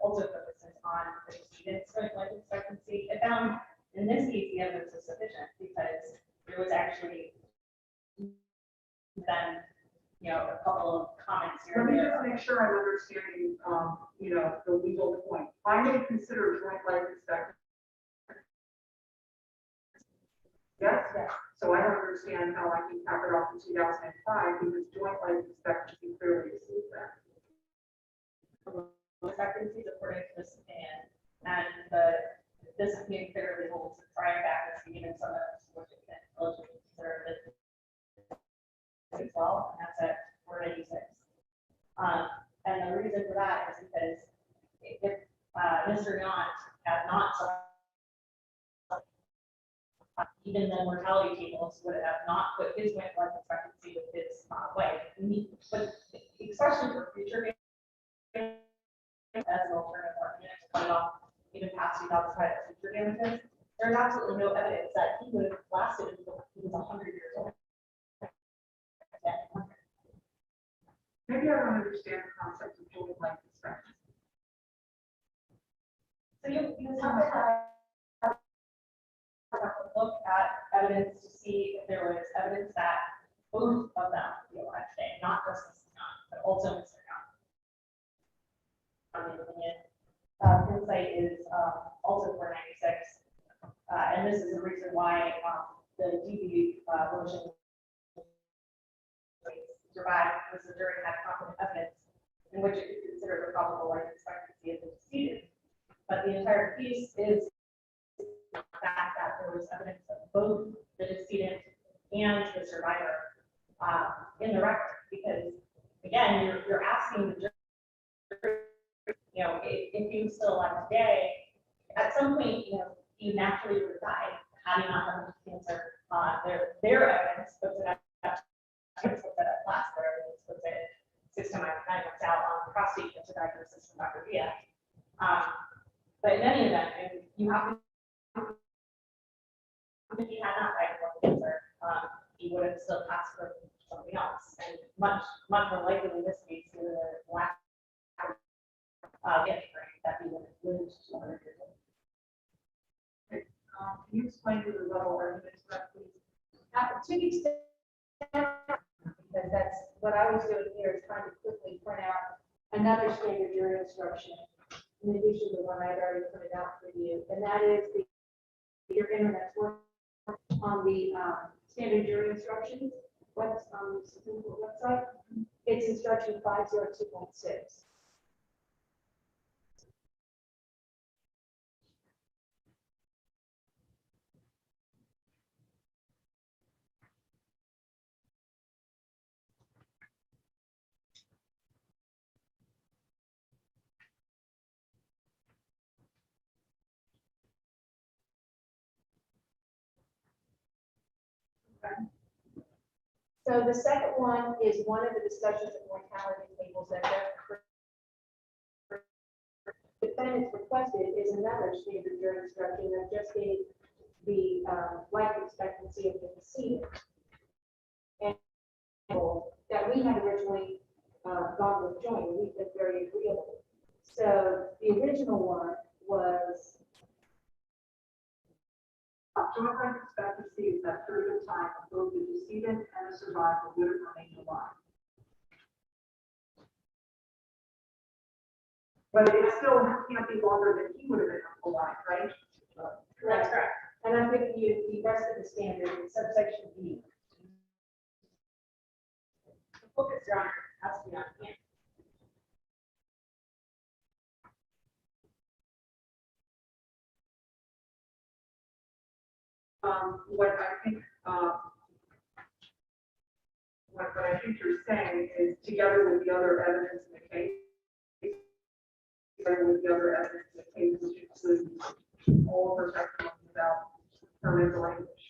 also focuses on the decedent's joint life expectancy. It found in this case the evidence was sufficient because there was actually then a couple of comments here. Let me just make sure I'm understanding, the legal point. I may consider joint life expectancy. Yes? Yes. So I don't understand how I can cap it off in 2005 because joint life expectancy clearly exceeds that. Expectancies according to this opinion, and this opinion clearly holds the prior back as even some of us which have been eligible to consider it as well, and that's at 496. And the reason for that is because if Mr. Yant had not even the mortality tables would have not put his joint life expectancy with his wife. But the expression for future as an alternative argument to cut it off even past 2005 future damages, there's absolutely no evidence that he would have lasted until he was 100 years old. Maybe I don't understand the concept of joint life expectancy. So you have to have a look at evidence to see if there was evidence that both of them would be alive today, not just Mrs. Young, but also Mr. Young. Insight is also 496, and this is the reason why the DB motion survived, because the jury had competent evidence in which it could consider the probable life expectancy of the decedent. But the entire piece is the fact that there was evidence of both the decedent and the survivor in the record, because again, you're asking the jury, if he was still alive today, at some point, he naturally would have died had he not had cancer. Their evidence puts it at last, their evidence puts it 6 to 9 months out on prostate cancer diagnosis from Dr. Diaz. But in any event, you have to, if he had not died of cancer, he would have still passed for something else, and much more likely in this case, due to the lack of that he would have lived to 100 years old. Can you explain to the level argument to that, please? To the extent, because that's what I was doing here, is trying to quickly print out another standard jury instruction in addition to the one I'd already printed out for you, and that is your internet work on the standard jury instructions. What's on the Supreme Court website? It's instruction 502.6. So the second one is one of the discussions of mortality tables that the defendants requested is another standard jury instruction that just gave the life expectancy of the decedent. And that we had originally gone with joint, we've been very agreeable. So the original one was Joint life expectancy is that period of time when both the decedent and the survivor would have remained alive. But it still can't be longer than he would have been alive, right? That's correct. And I'm giving you the rest of the standard in subsection B. The focus on has to be on hand. What I think you're saying is together with the other evidence in the case, together with the other evidence in the case, which includes all of her testimony about her mental language.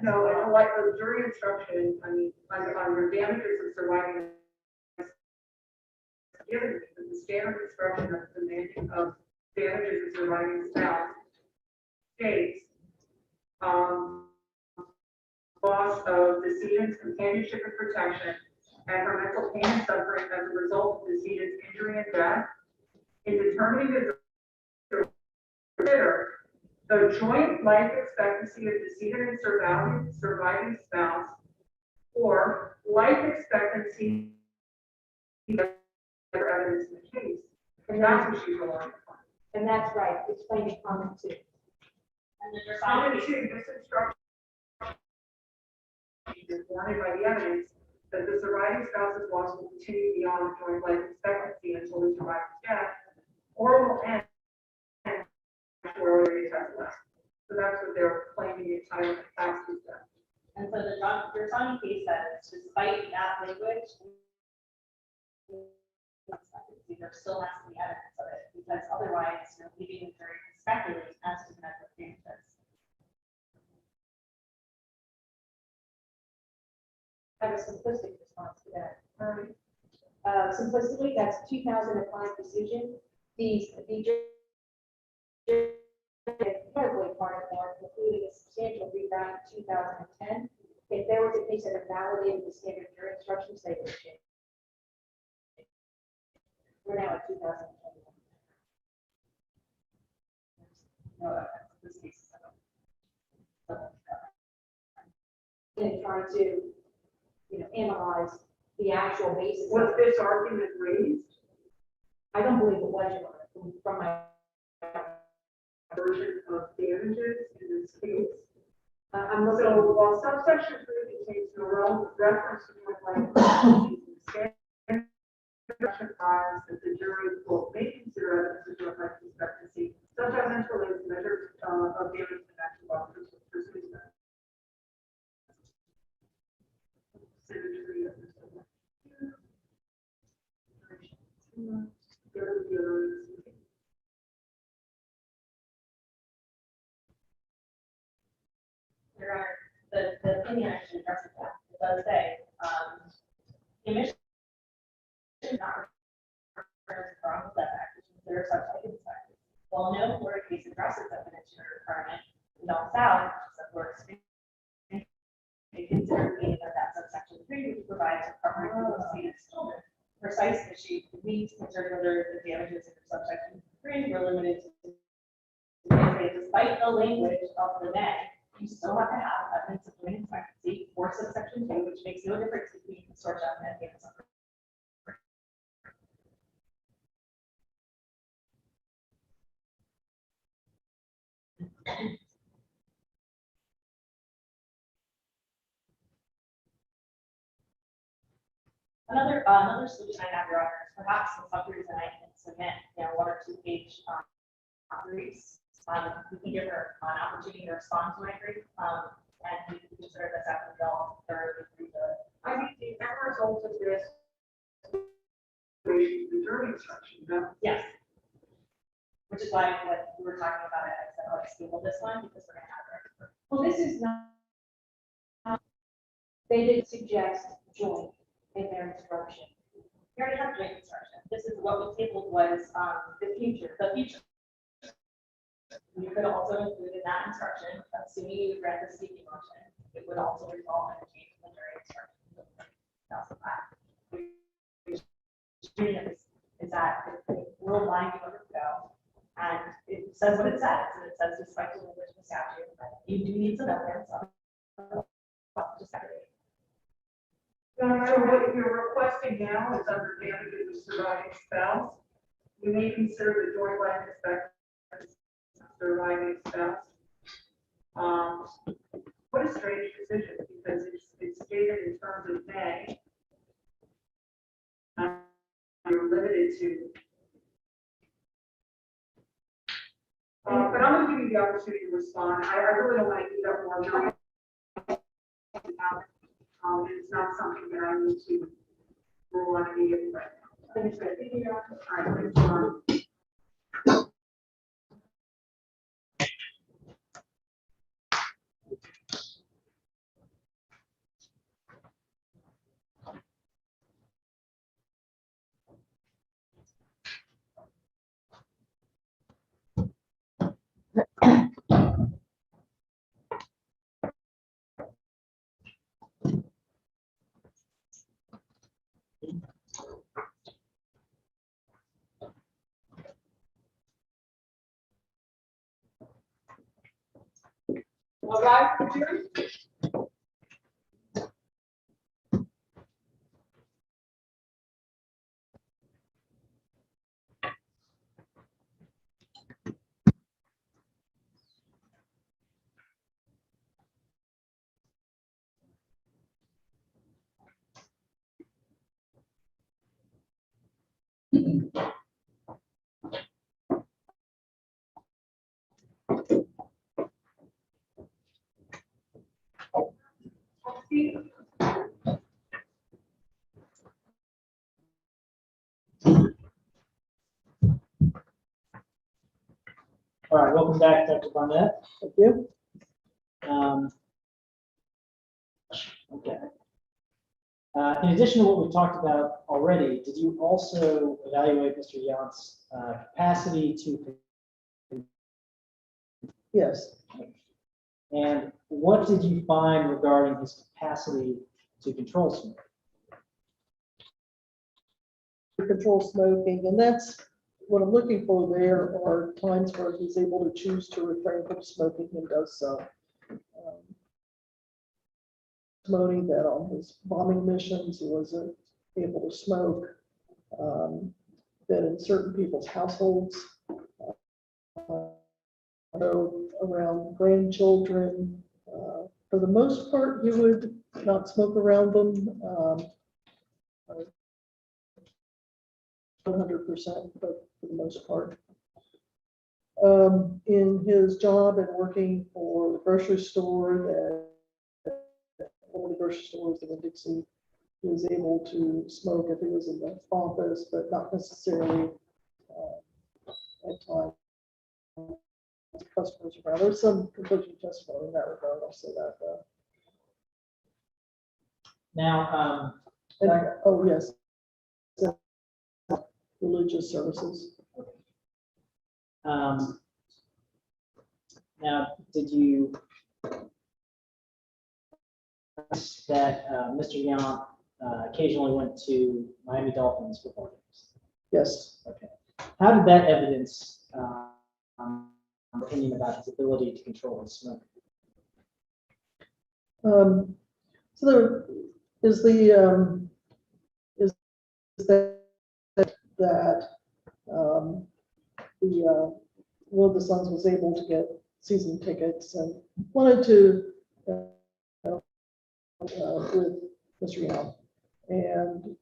No, and like the jury instruction, I mean, under damages of surviving, given the standard instruction of demanding of damages of surviving spouse states, loss of decedent's companionship and protection and her mental pain and suffering as a result of decedent's injury and death, in determining the consider the joint life expectancy of decedent and surviving spouse, or life expectancy of other evidence in the case. And that's what she's relying upon. And that's right, explain in comment 2. And then there's Comment 2, this instruction is warranted by the evidence that the surviving spouse's loss will continue beyond joint life expectancy until the survivor's death, or will end or test less. So that's what they're claiming the entitlement tax is done. And so the Johnny case says, despite that language, there still has to be evidence of it, because otherwise you're leaving the jury to speculate as to the medical damages. I have a simplistic response to that. Simplistically, that's 2005 decision. The incredibly part of that, including a substantial rewrite in 2010. If there was a case that invalidated the standard jury instructions, they would change. We're now at 2021. No, this case. And trying to, analyze the actual basis. Was this argument raised? I don't believe it was, Your Honor, from my. Version of damages in this case. I'm looking. So while subsection 3 contains no relevant reference to joint life expectancy, section 5 that the jury will may consider evidence of joint life expectancy, such as interrelated measures of damage and action law pursues that. Your Honor, the opinion actually addresses that. It does say, the omission is not referred to wrong with that act, which considers such items factors. While no Florida case addresses evidentiary requirement, Don South, the Florida Supreme Court, they consider meaning of that subsection 3, which provides a covering for the decedent's children. Precise issue needs to consider whether the damages in subsection 3 were limited to, despite the language of the net, you still have to have evidence of joint expectancy or subsection 2, which makes no difference between consortium and damages. Another solution I have, Your Honor, is perhaps for some reason I can submit, 1 or 2 page briefs. We can give her an opportunity to respond to my brief, and we can consider this after we all thoroughly through the. I think the end result of this the jury instruction, no? Yes. which is why when we were talking about it, I said, oh, let's table this one because we're gonna have it. Well, this is not, they didn't suggest joint in their instruction. We already have joint instruction. This is what was tabled was, the future. You could also include in that instruction, assuming you grant the speaking motion, it would also result in a change in the jury instruction. That's the fact. Is that we're allowing you to go, and it says what it says, and it says despite the language of the statute, that you do need some evidence of just Saturday. So what you're requesting now is under damages of surviving spouse. You may consider the joint life expectancy of surviving spouse. What a strange decision, because it's stated in terms of may. You're limited to. But I'm going to give you the opportunity to respond. I really don't want to eat up more time. It's not something that I need to rule on immediately right now. Understood. All right, thanks, John. All right, adjourned. All right, welcome back, Dr. Barnett. Thank you. Okay. In addition to what we talked about already, did you also evaluate Mr. Yount's capacity to? Yes. And what did you find regarding his capacity to control smoke? To control smoking, and that's what I'm looking for. There are times where he's able to choose to refrain from smoking and does so. Testimony that on his bombing missions, he wasn't able to smoke, that in certain people's households, around grandchildren, for the most part, he would not smoke around them. 100%, but for the most part. In his job and working for the grocery store, one of the grocery stores in Dixie, he was able to smoke if he was in the office, but not necessarily at times. Customers around. There's some conflicting testimony in that regard. I'll say that. Now, And oh yes, religious services. now, did you that Mr. Yount occasionally went to Miami Dolphins football games? Yes. Okay. How did that evidence opinion about his ability to control his smoke? So there is the is that one of the sons was able to get season tickets and wanted to with Mr. Yount, and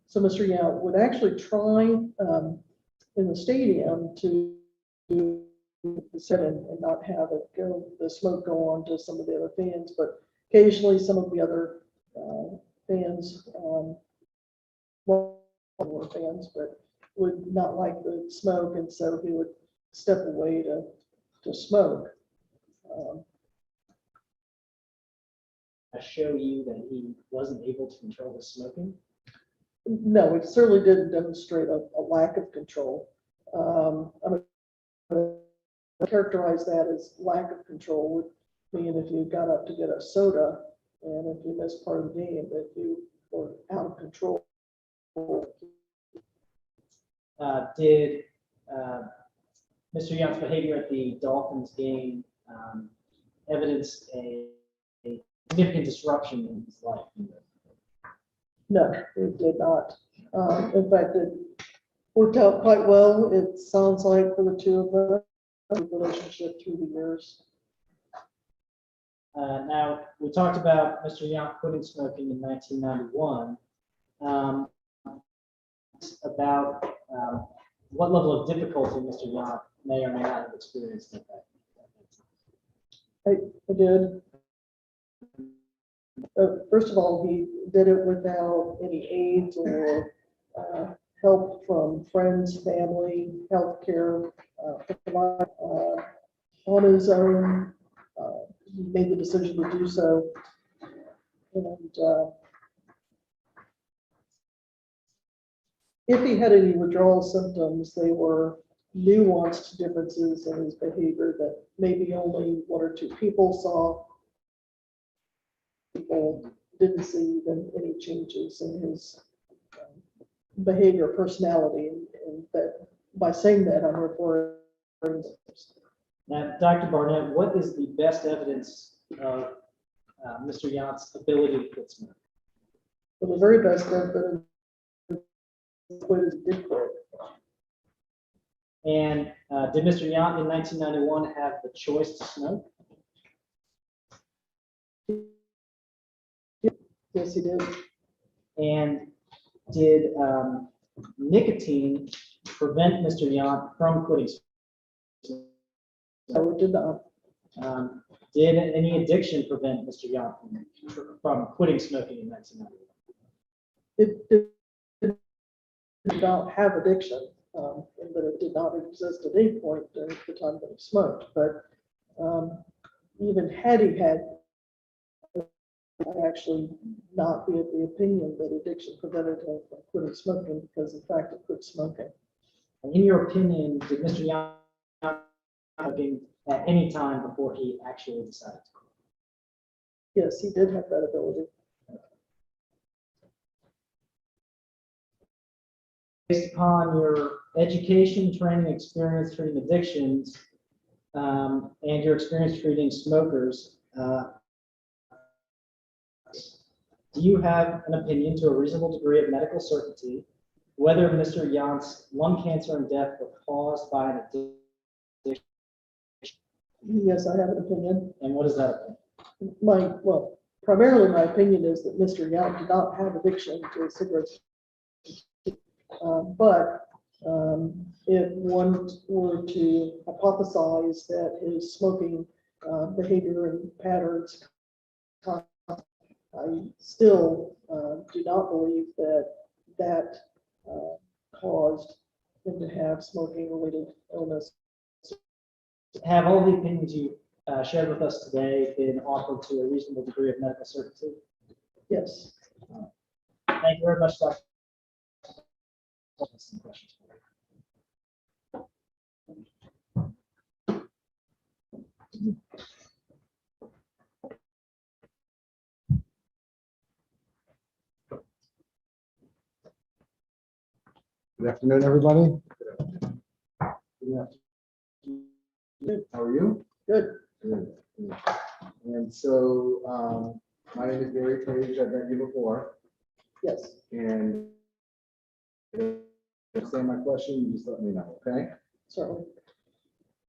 so Mr. Yount would actually try in the stadium to sit and not have it go, the smoke go on to some of the other fans, but occasionally some of the other fans, well, more fans, but would not like the smoke, and so he would step away to smoke. I show you that he wasn't able to control his smoking. No, it certainly didn't demonstrate a lack of control. I'm gonna characterize that as lack of control would mean if you got up to get a soda and if you missed part of the game, that you were out of control. Did Mr. Yount's behavior at the Dolphins game evidence a significant disruption in his life? No, it did not. In fact, it worked out quite well. It sounds like for the two of them, the relationship through the years. Now, we talked about Mr. Yount quitting smoking in 1991. About what level of difficulty Mr. Yount may or may not have experienced at that. I did. First of all, he did it without any aids or help from friends, family, healthcare. On his own, he made the decision to do so. And if he had any withdrawal symptoms, they were nuanced differences in his behavior that maybe only one or two people saw. People didn't see even any changes in his behavior, personality, and that by saying that, I'm referring. Now, Dr. Barnett, what is the best evidence of Mr. Yount's ability to quit smoking? The very best evidence was he did quit. And did Mr. Yount in 1991 have the choice to smoke? Yes, he did. And did nicotine prevent Mr. Yount from quitting smoking? No, it did not. Did any addiction prevent Mr. Yount from quitting smoking in 1991? It did not have addiction, and that it did not exist at any point during the time that he smoked. But even had he had, I actually not be of the opinion that addiction prevented him from quitting smoking, because in fact it quit smoking. And in your opinion, did Mr. Yount smoking at any time before he actually decided to quit? Yes, he did have that ability. Based upon your education, training, experience treating addictions, and your experience treating smokers, do you have an opinion to a reasonable degree of medical certainty whether Mr. Yount's lung cancer and death were caused by an addiction? Yes, I have an opinion. And what is that opinion? Well, primarily my opinion is that Mr. Yount did not have addiction to cigarettes. But if one were to hypothesize that his smoking behavior and patterns, I still do not believe that caused him to have smoking-related illness. Have all the opinions you shared with us today been offered to a reasonable degree of medical certainty? Yes. Thank you very much, Dr. Some questions for you. Good afternoon, everybody. Good afternoon. How are you? Good. Good. Good. And so, my name is Gary Page. I've met you before, Yes. and if you understand my question, you just let me know, okay? Certainly.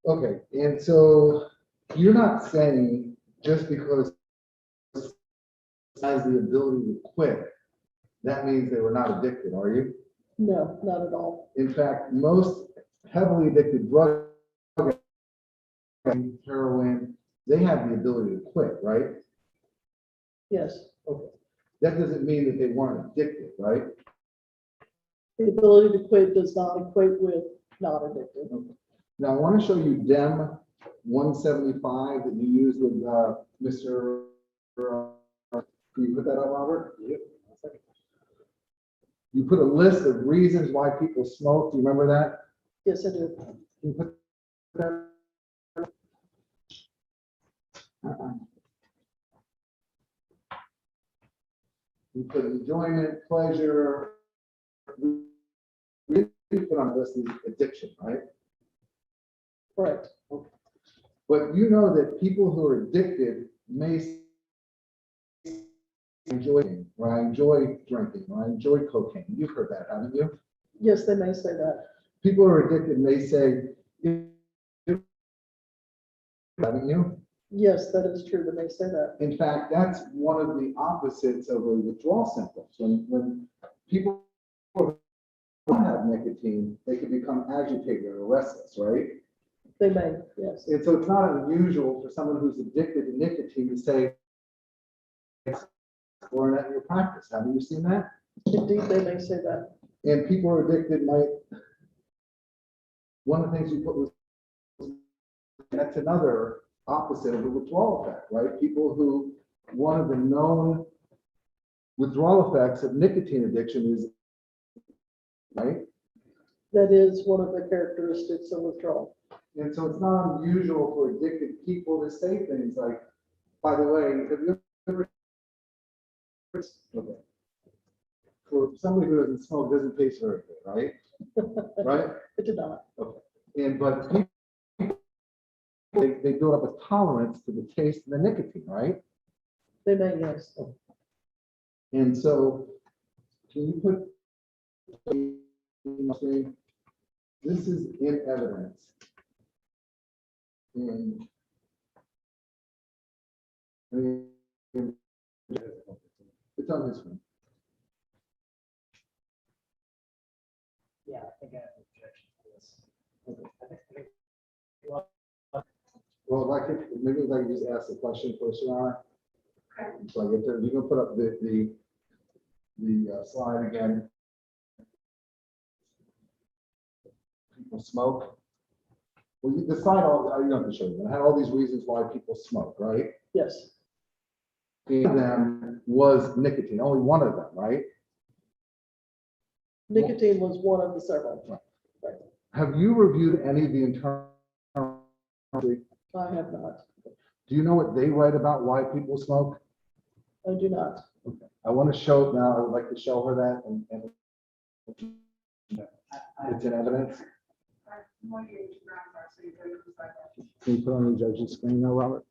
Okay, and so you're not saying just because has the ability to quit, that means they were not addicted, are you? No, not at all. In fact, most heavily addicted drug, heroin, they have the ability to quit, right? Yes. Okay. That doesn't mean that they weren't addicted, right? The ability to quit does not equate with not addicted. Now, I want to show you DEM 175 that you used with Mr. Can you put that up, Robert? Yep. You put a list of reasons why people smoke. Do you remember that? Yes, I do. Can you put that? You put enjoyment, pleasure. We put on this is addiction, right? Correct. But you know that people who are addicted may enjoy, or I enjoy drinking, or I enjoy cocaine. You've heard that, haven't you? Yes, they may say that. People who are addicted may say, haven't you? Yes, that is true. They may say that. In fact, that's one of the opposites of a withdrawal symptoms. When people don't have nicotine, they can become agitated or restless, right? They may, yes. And so it's not unusual for someone who's addicted to nicotine to say, exploring that in your practice. Haven't you seen that? Indeed, they may say that. And people who are addicted might, one of the things you put was, that's another opposite of the withdrawal effect, right? People who, one of the known withdrawal effects of nicotine addiction is, right? That is one of the characteristics of withdrawal. And so it's not unusual for addicted people to say things like, by the way, have you ever, okay. For somebody who doesn't smoke, it doesn't taste very good, right? Right? It did not. Okay. And but people, they build up a tolerance to the taste of the nicotine, right? They may, yes. And so, can you put, this is in evidence. And I mean, it's on this one. Yeah, I think I have an objection to this. Okay. Well, if I could, maybe if I could just ask the question first, Ron. So I get to, you can put up the slide again. People smoke. Well, you decide all, you don't have to show you, I had all these reasons why people smoke, right? Yes. One of them was nicotine, only one of them, right? Nicotine was one of the several. Have you reviewed any of the internal? I have not. Do you know what they write about why people smoke? I do not. Okay. I want to show it now. I would like to show her that and it's in evidence. Can you put on the judge's screen now, Robert?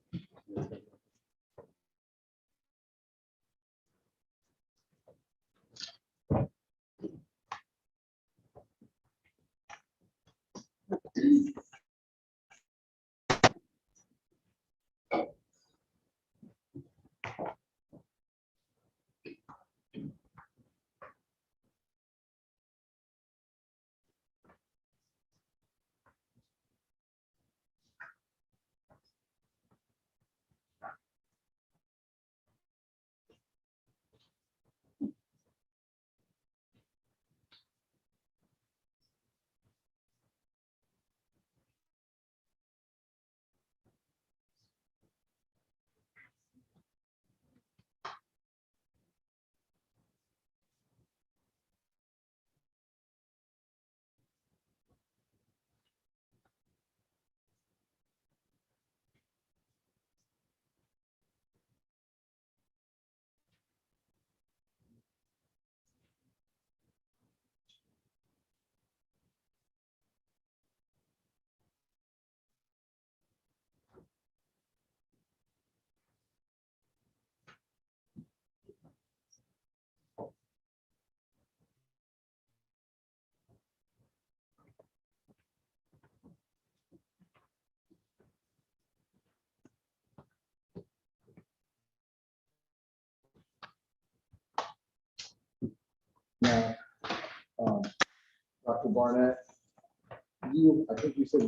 Now, Dr. Barnett, I think you said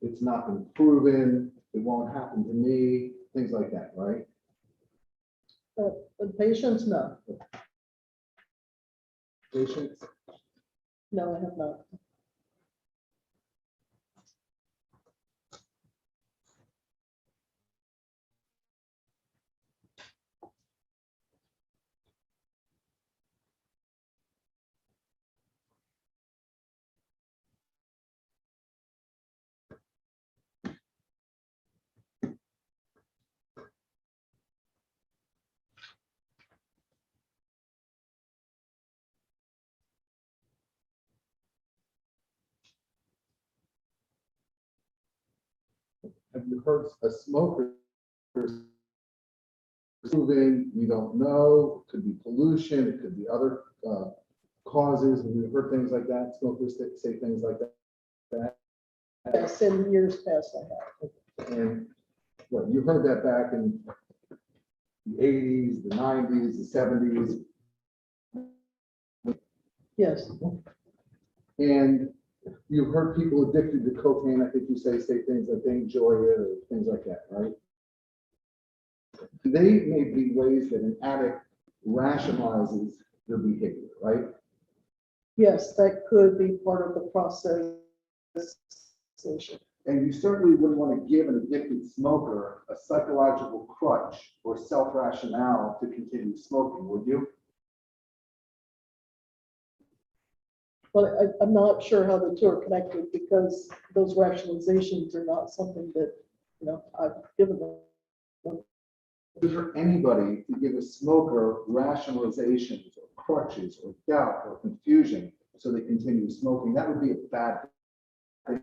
it's not been proven, it won't happen to me, things like that, right? The patients, no. patients? No, I have not. Have you heard a smoker moving, you don't know, could be pollution, it could be other causes, have you heard things like that, smokers that say things like that? Yes, in years past I have. And what, you heard that back in the 80s, the 90s, the 70s, Yes, and you've heard people addicted to cocaine, I think you say things like they enjoy it or things like that, right? They may be ways that an addict rationalizes their behavior, right? yes, that could be part of the process. And you certainly wouldn't want to give an addicted smoker a psychological crutch or self-rationale to continue smoking, would you? But I'm not sure how the two are connected because those rationalizations are not something that, you know, I've given them. Is there anybody to give a smoker rationalizations or crutches or doubt or confusion so they continue smoking? That would be a bad thing.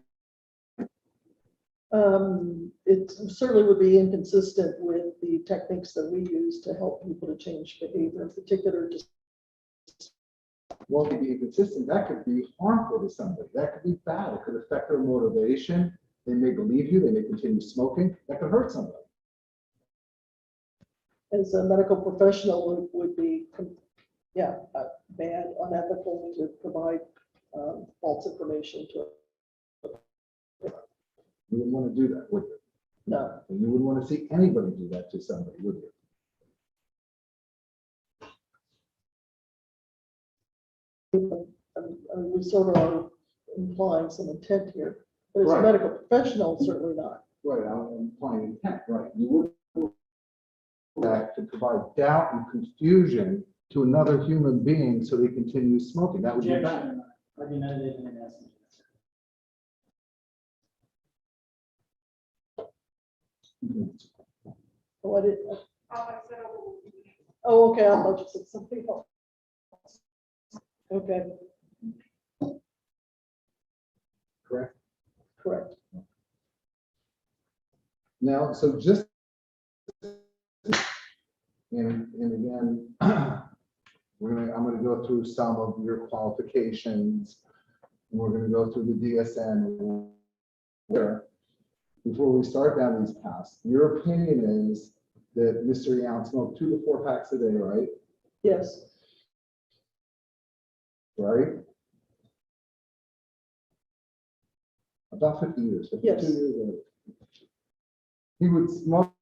It certainly would be inconsistent with the techniques that we use to help people to change behavior, in particular, just Well, to be inconsistent, that could be harmful to somebody. That could be bad. It could affect their motivation. They may believe you, they may continue smoking. That could hurt somebody. as a medical professional would be, yeah, bad, unethical to provide false information to. You wouldn't want to do that, would you? No, And you wouldn't want to see anybody do that to somebody, would you? we sort of are implying some intent here, but as a Right. medical professional, certainly not. Right, I'm implying intent, right? You would that to provide doubt and confusion to another human being so they continue smoking. That would be bad. Objection, argumentative in essence. Oh, I did, I said, oh, okay, I thought you said something else. Okay, Correct. correct. Now, so just and again, I'm gonna go through some of your qualifications. And we're gonna go through the DSM. There, before we start down these paths, your opinion is that Mr. Young smoked 2 to 4 packs a day, right? Yes, Right? About 50 years, 52 Yes. years old. He would smoke,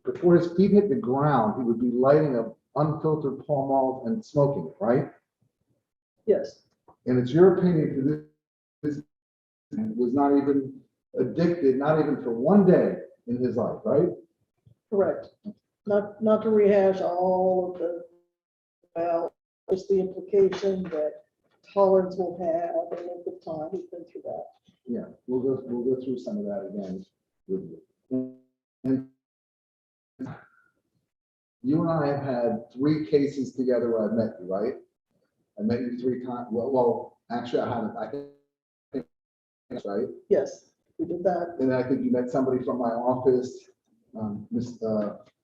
before his feet hit the ground, he would be lighting up unfiltered Pall Mall and smoking it, right? yes, And it's your opinion that this was not even addicted, not even for one day in his life, right? correct. Not to rehash all of the, well, just the implication that tolerance will have a length of time. We've been through that. Yeah, we'll go through some of that again with you. And you and I have had 3 cases together where I've met you, right? I met you 3 times. Well, actually, I haven't. I think that's right. Yes, we did that. And I think you met somebody from my office, Ms.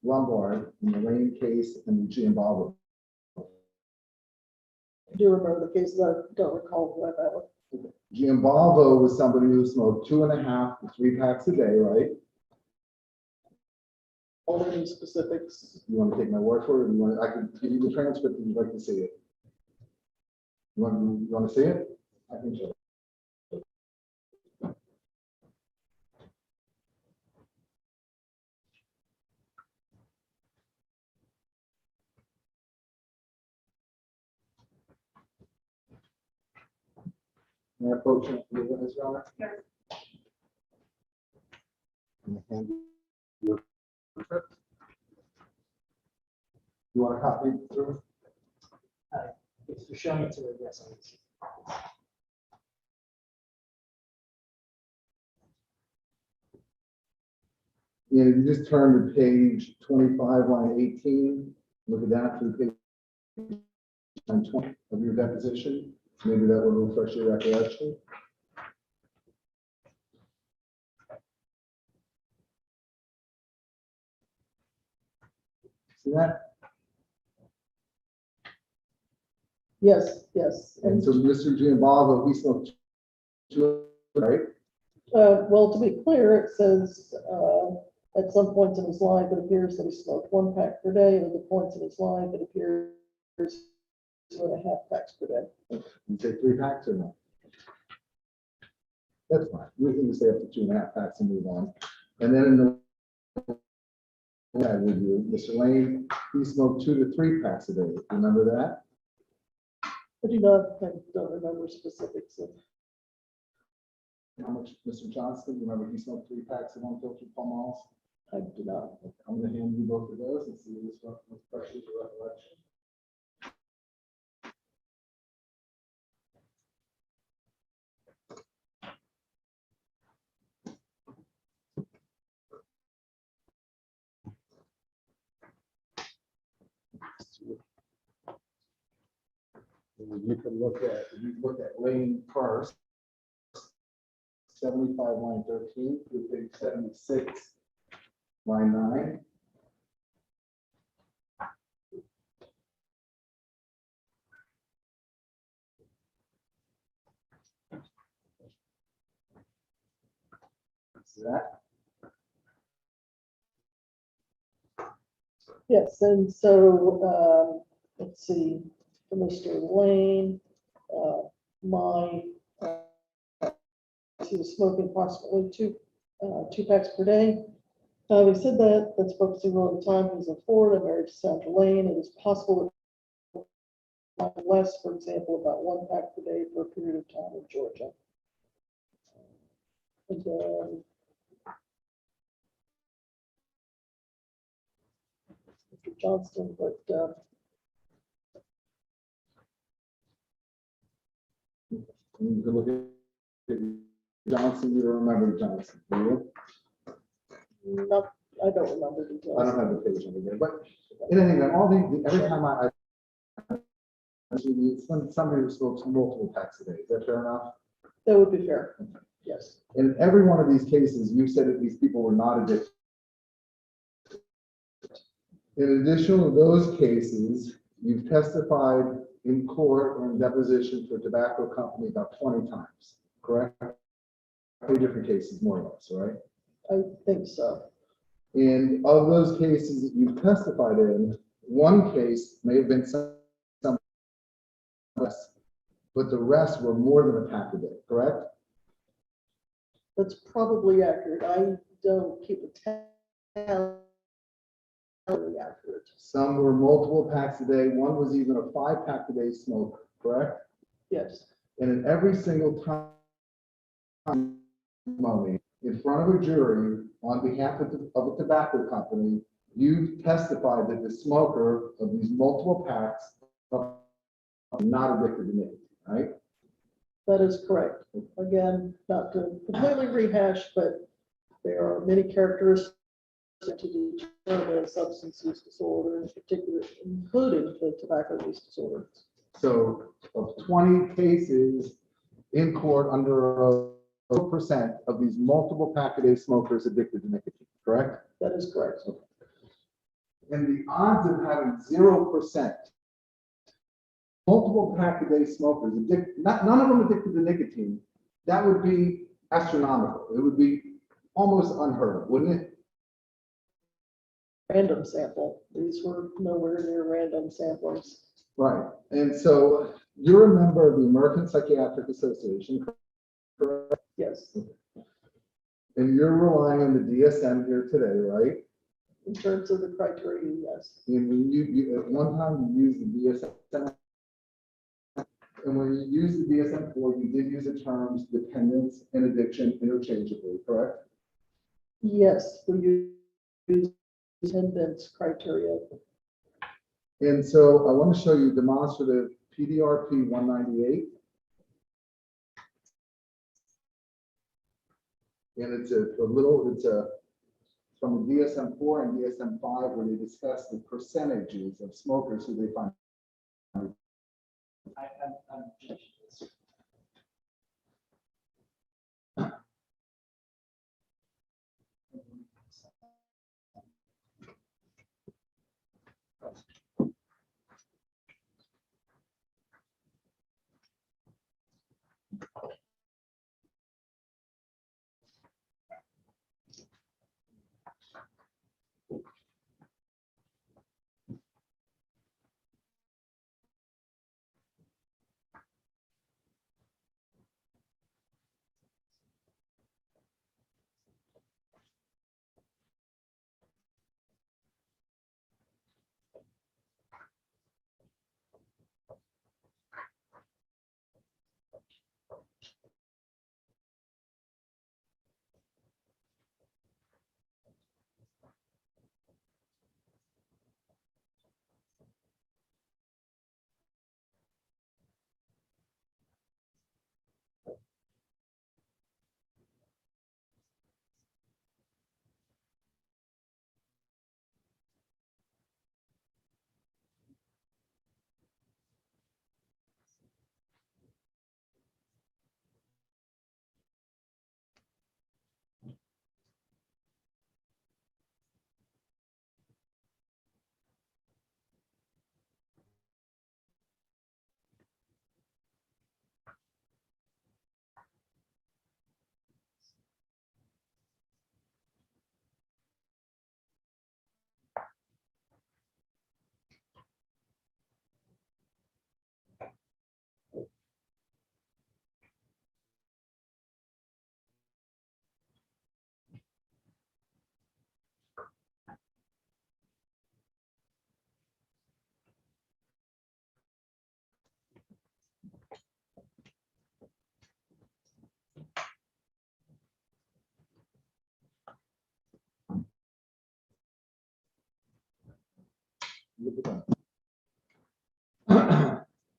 Lombard, in the Lane case and the Giambalvo. I do remember the case, I don't recall what that was. Giambalvo was somebody who smoked 2.5 to 3 packs a day, right? All any specifics. You want to take my word for it? Or you want, I can give you the transcript if you'd like to see it. You want to see it? I can show it. May I approach you, Ms. Rowland? Yes. And you want a copy through? If you're showing it to her, yes, I would. And if you just turn to page 25, line 18, look at that through page 20 of your deposition. Maybe that will refresh your recollection. See that? Yes, yes. And so Mr. Giambalvo, he smoked two, right? Well, to be clear, it says, at some points in his life, it appears that he smoked 1 pack per day, and at other points in his life, it appears 2.5 packs per day. You say 3 packs or no? That's fine. We can just say up to 2.5 packs and move on. And then in the with you, Mr. Lane, he smoked 2 to 3 packs a day. Remember that? I do not, I don't remember specifics of. How much, Mr. Johnston, remember he smoked 3 packs of unfiltered Pall Malls? I do not. I'm gonna hand you both of those and see which one refreshes your recollection. You can look at, you look at Lane first. 75, line 13, through page 76, line 9. See that? Yes, and so, let's see, for Mr. Lane, he was smoking approximately 2 packs per day. Having said that, that's focusing on the time he was in Florida, married to Sandra Lane. It is possible that less, for example, about 1 pack per day for a period of time in Georgia. And then Mr. Johnston, but You can look at Johnson, you don't remember Johnson, do you? not, I don't remember I details. don't have the page over there, but in any event, all these, every time when somebody who smokes multiple packs a day, is that fair enough? That would be fair, yes. In every one of these cases, you said that these people were not addicted. In addition to those cases, you've testified in court or in deposition for a tobacco company about 20 times, correct? 3 different cases, more or less, right? I think so. And of those cases that you've testified in, one case may have been some less, but the rest were more than a pack a day, correct? That's probably accurate. I don't keep a tally. Accurate. Some were multiple packs a day. One was even a 5 pack a day smoker, correct? Yes, And in every single time in front of a jury on behalf of a tobacco company, you testified that the smoker of these multiple packs are not addicted to nicotine, right? that is correct. Again, not to completely rehash, but there are many characteristics to determine a substance use disorder, in particular, including the tobacco use disorder. So of 20 cases in court, under 4% of these multiple pack a day smokers addicted to nicotine, correct? That is correct. And the odds of having 0% multiple pack a day smokers none of them addicted to nicotine, that would be astronomical. It would be almost unheard of, wouldn't it? Random sample. These were nowhere near random samplings. Right. And so you're a member of the American Psychiatric Association, correct? Yes, And you're relying on the DSM here today, right? in terms of the criteria, yes. And when you at one time you used the DSM. And when you use the DSM-4, you did use the terms dependence and addiction interchangeably, correct? Yes, we use attendance criteria. And so I want to show you demonstrative PDRP 198. And it's from the DSM-4 and DSM-5 where they discuss the percentages of smokers who they find. I'm objecting to this.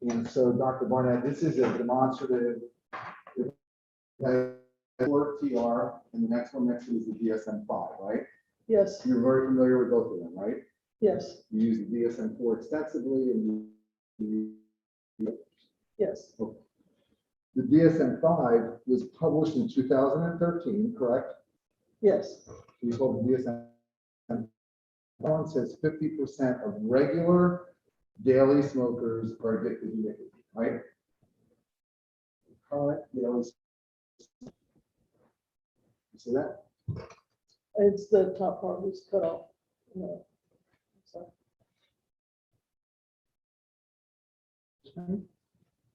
And so, Dr. Barnett, this is a demonstrative for TR, and the next one next to is the DSM-5, right? Yes, You're very familiar with both of them, right? yes, You use the DSM-4 extensively, and yes, the DSM-5 was published in 2013, correct? yes, We call the DSM. One says 50% of regular daily smokers are addicted to nicotine, right? Current daily. You see that? it's the top part was cut off. No. Sorry.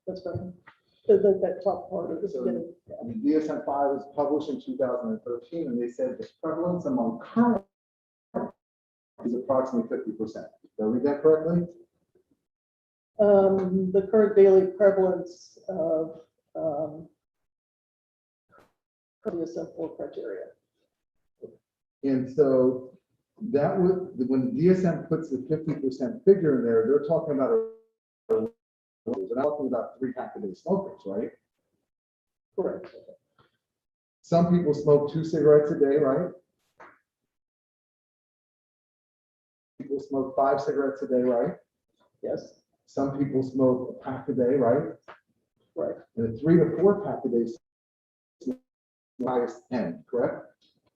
That's better. That top part of the So- beginning. The DSM-5 was published in 2013, and they said the prevalence among current is approximately 50%. Did I read that correctly? The current daily prevalence of DSM-4 criteria. And so that would, when the DSM puts the 50% figure in there, they're talking about they're not talking about 3-pack-a-day smokers, right? Correct. Some people smoke 2 cigarettes a day, right? People smoke 5 cigarettes a day, right? Yes, Some people smoke a pack a day, right? right. And a 3 to 4 pack a day is the highest end, correct?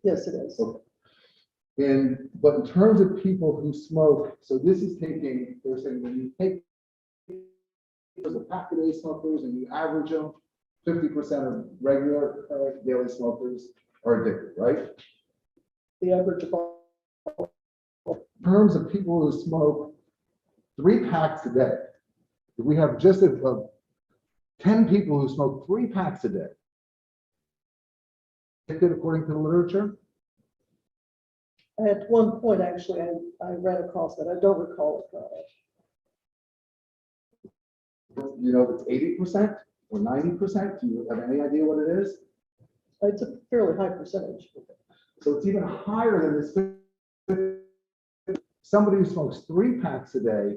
Yes, it is. Okay. But in terms of people who smoke, so this is taking, they're saying when you take the pack a day smokers and you average them, 50% of regular daily smokers are addicted, right? The average of all, In terms of people who smoke 3 packs a day, if we have just 10 people who smoke 3 packs a day, addicted according to the literature? at one point, actually, I read across that. I don't recall it. You know, if it's 80% or 90%, do you have any idea what it is? It's a fairly high percentage. So it's even higher than this. Somebody who smokes 3 packs a day,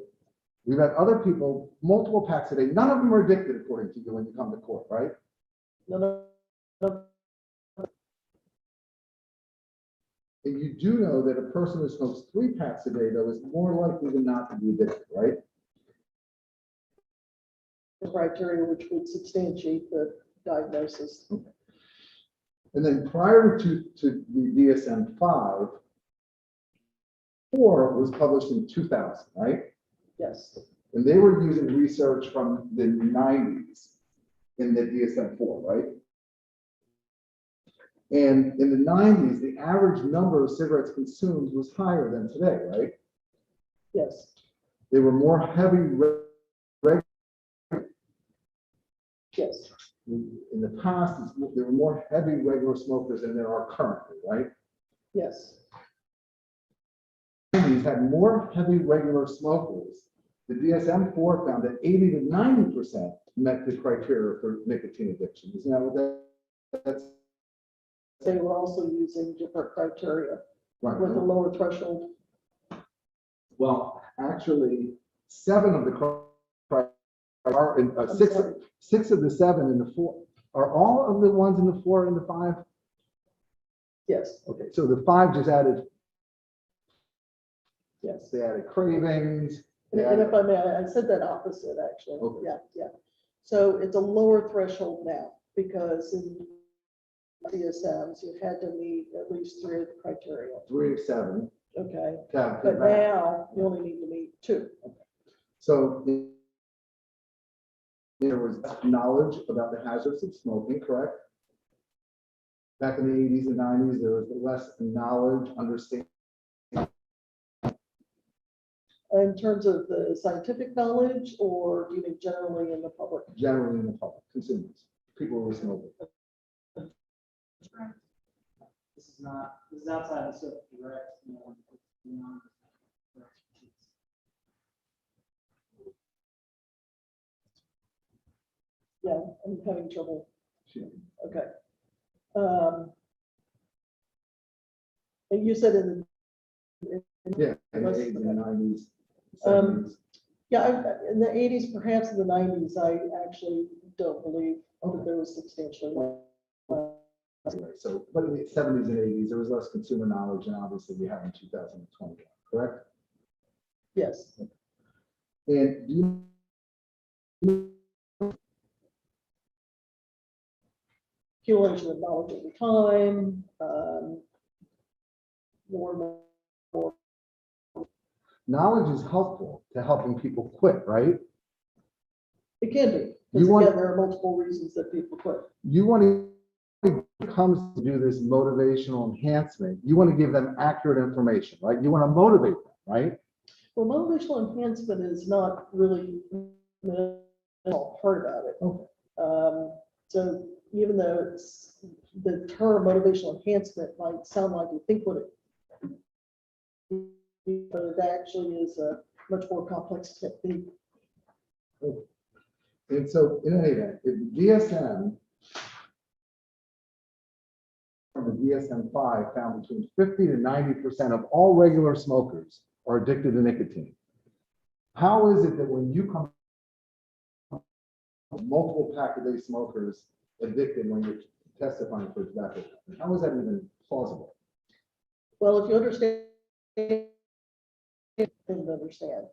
we've had other people, multiple packs a day, none of them are addicted according to you when you come to court, right? No. And you do know that a person who smokes 3 packs a day, though, is more likely than not to be addicted, right? The criteria which would substantiate the diagnosis. And then prior to the DSM-5, 4 was published in 2000, right? Yes. And they were using research from the 90s in the DSM-4, right? And in the 90s, the average number of cigarettes consumed was higher than today, right? Yes. They were more heavy. Yes. In the past, there were more heavy regular smokers than there are currently, right? Yes. These had more heavy regular smokers. The DSM-4 found that 80 to 90% met the criteria for nicotine addiction. Isn't that what that's? They were also using different criteria Right. with a lower threshold. Well, actually, 7 of the criteria are in, I'm 6 sorry. 6 of the 7 in the 4. Are all of the ones in the 4 and the 5? Yes. Okay, so the 5 just added, Yes. they added cravings. They And if added, I may, I said that opposite, actually. Okay. Yeah, yeah. So it's a lower threshold now because in DSMs, you had to meet at least 3 of the criteria. 3 of 7. Okay. to But match. now you only need to meet 2. So there was knowledge about the hazards of smoking, correct? Back in the 80s and 90s, there was less knowledge, understanding. In terms of the scientific knowledge, or do you mean generally in the public? Generally in the public, consumers, people who were smoking. This is outside the scope of direct, it's beyond direct expertise. Yeah, I'm having trouble. Sure. Okay. And you said Yeah, in the 80s and 90s, Um, 70s. yeah, in the 80s, perhaps in the 90s, I actually don't believe that there was substantially more. Anyway, so, but in the 70s and 80s, there was less consumer knowledge, and obviously we have in 2021, correct? Yes. And do you Accumulation of knowledge over time, more. knowledge is helpful to helping people quit, right? It can be, You because want- again, there are multiple reasons that people quit. You want to, when it comes to do this motivational enhancement, you want to give them accurate information, right? You want to motivate them, right? Well, motivational enhancement is not really the part about it. Okay. So even though it's, the term motivational enhancement might sound like you think what it, but it actually is a much more complex technique. And so in any event, if DSM from the DSM-5 found between 50 to 90% of all regular smokers are addicted to nicotine. How is it that when you come multiple pack-a-day smokers addicted when you're testifying for tobacco? How is that even plausible? Well, if you understand, you can understand.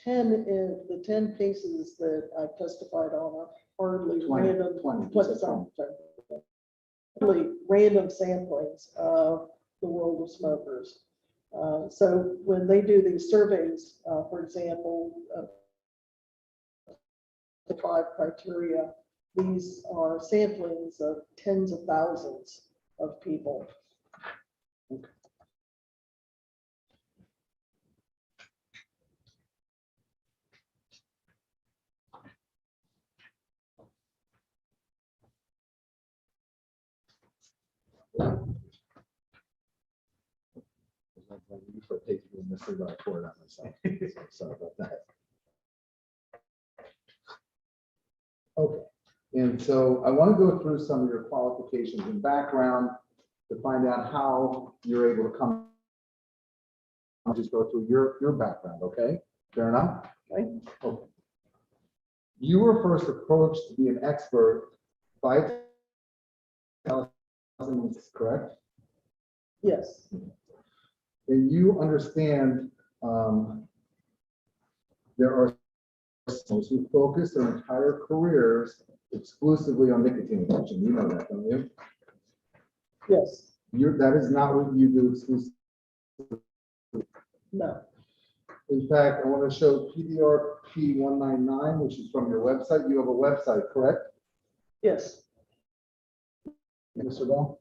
10 in the 10 cases that I've testified on are hardly 20, random. 20, Really random samplings of the world of smokers. So when they do these surveys, for example, the 5 criteria, these are samplings of tens of thousands of people. Sorry about that. Okay, and so I want to go through some of your qualifications and background to find out how you're able to come. I'll just go through your background, okay? Fair enough? Okay. Okay. You were first approached to be an expert by, correct? Yes, And you understand there are those who focus their entire careers exclusively on nicotine addiction. You know that, don't you? yes, That is not what you do exclusively. no, In fact, I want to show PDRP 199, which is from your website. You have a website, correct, yes. Mr. Bell?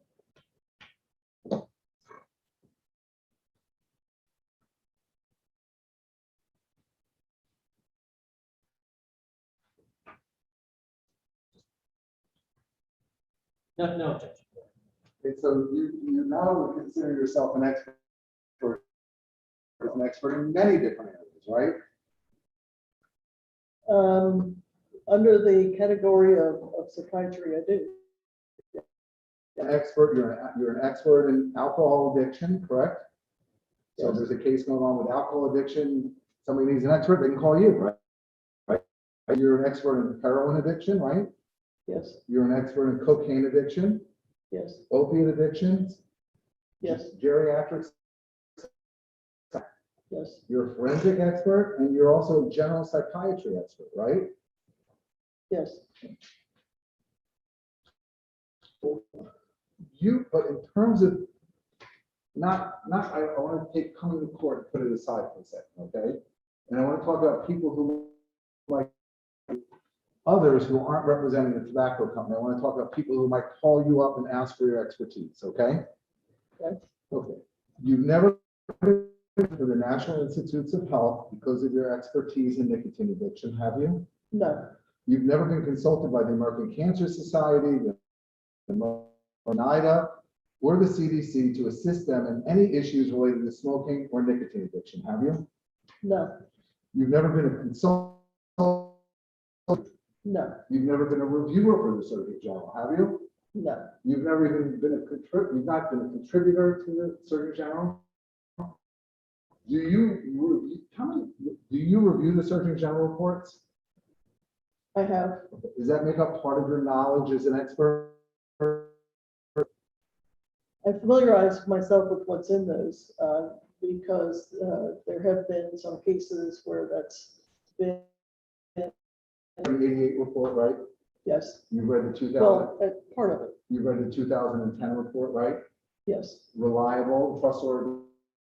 No objection. Okay, so you now consider yourself an expert in many different areas, right? Under the category of psychiatry, I do. You're an expert in alcohol addiction, correct? So if Yes. there's a case going on with alcohol addiction, somebody needs an expert, they can call you, right? Right? You're an expert in heroin addiction, right? Yes, You're an expert in cocaine addiction, yes, opiate addictions, yes, geriatrics. yes, You're a forensic expert, and you're also a general psychiatry expert, right? yes. But in terms of, I want to take coming to court and put it aside for a second, okay? And I want to talk about people who, like others who aren't representing the tobacco company. I want to talk about people who might call you up and ask for your expertise, okay? Okay. Okay. You've never been to the National Institutes of Health because of your expertise in nicotine addiction, have you? No, You've never been consulted by the American Cancer Society, the NIDA, or the CDC to assist them in any issues related to smoking or nicotine addiction, have you? no, You've never been a consultant, no, you've never been a reviewer for the Surgeon General, have you? no, You've never even been you've not been a contributor to the Surgeon General? Do you review the Surgeon General reports? I have, Does that make up part of your knowledge as an expert? I familiarized myself with what's in those, because, there have been some cases where that's been, The 88 report, right? yes, You read the 2000, well, part of it, you read the 2010 report, right? yes. Reliable, trustworthy.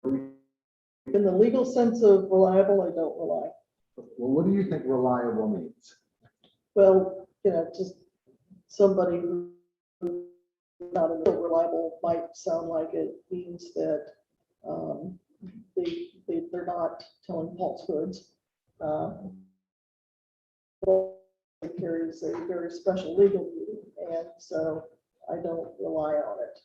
In the legal sense of reliable, I don't rely. Well, what do you think reliable means? Well, just somebody who not a little reliable might sound like it means that they're not telling falsehoods. It carries a very special legal meaning, and so I don't rely on it.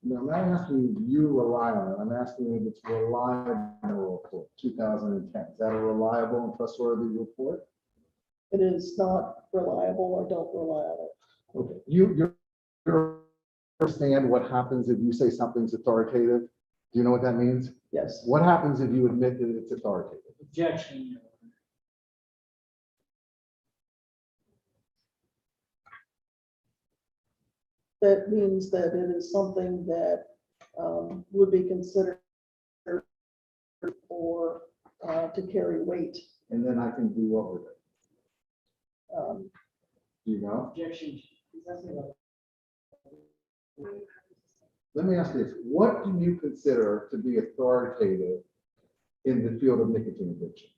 No, I'm not asking you rely on it. I'm asking you if it's reliable report, 2010. Is that a reliable and trustworthy report? It is not reliable. I don't rely on it. Okay. You understand what happens if you say something's authoritative? Do you know what that means? Yes, What happens if you admit that it's authoritative? Objection. that means that it is something that would be considered or to carry weight. And then I can do what with it? Um, Do you know? Objection. Let me ask you this. What do you consider to be authoritative in the field of nicotine addiction?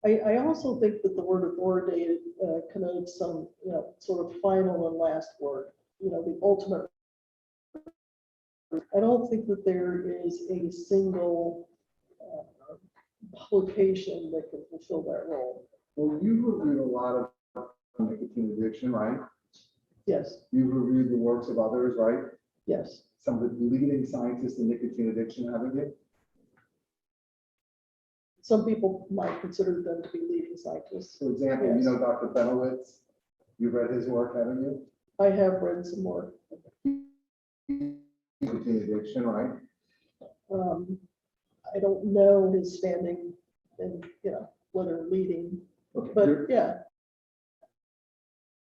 I also think that the word authoritative connotes some, sort of final and last word, the ultimate. I don't think that there is a single publication that can fulfill that role. Well, you've reviewed a lot of nicotine addiction, right? Yes, You've reviewed the works of others, right? yes, Some of the leading scientists in nicotine addiction, haven't you? some people might consider them to be leading scientists. For example, you know Dr. Benowitz, you've read his work, haven't you? I have read some more. Nicotine addiction, right? I don't know his standing and, whether leading, Okay, but yeah,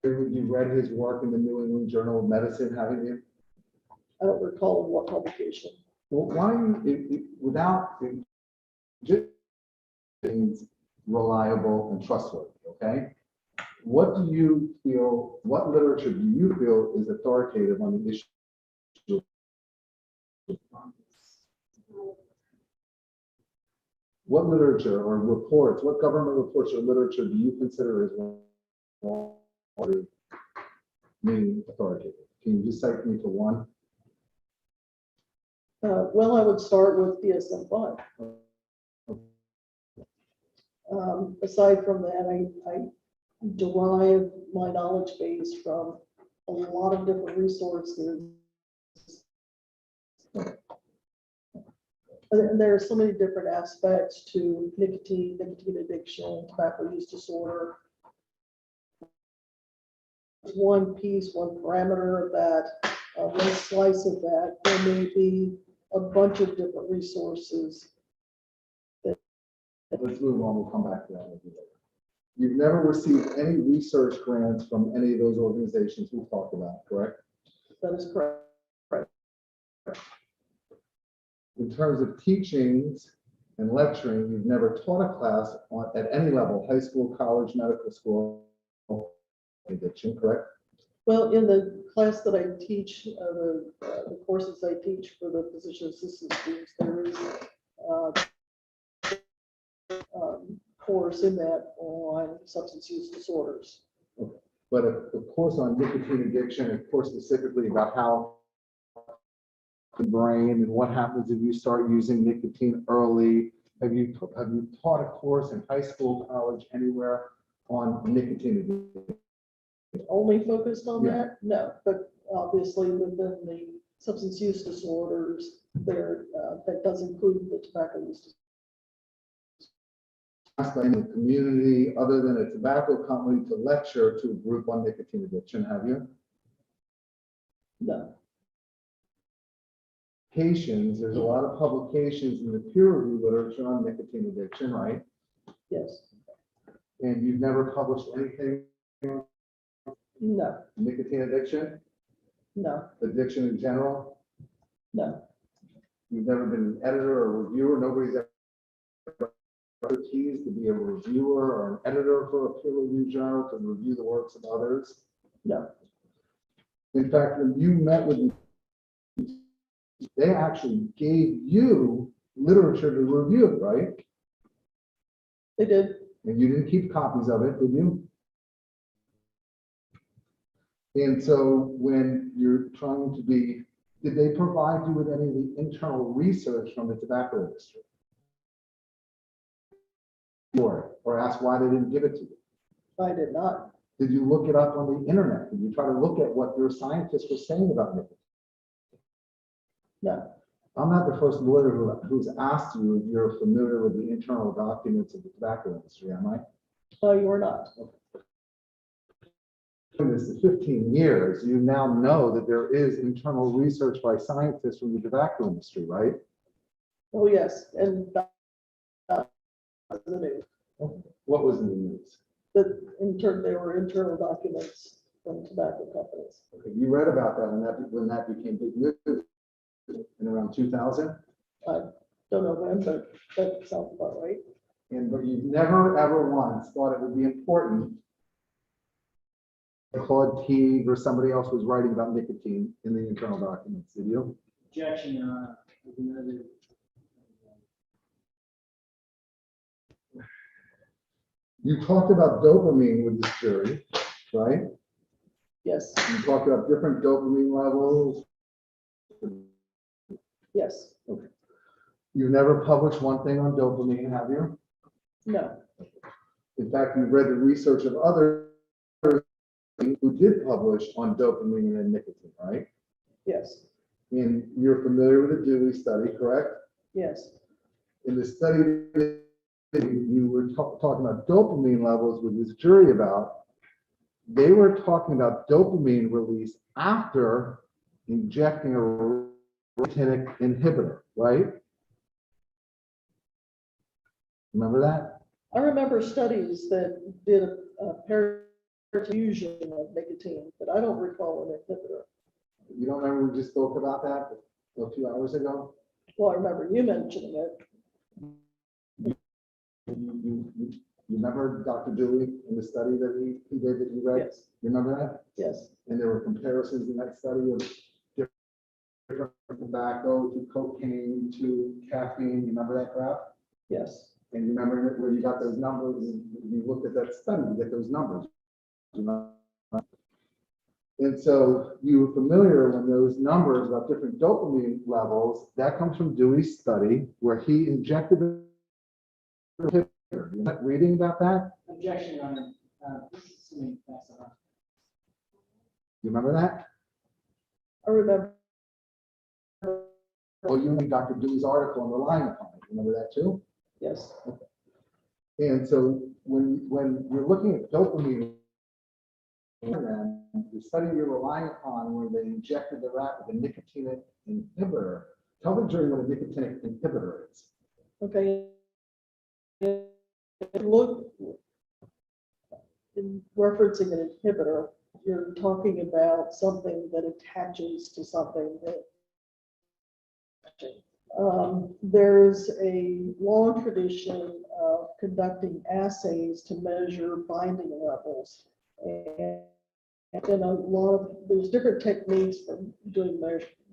you read his work in the New England Journal of Medicine, haven't you? I don't recall in what publication. Well, why don't you, just means reliable and trustworthy, okay? What literature do you feel is authoritative on the issue? What literature or reports, what government reports or literature do you consider as main authoritative? Can you just cite me to one? Well, I would start with DSM-5. Aside from that, I derive my knowledge base from a lot of different resources. And there are so many different aspects to nicotine addiction, tobacco use disorder. One piece, one parameter of that, one slice of that, there may be a bunch of different resources. Let's move on, we'll come back to that later. You've never received any research grants from any of those organizations we've talked about, correct? That is correct. In terms of teachings and lecturing, you've never taught a class at any level, high school, college, medical school, addiction, correct? Well, in the class that I teach, the courses I teach for the physician assistant students, there is course in that on substance use disorders. Okay. But a course on nicotine addiction, a course specifically about how the brain and what happens if you start using nicotine early. Have you taught a course in high school, college, anywhere on nicotine addiction? Only focused on Yeah. that? No, but obviously within the substance use disorders, there, that does include the tobacco use disorder. Asked by any community other than a tobacco company to lecture to a group on nicotine addiction, have you? No, There's a lot of publications in the peer review literature on nicotine addiction, right? yes, And you've never published anything no, on nicotine addiction, no, addiction in general? no, You've never been an editor or reviewer, nobody's ever expertise to be a reviewer or an editor for a peer review journal to review the works of others? no, In fact, when you met with them, they actually gave you literature to review, right? they did. And you didn't keep copies of it, did you? And so when you're trying to be, did they provide you with any of the internal research from the tobacco industry? Or ask why they didn't give it to you? I did not. Did you look it up on the internet? Did you try to look at what your scientists were saying about nicotine? No, I'm not the first lawyer who's asked you if you're familiar with the internal documents of the tobacco industry, am I? you are not. In this 15 years, you now know that there is internal research by scientists from the tobacco industry, right? Oh, yes, and the news. What was in the news? That there were internal documents from tobacco companies. Okay, you read about that when that became big news in around 2000? I don't know when, but that sounds about right. But you've never ever once thought it would be important. Claude Teague or somebody else was writing about nicotine in the internal documents, did you? Objection, Your Honor. You talked about dopamine with this jury, right? Yes, You talked about different dopamine levels. yes, You never published one thing on dopamine, have you? no, In fact, you've read the research of others who did publish on dopamine and nicotine, right? yes, And you're familiar with the Dewey study, correct? yes, In the study you were talking about dopamine levels with this jury about, they were talking about dopamine release after injecting a nicotinic inhibitor, right? Remember that? I remember studies that did a perfusion of nicotine, but I don't recall an inhibitor. You don't remember we just spoke about that a few hours ago? Well, I remember you mentioning it. You remember Dr. Dewey in the study that he did that you read? Yes. You remember that? Yes. And there were comparisons in that study of different tobacco to cocaine to caffeine. You remember that graph? Yes. And you remember where you got those numbers, and you looked at that study, you get those numbers. You know? And so you were familiar when those numbers about different dopamine levels, that comes from Dewey's study where he injected the inhibitor. You're not reading about that? Objection, Your Honor. This is assuming that's enough. You remember that? I remember. Well, you read Dr. Dewey's article and relying upon it. Remember that too? Yes. And so when you're looking at dopamine, the study you're relying upon where they injected the rat with a nicotinic inhibitor, tell the jury what a nicotinic inhibitor is. Okay. Look, in referencing an inhibitor, you're talking about something that attaches to something that there's a long tradition of conducting assays to measure binding levels. And then there's different techniques for doing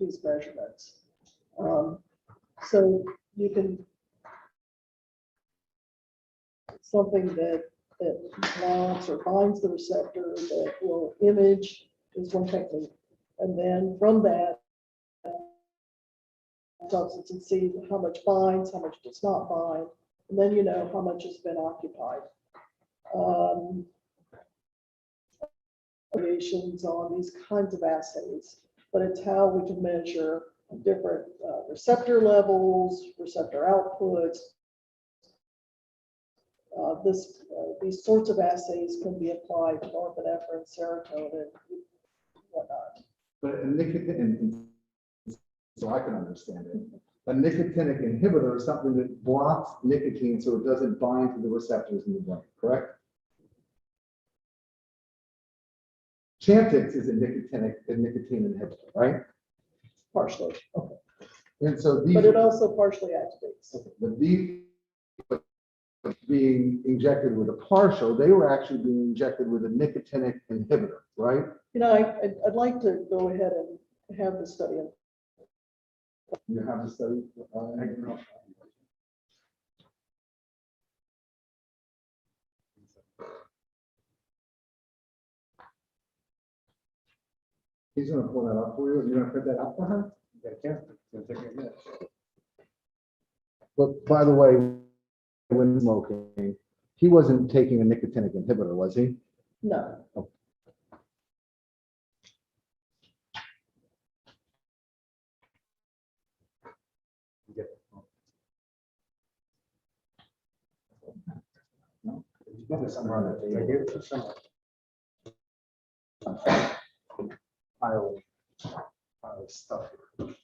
these measurements. So you can, something that blocks or binds the receptor that will image is one technique. And then from that, substance and see how much binds, how much does not bind, and then you know how much has been occupied. Variations on these kinds of assays, but it's how we can measure different receptor levels, receptor outputs. These sorts of assays can be applied to norepinephrine, serotonin, whatnot. But a nicotinic, so I can understand it. A nicotinic inhibitor is something that blocks nicotine so it doesn't bind to the receptors in the brain, correct? Chantix is a nicotine inhibitor, right? Partially, okay. And so these, But it also partially activates. but these being injected with a partial, they were actually being injected with a nicotinic inhibitor, right? You know, I'd like to go ahead and have the study. You have the study. He's gonna pull that up for you. You're gonna print that up for her? Yeah, I can't. It's gonna take me a minute. But by the way, when smoking, he wasn't taking a nicotinic inhibitor, was he? No. Somewhere on that table. I gave it to someone. Pile of stuff here.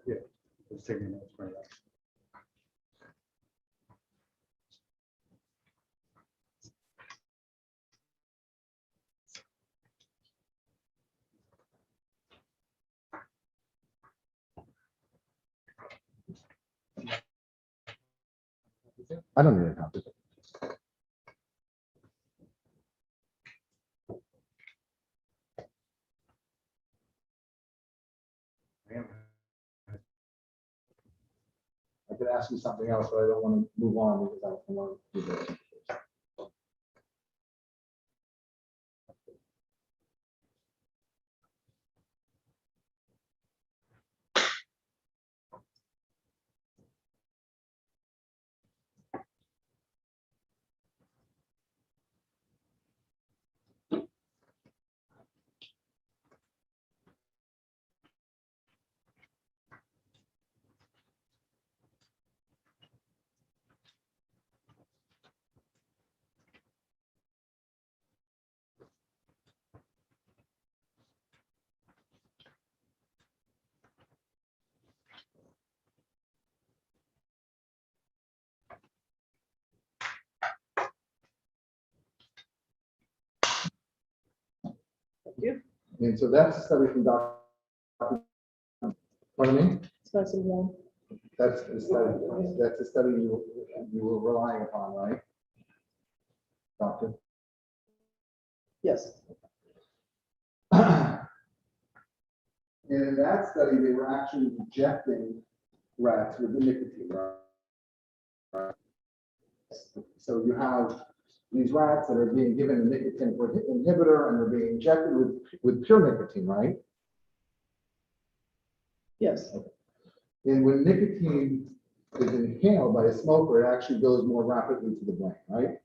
Yeah, it's taking notes right now. I don't need a copy. I could ask you something else, but I don't want to move on because I don't want to do this. And so that's a study from Dr. Pardon me? It's nice and warm. That's the study you were relying upon, right? Doctor? Yes. And in that study, they were actually injecting rats with the nicotine, right? So you have these rats that are being given a nicotine inhibitor and they're being injected with pure nicotine, right? Yes. And when nicotine is inhaled by a smoker, it actually goes more rapidly to the brain, right?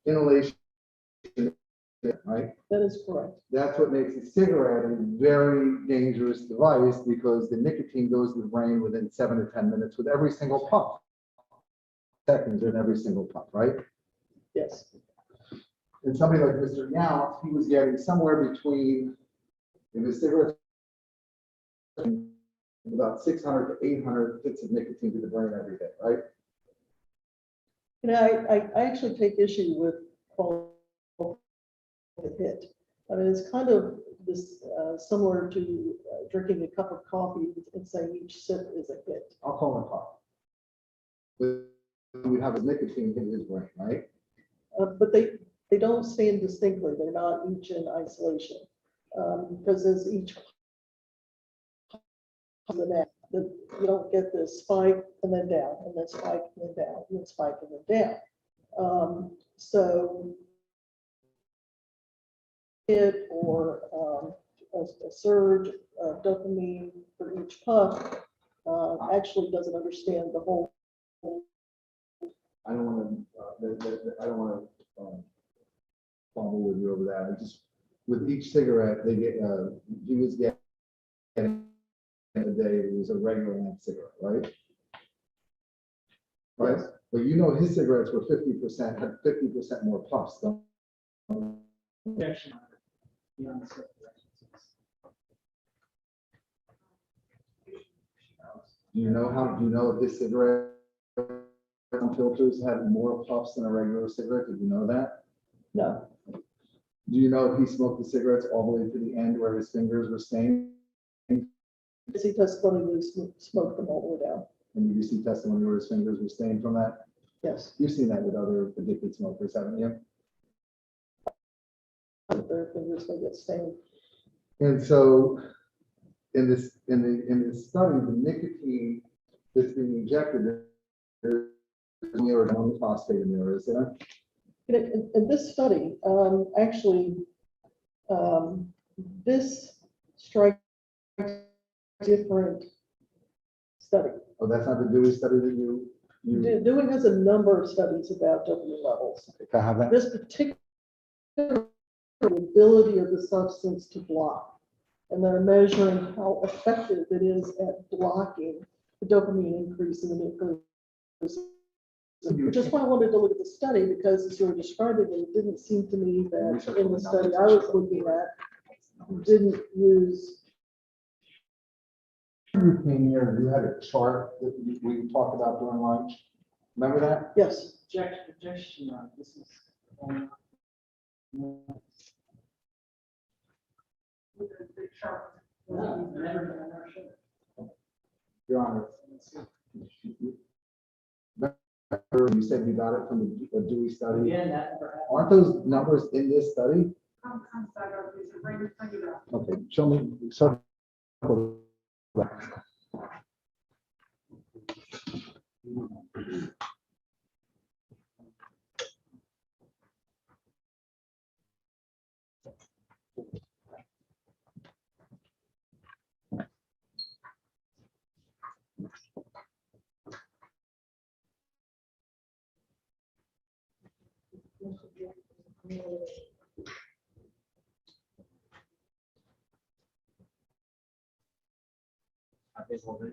Inhalation, right? That is correct. That's what makes a cigarette a very dangerous device because the nicotine goes to the brain within 7 to 10 minutes with every single puff. Seconds in every single puff, right? Yes. And somebody like Mr. Yount, he was getting somewhere between, in the cigarette, about 600 to 800 hits of nicotine to the brain every day, right? You know, I actually take issue with calling it a hit. I mean, it's kind of this similar to drinking a cup of coffee and saying each sip is a hit. I'll call it puff. But we have a nicotine in his brain, right? But they don't stand distinctly. They're not each in isolation. Because as each the next, you don't get this spike and then down, and then spike and then down, and then spike and then down. So it or a surge of dopamine for each puff actually doesn't understand the whole. I don't want to, I don't want to fumble with you over that. I just, with each cigarette, they get, he was getting a day, it was a regular length cigarette, right? Right? Yes. But you know his cigarettes were 50%, had 50% more puffs, don't? Objection. Beyond the scope of exercise. Do you know if his cigarette filters had more puffs than a regular cigarette? Did you know that? No. Do you know if he smoked the cigarettes all the way to the end where his fingers were stained? He testimony was smoked them all the way down. And you see testimony where his fingers were stained from that? Yes. You've seen that with other addicted smokers, haven't you? Their fingers may get stained. And so in this study, the nicotine that's being injected, there's only phosphate in there, is there? In this study, actually, this strikes different study. Oh, that's not the Dewey study that you Dewey has a number of studies about dopamine levels. can I have that? This particular ability of the substance to block, and they're measuring how effective it is at blocking the dopamine increase in the nucleus. Just why I wanted to look at the study, because as you were describing it, it didn't seem to me that in the study I was looking at, didn't use. You came here and you had a chart that we talked about during lunch. Remember that? Yes. Objection. This is. Your Honor. Remember you said you got it from the Dewey study? Yeah, that never happened. Aren't those numbers in this study? Okay, show me. I think we'll do.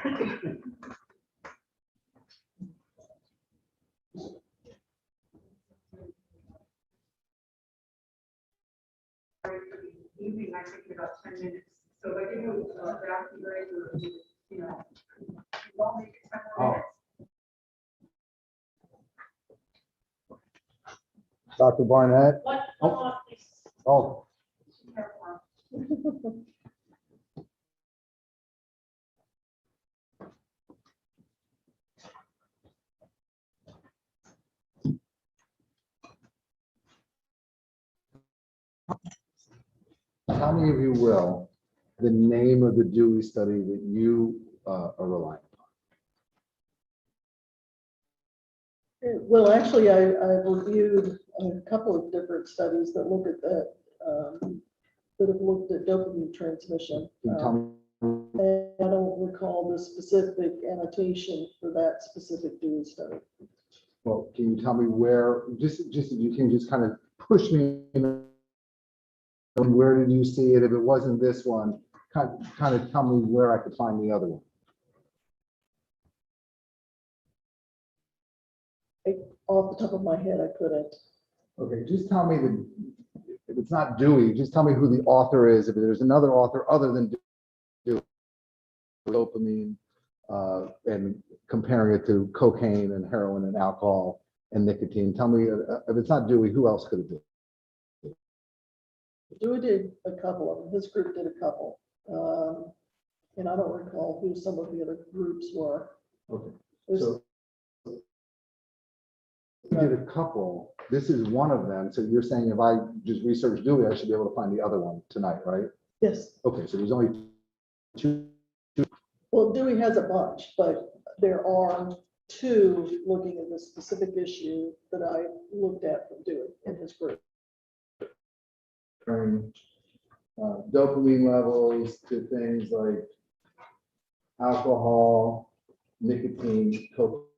For the evening, I think in about 10 minutes. So if I give you a draft, or, you know, you won't make it 10 more minutes. Dr. Barnett? What, please? Oh, tell me, if you will, the name of the Dewey study that you are relying Well, actually, I've reviewed a couple of different studies that look at that, that have looked at dopamine transmission. upon? Can you tell me? And I don't recall the specific annotation for that specific Dewey study. Well, can you tell me where, just if you can just kind of push me in, where did you see it? If it wasn't this one, kind of tell me where I could find the other one. Off the top of my head, I couldn't. Okay, just tell me if it's not Dewey, just tell me who the author is. If there's another author other than Dewey, dopamine, and comparing it to cocaine and heroin and alcohol and nicotine. Tell me, if it's not Dewey, who else could it be? Dewey did a couple of them. His group did a couple. And I don't recall who some of the other groups were. Okay, There's- so you did a couple. This is one of them. So you're saying if I just research Dewey, I should be able to find the other one tonight, right? Yes, Okay, so there's only two. well, Dewey has a bunch, but there are two looking at this specific issue that I looked at from Dewey in his group. From dopamine levels to things like alcohol, nicotine, cocaine,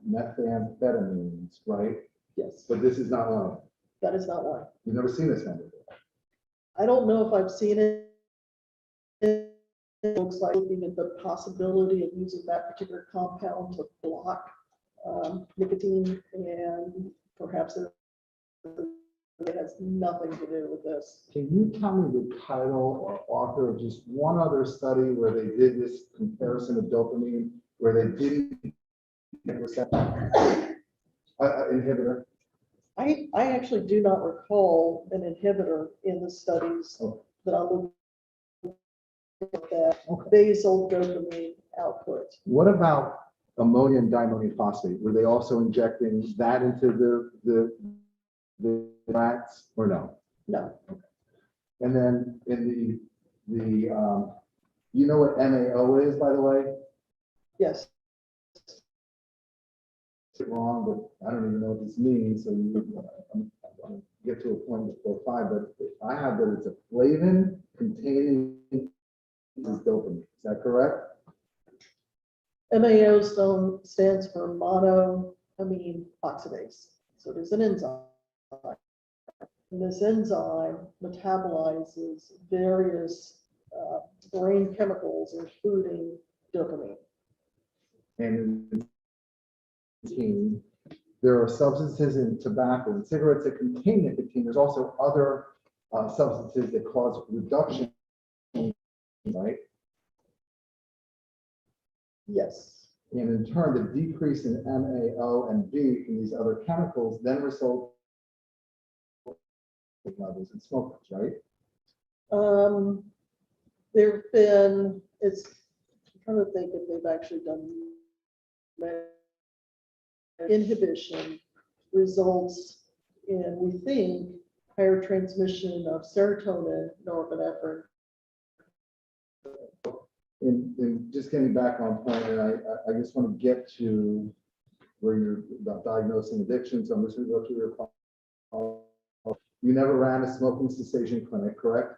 methamphetamines, right? Yes, But this is not one of them. that is not one. You've never seen this one before. I don't know if I've seen it. It looks like looking at the possibility of using that particular compound to block nicotine, and perhaps it has nothing to do with this. Can you tell me the title or author of just one other study where they did this comparison of dopamine, where they didn't inhibitor? I actually do not recall an inhibitor in the studies Oh. that I looked at that Okay. basal dopamine output. What about ammonium diammonium phosphate? Were they also injecting that into the rats or no? No, And then in you know what MAO is, by the way? yes, It's wrong, but I don't even know what this means, so I'm gonna get to a point before 5, but I have that it's a flavin containing dopamine. Is that correct? MAO stands for monoamine oxidase. So there's an enzyme. And this enzyme metabolizes various brain chemicals, including dopamine. And there are substances in tobacco and cigarettes that contain nicotine. There's also other substances that cause reduction, right? Yes, And in turn, the decrease in MAO and B from these other chemicals then result in levels in smokers, right? there've been, I'm trying to think if they've actually done inhibition results in, we think, higher transmission of serotonin, norepinephrine. And just getting back on point, and I just want to get to where you're about diagnosing addiction, so I'm just going to go through your call. You never ran a smoking cessation clinic, correct?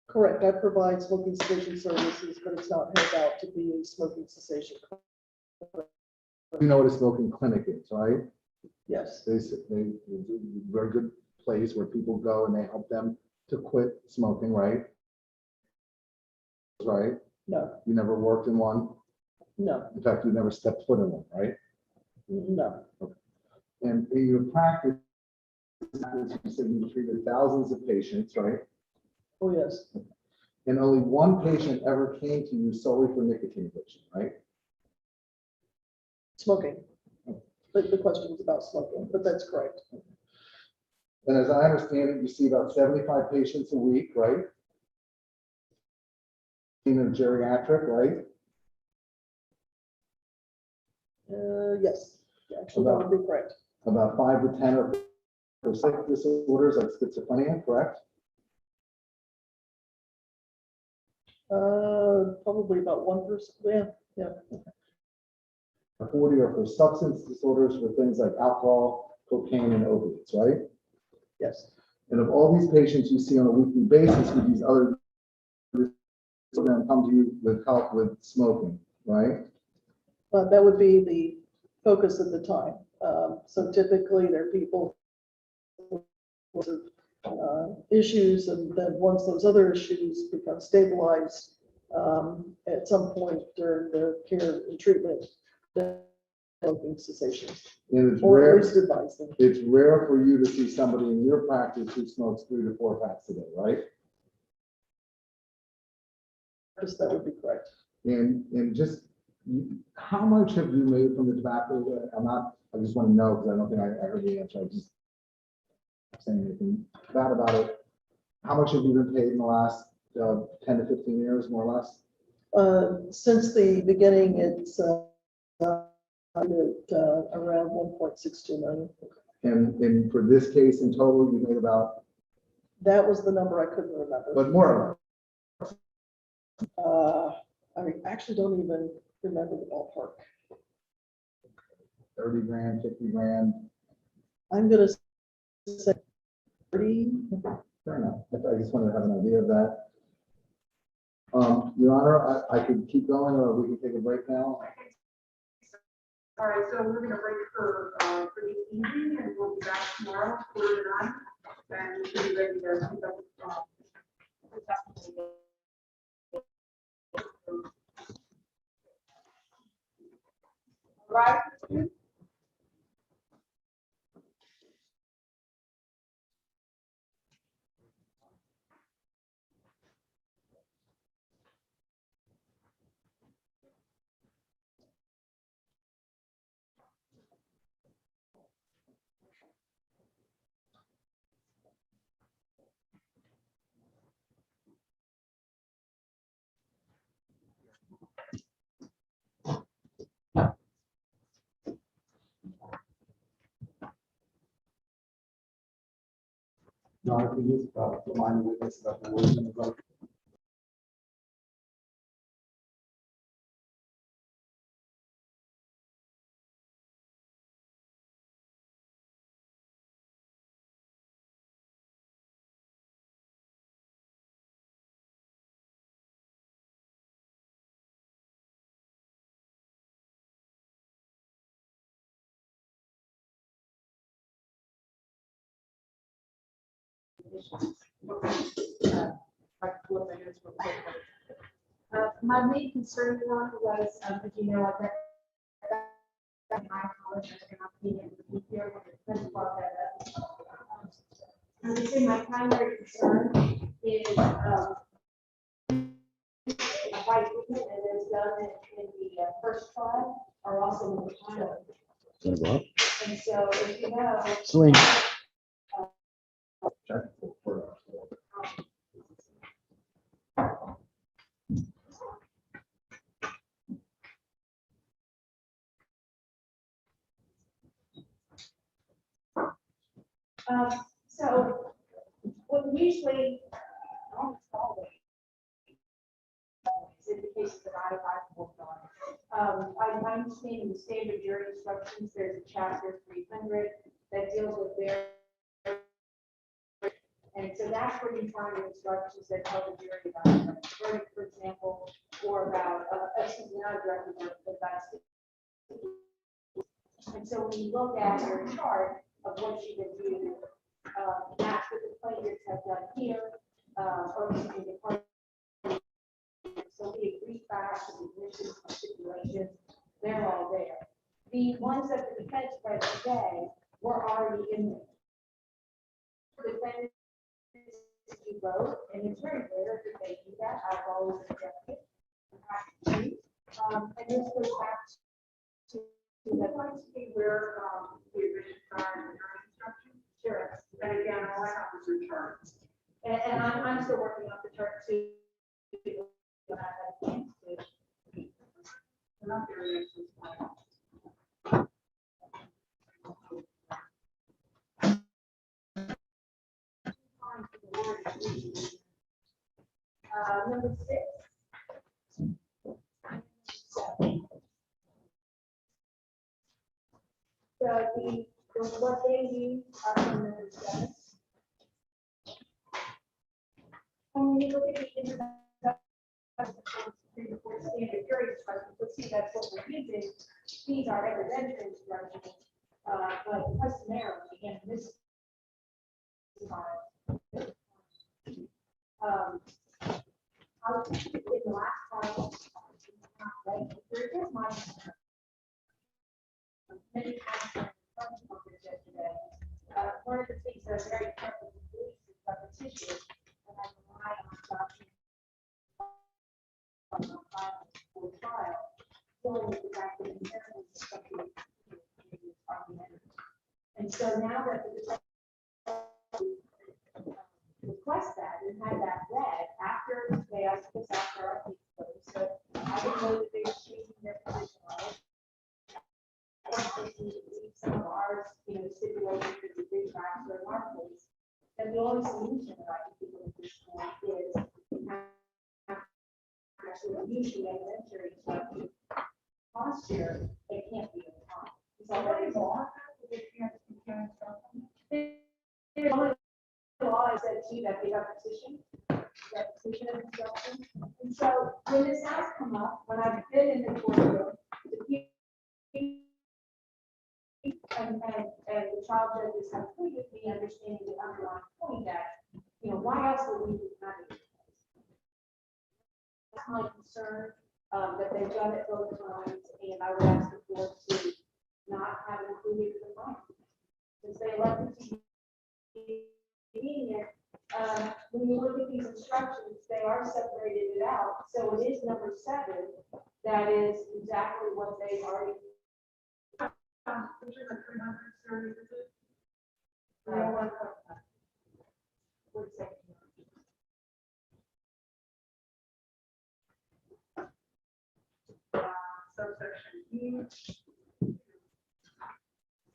Correct, I provide smoking cessation services, but it's not held out to be a smoking cessation. You know what a smoking clinic is, right? Yes, They very good place where people go and they help them to quit smoking, right? Right? No, You never worked in one? no, In fact, you never stepped foot in one, right? no. And in your practice, you said you treated thousands of patients, right? Oh, yes. And only one patient ever came to you solely for nicotine addiction, right? Smoking. But the question was about smoking, but that's correct. And as I understand it, you see about 75 patients a week, right? In a geriatric, right? Yes, actually, that would be correct. About 5 to 10 are for psych disorders like schizophrenia, correct? Probably about 1%, yeah. 40 are for substance disorders for things like alcohol, cocaine, and opiates, right? Yes. And of all these patients you see on a weekly basis with these other programs come to you with help with smoking, right? That would be the focus at the time. So typically, there are people with issues, and then once those other issues become stabilized, at some point during the care and treatment, then smoking cessation, And it's or at rare, least advise them. it's rare for you to see somebody in your practice who smokes 3 to 4 packs a day, right? Yes, that would be correct. And just, how much have you made from the tobacco? I just want to know, because I don't think I heard the answer. I just saying anything bad about it. How much have you been paid in the last 10 to 15 years, more or less? Since the beginning, it's around 1.62 million. And for this case in total, you made about, That was the number I couldn't remember. but more I actually don't even remember the ballpark. 30 grand, 50 grand. I'm gonna say 30. Fair enough. I just wanted to have an idea of that. Your Honor, I could keep going, or we can take a break now. All right, so we're gonna break for the evening, and we'll be back tomorrow, 4 to 9, and we'll be ready to pick up. Right. No, I can use remind the witness about the wording of the vote. My main concern, Your Honor, was, as you know, I read my college, I cannot be in the here with the principal that. I would say my primary concern is, white witness, and is done in the first trial, are also in the trial. And so, as you know. Celine. So, what usually, almost always, in the cases that I've worked on, I understand in the standard jury instructions, there's a chapter 300 that deals with their, and so that's where you find the instructions that tell the jury about the verdict, for example, or about, excuse me, not directly, but that's. And so when you look at your chart of what you would do, that's what the plaintiffs have done here, or excuse me, the parties So the agreed facts, the admissions, the stipulations, they're all there. The ones that the defense read today were already in there. The defendants do both, and it's very rare that they do that. I've always objected. And this goes back to I'd like to see where, the admissions are in the jury instruction. sure. And again, all I have is your chart. And I'm still working on the chart too. When I have a chance to. We're not there yet, so it's fine. Number 6. So what they use are from number 7. When you look at the introduction to standard jury instructions, you'll see that's what we're using. These are evidentiary instructions, but customarily, and this is I'll in the last part, right, there is my many times yesterday. One of the things that are very important to police is repetition, and I rely on documents for trial, dealing with the fact that inherently something is documented. And so now that the request that and had that read after they asked this after our case closed, so I didn't know that they were changing their position on it. Some of ours, stipulations that the big facts are in our case. And the only solution that I can think of at this point is actually using evidentiary instruction posture, it can't be in time. So what is law? There's only the law I said to you that they repetition of instruction. And so when this has come up, when I've been in the courtroom, and the trial judges have agreed with me, understanding the underlying point that, why else would we be having it? That's my concern, that they've done it both times, and I would ask the court to not have it included in the fine. Since they elected to be reading it, when you look at these instructions, they are separated it out, so it is number 7, that is exactly what they already. Which is a 300 series, is it? One second. Subsection E.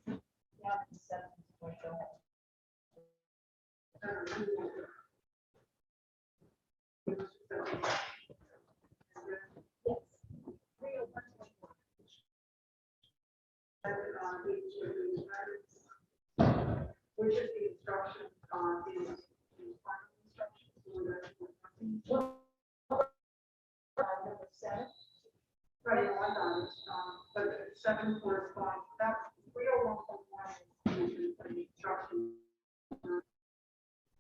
Yeah, 7. Yes. Which is the instruction on the final instructions? Number 7. Right, I got it. But 7 corresponds, that's 301.1 is the instruction.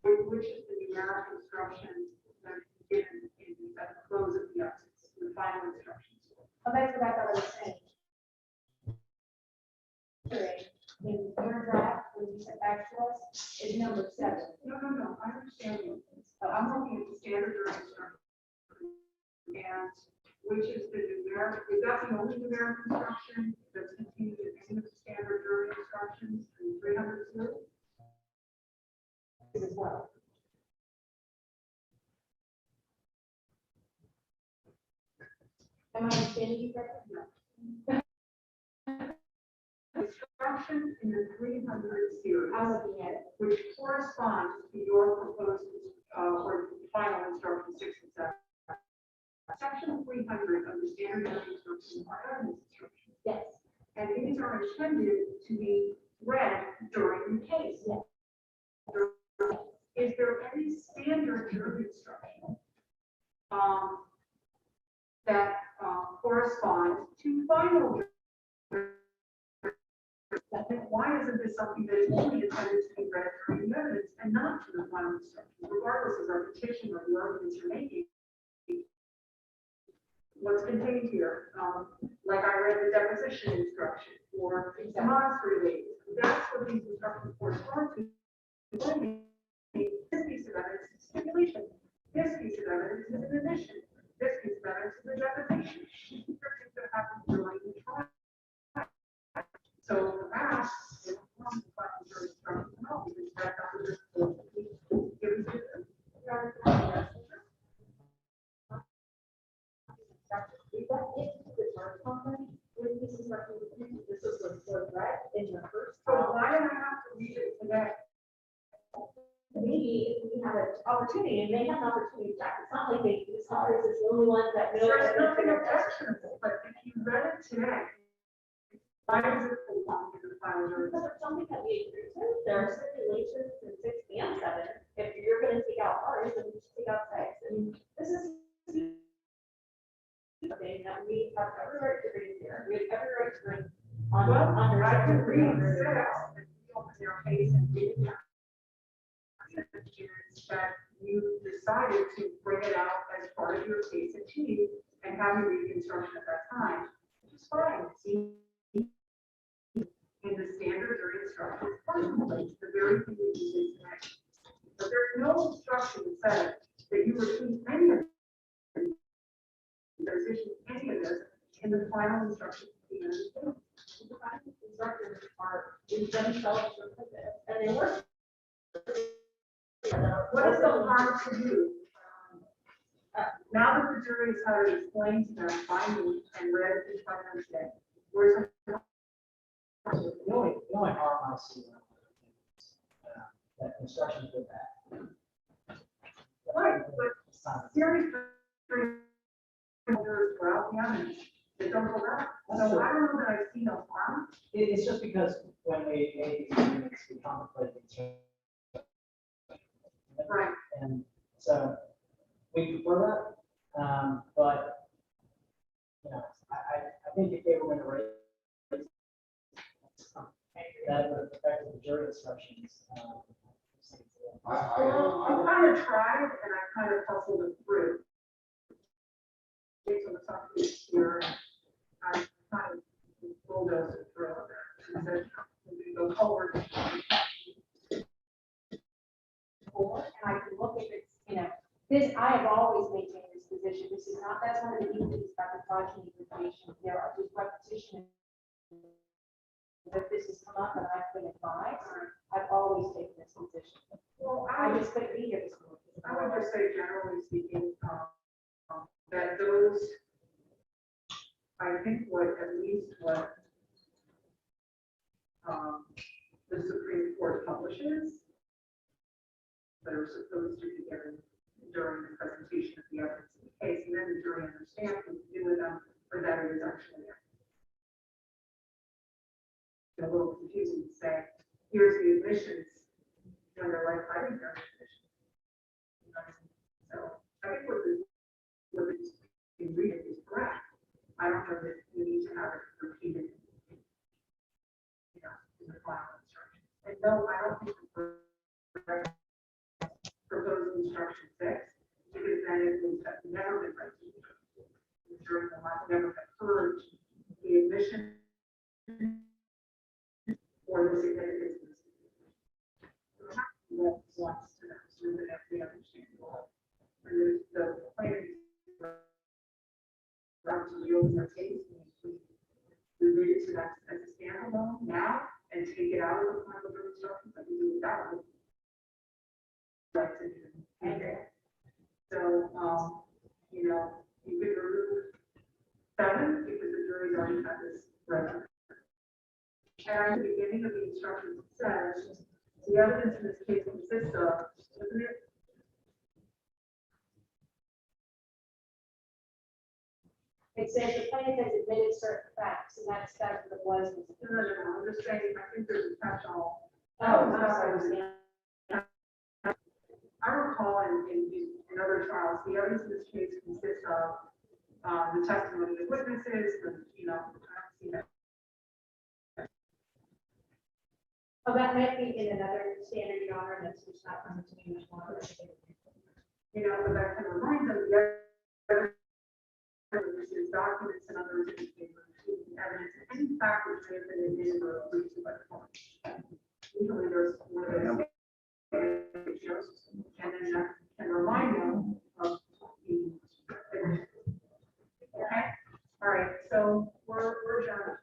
Which is the numeric instruction that is given at the close of the evidence, the final instructions. Oh, that's what I thought I was saying. In paragraph, when you said back to us, is number 7. No, I understand you. I'm looking at the standard jury instruction. And which is the numeric, is that the only numeric instruction that's contained in any of the standard jury instructions in 300 series? As well. Am I understanding you correctly? No. Instruction in the 300 series, I'm looking at it. which corresponds to your proposed or final instruction 6 and 7. Section 300 of the standard jury instructions are evidence instructions. Yes. And these are intended to be read during the case. Yes. Is there any standard jury instruction that corresponds to final? Why isn't this something that is only intended to be read during the evidence and not to the final instruction, regardless of repetition or the arguments you're making? what's contained here. Like I read the deposition instruction or demonstrative. That's what these instructions correspond to. This piece of evidence is stipulation. This piece of evidence is an admission. This piece of evidence is a deposition. These are things that happen during the trial. So for that, it's not the final jury instruction at all, because that's not what it's supposed to be given to them. This is what's right in the first. So why did I have to read it today? Maybe if we have an opportunity, and they have an opportunity to check, it's not like they, this office is the only one that knows. There's nothing objectionable, but if you read it today, why is it so long to the final jury? Because it's something that we agree to, there are stipulations in 6 and 7, if you're gonna take out ours, then you should take out 6, and this is something that we have every right to bring here, we have every right to bring on, Well, under. I can read this, and you open your case and read it. That you decided to bring it out as part of your case in chief and have you read the instruction at that time, which is fine. See, in the standard jury instructions, personally, the very thing that you did tonight. But there's no instruction that says that you receive any of this, there's issued any of this in the final instruction. The final instructors are in themselves repetitive, and they work. What is the harm to you? Now that the jury has had it explained to them by me and read it in front of them today, where's the The only harm I see that instructions with that. right, but serious throughout the evidence, they don't go back. So I don't know that I see no harm. It's just because when we made these agreements, we contemplated change. Right. And so we prefer that, but, you know, I think if they were going to raise that would affect the jury instructions. I kind of tried and I kind of hustled it through. Based on the top of this year, I kind of bulldozed it through there. And said, we go forward. And I can look if it's, you know, this, I have always maintained this position. This is not, that's one of the things about the fraudulent information. There are just repetition. If this has come up and I've been advised, I've always taken this position. Well, I just couldn't be here this morning. I would just say generally speaking, that those, I think at least what the Supreme Court publishes that are supposed to be given during the presentation of the evidence in the case, and then the jury understands what to do with them, or that it is actually there. It's a little confusing to say, here's the admissions, when they're like, I think they're admissions. So I think what is in reading is correct. I don't know that we need to have it repeated, you know, in the final instruction. And no, I don't think the proposed instruction 6, because then it would have never been read. The jury will have never have heard the admission or the significance of the significance. Wants to know, so that they understand. And the plaintiff to yield their case, we read it to that as a standalone now and take it out of the final jury instructions, like we do without it. So, you know, you could remove 7 because the jury's already had this record. And at the beginning of the instructions, it says, the evidence in this case consists of, isn't it? It says the plaintiff has admitted certain facts, and that's what it was. No, I'm just saying, I think there's a catch-all. I recall in other trials, the evidence in this case consists of the testimony of witnesses, you know, I don't see that. Oh, that might be in another standard, Your Honor, that's just not from the team. You know, but that can remind them, the witnesses, documents, and others in favor of the evidence, and any factors may have been admitted or agreed to by the court. Usually there's one of those. And then that can remind them of the. Okay, all right, so we're adjourned.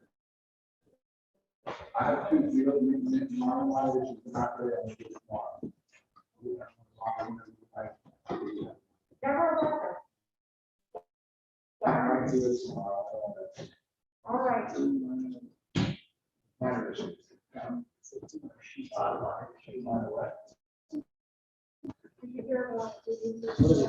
I have two, the other meeting tomorrow night, which is not there, I'll do it tomorrow. Never mind. I might do it tomorrow. All right. Minor issues. Did you hear about the- What is it?